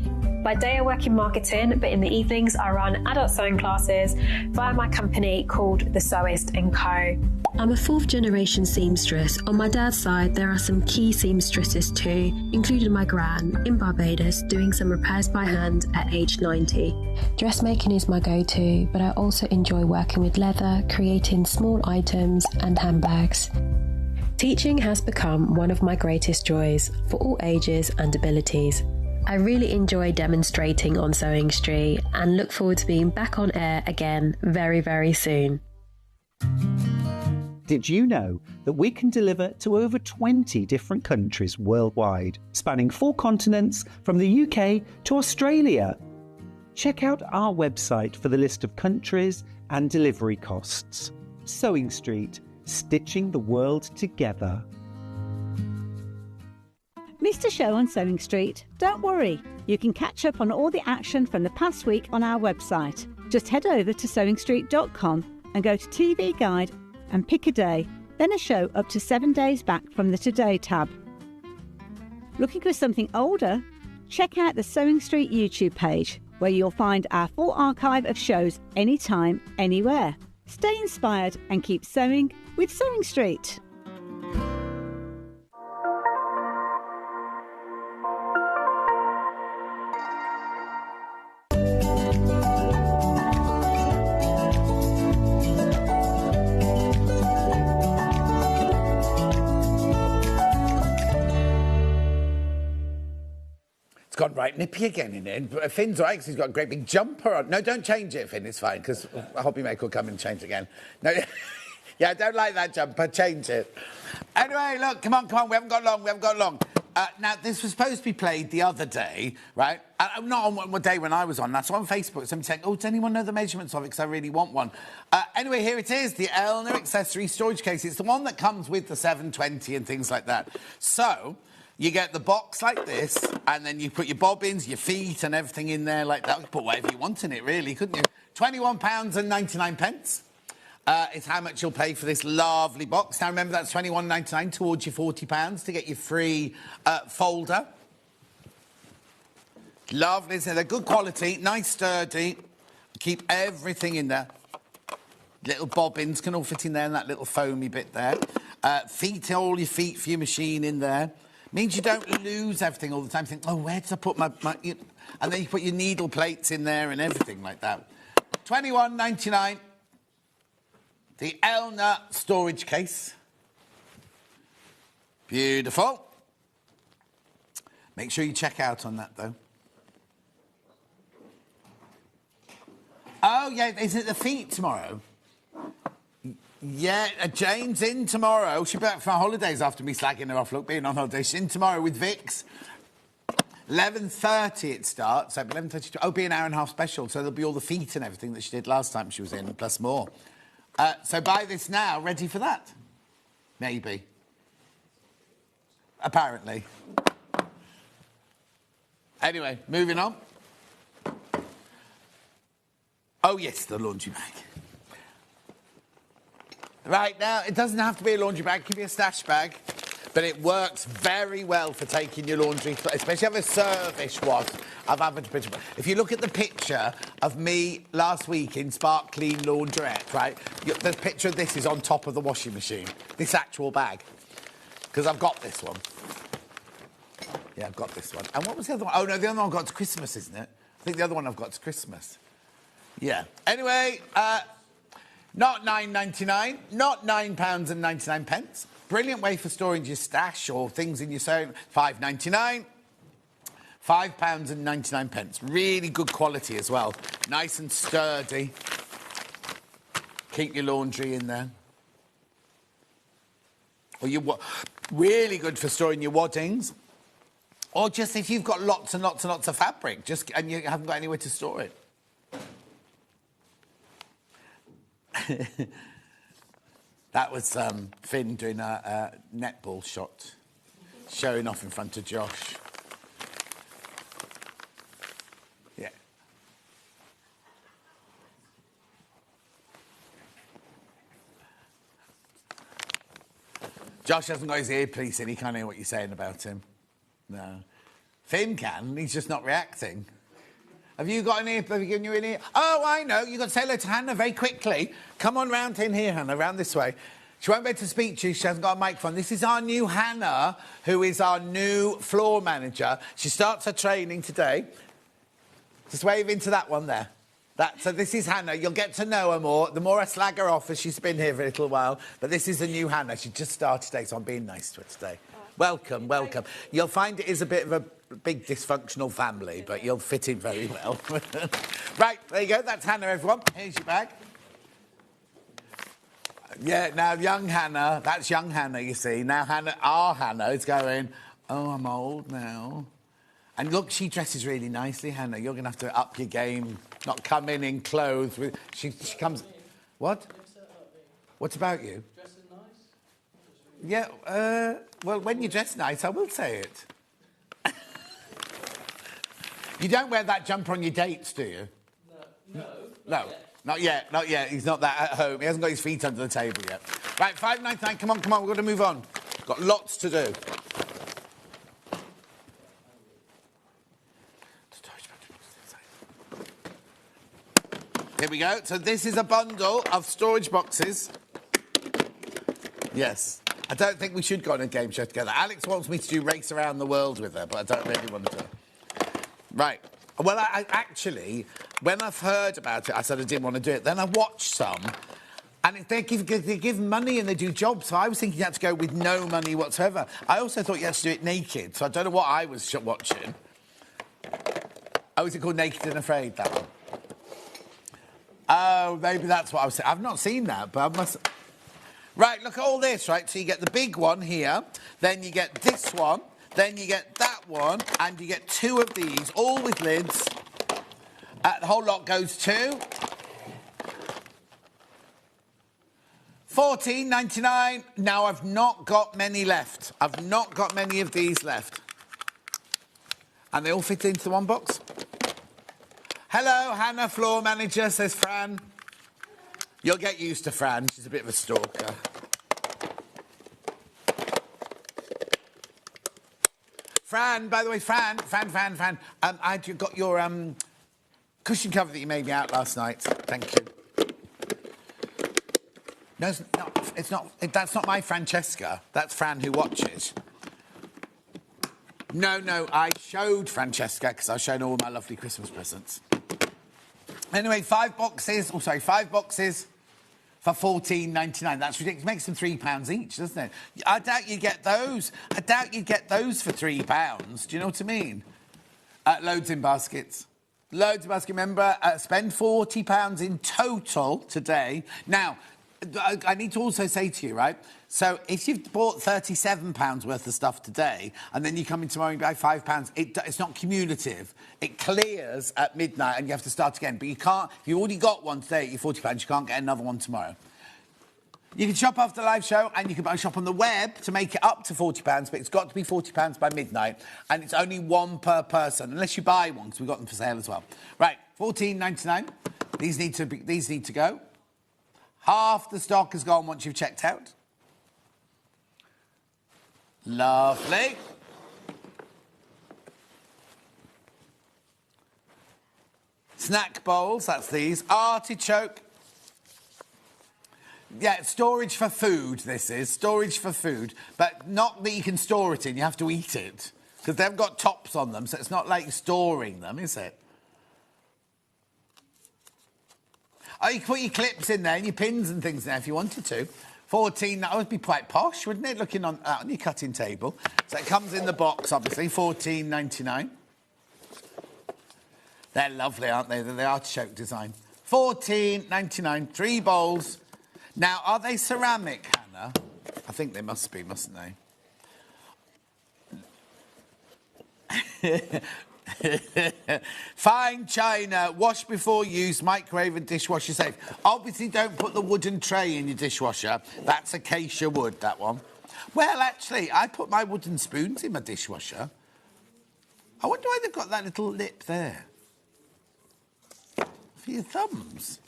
By day I work in marketing, but in the evenings I run adult sewing classes via my company called The Sewist & Co. I'm a fourth generation seamstress. On my dad's side there are some key seamstresses too, including my gran in Barbados doing some repairs by hand at age 90. Dressmaking is my go-to, but I also enjoy working with leather, creating small items and handbags. Teaching has become one of my greatest joys for all ages and abilities. I really enjoy demonstrating on Sewing Street and look forward to being back on air again very, very soon. Did you know that we can deliver to over 20 different countries worldwide, spanning 4 continents from the UK to Australia? Check out our website for the list of countries and delivery costs. Sewing Street, stitching the world together. Missed a show on Sewing Street? Don't worry, you can catch up on all the action from the past week on our website. Just head over to sewingstreet.com and go to TV Guide and pick a day, then a show up to 7 days back from the Today tab. Looking for something older? Check out the Sewing Street YouTube page, where you'll find our full archive of shows anytime, anywhere. Stay inspired and keep sewing with Sewing Street. It's gone right nippy again in it. Finn's right, because he's got a great big jumper on. No, don't change it, Finn, it's fine, because a hobby maker will come and change it again. No, yeah, I don't like that jumper, change it. Anyway, look, come on, we haven't got long. Now, this was supposed to be played the other day, right? Not on one day when I was on. That's on Facebook. Somebody saying, oh, does anyone know the measurements of it? Because I really want one. Anyway, here it is, the Elna accessory storage case. It's the one that comes with the 720 and things like that. So, you get the box like this, and then you put your bobbins, your feet, and everything in there like that. You could put whatever you want in it, really, couldn't you? £21.99. Is how much you'll pay for this lovely box. Now, remember, that's £21.99 towards your £40 to get your free folder. Lovely, so they're good quality, nice, sturdy. Keep everything in there. Little bobbins can all fit in there, and that little foamy bit there. Feet, all your feet for your machine in there. Means you don't lose everything all the time. Think, oh, where did I put my... And then you put your needle plates in there and everything like that. £21.99. The Elna storage case. Beautiful. Make sure you check out on that, though. Oh, yeah, is it the feet tomorrow? Yeah, Jane's in tomorrow. She'll be back from her holidays after me slagging her off. Look, being on holiday. She's in tomorrow with Vix. 11:30 it starts. So 11:30. Oh, be an hour and a half special. So there'll be all the feet and everything that she did last time she was in, plus more. So buy this now, ready for that. Maybe. Apparently. Anyway, moving on. Oh, yes, the laundry bag. Right, now, it doesn't have to be a laundry bag. It can be a stash bag. But it works very well for taking your laundry, especially if it's a service wash. If you look at the picture of me last week in Spark Clean Laundrette, right, the picture of this is on top of the washing machine, this actual bag, because I've got this one. Yeah, I've got this one. And what was the other one? Oh, no, the other one I've got to Christmas, isn't it? I think the other one I've got to Christmas. Yeah. Anyway, not £9.99, not £9.99. Brilliant way for storing your stash or things in your sewing. £5.99. £5.99. Really good quality as well. Nice and sturdy. Keep your laundry in there. Or really good for storing your waddings. Or just if you've got lots and lots and lots of fabric, and you haven't got anywhere to store it. That was Finn doing a netball shot, showing off in front of Josh. Yeah. Josh hasn't got his earpiece in, he can't hear what you're saying about him. No. Finn can, he's just not reacting. Have you got an ear? Have you given you an ear? Oh, I know. You've got to say hello to Hannah very quickly. Come on round in here, Hannah, round this way. She won't be able to speak to you. She hasn't got a microphone. This is our new Hannah, who is our new floor manager. She starts her training today. Just wave into that one there. So this is Hannah. You'll get to know her more. The more I slag her off as she's been here for a little while. But this is the new Hannah. She just started today, so I'm being nice to her today. Welcome, welcome. You'll find it is a bit of a big dysfunctional family, but you'll fit in very well. Right, there you go. That's Hannah, everyone. Here's your bag. Yeah, now young Hannah, that's young Hannah, you see. Now our Hannah is going, oh, I'm old now. And look, she dresses really nicely, Hannah. You're going to have to up your game, not come in clothes. She comes... What? What about you? Dressing nice? Yeah, well, when you dress nice, I will say it. You don't wear that jumper on your dates, do you? No. No. Not yet, not yet. He's not that at home. He hasn't got his feet under the table yet. Right, £5.99. Come on, we've got to move on. Got lots to do. Here we go. So this is a bundle of storage boxes. Yes. I don't think we should go on a game show together. Alex wants me to do Race Around the World with her, but I don't really want to do it. Right. Well, I actually, when I've heard about it, I said I didn't want to do it. Then I watched some, and they give money and they do jobs, so I was thinking you had to go with no money whatsoever. I also thought you had to do it naked, so I don't know what I was watching. Oh, is it called Naked and Afraid, that one? Oh, maybe that's what I was saying. I've not seen that, but I must... Right, look at all this, right? So you get the big one here, then you get this one, Then you get that one, and you get 2 of these, all with lids. The whole lot goes to $14.99. Now, I've not got many left. I've not got many of these left. And they all fit into the one box. Hello, Hannah, floor manager, says Fran. You'll get used to Fran. She's a bit of a stalker. Fran, by the way, Fran. I got your cushion cover that you made me out last night. Thank you. No, it's not. That's not my Francesca. That's Fran who watches. No, I showed Francesca because I was showing all my lovely Christmas presents. Anyway, 5 boxes. Oh, sorry, 5 boxes for $14.99. That's ridiculous. It makes them £3 each, doesn't it? I doubt you get those. I doubt you get those for £3. Do you know what I mean? Loads in baskets. Loads of baskets. Remember, spend £40 in total today. Now, I need to also say to you, right? So if you've bought £37 worth of stuff today and then you come in tomorrow and buy £5, it's not cumulative. It clears at midnight and you have to start again. But you can't, if you already got one today at your £40, you can't get another one tomorrow. You can shop after the live show and you can shop on the web to make it up to £40, but it's got to be £40 by midnight and it's only 1 per person, unless you buy one, because we've got them for sale as well. Right, $14.99. These need to go. Half the stock is gone once you've checked out. Lovely. Snack bowls, that's these. Artichoke. Yeah, storage for food, this is. Storage for food. But not that you can store it in, you have to eat it. Because they've got tops on them, so it's not like storing them, is it? Oh, you can put your clips in there and your pins and things there if you wanted to. 14, that would be quite posh, wouldn't it? Looking on your cutting table. So it comes in the box, obviously, $14.99. They're lovely, aren't they? They're the artichoke design. $14.99, 3 bowls. Now, are they ceramic, Hannah? I think they must be, mustn't they? Fine china, wash before use, microwave and dishwasher safe. Obviously, don't put the wooden tray in your dishwasher. That's acacia wood, that one. Well, actually, I put my wooden spoons in my dishwasher. I wonder why they've got that little lip there. For your thumbs.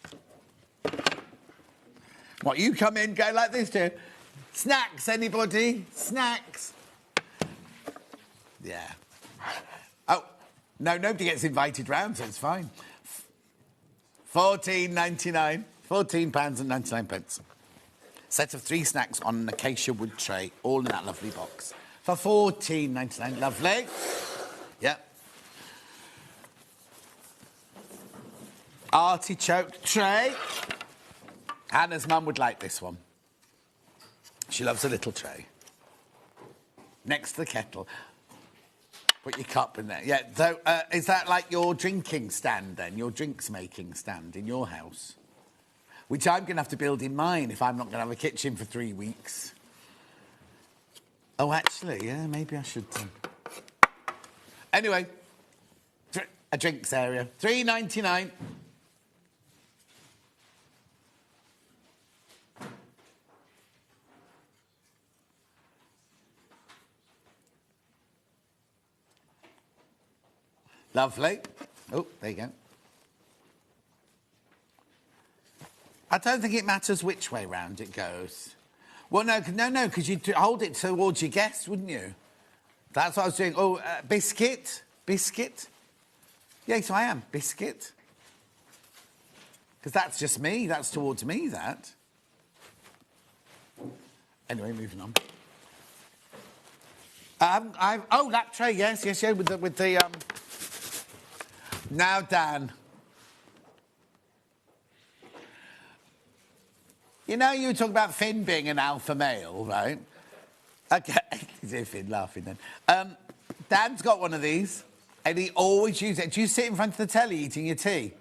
What, you come in, go like this, do? Snacks, anybody? Snacks? Yeah. Oh, no, nobody gets invited round, so it's fine. £14.99. £14.99. Set of 3 snacks on an acacia wood tray, all in that lovely box. For £14.99. Lovely. Yep. Artichoke tray. Hannah's mum would like this one. She loves a little tray. Next to the kettle. Put your cup in there. Yeah, so is that like your drinking stand then? Your drinks making stand in your house? Which I'm going to have to build in mine if I'm not going to have a kitchen for 3 weeks. Oh, actually, yeah, maybe I should. Anyway, a drinks area. $3.99. Lovely. Oh, there you go. I don't think it matters which way round it goes. Well, no, because you'd hold it towards your guest, wouldn't you? That's what I was doing. Oh, biscuit. Biscuit. Yes, I am. Biscuit. Because that's just me. That's towards me, that. Anyway, moving on. Oh, that tray, yes, with the Now, Dan. You know, you were talking about Finn being an alpha male, right? Okay, Finn laughing then. Dan's got one of these, and he always uses it. Do you sit in front of the telly eating your tea?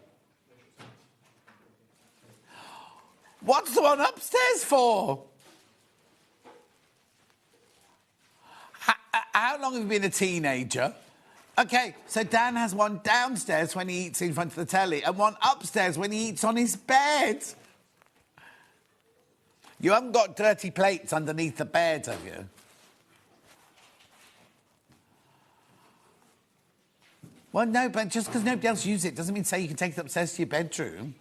What's the one upstairs for? How How long have you been a teenager? Okay, so Dan has one downstairs when he eats in front of the telly and one upstairs when he eats on his bed. You haven't got dirty plates underneath the bed, have you? Well, no, but just because nobody else uses it doesn't mean say you can take it upstairs to your bedroom.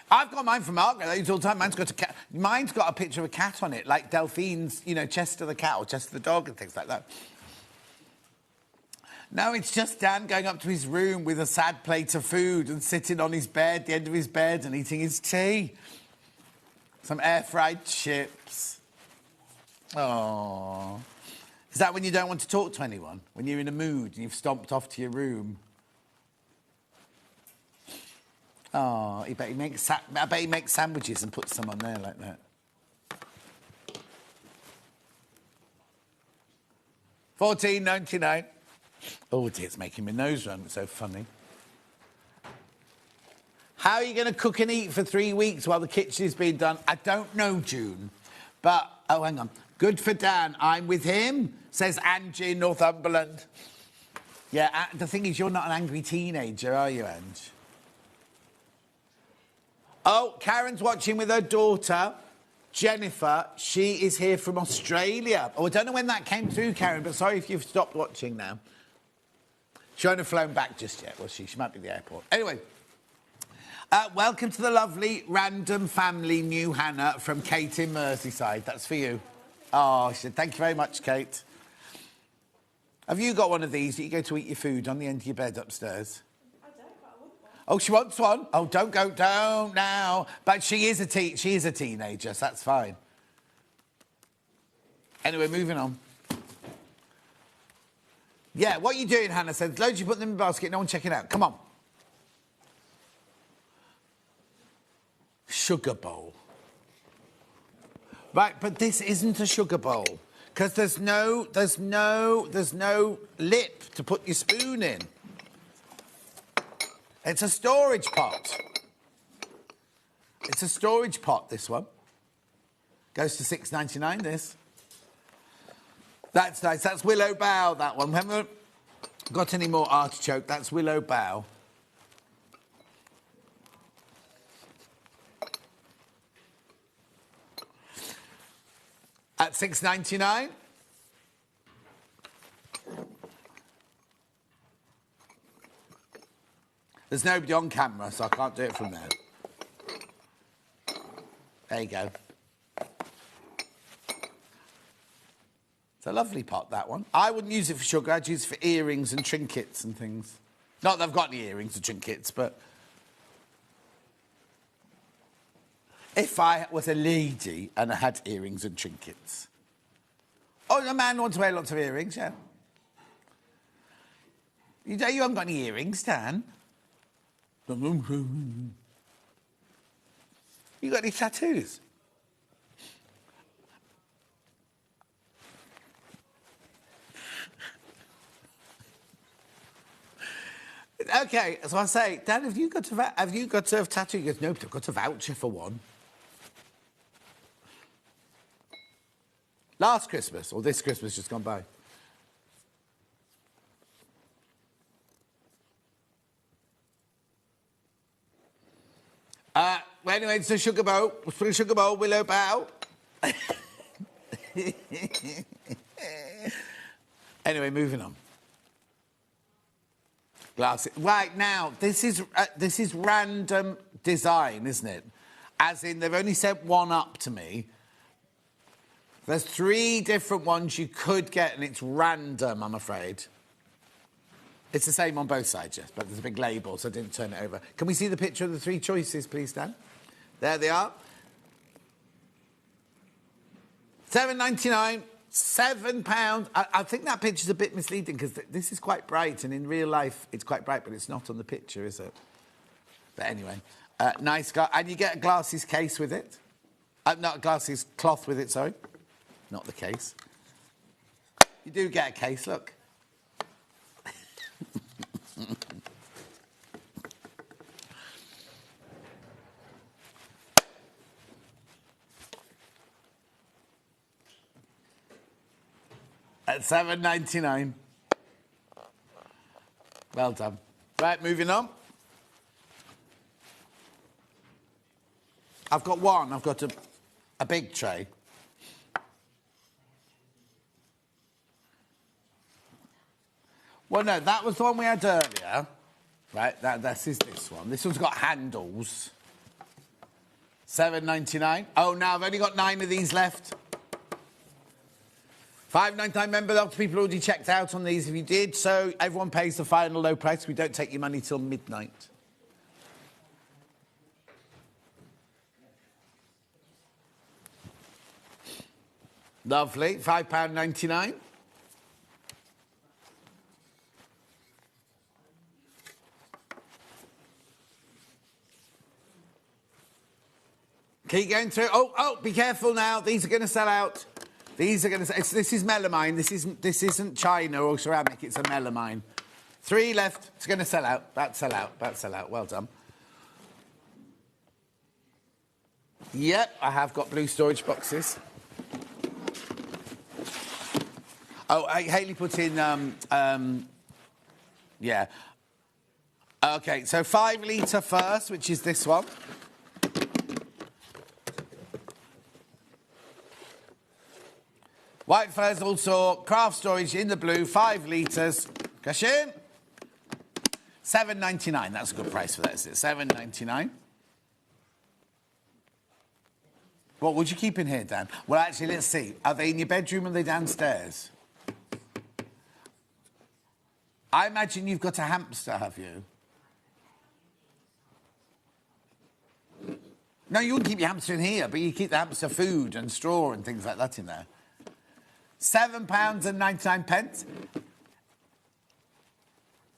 I've got mine from Margaret. I use it all the time. Mine's got a cat. Mine's got a picture of a cat on it, like Delphine's, you know, Chester the cat or Chester the dog and things like that. No, it's just Dan going up to his room with a sad plate of food and sitting on his bed, the end of his bed, and eating his tea. Some air-fried chips. Oh. Is that when you don't want to talk to anyone? When you're in a mood and you've stomped off to your room? Oh, I bet he makes sandwiches and puts them on there like that. $14.99. Oh dear, it's making my nose run. It's so funny. How are you going to cook and eat for 3 weeks while the kitchen is being done? I don't know, June. But, oh, hang on. Good for Dan. I'm with him, says Angie in Northumberland. Yeah, the thing is, you're not an angry teenager, are you, Ange? Oh, Karen's watching with her daughter, Jennifer. She is here from Australia. Oh, I don't know when that came through, Karen, but sorry if you've stopped watching now. She won't have flown back just yet, was she? She might be at the airport. Anyway, welcome to the lovely random family new Hannah from Kate in Merseyside. That's for you. Oh, she said, thank you very much, Kate. Have you got one of these that you go to eat your food on the end of your bed upstairs? Oh, she wants one. Oh, don't now. But she is a teenager, so that's fine. Anyway, moving on. Yeah, what are you doing, Hannah said. Loads, you put them in the basket, no one checking out. Come on. Sugar bowl. Right, but this isn't a sugar bowl. Because there's no lip to put your spoon in. It's a storage pot. It's a storage pot, this one. Goes to $6.99, this. That's nice. That's Willow Bough, that one. We haven't got any more artichoke. That's Willow Bough. At $6.99. There's nobody on camera, so I can't do it from there. There you go. It's a lovely pot, that one. I wouldn't use it for sugar. I'd use it for earrings and trinkets and things. Not that I've got any earrings or trinkets, but... if I was a lady and I had earrings and trinkets. Oh, a man wants to wear lots of earrings, yeah. You haven't got any earrings, Dan. You got any tattoos? Okay, so I say, Dan, have you got to have tattoo? He goes, no, but I've got a voucher for one. Last Christmas, or this Christmas just gone by. Well, anyway, it's a sugar bowl. We'll put a sugar bowl, Willow Bough. Anyway, moving on. Glasses. Right, now, this is random design, isn't it? As in, they've only sent one up to me. There's 3 different ones you could get, and it's random, I'm afraid. It's the same on both sides, yes, but there's a big label, so I didn't turn it over. Can we see the picture of the 3 choices, please, Dan? There they are. $7.99, £7. I think that picture's a bit misleading, because this is quite bright, and in real life, it's quite bright, but it's not on the picture, is it? But anyway, nice guy. And you get a glasses case with it. Not a glasses cloth with it, sorry. Not the case. You do get a case, look. £7.99. Well done. Right, moving on. I've got one. I've got a big tray. Well, no, that was the one we had earlier. Right, this is this one. This one's got handles. £7.99. Oh, now I've only got 9 of these left. £5.99. Remember, lots of people already checked out on these. If you did, so everyone pays the final low price. We don't take your money till midnight. Lovely. £5.99. Keep going through. Oh, be careful now. These are going to sell out. These are going to... This is melamine. This isn't china or ceramic. It's a melamine. 3 left. It's going to sell out. That's sell out. That's sell out. Well done. Yep, I have got blue storage boxes. Oh, Hayley put in... yeah. OK, so 5 litre first, which is this one. White furs also, craft storage in the blue, 5 litres. Cash in. £7.99. That's a good price for that, is it? £7.99. What would you keep in here, Dan? Well, actually, let's see. Are they in your bedroom or are they downstairs? I imagine you've got a hamster, have you? No, you wouldn't keep your hamster in here, but you keep the hamster food and straw and things like that in there. £7.99.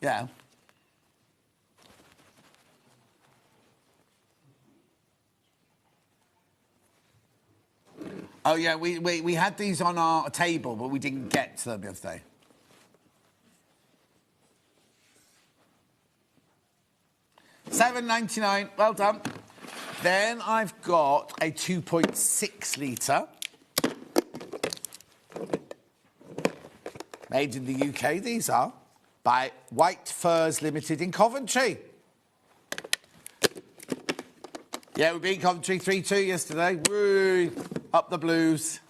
Yeah. Oh, yeah, we had these on our table, but we didn't get to them yesterday. £7.99. Well done. Then I've got a 2.6 litre. Made in the UK, these are, by White Furs Limited in Coventry. Yeah, we beat Coventry 3-2 yesterday. Woo! Up the Blues.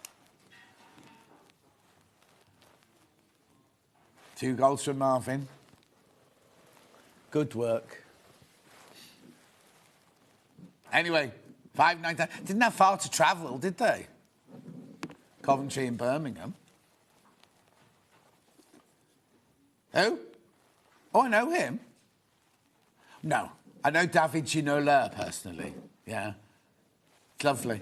2 goals from Marvin. Good work. Anyway, £5.99. Didn't have far to travel, did they? Coventry and Birmingham. Who? Oh, I know him. No, I know David Ginola personally. Yeah, it's lovely.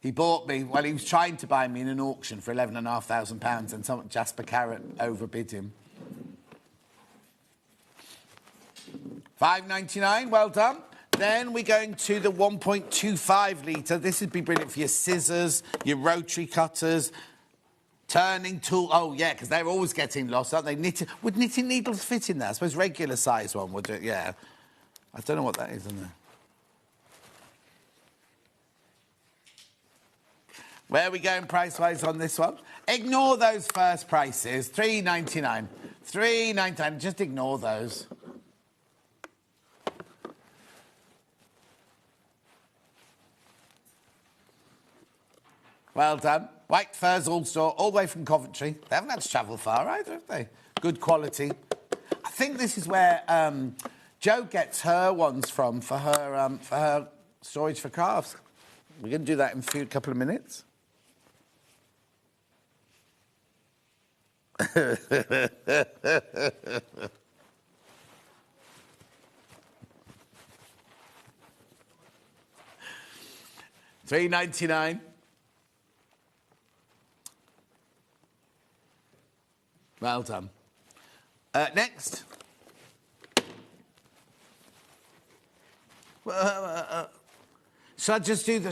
He bought me, well, he was trying to buy me in an auction for £11,500 and Jasper Carrot overbid him. £5.99, well done. Then we're going to the 1.25 litre. This would be brilliant for your scissors, your rotary cutters, turning tool. Oh, yeah, because they're always getting lost, aren't they? Would knitting needles fit in there? I suppose regular size one would do it, yeah. I don't know what that is in there. Where are we going price-wise on this one? Ignore those first prices. £3.99. £3.99. Just ignore those. Well done. White Furs all-store, all the way from Coventry. They haven't had to travel far either, have they? Good quality. I think this is where Jo gets her ones from for her storage for crafts. We're going to do that in a couple of minutes. £3.99. Well done. Next. Shall I just do the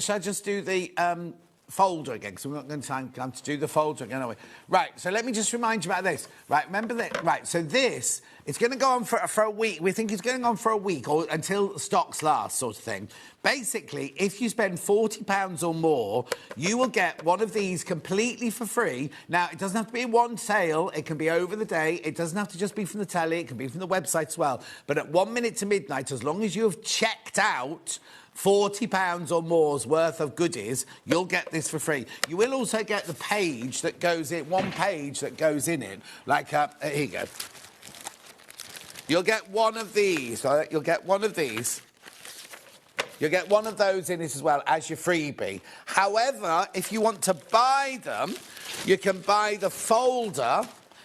folder again, because we're not going to time to do the folder again, are we? Right, so let me just remind you about this. Right, remember that, right, so this, it's going to go on for a week. We think it's going on for a week or until stocks last, sort of thing. Basically, if you spend £40 or more, you will get one of these completely for free. Now, it doesn't have to be one sale. It can be over the day. It doesn't have to just be from the telly. It can be from the website as well. But at 1 minute to midnight, as long as you have checked out £40 or more's worth of goodies, you'll get this for free. You will also get the page that goes in, one page that goes in it. Like, here you go. You'll get one of these, right? You'll get one of these. You'll get one of those in it as well as your freebie. However, if you want to buy them, you can buy the folder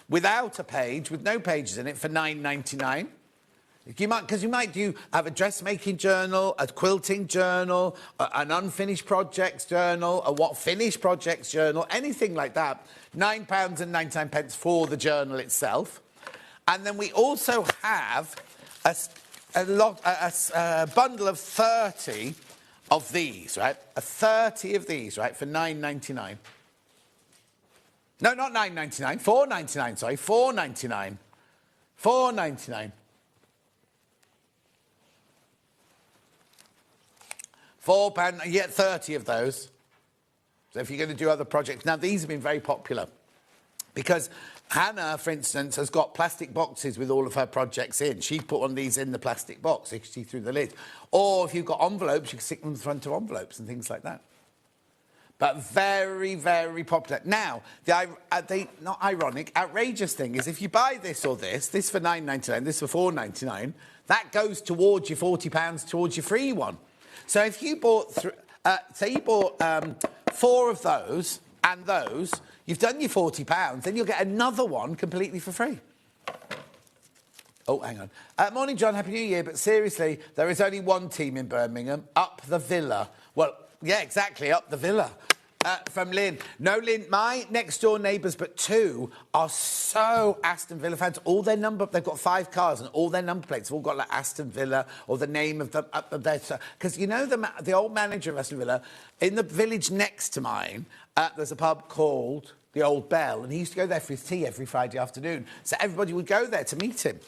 without a page, with no pages in it, for £9.99. Because you might have a dressmaking journal, a quilting journal, an unfinished projects journal, a what finished projects journal, anything like that. £9.99 for the journal itself. And then we also have a bundle of 30 of these, right? 30 of these, right, for £9.99. No, not £9.99, £4.99, sorry, £4.99. £4.99. £4, you get 30 of those. So if you're going to do other projects. Now, these have been very popular because Hannah, for instance, has got plastic boxes with all of her projects in. She put one of these in the plastic box so you can see through the lid. Or if you've got envelopes, you can stick them in the front of envelopes and things like that. But very, very popular. Now, the not ironic, outrageous thing is if you buy this or this for £9.99, this for £4.99, that goes towards your £40 towards your free one. So if you bought, say you bought 4 of those and those, you've done your £40, then you'll get another one completely for free. Oh, hang on. Morning, John. Happy New Year. But seriously, there is only one team in Birmingham, Up the Villa. Well, yeah, exactly, Up the Villa. From Lynn. No, Lynn, my next-door neighbours, but 2, are so Aston Villa fans. All their they've got 5 cars, and all their number plates have all got, like, Aston Villa or the name of them up there. Because, you know, the old manager of Aston Villa, in the village next to mine, there's a pub called the Old Bell, and he used to go there for his tea every Friday afternoon. So everybody would go there to meet him.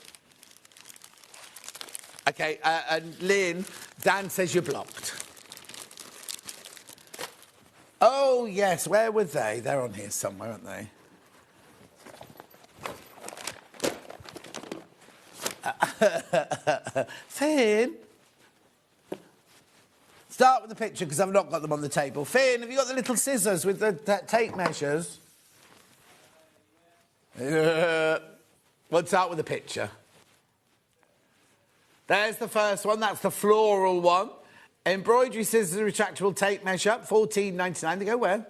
OK, and Lynn, Dan says you're blocked. Oh, yes, where were they? They're on here somewhere, aren't they? Finn? Start with the picture, because I've not got them on the table. Finn, have you got the little scissors with the tape measures? We'll start with the picture. There's the first one. That's the floral one. Embroidery scissors, retractable tape measure, £14.99. They go where?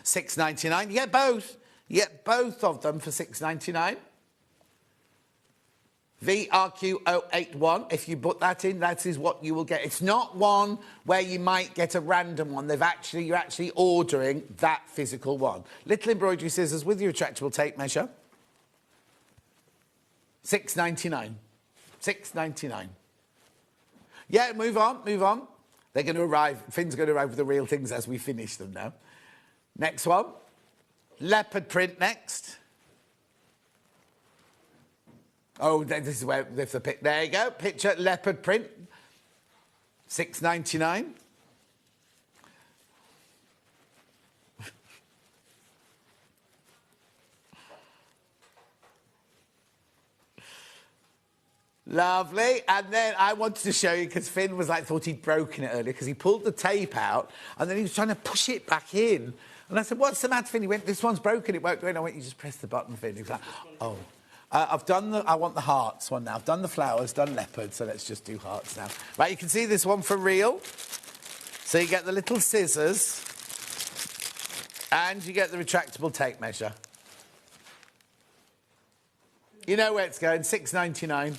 £6.99. You get both. You get both of them for £6.99. VRQ081. If you put that in, that is what you will get. It's not one where you might get a random one. You're actually ordering that physical one. Little embroidery scissors with your retractable tape measure. £6.99. £6.99. Yeah, move on. They're going to arrive. Finn's going to arrive with the real things as we finish them now. Next one. Leopard print next. Oh, this is where there's the pic. There you go. Picture leopard print. £6.99. Lovely. And then I wanted to show you, because Finn was like, thought he'd broken it earlier, because he pulled the tape out and then he was trying to push it back in. And I said, what's the matter, Finn? He went, this one's broken, it won't go in. I went, you just press the button, Finn. He was like, oh. I want the hearts one now. I've done the flowers, done leopard, so let's just do hearts now. Right, you can see this one for real. So you get the little scissors and you get the retractable tape measure. You know where it's going, £6.99.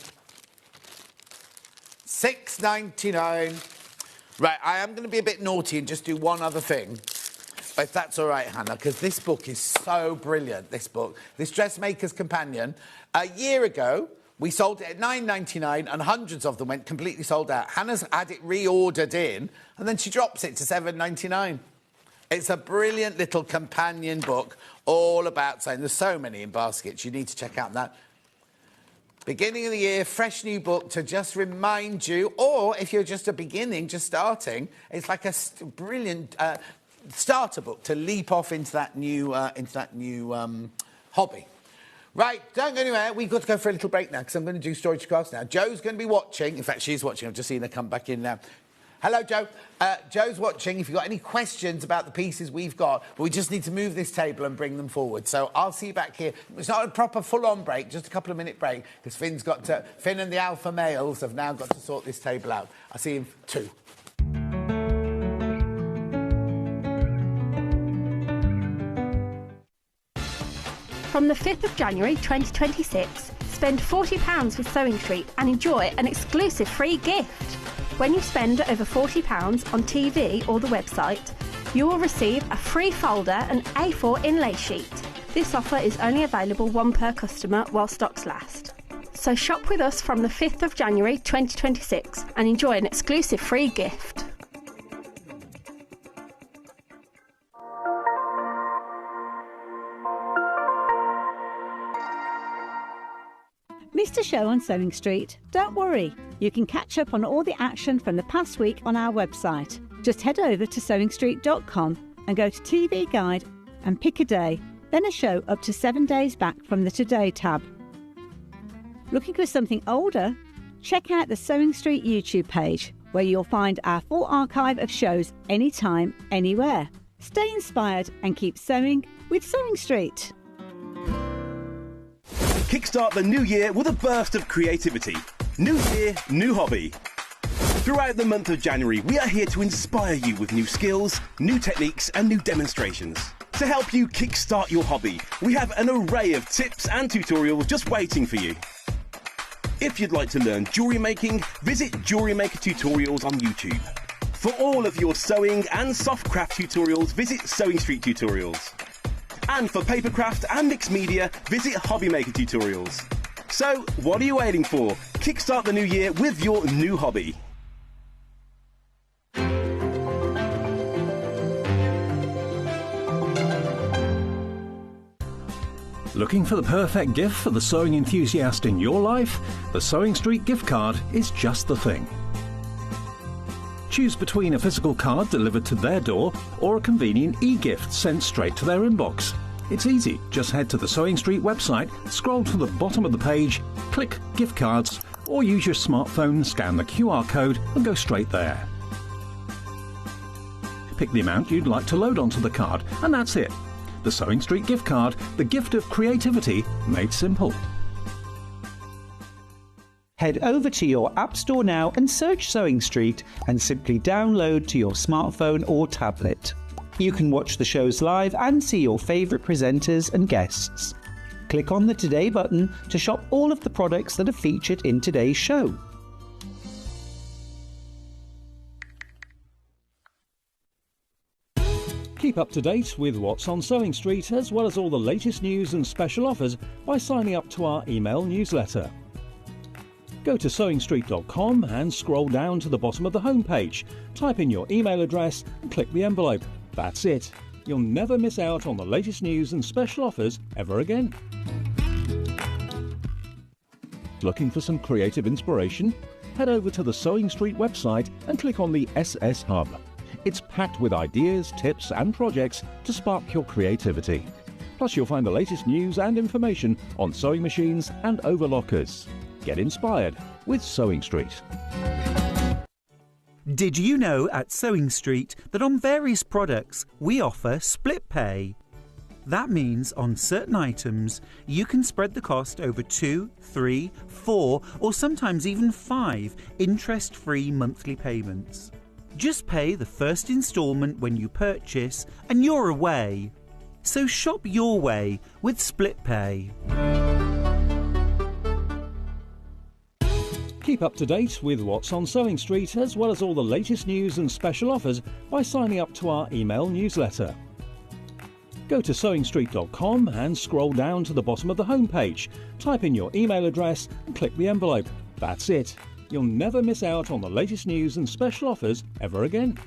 £6.99. Right, I am going to be a bit naughty and just do one other thing, if that's all right, Hannah, because this book is so brilliant, this book. This Dressmaker's Companion. A year ago, we sold it at £9.99 and hundreds of them went completely sold out. Hannah's had it reordered in and then she drops it to £7.99. It's a brilliant little companion book all about sewing. There's so many in baskets. You need to check out that. Beginning of the year, fresh new book to just remind you, or if you're just just starting, it's like a brilliant starter book to leap off into that new hobby. Right, don't go anywhere. We've got to go for a little break now because I'm going to do Storage Crafts now. Jo's going to be watching. In fact, she's watching. I've just seen her come back in now. Hello, Jo. Jo's watching. If you've got any questions about the pieces we've got, we just need to move this table and bring them forward. So I'll see you back here. It's not a proper full-on break, just a couple of minute break, because Finn and the alpha males have now got to sort this table out. I'll see you in 2. From the 5th of January 2026, spend £40 with Sewing Street and enjoy an exclusive free gift. When you spend over £40 on TV or the website, you will receive a free folder and A4 inlay sheet. This offer is only available 1 per customer while stocks last. So shop with us from the 5th of January 2026 and enjoy an exclusive free gift. Missed a show on Sewing Street? Don't worry, you can catch up on all the action from the past week on our website. Just head over to sewingstreet.com and go to TV Guide and pick a day, then a show up to 7 days back from the Today tab. Looking for something older? Check out the Sewing Street YouTube page, where you'll find our full archive of shows anytime, anywhere. Stay inspired and keep sewing with Sewing Street. Kickstart the new year with a burst of creativity. New year, new hobby. Throughout the month of January, we are here to inspire you with new skills, new techniques and new demonstrations. To help you kickstart your hobby, we have an array of tips and tutorials just waiting for you. If you'd like to learn jewellery making, visit Jewellery Maker Tutorials on YouTube. For all of your sewing and soft craft tutorials, visit Sewing Street Tutorials. And for papercraft and mixed media, visit Hobby Maker Tutorials. So, what are you waiting for? Kickstart the new year with your new hobby. Looking for the perfect gift for the sewing enthusiast in your life? The Sewing Street gift card is just the thing. Choose between a physical card delivered to their door or a convenient e-gift sent straight to their inbox. It's easy. Just head to the Sewing Street website, scroll to the bottom of the page, click Gift Cards, or use your smartphone, scan the QR code and go straight there. Pick the amount you'd like to load onto the card, and that's it. The Sewing Street gift card, the gift of creativity made simple. Head over to your App Store now and search Sewing Street and simply download to your smartphone or tablet. You can watch the shows live and see your favourite presenters and guests. Click on the Today button to shop all of the products that are featured in today's show. Keep up to date with what's on Sewing Street, as well as all the latest news and special offers by signing up to our email newsletter. Go to sewingstreet.com and scroll down to the bottom of the homepage. Type in your email address and click the envelope. That's it. You'll never miss out on the latest news and special offers ever again. Looking for some creative inspiration? Head over to the Sewing Street website and click on the SS Hub. It's packed with ideas, tips and projects to spark your creativity. Plus you'll find the latest news and information on sewing machines and overlockers. Get inspired with Sewing Street. Did you know at Sewing Street that on various products we offer split pay? That means on certain items you can spread the cost over 2, 3, 4 or sometimes even 5 interest-free monthly payments. Just pay the first instalment when you purchase and you're away. So shop your way with split pay. Keep up to date with what's on Sewing Street, as well as all the latest news and special offers by signing up to our email newsletter. Go to sewingstreet.com and scroll down to the bottom of the homepage. Type in your email address and click the envelope. That's it. You'll never miss out on the latest news and special offers ever again.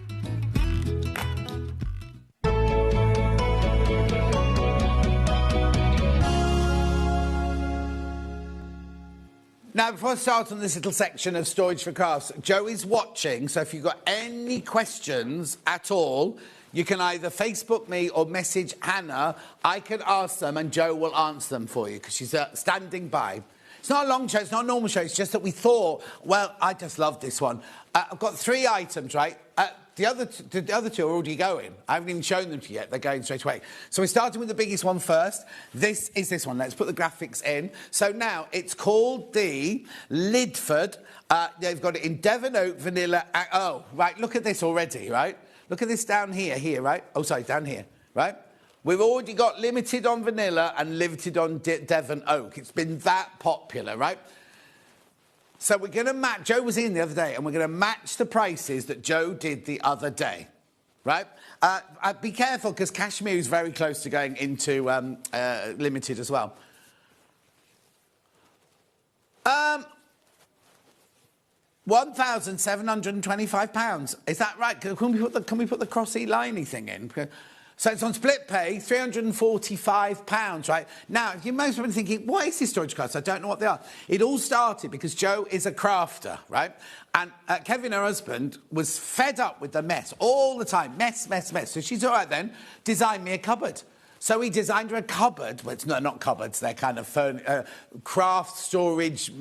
Now, before I start on this little section of storage for crafts, Joe is watching, so if you've got any questions at all, you can either Facebook me or message Hannah. I can ask them and Joe will answer them for you because she's standing by. It's not a long show, it's not a normal show, it's just that we thought, well, I just love this one. I've got 3 items, right? The other two are already going. I haven't even shown them to you yet. They're going straight away. So we're starting with the biggest one first. This is this one. Let's put the graphics in. So now it's called the Lidford. They've got it in Devon Oak, Vanilla. Oh, right. Look at this already, right? Look at this down here, right? Oh, sorry, down here, right? We've already got limited on Vanilla and limited on Devon Oak. It's been that popular, right? So we're going to match, Joe was in the other day, and we're going to match the prices that Joe did the other day, right? Be careful, because cashmere is very close to going into limited as well. £1,725. Is that right? Can we put the crossy liney thing in? So it's on split pay, £345, right? Now, you most probably thinking, what is this storage cost? I don't know what they are. It all started because Joe is a crafter, right? And Kevin, her husband, was fed up with the mess all the time. Mess. So she's all right then, design me a cupboard. So he designed her a cupboard. Well, it's not cupboards. They're kind of craft storage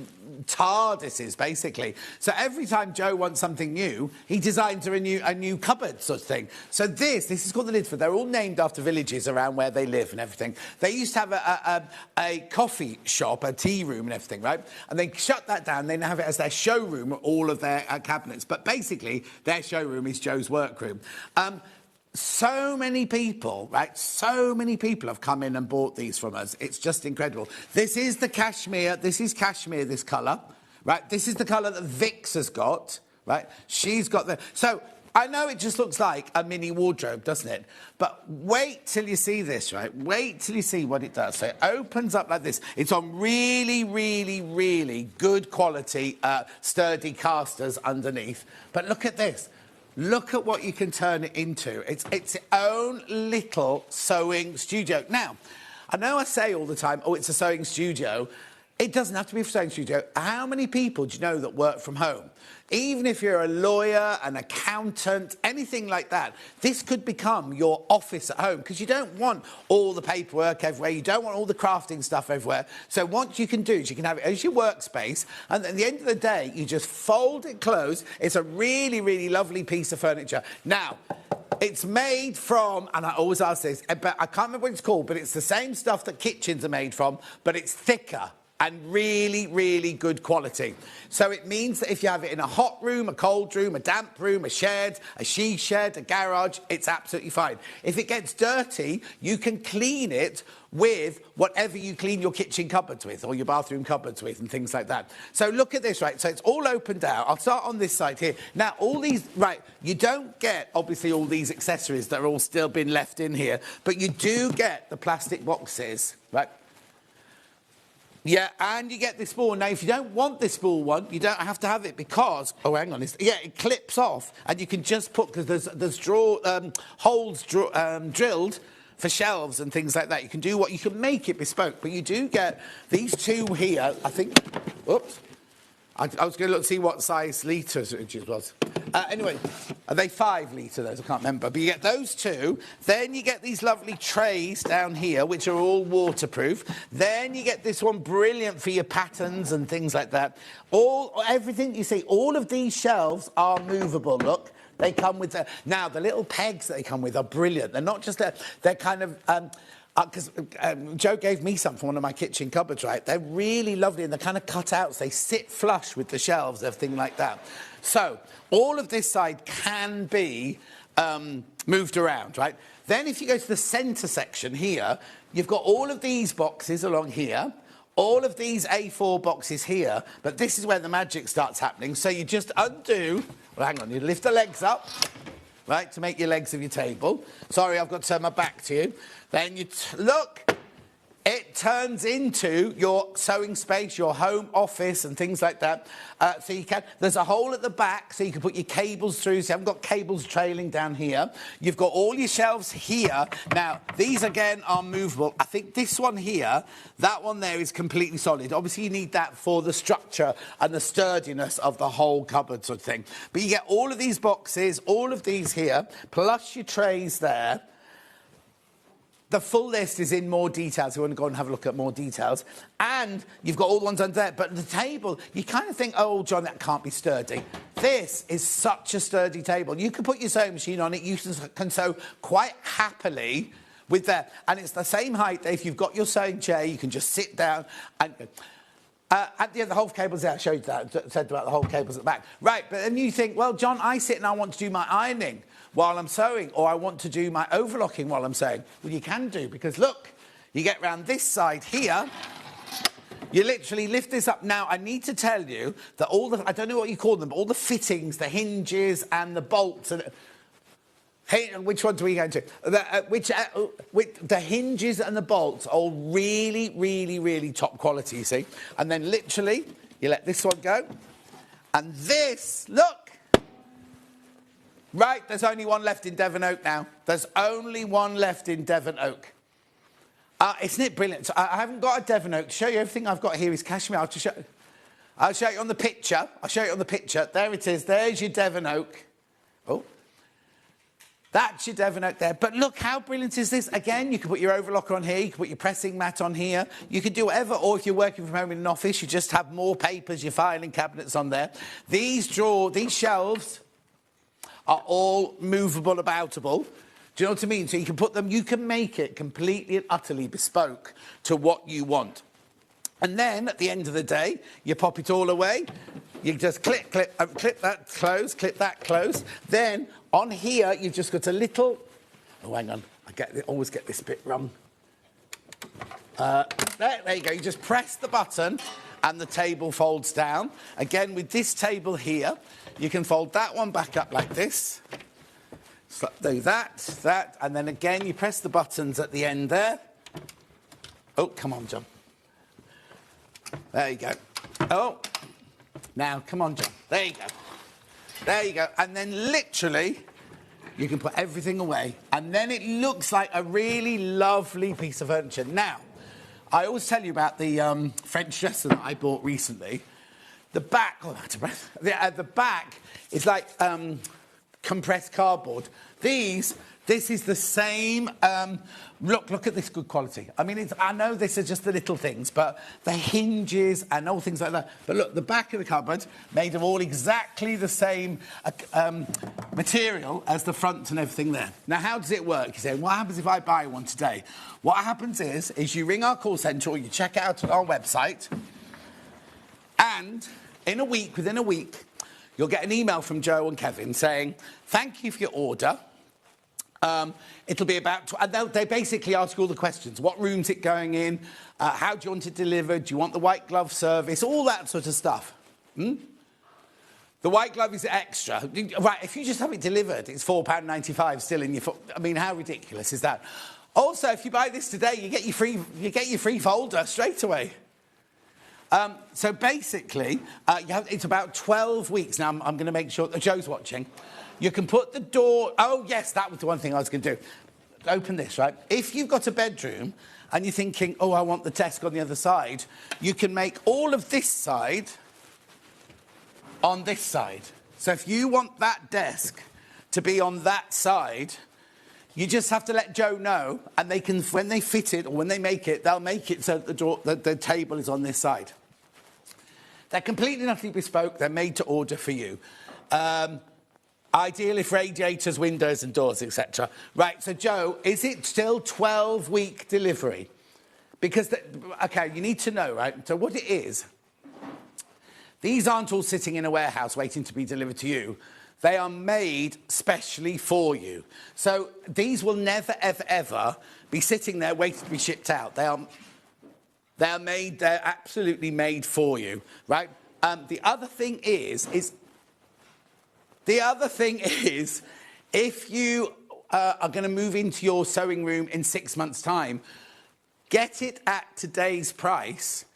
TARDISes, basically. So every time Joe wants something new, he designs her a new cupboard sort of thing. So this is called the Lidford. They're all named after villages around where they live and everything. They used to have a coffee shop, a tea room and everything, right? And they shut that down. They now have it as their showroom, all of their cabinets. But basically, their showroom is Joe's workroom. So many people, right? So many people have come in and bought these from us. It's just incredible. This is the cashmere. This is cashmere, this colour, right? This is the colour that Vix has got, right? She's got the... So I know it just looks like a mini wardrobe, doesn't it? But wait till you see this, right? Wait till you see what it does. So it opens up like this. It's on really, really, really good quality, sturdy casters underneath. But look at this. Look at what you can turn it into. It's its own little sewing studio. Now, I know I say all the time, oh, it's a sewing studio. It doesn't have to be a sewing studio. How many people do you know that work from home? Even if you're a lawyer, an accountant, anything like that, this could become your office at home because you don't want all the paperwork everywhere. You don't want all the crafting stuff everywhere. So what you can do is you can have it as your workspace, and at the end of the day, you just fold it closed. It's a really, really lovely piece of furniture. Now, it's made from, and I always ask this, but I can't remember what it's called, but it's the same stuff that kitchens are made from, but it's thicker and really, really good quality. So it means that if you have it in a hot room, a cold room, a damp room, a shed, a she shed, a garage, it's absolutely fine. If it gets dirty, you can clean it with whatever you clean your kitchen cupboards with or your bathroom cupboards with and things like that. So look at this, right? So it's all opened out. I'll start on this side here. Now, all these, right, you don't get, obviously, all these accessories that are all still been left in here, but you do get the plastic boxes, right? Yeah, and you get this spool. Now, if you don't want this spool one, you don't have to have it because... Oh, hang on. It clips off, and you can just put... Because there's holes drilled for shelves and things like that. You can make it bespoke, but you do get these two here, I think... Oops. I was going to look see what size litres it was. Anyway, are they 5 litre, those? I can't remember. But you get those two. Then you get these lovely trays down here, which are all waterproof. Then you get this one brilliant for your patterns and things like that. Everything you see, all of these shelves are movable, look. They come with now, the little pegs that they come with are brilliant. They're not just they're kind of... Because Joe gave me some from one of my kitchen cupboards, right? They're really lovely and they're kind of cut out, so they sit flush with the shelves, everything like that. So all of this side can be moved around, right? Then if you go to the centre section here, you've got all of these boxes along here, all of these A4 boxes here, but this is where the magic starts happening. So you just undo, well, hang on, you lift the legs up, right, to make your legs of your table. Sorry, I've got to turn my back to you. Then you look, It turns into your sewing space, your home office and things like that. So you can, there's a hole at the back so you can put your cables through, so you haven't got cables trailing down here. You've got all your shelves here. Now, these again are movable. I think this one here, that one there is completely solid. Obviously, you need that for the structure and the sturdiness of the whole cupboard sort of thing. But you get all of these boxes, all of these here, plus your trays there. The full list is in more details. You want to go and have a look at more details. And you've got all the ones under there. But the table, you kind of think, oh, John, that can't be sturdy. This is such a sturdy table. You can put your sewing machine on it. You can sew quite happily with that. And it's the same height that if you've got your sewing chair, you can just sit down and... at the end, the whole cables there, I showed you that, said about the whole cables at the back. Right, but then you think, well, John, I sit and I want to do my ironing while I'm sewing, or I want to do my overlocking while I'm sewing. Well, you can do, because look, you get round this side here, you literally lift this up. Now, I need to tell you that all the, I don't know what you call them, but all the fittings, the hinges and the bolts, and hey, which ones are we going to? The hinges and the bolts are all really, really, really top quality, you see. And then literally, you let this one go. And this, look. Right, there's only one left in Devon Oak now. There's only one left in Devon Oak. Isn't it brilliant? So I haven't got a Devon Oak. To show you everything I've got here is cashmere. I'll show you on the picture. I'll show you on the picture. There it is. There's your Devon Oak. Oh. That's your Devon Oak there. But look, how brilliant is this? Again, you can put your overlocker on here. You can put your pressing mat on here. You can do whatever. Or if you're working from home in an office, you just have more papers, your filing cabinets on there. These shelves are all movable, aboutable. Do you know what I mean? So you can put them, you can make it completely and utterly bespoke to what you want. And then, at the end of the day, you pop it all away. You just clip that close, clip that close. Then, on here, you've just got a little... Oh, hang on. Always get this bit wrong. There you go. You just press the button and the table folds down. Again, with this table here, you can fold that one back up like this. So do that, and then again, you press the buttons at the end there. Oh, come on, John. There you go. Oh, now, come on, John. There you go. There you go. And then literally, you can put everything away. And then it looks like a really lovely piece of furniture. Now, I always tell you about the French dresser that I bought recently. The back, oh, that's a breath. The back is like compressed cardboard. This is the same. Look at this good quality. I mean, I know this are just the little things, but the hinges and all things like that. But look, the back of the cupboard made of all exactly the same material as the front and everything there. Now, how does it work? You say, what happens if I buy one today? What happens is you ring our call centre or you check it out on our website, and within a week, you'll get an email from Joe and Kevin saying, thank you for your order. It'll be about... they basically ask you all the questions. What room's it going in? How do you want it delivered? Do you want the white glove service? All that sort of stuff. The white glove is extra. Right, if you just have it delivered, it's £4.95 still in your... I mean, how ridiculous is that? Also, if you buy this today, you get your free folder straight away. So basically, it's about 12 weeks. Now, I'm going to make sure that Joe's watching. You can put the door... Oh, yes, that was the one thing I was going to do. Open this, right? If you've got a bedroom and you're thinking, oh, I want the desk on the other side, you can make all of this side on this side. So if you want that desk to be on that side, you just have to let Joe know, and they can, when they fit it or when they make it, they'll make it so that the table is on this side. They're completely and utterly bespoke. They're made to order for you. Ideal if radiators, windows and doors, etc. Right, so Joe, is it still 12-week delivery? Because, OK, you need to know, right? So what it is, these aren't all sitting in a warehouse waiting to be delivered to you. They are made specially for you. So these will never, ever, ever be sitting there waiting to be shipped out. They're absolutely made for you, right? The other thing is if you are going to move into your sewing room in 6 months' time, get it at today's price,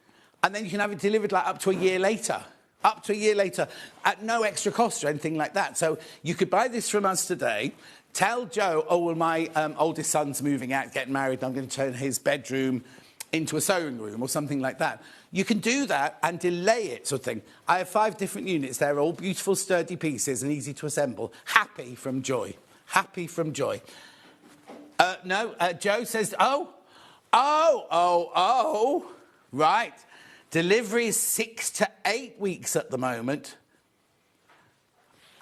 and then you can have it delivered like up to a year later. Up to a year later, at no extra cost or anything like that. So you could buy this from us today, tell Joe, oh, well, my oldest son's moving out, getting married, and I'm going to turn his bedroom into a sewing room or something like that. You can do that and delay it, sort of thing. I have 5 different units. They're all beautiful, sturdy pieces and easy to assemble. Happy from Joy. Happy from Joy. Joe says, right. Delivery is 6 to 8 weeks at the moment.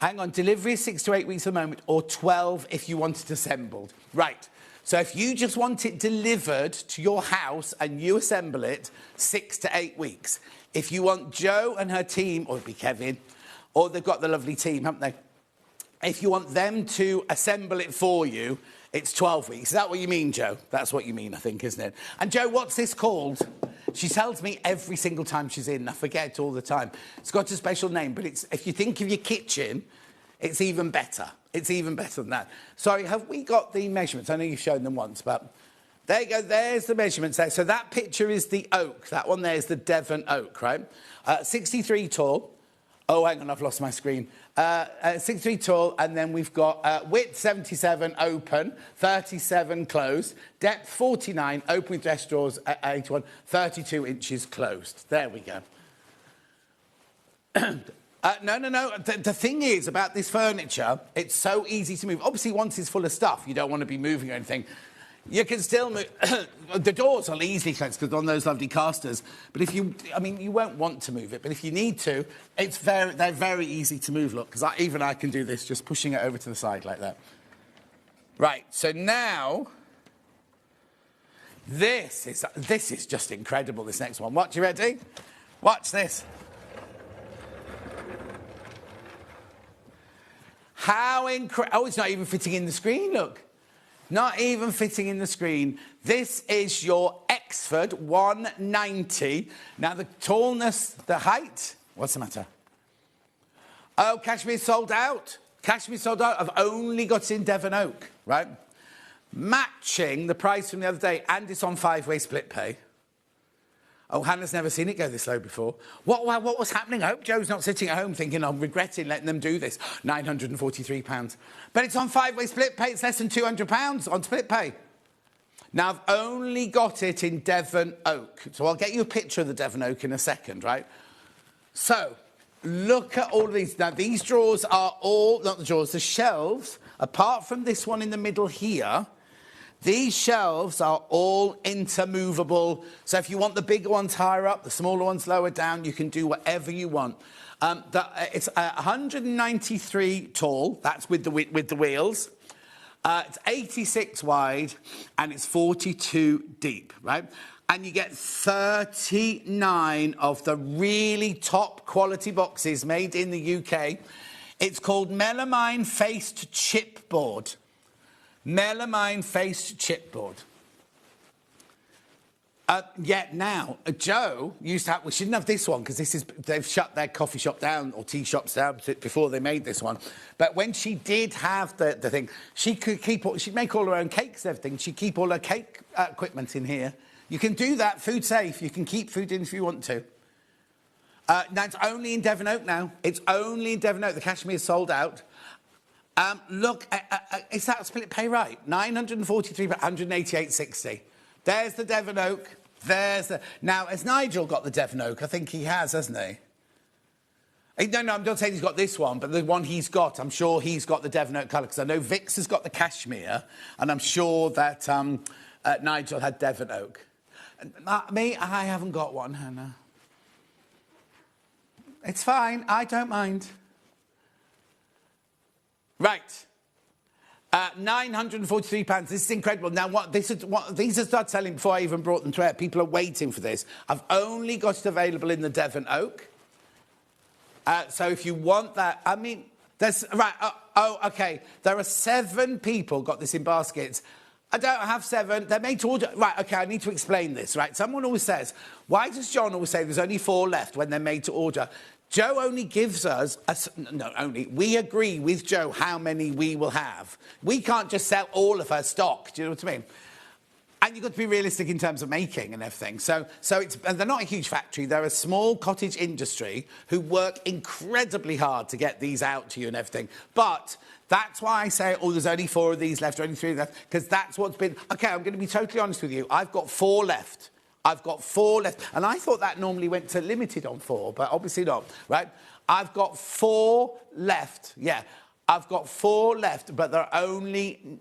Hang on, delivery is 6 to 8 weeks at the moment, or 12 if you want it assembled. Right. So if you just want it delivered to your house and you assemble it, 6 to 8 weeks. If you want Joe and her team, or it'd be Kevin, or they've got the lovely team, haven't they? If you want them to assemble it for you, it's 12 weeks. Is that what you mean, Joe? That's what you mean, I think, isn't it? And Joe, what's this called? She tells me every single time she's in. I forget it all the time. It's got a special name, but it's, if you think of your kitchen, it's even better. It's even better than that. Sorry, have we got the measurements? I know you've shown them once, but there you go. There's the measurements there. So that picture is the oak. That one there is the Devon oak, right? 63 tall. Oh, hang on, I've lost my screen. 63 tall, and then we've got width 77 open, 37 closed, depth 49, open with dress drawers 81, 32 inches closed. There we go. No. The thing is about this furniture, it's so easy to move. Obviously, once it's full of stuff, you don't want to be moving or anything. You can still move. The doors will easily close because on those lovely casters. But if you, I mean, you won't want to move it. But if you need to, they're very easy to move. Look, because even I can do this, just pushing it over to the side like that. Right. So now, this is just incredible. This next one. Watch, you ready? Watch this. How incredible! Oh, it's not even fitting in the screen. Look. Not even fitting in the screen. This is your Exford 190. Now, the tallness, the height, what's the matter? Oh, Cashmere's sold out. Cashmere's sold out. I've only got it in Devon Oak, right? Matching the price from the other day, and it's on 5-way split pay. Oh, Hannah's never seen it go this low before. What was happening? I hope Joe's not sitting at home thinking, I'm regretting letting them do this. £943. But it's on 5-way split pay. It's less than £200 on split pay. Now, I've only got it in Devon Oak. So I'll get you a picture of the Devon Oak in a second, right? So, look at all of these. Now, these drawers are all, not the drawers, the shelves, apart from this one in the middle here, these shelves are all intermovable. So if you want the bigger ones higher up, the smaller ones lower down, you can do whatever you want. It's 193 tall. That's with the wheels. It's 86 wide and it's 42 deep, right? And you get 39 of the really top quality boxes made in the UK. It's called melamine faced chipboard. Melamine faced chipboard. Now, Joe used to have, well, she didn't have this one because they've shut their coffee shop down or tea shops down before they made this one. But when she did have the thing, she'd make all her own cakes and everything. She'd keep all her cake equipment in here. You can do that, food safe. You can keep food in if you want to. Now, it's only in Devon Oak now. It's only in Devon Oak. The cashmere is sold out. Look, is that split pay right? 943, but 188.60. There's the Devon Oak. There's the... Now, has Nigel got the Devon Oak? I think he has, hasn't he? No, I'm not saying he's got this one, but the one he's got, I'm sure he's got the Devon Oak colour, because I know Vix has got the cashmere, and I'm sure that Nigel had Devon Oak. Me, I haven't got one, Hannah. It's fine. I don't mind. Right. £943. This is incredible. Now, these are started selling before I even brought them to air. People are waiting for this. I've only got it available in the Devon Oak. So if you want that, I mean, there's... Right, OK. There are 7 people got this in baskets. I don't have 7. They're made to order. Right, OK, I need to explain this, right? Someone always says, why does John always say there's only 4 left when they're made to order? Joe only gives us... we agree with Joe how many we will have. We can't just sell all of her stock. Do you know what I mean? And you've got to be realistic in terms of making and everything. So and they're not a huge factory. They're a small cottage industry who work incredibly hard to get these out to you and everything. But that's why I say, oh, there's only 4 of these left, or only 3 left, because that's what's been... OK, I'm going to be totally honest with you. I've got 4 left. I've got 4 left. And I thought that normally went to limited on 4, but obviously not, right? I've got 4 left. Yeah, I've got 4 left, but there are only...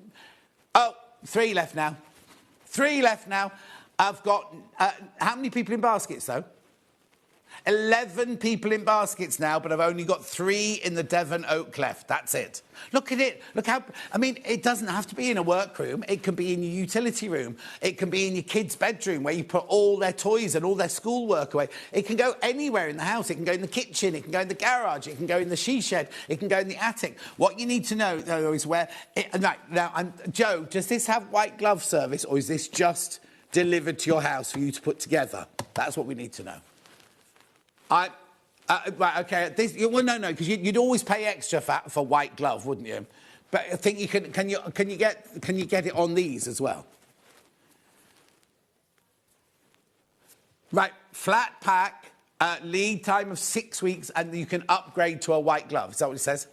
Oh, 3 left now. 3 left now. I've got... how many people in baskets, though? 11 people in baskets now, but I've only got 3 in the Devon oak left. That's it. Look at it. Look how... I mean, it doesn't have to be in a workroom. It can be in your utility room. It can be in your kids' bedroom where you put all their toys and all their schoolwork away. It can go anywhere in the house. It can go in the kitchen. It can go in the garage. It can go in the she shed. It can go in the attic. What you need to know, though, is where... Right, now, Joe, does this have white glove service, or is this just delivered to your house for you to put together? That's what we need to know. Right, OK. Well, no, because you'd always pay extra for white glove, wouldn't you? But I think you can you get it on these as well? Right, flat pack, lead time of 6 weeks, and you can upgrade to a white glove. Is that what it says?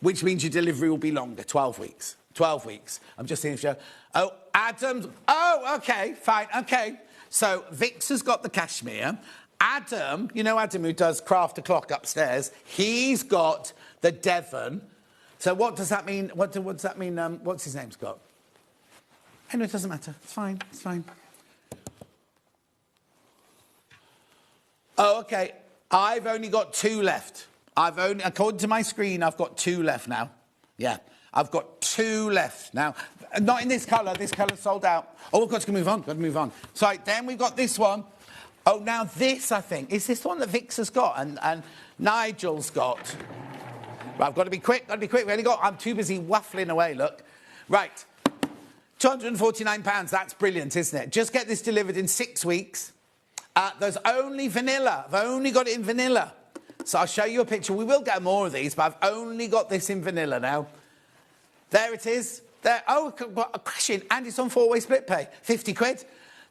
Which means your delivery will be longer, 12 weeks. 12 weeks. I'm just seeing if you... Oh, Adam's... Oh, OK, fine, OK. So Vix has got the cashmere. Adam, you know Adam who does craft a clock upstairs, he's got the Devon. So what does that mean? What does that mean? What's his name's got? Anyway, it doesn't matter. It's fine. It's fine. Oh, OK. I've only got 2 left. According to my screen, I've got 2 left now. Yeah, I've got 2 left now. Not in this colour. This colour's sold out. Oh, we've got to move on. Got to move on. So then we've got this one. Oh, now this, I think, is this the one that Vix has got and Nigel's got? Right, I've got to be quick, I'm too busy waffling away, look. Right, £249, that's brilliant, isn't it? Just get this delivered in 6 weeks. There's only vanilla. I've only got it in vanilla. So I'll show you a picture. We will get more of these, but I've only got this in vanilla now. There it is. There. Oh, crashing. And it's on 4-way split pay. 50 quid.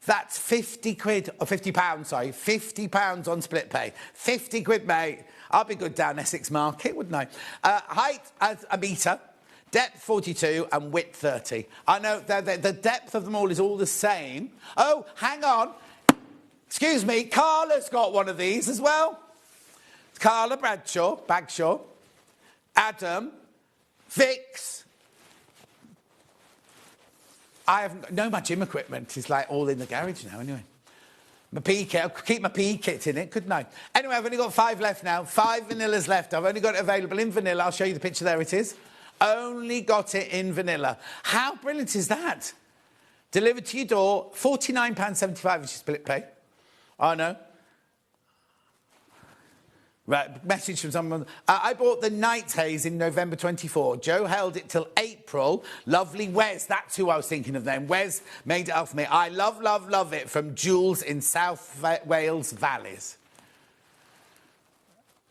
That's 50 quid, or £50, sorry, £50 on split pay. 50 quid, mate. I'll be good down Essex Market, wouldn't I? Height as a metre, depth 42 and width 30. I know the depth of them all is all the same. Oh, hang on. Excuse me, Carla's got one of these as well. Carla Bagshaw, Adam, Vix. I haven't no my gym equipment is like all in the garage now anyway. My PE kit, I'll keep my PE kit in it, couldn't I? Anyway, I've only got 5 left now. 5 vanillas left. I've only got it available in vanilla. I'll show you the picture. There it is. Only got it in vanilla. How brilliant is that? Delivered to your door, £49.75, which is split pay. Oh, no. Right, message from someone. I bought the Night Haze in November 24. Joe held it till April. Lovely Wes, that's who I was thinking of then. Wes made it up for me. I love, love, love it from Jules in South Wales Valleys.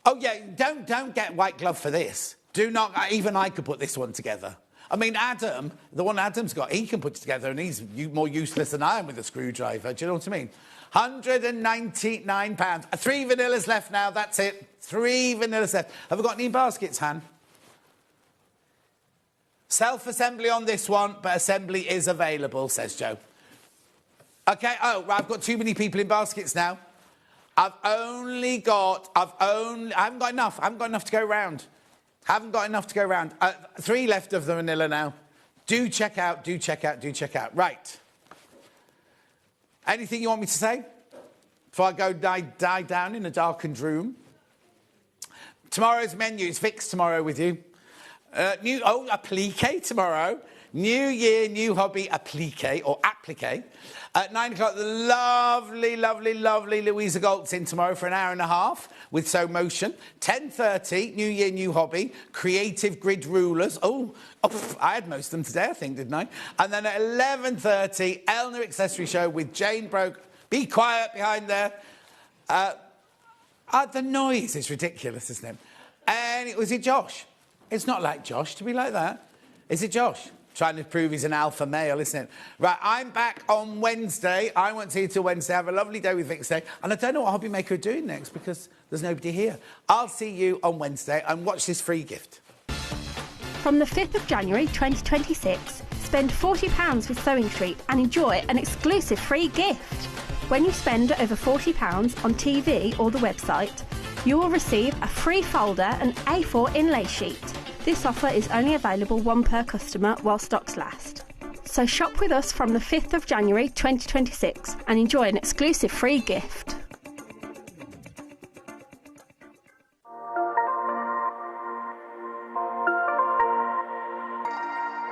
Oh, yeah, don't get white glove for this. Do not, even I could put this one together. I mean, Adam, the one Adam's got, he can put it together and he's more useless than I am with a screwdriver. Do you know what I mean? £199. 3 vanillas left now, that's it. 3 vanillas left. Have we got any baskets, Han? Self-assembly on this one, but assembly is available, says Joe. OK, oh, right, I've got too many people in baskets now. I haven't got enough. I haven't got enough to go round. 3 left of the vanilla now. Do check out. Right. Anything you want me to say before I go die down in a darkened room? Tomorrow's menu is Vix tomorrow with you. Applique tomorrow. New year, new hobby, applique or applique. At 9 o'clock, the lovely, lovely, lovely Louisa Galt's in tomorrow for an hour and a half with So Motion. 10:30, new year, new hobby, creative grid rulers. I had most of them today, I think, didn't I? And then at 11:30, Eleanor Accessory Show with Jane Broke. Be quiet behind there. The noise is ridiculous, isn't it? And was it Josh? It's not like Josh to be like that. Is it Josh? Trying to prove he's an alpha male, isn't it? Right, I'm back on Wednesday. I won't see you till Wednesday. Have a lovely day with Vic's Day. And I don't know what Hobby Maker are doing next because there's nobody here. I'll see you on Wednesday and watch this free gift. From the 5th of January 2026, spend £40 with Sewing Street and enjoy an exclusive free gift. When you spend over £40 on TV or the website, you will receive a free folder and A4 inlay sheet. This offer is only available one per customer while stocks last. So shop with us from the 5th of January 2026 and enjoy an exclusive free gift.